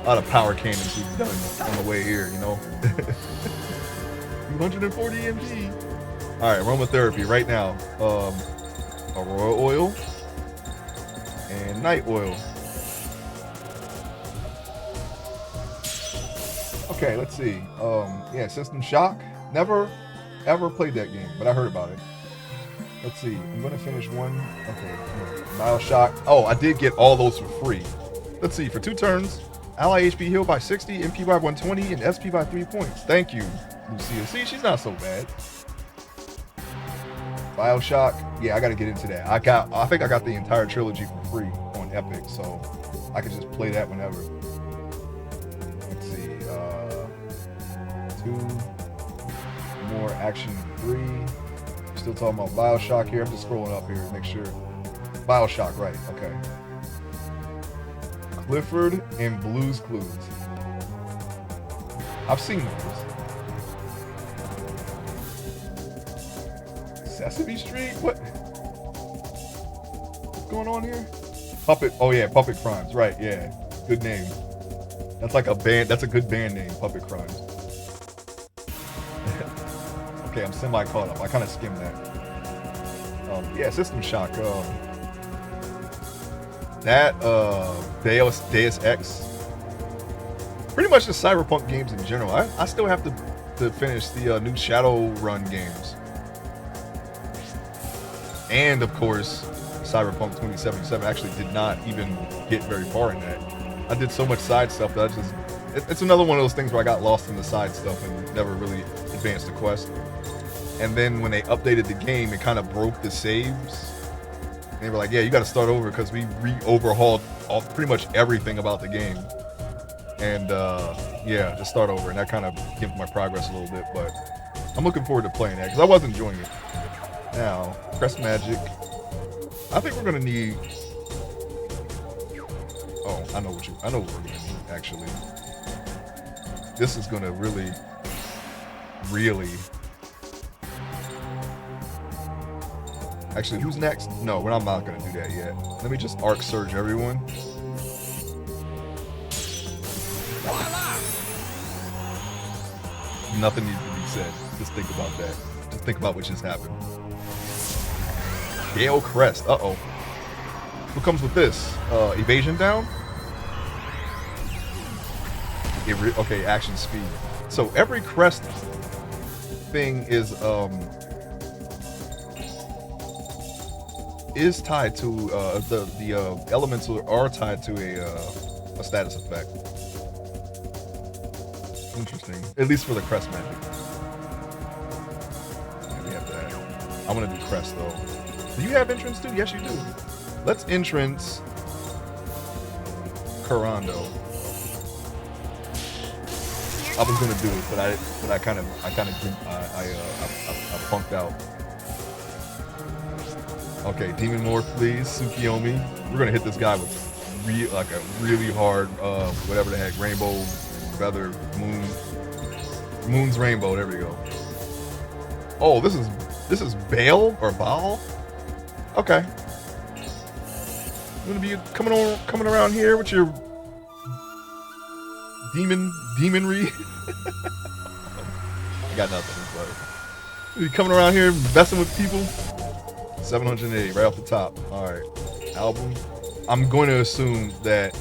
A lot of power cannons we've done on the way here, you know. 240 MP. All right, aromatherapy right now. Aurora oil and night oil. Okay, let's see. Yeah, System Shock. Never ever played that game, but I heard about it. Let's see. I'm gonna finish one. Okay, Bioshock. Oh, I did get all those for free. Let's see. For 2 turns, ally HP healed by 60, MP by 120, and SP by 3 points. Thank you, Lucia. See, she's not so bad. Bioshock. Yeah, I gotta get into that. I think I got the entire trilogy for free on Epic, so I can just play that whenever. Let's see. 2 more action 3. Still talking about Bioshock here. I'm just scrolling up here to make sure. Bioshock, right? Okay. Clifford and Blue's Clues. I've seen those. Sesame Street? What's going on here? Puppet. Oh yeah, Puppet Crimes. Right. Yeah. Good name. That's like a band. That's a good band name. Puppet Crimes. Okay, I'm semi caught up. I kind of skimmed that. Yeah, System Shock. That Deus Ex. Pretty much just Cyberpunk games in general. I still have to finish the new Shadowrun games. And of course, Cyberpunk 2077. I actually did not even get very far in that. I did so much side stuff that it's another one of those things where I got lost in the side stuff and never really advanced the quest. And then when they updated the game, it kind of broke the saves. And they were like, yeah, you got to start over because we overhauled pretty much everything about the game. And yeah, just start over. And that kind of gimped my progress a little bit. But I'm looking forward to playing that because I was enjoying it. Now, Crest Magic. I think we're going to need... Oh, I know what we're going to need, actually. This is going to really... Actually, who's next? No, I'm not going to do that yet. Let me just Arc Surge everyone. Nothing needs to be said. Just think about that. Just think about what just happened. Gale Crest. Uh-oh. What comes with this? Evasion down? Okay, action speed. So every crest thing is tied to the elements are tied to a status effect. Interesting. At least for the crest magic. Yeah, we have that. I want to do crest though. Do you have entrance too? Yes, you do. Let's entrance Corando. I was gonna do it, but I kind of punked out. Okay, Demon Morph, please, Tsukiyomi. We're gonna hit this guy with a really hard, whatever the heck, rainbow, feather, moon's rainbow. There we go. Oh, this is Baal or Baal. Okay. I'm gonna be coming around here with your demonry. I got nothing, but you coming around here messing with people. 780 right off the top. All right, album. I'm going to assume that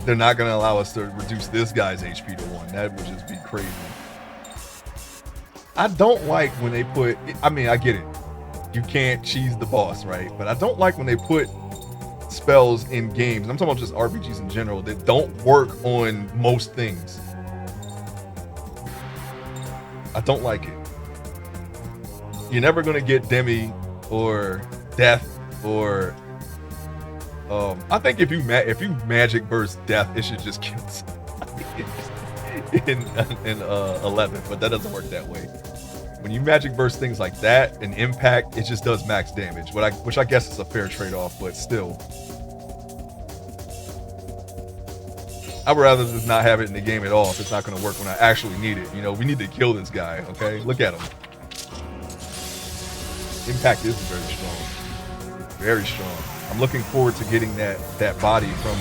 they're not going to allow us to reduce this guy's HP to 1. That would just be crazy. I don't like when they put. I mean, I get it. You can't cheese the boss, right? But I don't like when they put spells in games. I'm talking about just RPGs in general that don't work on most things. I don't like it. You're never gonna get Demi or Death or I think if you magic burst Death, it should just kill in 11, but that doesn't work that way. When you magic burst things like that and impact, it just does max damage, which I guess is a fair trade-off, but still. I would rather just not have it in the game at all if it's not going to work when I actually need it. You know, we need to kill this guy, okay? Look at him. Impact is very strong. Very strong. I'm looking forward to getting that body from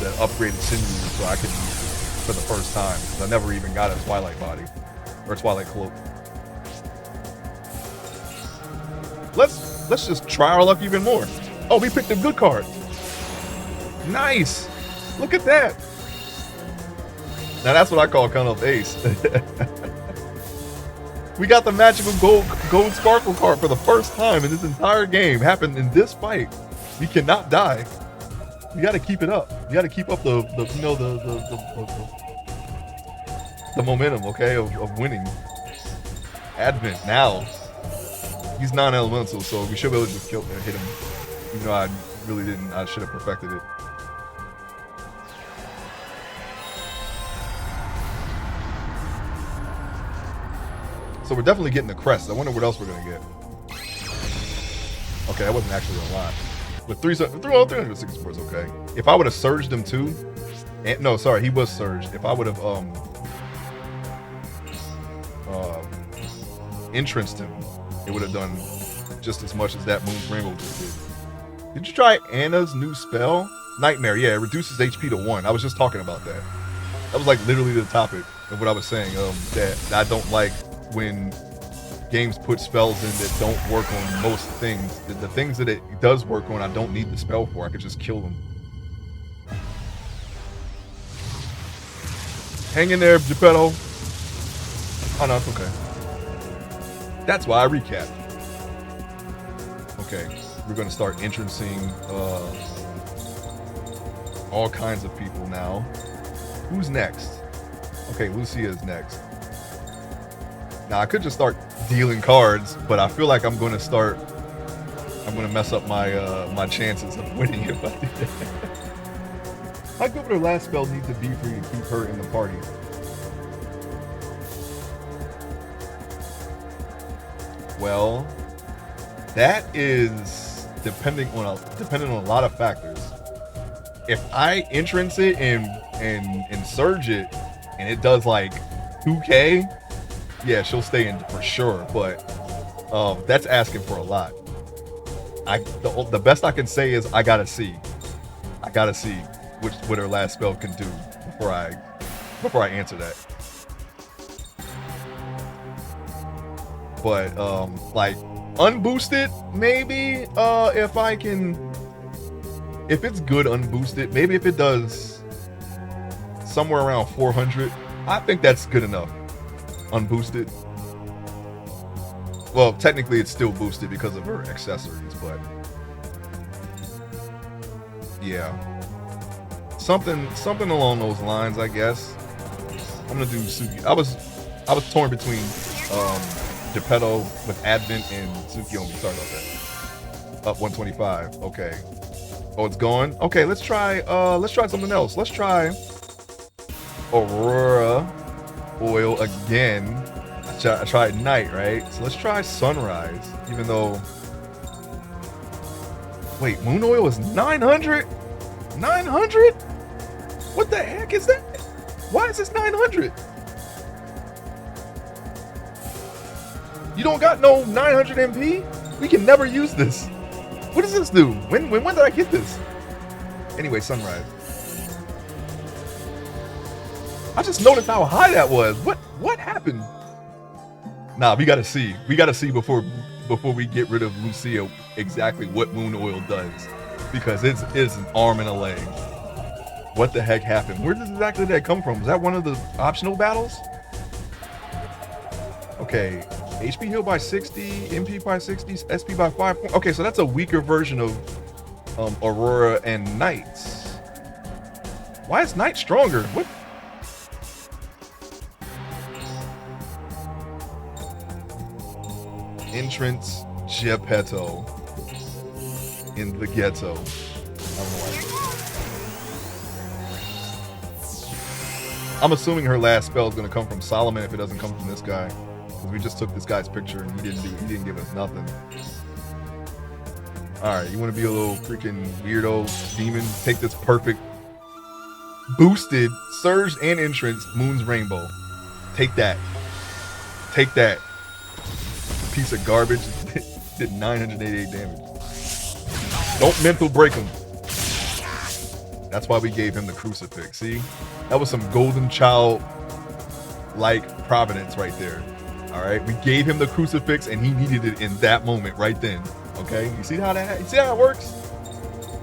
the upgraded sinews so I could use it for the first time. I never even got a Twilight body or Twilight cloak. Let's just try our luck even more. Oh, we picked a good card. Nice. Look at that. Now that's what I call kind of ace. We got the magical gold sparkle card for the first time in this entire game. Happened in this fight. We cannot die. We got to keep it up. You got to keep up the momentum, okay, of winning. Advent now. He's non-elemental, so we should be able to just hit him. Even though I really didn't. I should have perfected it. So we're definitely getting the crest. I wonder what else we're gonna get. Okay, that wasn't actually a lot. But 364 is okay. If I would have surged him too, and no, sorry, he was surged. If I would have entranced him, it would have done just as much as that Moon's Rainbow just did. Did you try Anna's new spell? Nightmare, yeah, it reduces HP to 1. I was just talking about that. That was like literally the topic of what I was saying. That I don't like when games put spells in that don't work on most things. The things that it does work on, I don't need the spell for. I could just kill them. Hang in there, Geppetto. Oh no, it's okay. That's why I recapped. Okay, we're gonna start entrancing all kinds of people now. Who's next? Okay, Lucia's next. Now I could just start dealing cards, but I feel like I'm gonna mess up my my chances of winning if I do that. How good would her last spell need to be for you to keep her in the party? Well, that is depending on a lot of factors. If I entrance it and surge it, and it does like 2K, yeah, she'll stay in for sure. But that's asking for a lot. The best I can say is I gotta see what her last spell can do before I answer that. But like unboosted, maybe if it's good unboosted, maybe if it does somewhere around 400, I think that's good enough. Unboosted. Well, technically it's still boosted because of her accessories, but yeah, something along those lines, I guess. I'm gonna do Suki. I was torn between Geppetto with Advent and Tsukiyomi. Sorry about that. Up 125. Okay. Oh, it's gone. Okay, let's try something else. Let's try Aurora Oil again. I tried Night, right? So let's try Sunrise. Even though, wait, Moon Oil is 900. 900? What the heck is that? Why is this 900? You don't got no 900 MP? We can never use this. What does this do? When did I get this? Anyway, Sunrise. I just noticed how high that was. What happened? Nah, we gotta see. We gotta see before we get rid of Lucia exactly what Moon Oil does. Because it's an arm and a leg. What the heck happened? Where does exactly that come from? Was that one of the optional battles? Okay. HP heal by 60, MP by 60, SP by 5. Okay, so that's a weaker version of Aurora and Knight's. Why is Knight stronger? What? Entrance Geppetto in the ghetto. I don't know why. I'm assuming her last spell is going to come from Solomon if it doesn't come from this guy. Because we just took this guy's picture and he didn't give us nothing. Alright, you want to be a little freaking weirdo demon? Take this perfect boosted surge and entrance Moon's Rainbow. Take that. Take that. Piece of garbage. Did 988 damage. Don't mental break him. That's why we gave him the crucifix. See? That was some golden child like providence right there. All right? We gave him the crucifix and he needed it in that moment right then. Okay? You see how it works?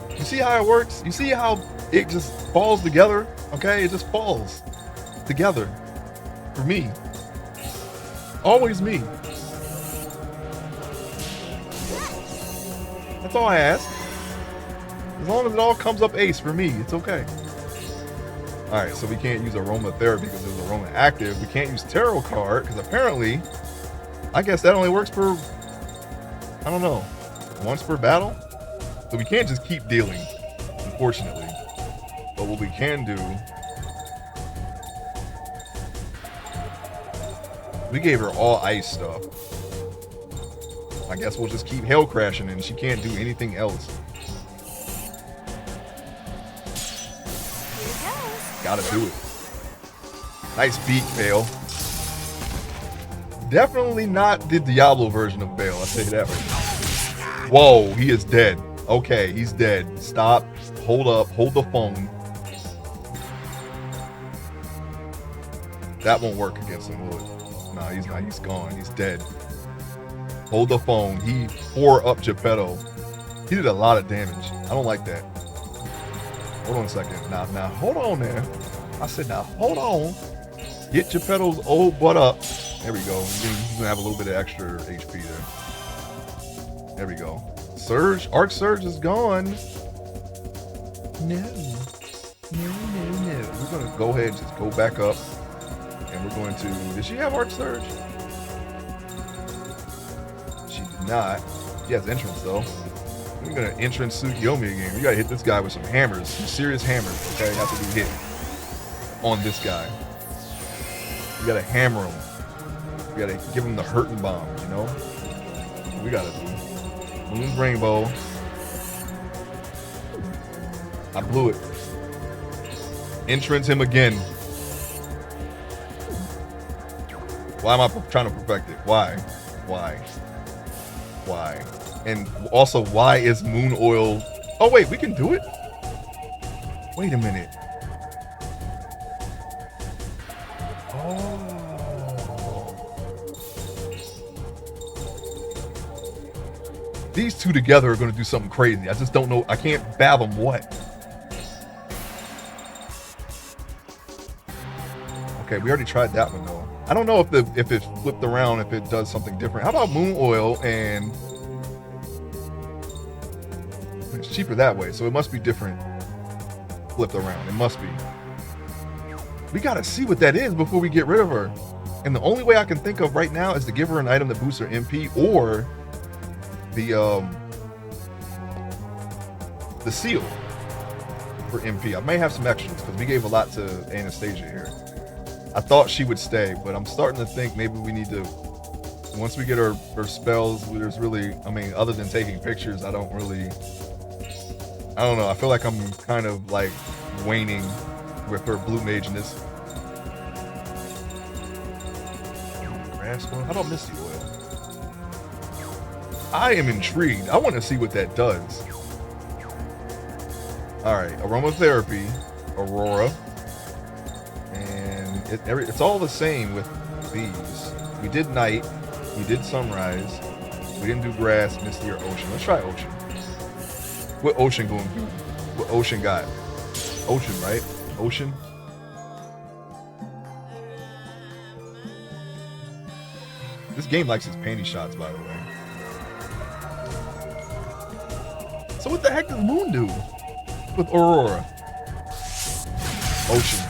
You see how it works? You see how it just falls together? Okay? It just falls together for me. Always me. That's all I ask. As long as it all comes up ace for me, it's okay. Alright, so we can't use aromatherapy because there's aroma active. We can't use tarot card because apparently, I guess that only works for, I don't know, once per battle? So we can't just keep dealing, unfortunately. But what we can do, we gave her all ice stuff. I guess we'll just keep hell crashing and she can't do anything else. Gotta do it. Nice beat, Bale. Definitely not the Diablo version of Bale, I'll tell you that right. Whoa, he is dead. Okay, he's dead. Stop. Hold up. Hold the phone. That won't work against him, will it? Nah, he's not. He's gone. He's dead. Hold the phone. He 4-up Geppetto. He did a lot of damage. I don't like that. Hold on a second. Now, hold on there. I said, now, hold on. Get Geppetto's old butt up. There we go. He's gonna have a little bit of extra HP there. There we go. Surge. Arc Surge is gone. No. We're gonna go ahead and just go back up. And we're going to... Did she have Arc Surge? She did not. She has entrance, though. We're going to entrance Tsukiyomi again. We got to hit this guy with some hammers. Some serious hammers, okay? Have to be hit on this guy. We got to hammer him. We got to give him the hurting bomb, you know? We got to do. Moon's Rainbow. I blew it. Entrance him again. Why am I trying to perfect it? Why? And also, why is moon oil... Oh, wait, we can do it? Wait a minute. Oh. These two together are going to do something crazy. I just don't know. I can't fathom what. Okay, we already tried that one, though. I don't know if it flipped around, if it does something different. How about moon oil and... It's cheaper that way, so it must be different. Flipped around. It must be. We gotta see what that is before we get rid of her. And the only way I can think of right now is to give her an item that boosts her MP or the seal for MP. I may have some extras because we gave a lot to Anastasia here. I thought she would stay, but I'm starting to think maybe we need to, once we get her spells, there's really, I mean, other than taking pictures, I don't know. I feel like I'm kind of like waning with her blue mageness. Grass oil? How about Misty Oil? I am intrigued. I want to see what that does. All right, aromatherapy, Aurora. And it's all the same with these. We did night, we did sunrise, we didn't do grass, misty, or ocean. Let's try ocean. What ocean going to do? What ocean got? Ocean, right? Ocean. This game likes its panty shots, by the way. So what the heck does Moon do with Aurora? Ocean.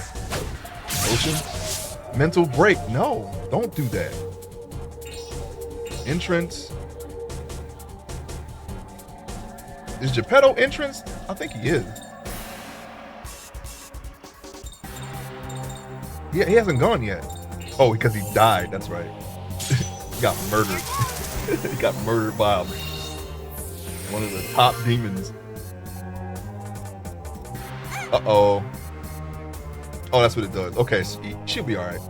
Ocean? Mental break. No, don't do that. Entrance. Is Geppetto entrance? I think he is. Yeah, he hasn't gone yet. Oh, because he died. That's right. He got murdered. He got murdered by one of the top demons. Uh-oh. Oh, that's what it does. Okay, so she'll be all right.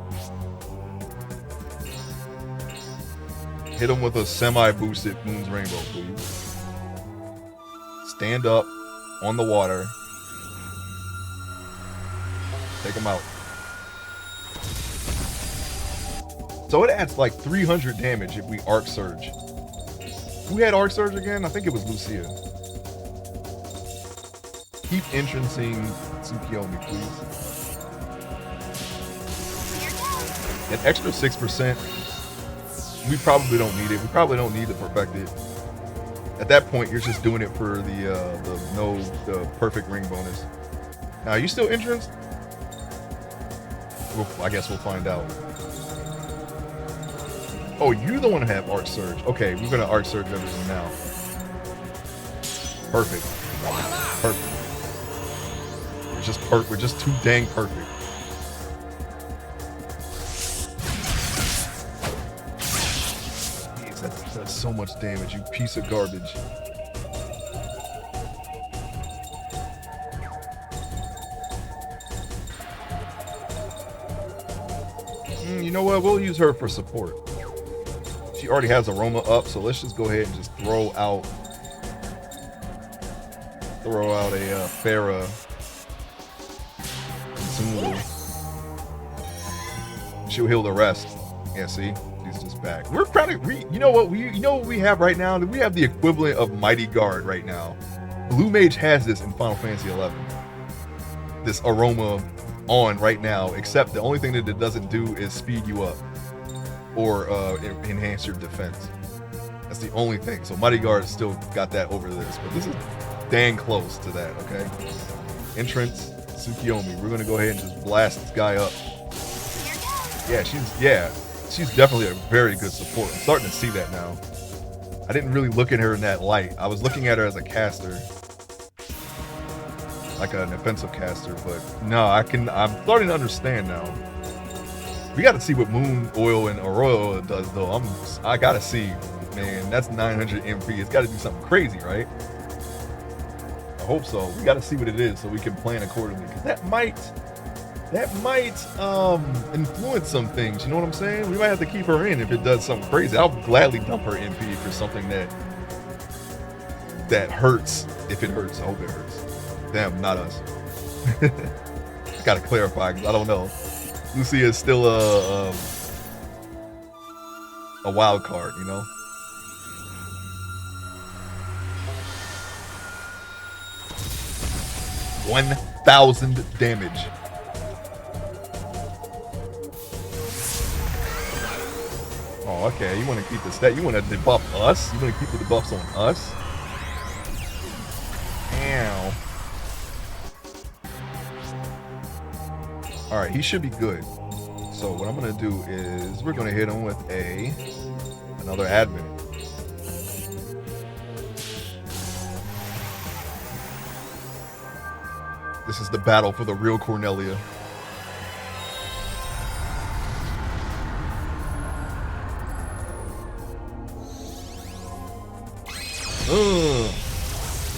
Hit him with a semi-boosted Moon's Rainbow, please. Stand up on the water. Take him out. So it adds like 300 damage if we Arc Surge. Who had Arc Surge again? I think it was Lucia. Keep entrancing Tsukiyomi, please. An extra 6%. We probably don't need it. We probably don't need to perfect it. At that point, you're just doing it for the perfect ring bonus. Now, are you still entranced? I guess we'll find out. Oh, you're the one who have Arc Surge. Okay, we're gonna Arc Surge everything now. Perfect. Perfect. We're just too dang perfect. Jeez, that's so much damage, you piece of garbage. You know what? We'll use her for support. She already has Aroma up, so let's just go ahead and just throw out a Farah consumable. She'll heal the rest. Yeah, see, she's just back. We're probably you know what we have right now? We have the equivalent of Mighty Guard right now. Blue Mage has this in Final Fantasy 11. This Aroma on right now, except the only thing that it doesn't do is speed you up or enhance your defense. That's the only thing. So Mighty Guard still got that over this, but this is dang close to that. Okay, entrance Tsukiyomi. We're gonna go ahead and just blast this guy up. She's definitely a very good support. I'm starting to see that now. I didn't really look at her in that light. I was looking at her as a caster, like an offensive caster, but no, I'm starting to understand now. We got to see what Moon Oil and Aurora does, though. I gotta see, man. That's 900 MP. It's got to do something crazy, right? I hope so. We got to see what it is so we can plan accordingly. Because that might influence some things. You know what I'm saying? We might have to keep her in if it does something crazy. I'll gladly dump her MP for something that hurts. If it hurts, I hope it hurts. Them, not us. I gotta clarify because I don't know. Lucia is still a wild card, you know. $1,000 damage. Oh, okay. You want to keep the stat? You want to debuff us? You want to keep the debuffs on us? Ow. All right, he should be good. So what I'm gonna do is we're gonna hit him with another admin. This is the battle for the real Cornelia.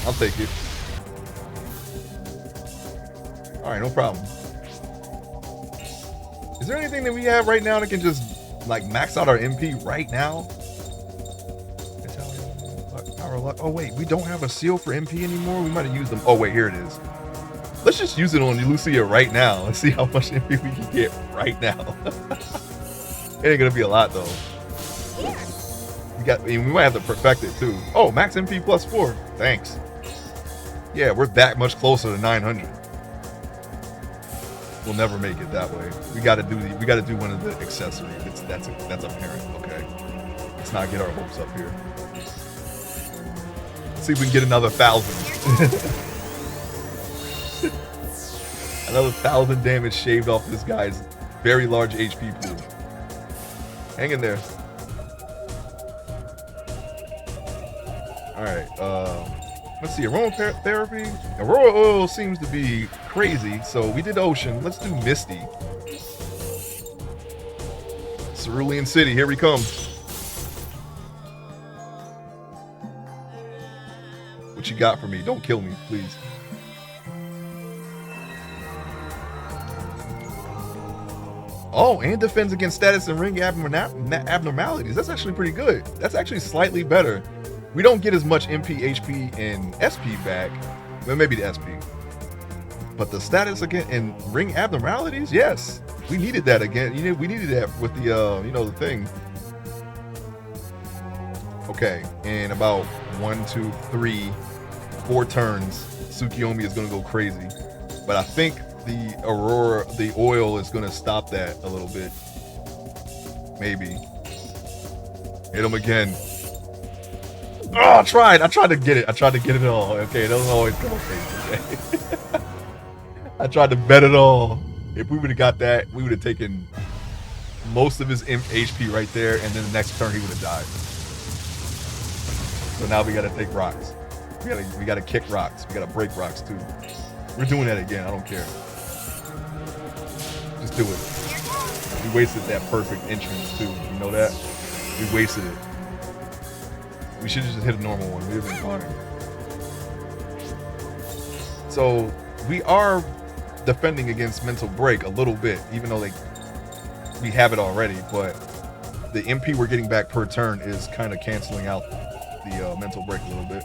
I'll take it. All right, no problem. Is there anything that we have right now that can just like max out our MP right now? Oh wait, we don't have a seal for MP anymore. We might have used them. Oh wait, here it is. Let's just use it on Lucia right now and see how much MP we can get right now. It ain't gonna be a lot though. We might have to perfect it too. Oh, max MP +4. Thanks. Yeah, we're that much closer to 900. We'll never make it that way. We got to do one of the accessories. That's apparent. Okay, let's not get our hopes up here. Let's see if we can get another 1,000. Another 1,000 damage shaved off this guy's very large HP pool. Hang in there. All right. Let's see. Aroma therapy. Aurora oil seems to be crazy, so we did ocean. Let's do Misty. Cerulean City, here we come. What you got for me? Don't kill me, please. Oh, and defends against status and ring abnormalities. That's actually pretty good. That's actually slightly better. We don't get as much MP, HP, and SP back. Well, maybe the SP. But the status again and ring abnormalities, yes, we needed that again. You know, we needed that with the you know, the thing. Okay, in about 1, 2, 3, 4 turns, Tsukiyomi is gonna go crazy. But I think the Aurora, the oil is gonna stop that a little bit. Maybe. Hit him again. Oh, I tried to get it. I tried to get it all. Okay, it doesn't always come up crazy. Okay? I tried to bet it all. If we would have got that, we would have taken most of his HP right there, and then the next turn he would have died. So now we gotta take rocks. We gotta kick rocks. We gotta break rocks too. We're doing that again. I don't care. Just do it. We wasted that perfect entrance too. You know that? We wasted it. We should have just hit a normal one. We would have been fine. So we are defending against mental break a little bit, even though we have it already. But the MP we're getting back per turn is kind of canceling out the mental break a little bit.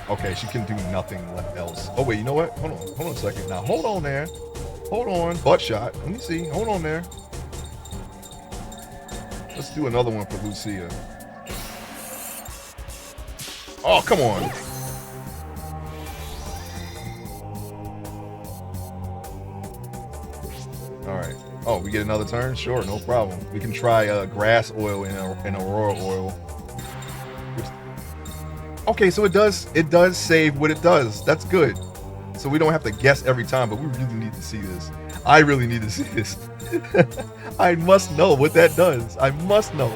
Okay, she can do nothing else. Oh wait, you know what? Hold on a second. Now hold on there. Hold on. Butt shot. Let me see. Hold on there. Let's do another one for Lucia. Oh, come on. All right. Oh, we get another turn? Sure, no problem. We can try grass oil and Aurora oil. Okay, so it does save what it does. That's good. So we don't have to guess every time, but we really need to see this. I really need to see this. I must know what that does. I must know.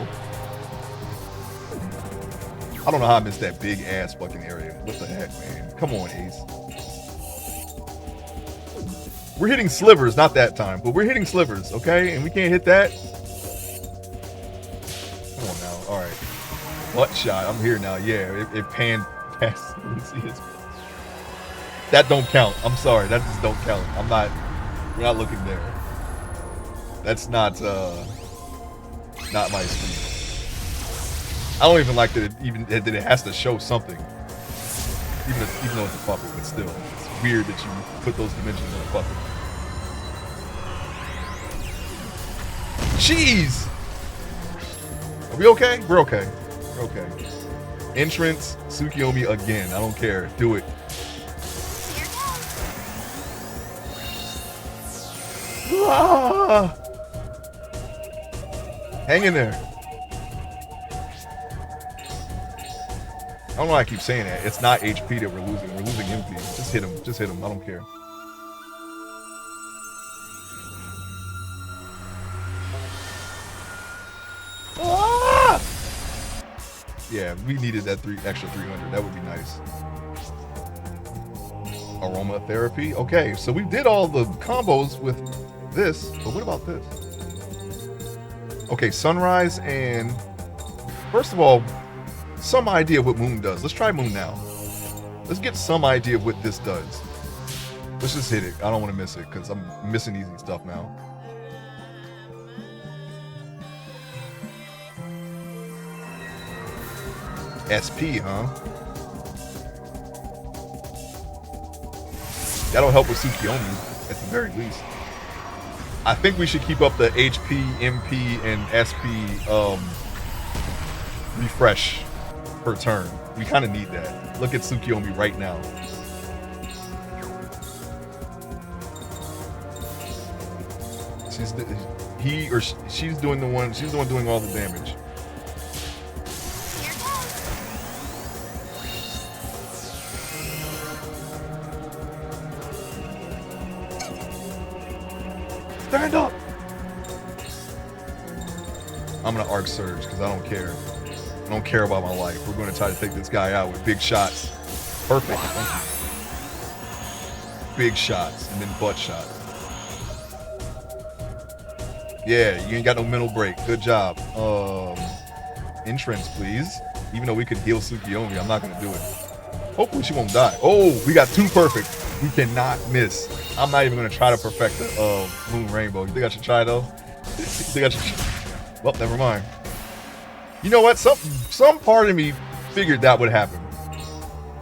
I don't know how I missed that big ass fucking area. What the heck, man? Come on, Ace. We're hitting slivers, not that time, but we're hitting slivers, okay? And we can't hit that. Come on now. All right. Butt shot. I'm here now. Yeah, it panned past. That don't count. I'm sorry. That just don't count. We're not looking there. That's not my speed. I don't even like that it has to show something. Even though it's a puppet, but still. It's weird that you put those dimensions on a puppet. Jeez! Are we okay? We're okay. We're okay. Entrance, Tsukiyomi again. I don't care. Do it. Ah! Hang in there. I don't know why I keep saying that. It's not HP that we're losing. We're losing MP. Just hit him. Just hit him. I don't care. Ah! Yeah, we needed that extra 300. That would be nice. Aromatherapy. Okay, so we did all the combos with this, but what about this? Okay, sunrise and first of all, some idea of what Moon does. Let's try Moon now. Let's get some idea of what this does. Let's just hit it. I don't want to miss it because I'm missing easy stuff now. SP, huh? That'll help with Tsukiyomi, at the very least. I think we should keep up the HP, MP, and SP refresh per turn. We kind of need that. Look at Tsukiyomi right now. She's doing the one doing all the damage. Stand up! I'm gonna arc surge because I don't care. I don't care about my life. We're gonna try to take this guy out with big shots. Perfect. Thank you. Big shots and then butt shots. Yeah, you ain't got no mental break. Good job. Entrance, please. Even though we could heal Tsukiyomi, I'm not gonna do it. Hopefully she won't die. Oh, we got 2 perfect. We cannot miss. I'm not even gonna try to perfect the Moon Rainbow. You think I should try though? You think I should? Well, never mind. You know what? Some part of me figured that would happen.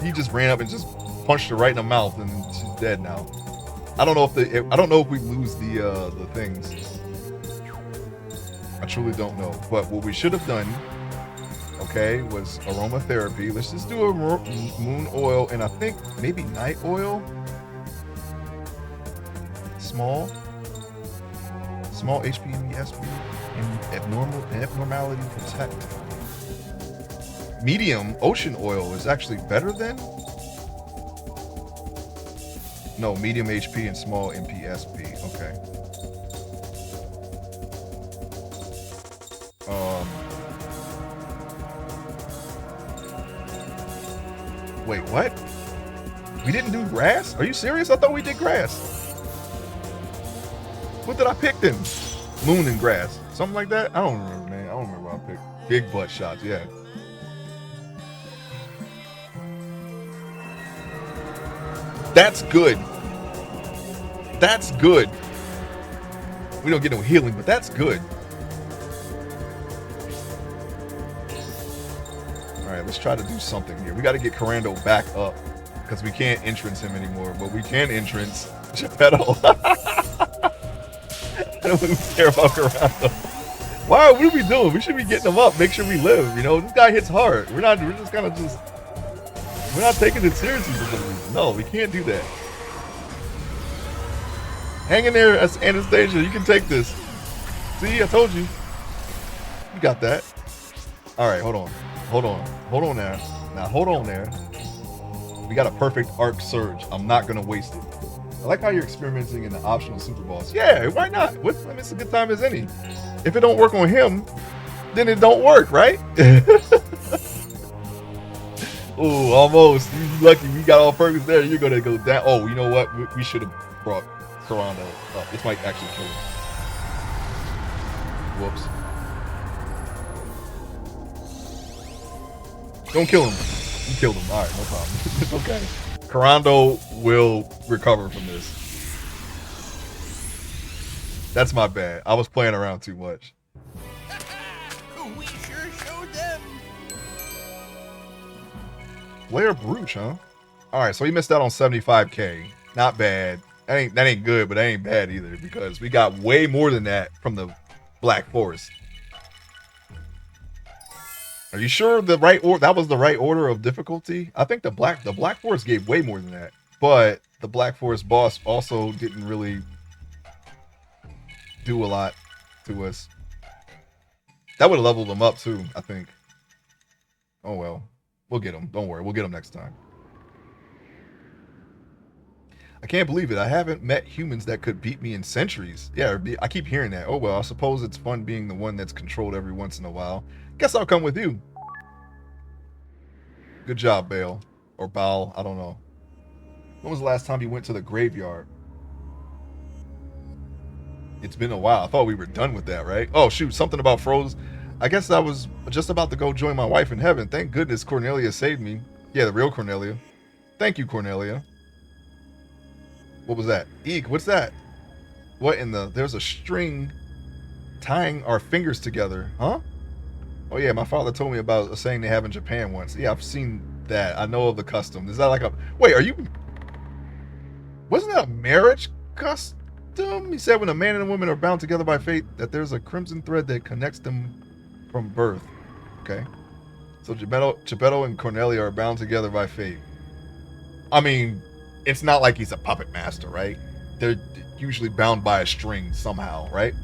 He just ran up and just punched her right in the mouth, and she's dead now. I don't know if I don't know if we lose the things. I truly don't know. But what we should have done, okay, was aromatherapy. Let's just do a moon oil and I think maybe night oil. Small HP, SP, and abnormality protect. Medium ocean oil is actually better than. No, medium HP and small MPSP. Okay. Wait, what? We didn't do grass? Are you serious? I thought we did grass. What did I pick then? Moon and grass. Something like that? I don't remember, man. I don't remember what I picked. Big butt shots, yeah. That's good. That's good. We don't get no healing, but that's good. Alright, let's try to do something here. We got to get Corando back up because we can't entrance him anymore, but we can entrance Geppetto. I don't really care about Corando. Wow, what are we doing? We should be getting him up, make sure we live. You know, this guy hits hard. We're not taking it seriously for some reason. No, we can't do that. Hang in there, Anastasia. You can take this. See, I told you. You got that. All right, hold on there. Now, hold on there. We got a perfect arc surge. I'm not going to waste it. I like how you're experimenting in the optional super boss. Yeah, why not? I mean, it's a good time as any. If it don't work on him, then it don't work, right? Ooh, almost. You lucky we got all purpose there. You're going to go down. Oh, you know what? We should have brought Corando up. This might actually kill him. Whoops. Don't kill him. You killed him. All right, no problem. It's okay. Corando will recover from this. That's my bad. I was playing around too much. We sure showed them. Blair Brooch, huh? All right, so he missed out on 75K. Not bad. That ain't good, but that ain't bad either because we got way more than that from the Black Forest. Are you sure that was the right order of difficulty? I think the Black Forest gave way more than that, but the Black Forest boss also didn't really do a lot to us. That would have leveled them up too, I think. Oh well, we'll get them. Don't worry, we'll get them next time. I can't believe it. I haven't met humans that could beat me in centuries. Yeah, I keep hearing that. Oh well, I suppose it's fun being the one that's controlled every once in a while. Guess I'll come with you. Good job, Bale. Or Baal, I don't know. When was the last time you went to the graveyard? It's been a while. I thought we were done with that, right? Oh shoot, something about froze. I guess I was just about to go join my wife in heaven. Thank goodness Cornelia saved me. Yeah, the real Cornelia. Thank you, Cornelia. What was that? Eek, what's that? What in the... There's a string tying our fingers together. Huh? Oh yeah, my father told me about a saying they have in Japan once. Yeah, I've seen that. I know of the custom. Is that like a... Wait, are you... Wasn't that a marriage custom? He said when a man and a woman are bound together by fate, that there's a crimson thread that connects them from birth. Okay. So Geppetto and Cornelia are bound together by fate. I mean... It's not like he's a puppet master, right? They're usually bound by a string somehow, right?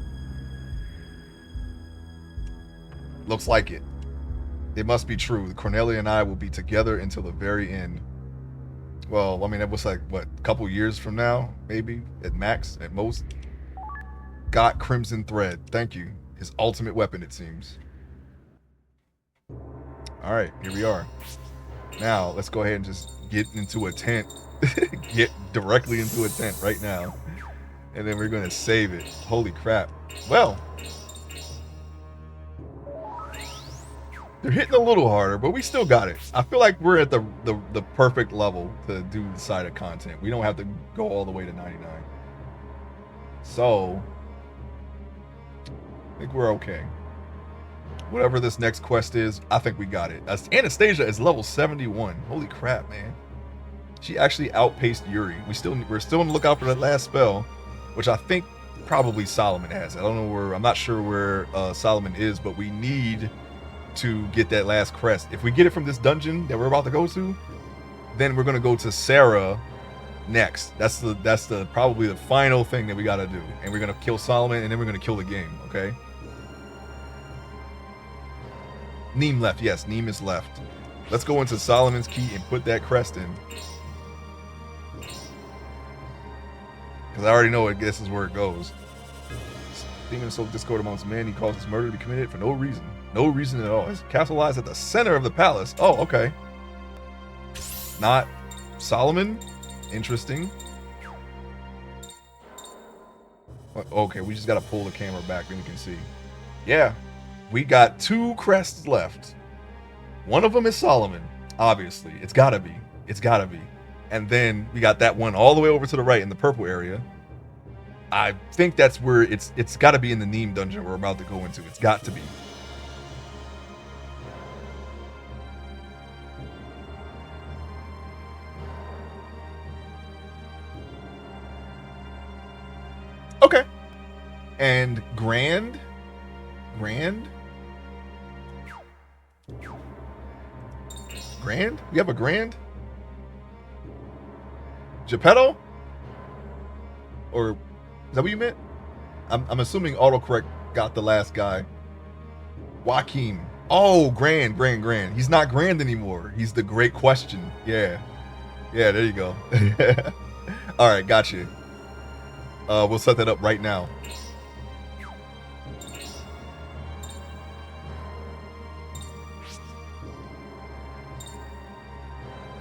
Looks like it. It must be true. Cornelia and I will be together until the very end. Well, I mean, it was like, what, a couple years from now? Maybe? At max? At most? Got Crimson Thread. Thank you. His ultimate weapon, it seems. Alright, here we are. Now, let's go ahead and just get into a tent. Get directly into a tent right now. And then we're going to save it. Holy crap. Well, they're hitting a little harder, but we still got it. I feel like we're at the perfect level to do the side of content. We don't have to go all the way to 99. So, I think we're okay. Whatever this next quest is, I think we got it. Anastasia is level 71. Holy crap, man. She actually outpaced Yuri. We're still on the lookout for that last spell, which I think probably Solomon has. I don't know where. I'm not sure where Solomon is, but we need to get that last crest. If we get it from this dungeon that we're about to go to, then we're gonna go to Sarah next. That's the probably the final thing that we gotta do, and we're gonna kill Solomon, and then we're gonna kill the game. Okay. Neem left. Yes, Neem is left. Let's go into Solomon's Key and put that crest in. Because I already know it. This is where it goes. Demon soul discord amongst men. He causes murder to be committed for no reason. No reason at all. His castle lies at the center of the palace. Oh, okay. Not Solomon. Interesting. Okay, we just got to pull the camera back then we can see. Yeah. We got 2 crests left. One of them is Solomon. Obviously. It's got to be. It's got to be. And then we got that one all the way over to the right in the purple area. I think that's where it's got to be in the Neem dungeon we're about to go into. It's got to be. Okay. And Grand? We have a Grand? Geppetto? Or is that what you meant? I'm assuming autocorrect got the last guy. Joaquin. Oh, Grand. He's not Grand anymore. He's the Great Question. Yeah. Yeah, there you go. All right, got you. We'll set that up right now.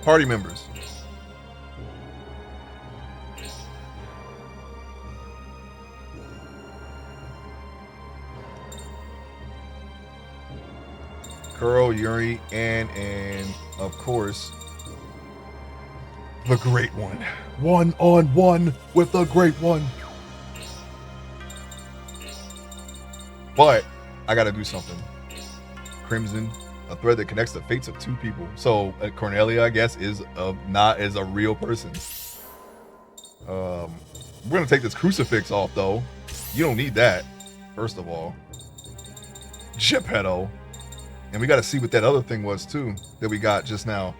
Party members. Kuro, Yuri, and of course, the Great One. 1-on-1 with the Great One. But I gotta do something. Crimson, a thread that connects the fates of 2 people. So Cornelia, I guess, is a real person. We're gonna take this crucifix off though. You don't need that, first of all. Geppetto. And we got to see what that other thing was too that we got just now.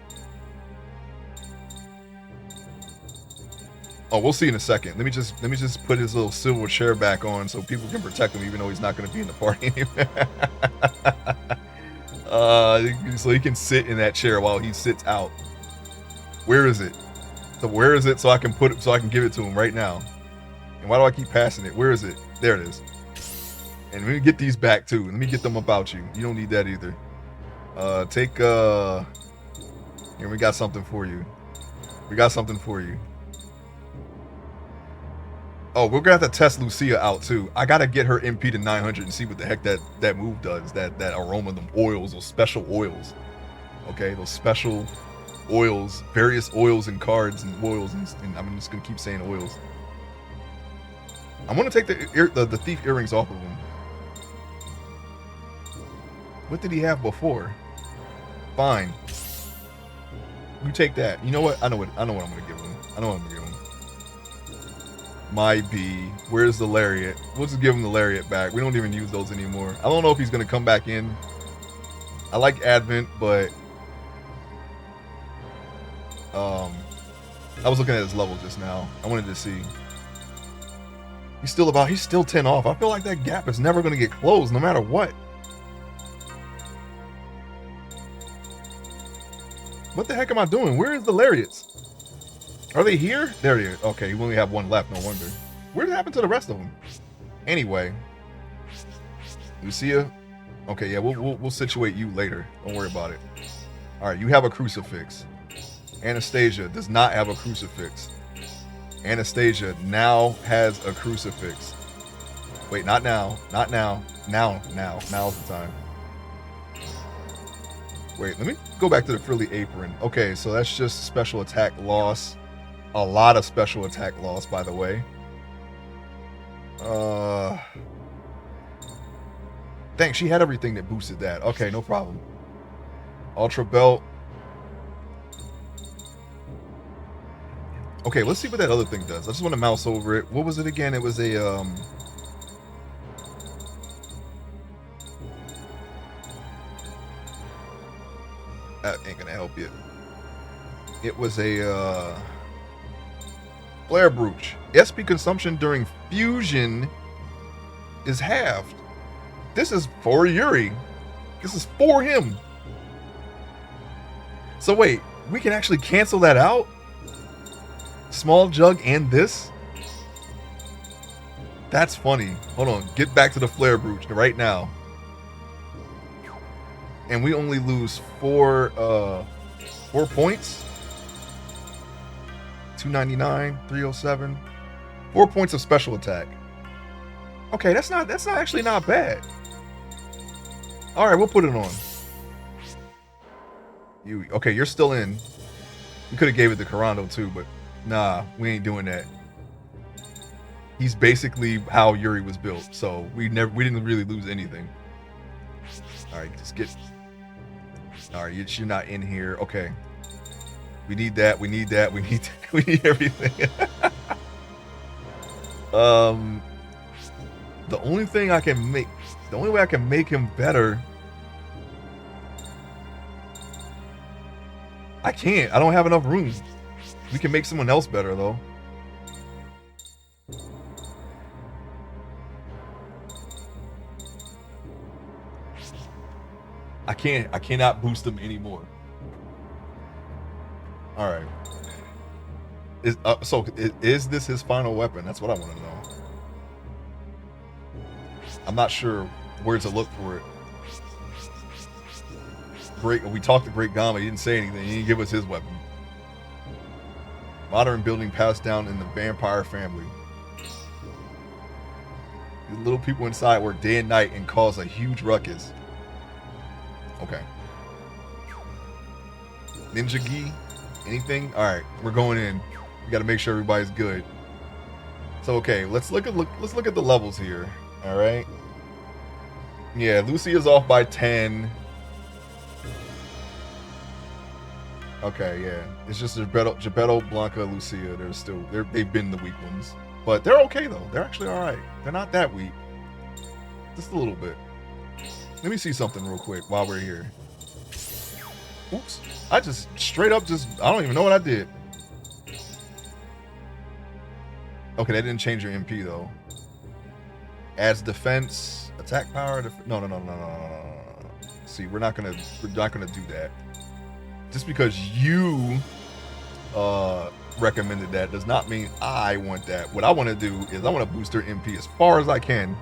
Oh, we'll see in a second. Let me just put his little silver chair back on so people can protect him, even though he's not going to be in the party anymore. So he can sit in that chair while he sits out. Where is it? So where is it? So I can give it to him right now. And why do I keep passing it? Where is it? There it is. And let me get these back too. Let me get them about you. You don't need that either. Here, we got something for you. Oh, we're gonna have to test Lucia out too. I gotta get her MP to 900 and see what the heck that move does. That aroma, them oils, those special oils. Okay, those special oils, various oils and cards and oils, and I'm just gonna keep saying oils. I'm gonna take the thief earrings off of him. What did he have before? Fine. You take that. You know what? I know what I'm gonna give him. My B. Where's the lariat? We'll just give him the lariat back. We don't even use those anymore. I don't know if he's gonna come back in. I like Advent, but I was looking at his level just now. I wanted to see. He's still 10 off. I feel like that gap is never gonna get closed no matter what. What the heck am I doing? Where is the lariats? Are they here? There they are. Okay, you only have one left, no wonder. What happened to the rest of them? Anyway. Lucia. Okay, yeah, we'll situate you later. Don't worry about it. Alright, you have a crucifix. Anastasia does not have a crucifix. Anastasia now has a crucifix. Wait, not now. Not now. Now. Now's the time. Wait, let me go back to the frilly apron. Okay, so that's just special attack loss. A lot of special attack loss, by the way. Dang, she had everything that boosted that. Okay, no problem. Ultra belt. Okay, let's see what that other thing does. I just want to mouse over it. What was it again? It was a that ain't gonna help you. It was a flare brooch. SP consumption during fusion is halved. This is for Yuri. This is for him. So wait, we can actually cancel that out? Small jug and this? That's funny. Hold on, get back to the flare brooch right now. And we only lose 4 points. 299, 307. 4 points of special attack. Okay, that's not actually not bad. All right, we'll put it on. Okay, you're still in. We could have gave it to Corando too, but nah, we ain't doing that. He's basically how Yuri was built, so we didn't really lose anything. All right, just get. All right, you're not in here. Okay. We need that. We need that. We need everything. The only way I can make him better. I can't. I don't have enough room. We can make someone else better though. I cannot boost him anymore. All right. Is this his final weapon? That's what I want to know. I'm not sure where to look for it. We talked to Great Gama. He didn't say anything. He didn't give us his weapon. Modern building passed down in the vampire family. The little people inside work day and night and cause a huge ruckus. Okay. Ninja Gi? Anything? Alright, we're going in. We gotta make sure everybody's good. So okay, let's look at the levels here. Alright. Yeah, Lucia's off by 10. Okay, yeah. It's just Geppetto, Blanca, Lucia. They've been the weak ones. But they're okay though. They're actually alright. They're not that weak. Just a little bit. Let me see something real quick while we're here. Oops. I just straight up I don't even know what I did. Okay, that didn't change your MP though. Adds defense, attack power. No. See, we're not gonna do that. Just because you recommended that does not mean I want that. What I want to do is I want to boost her MP as far as I can.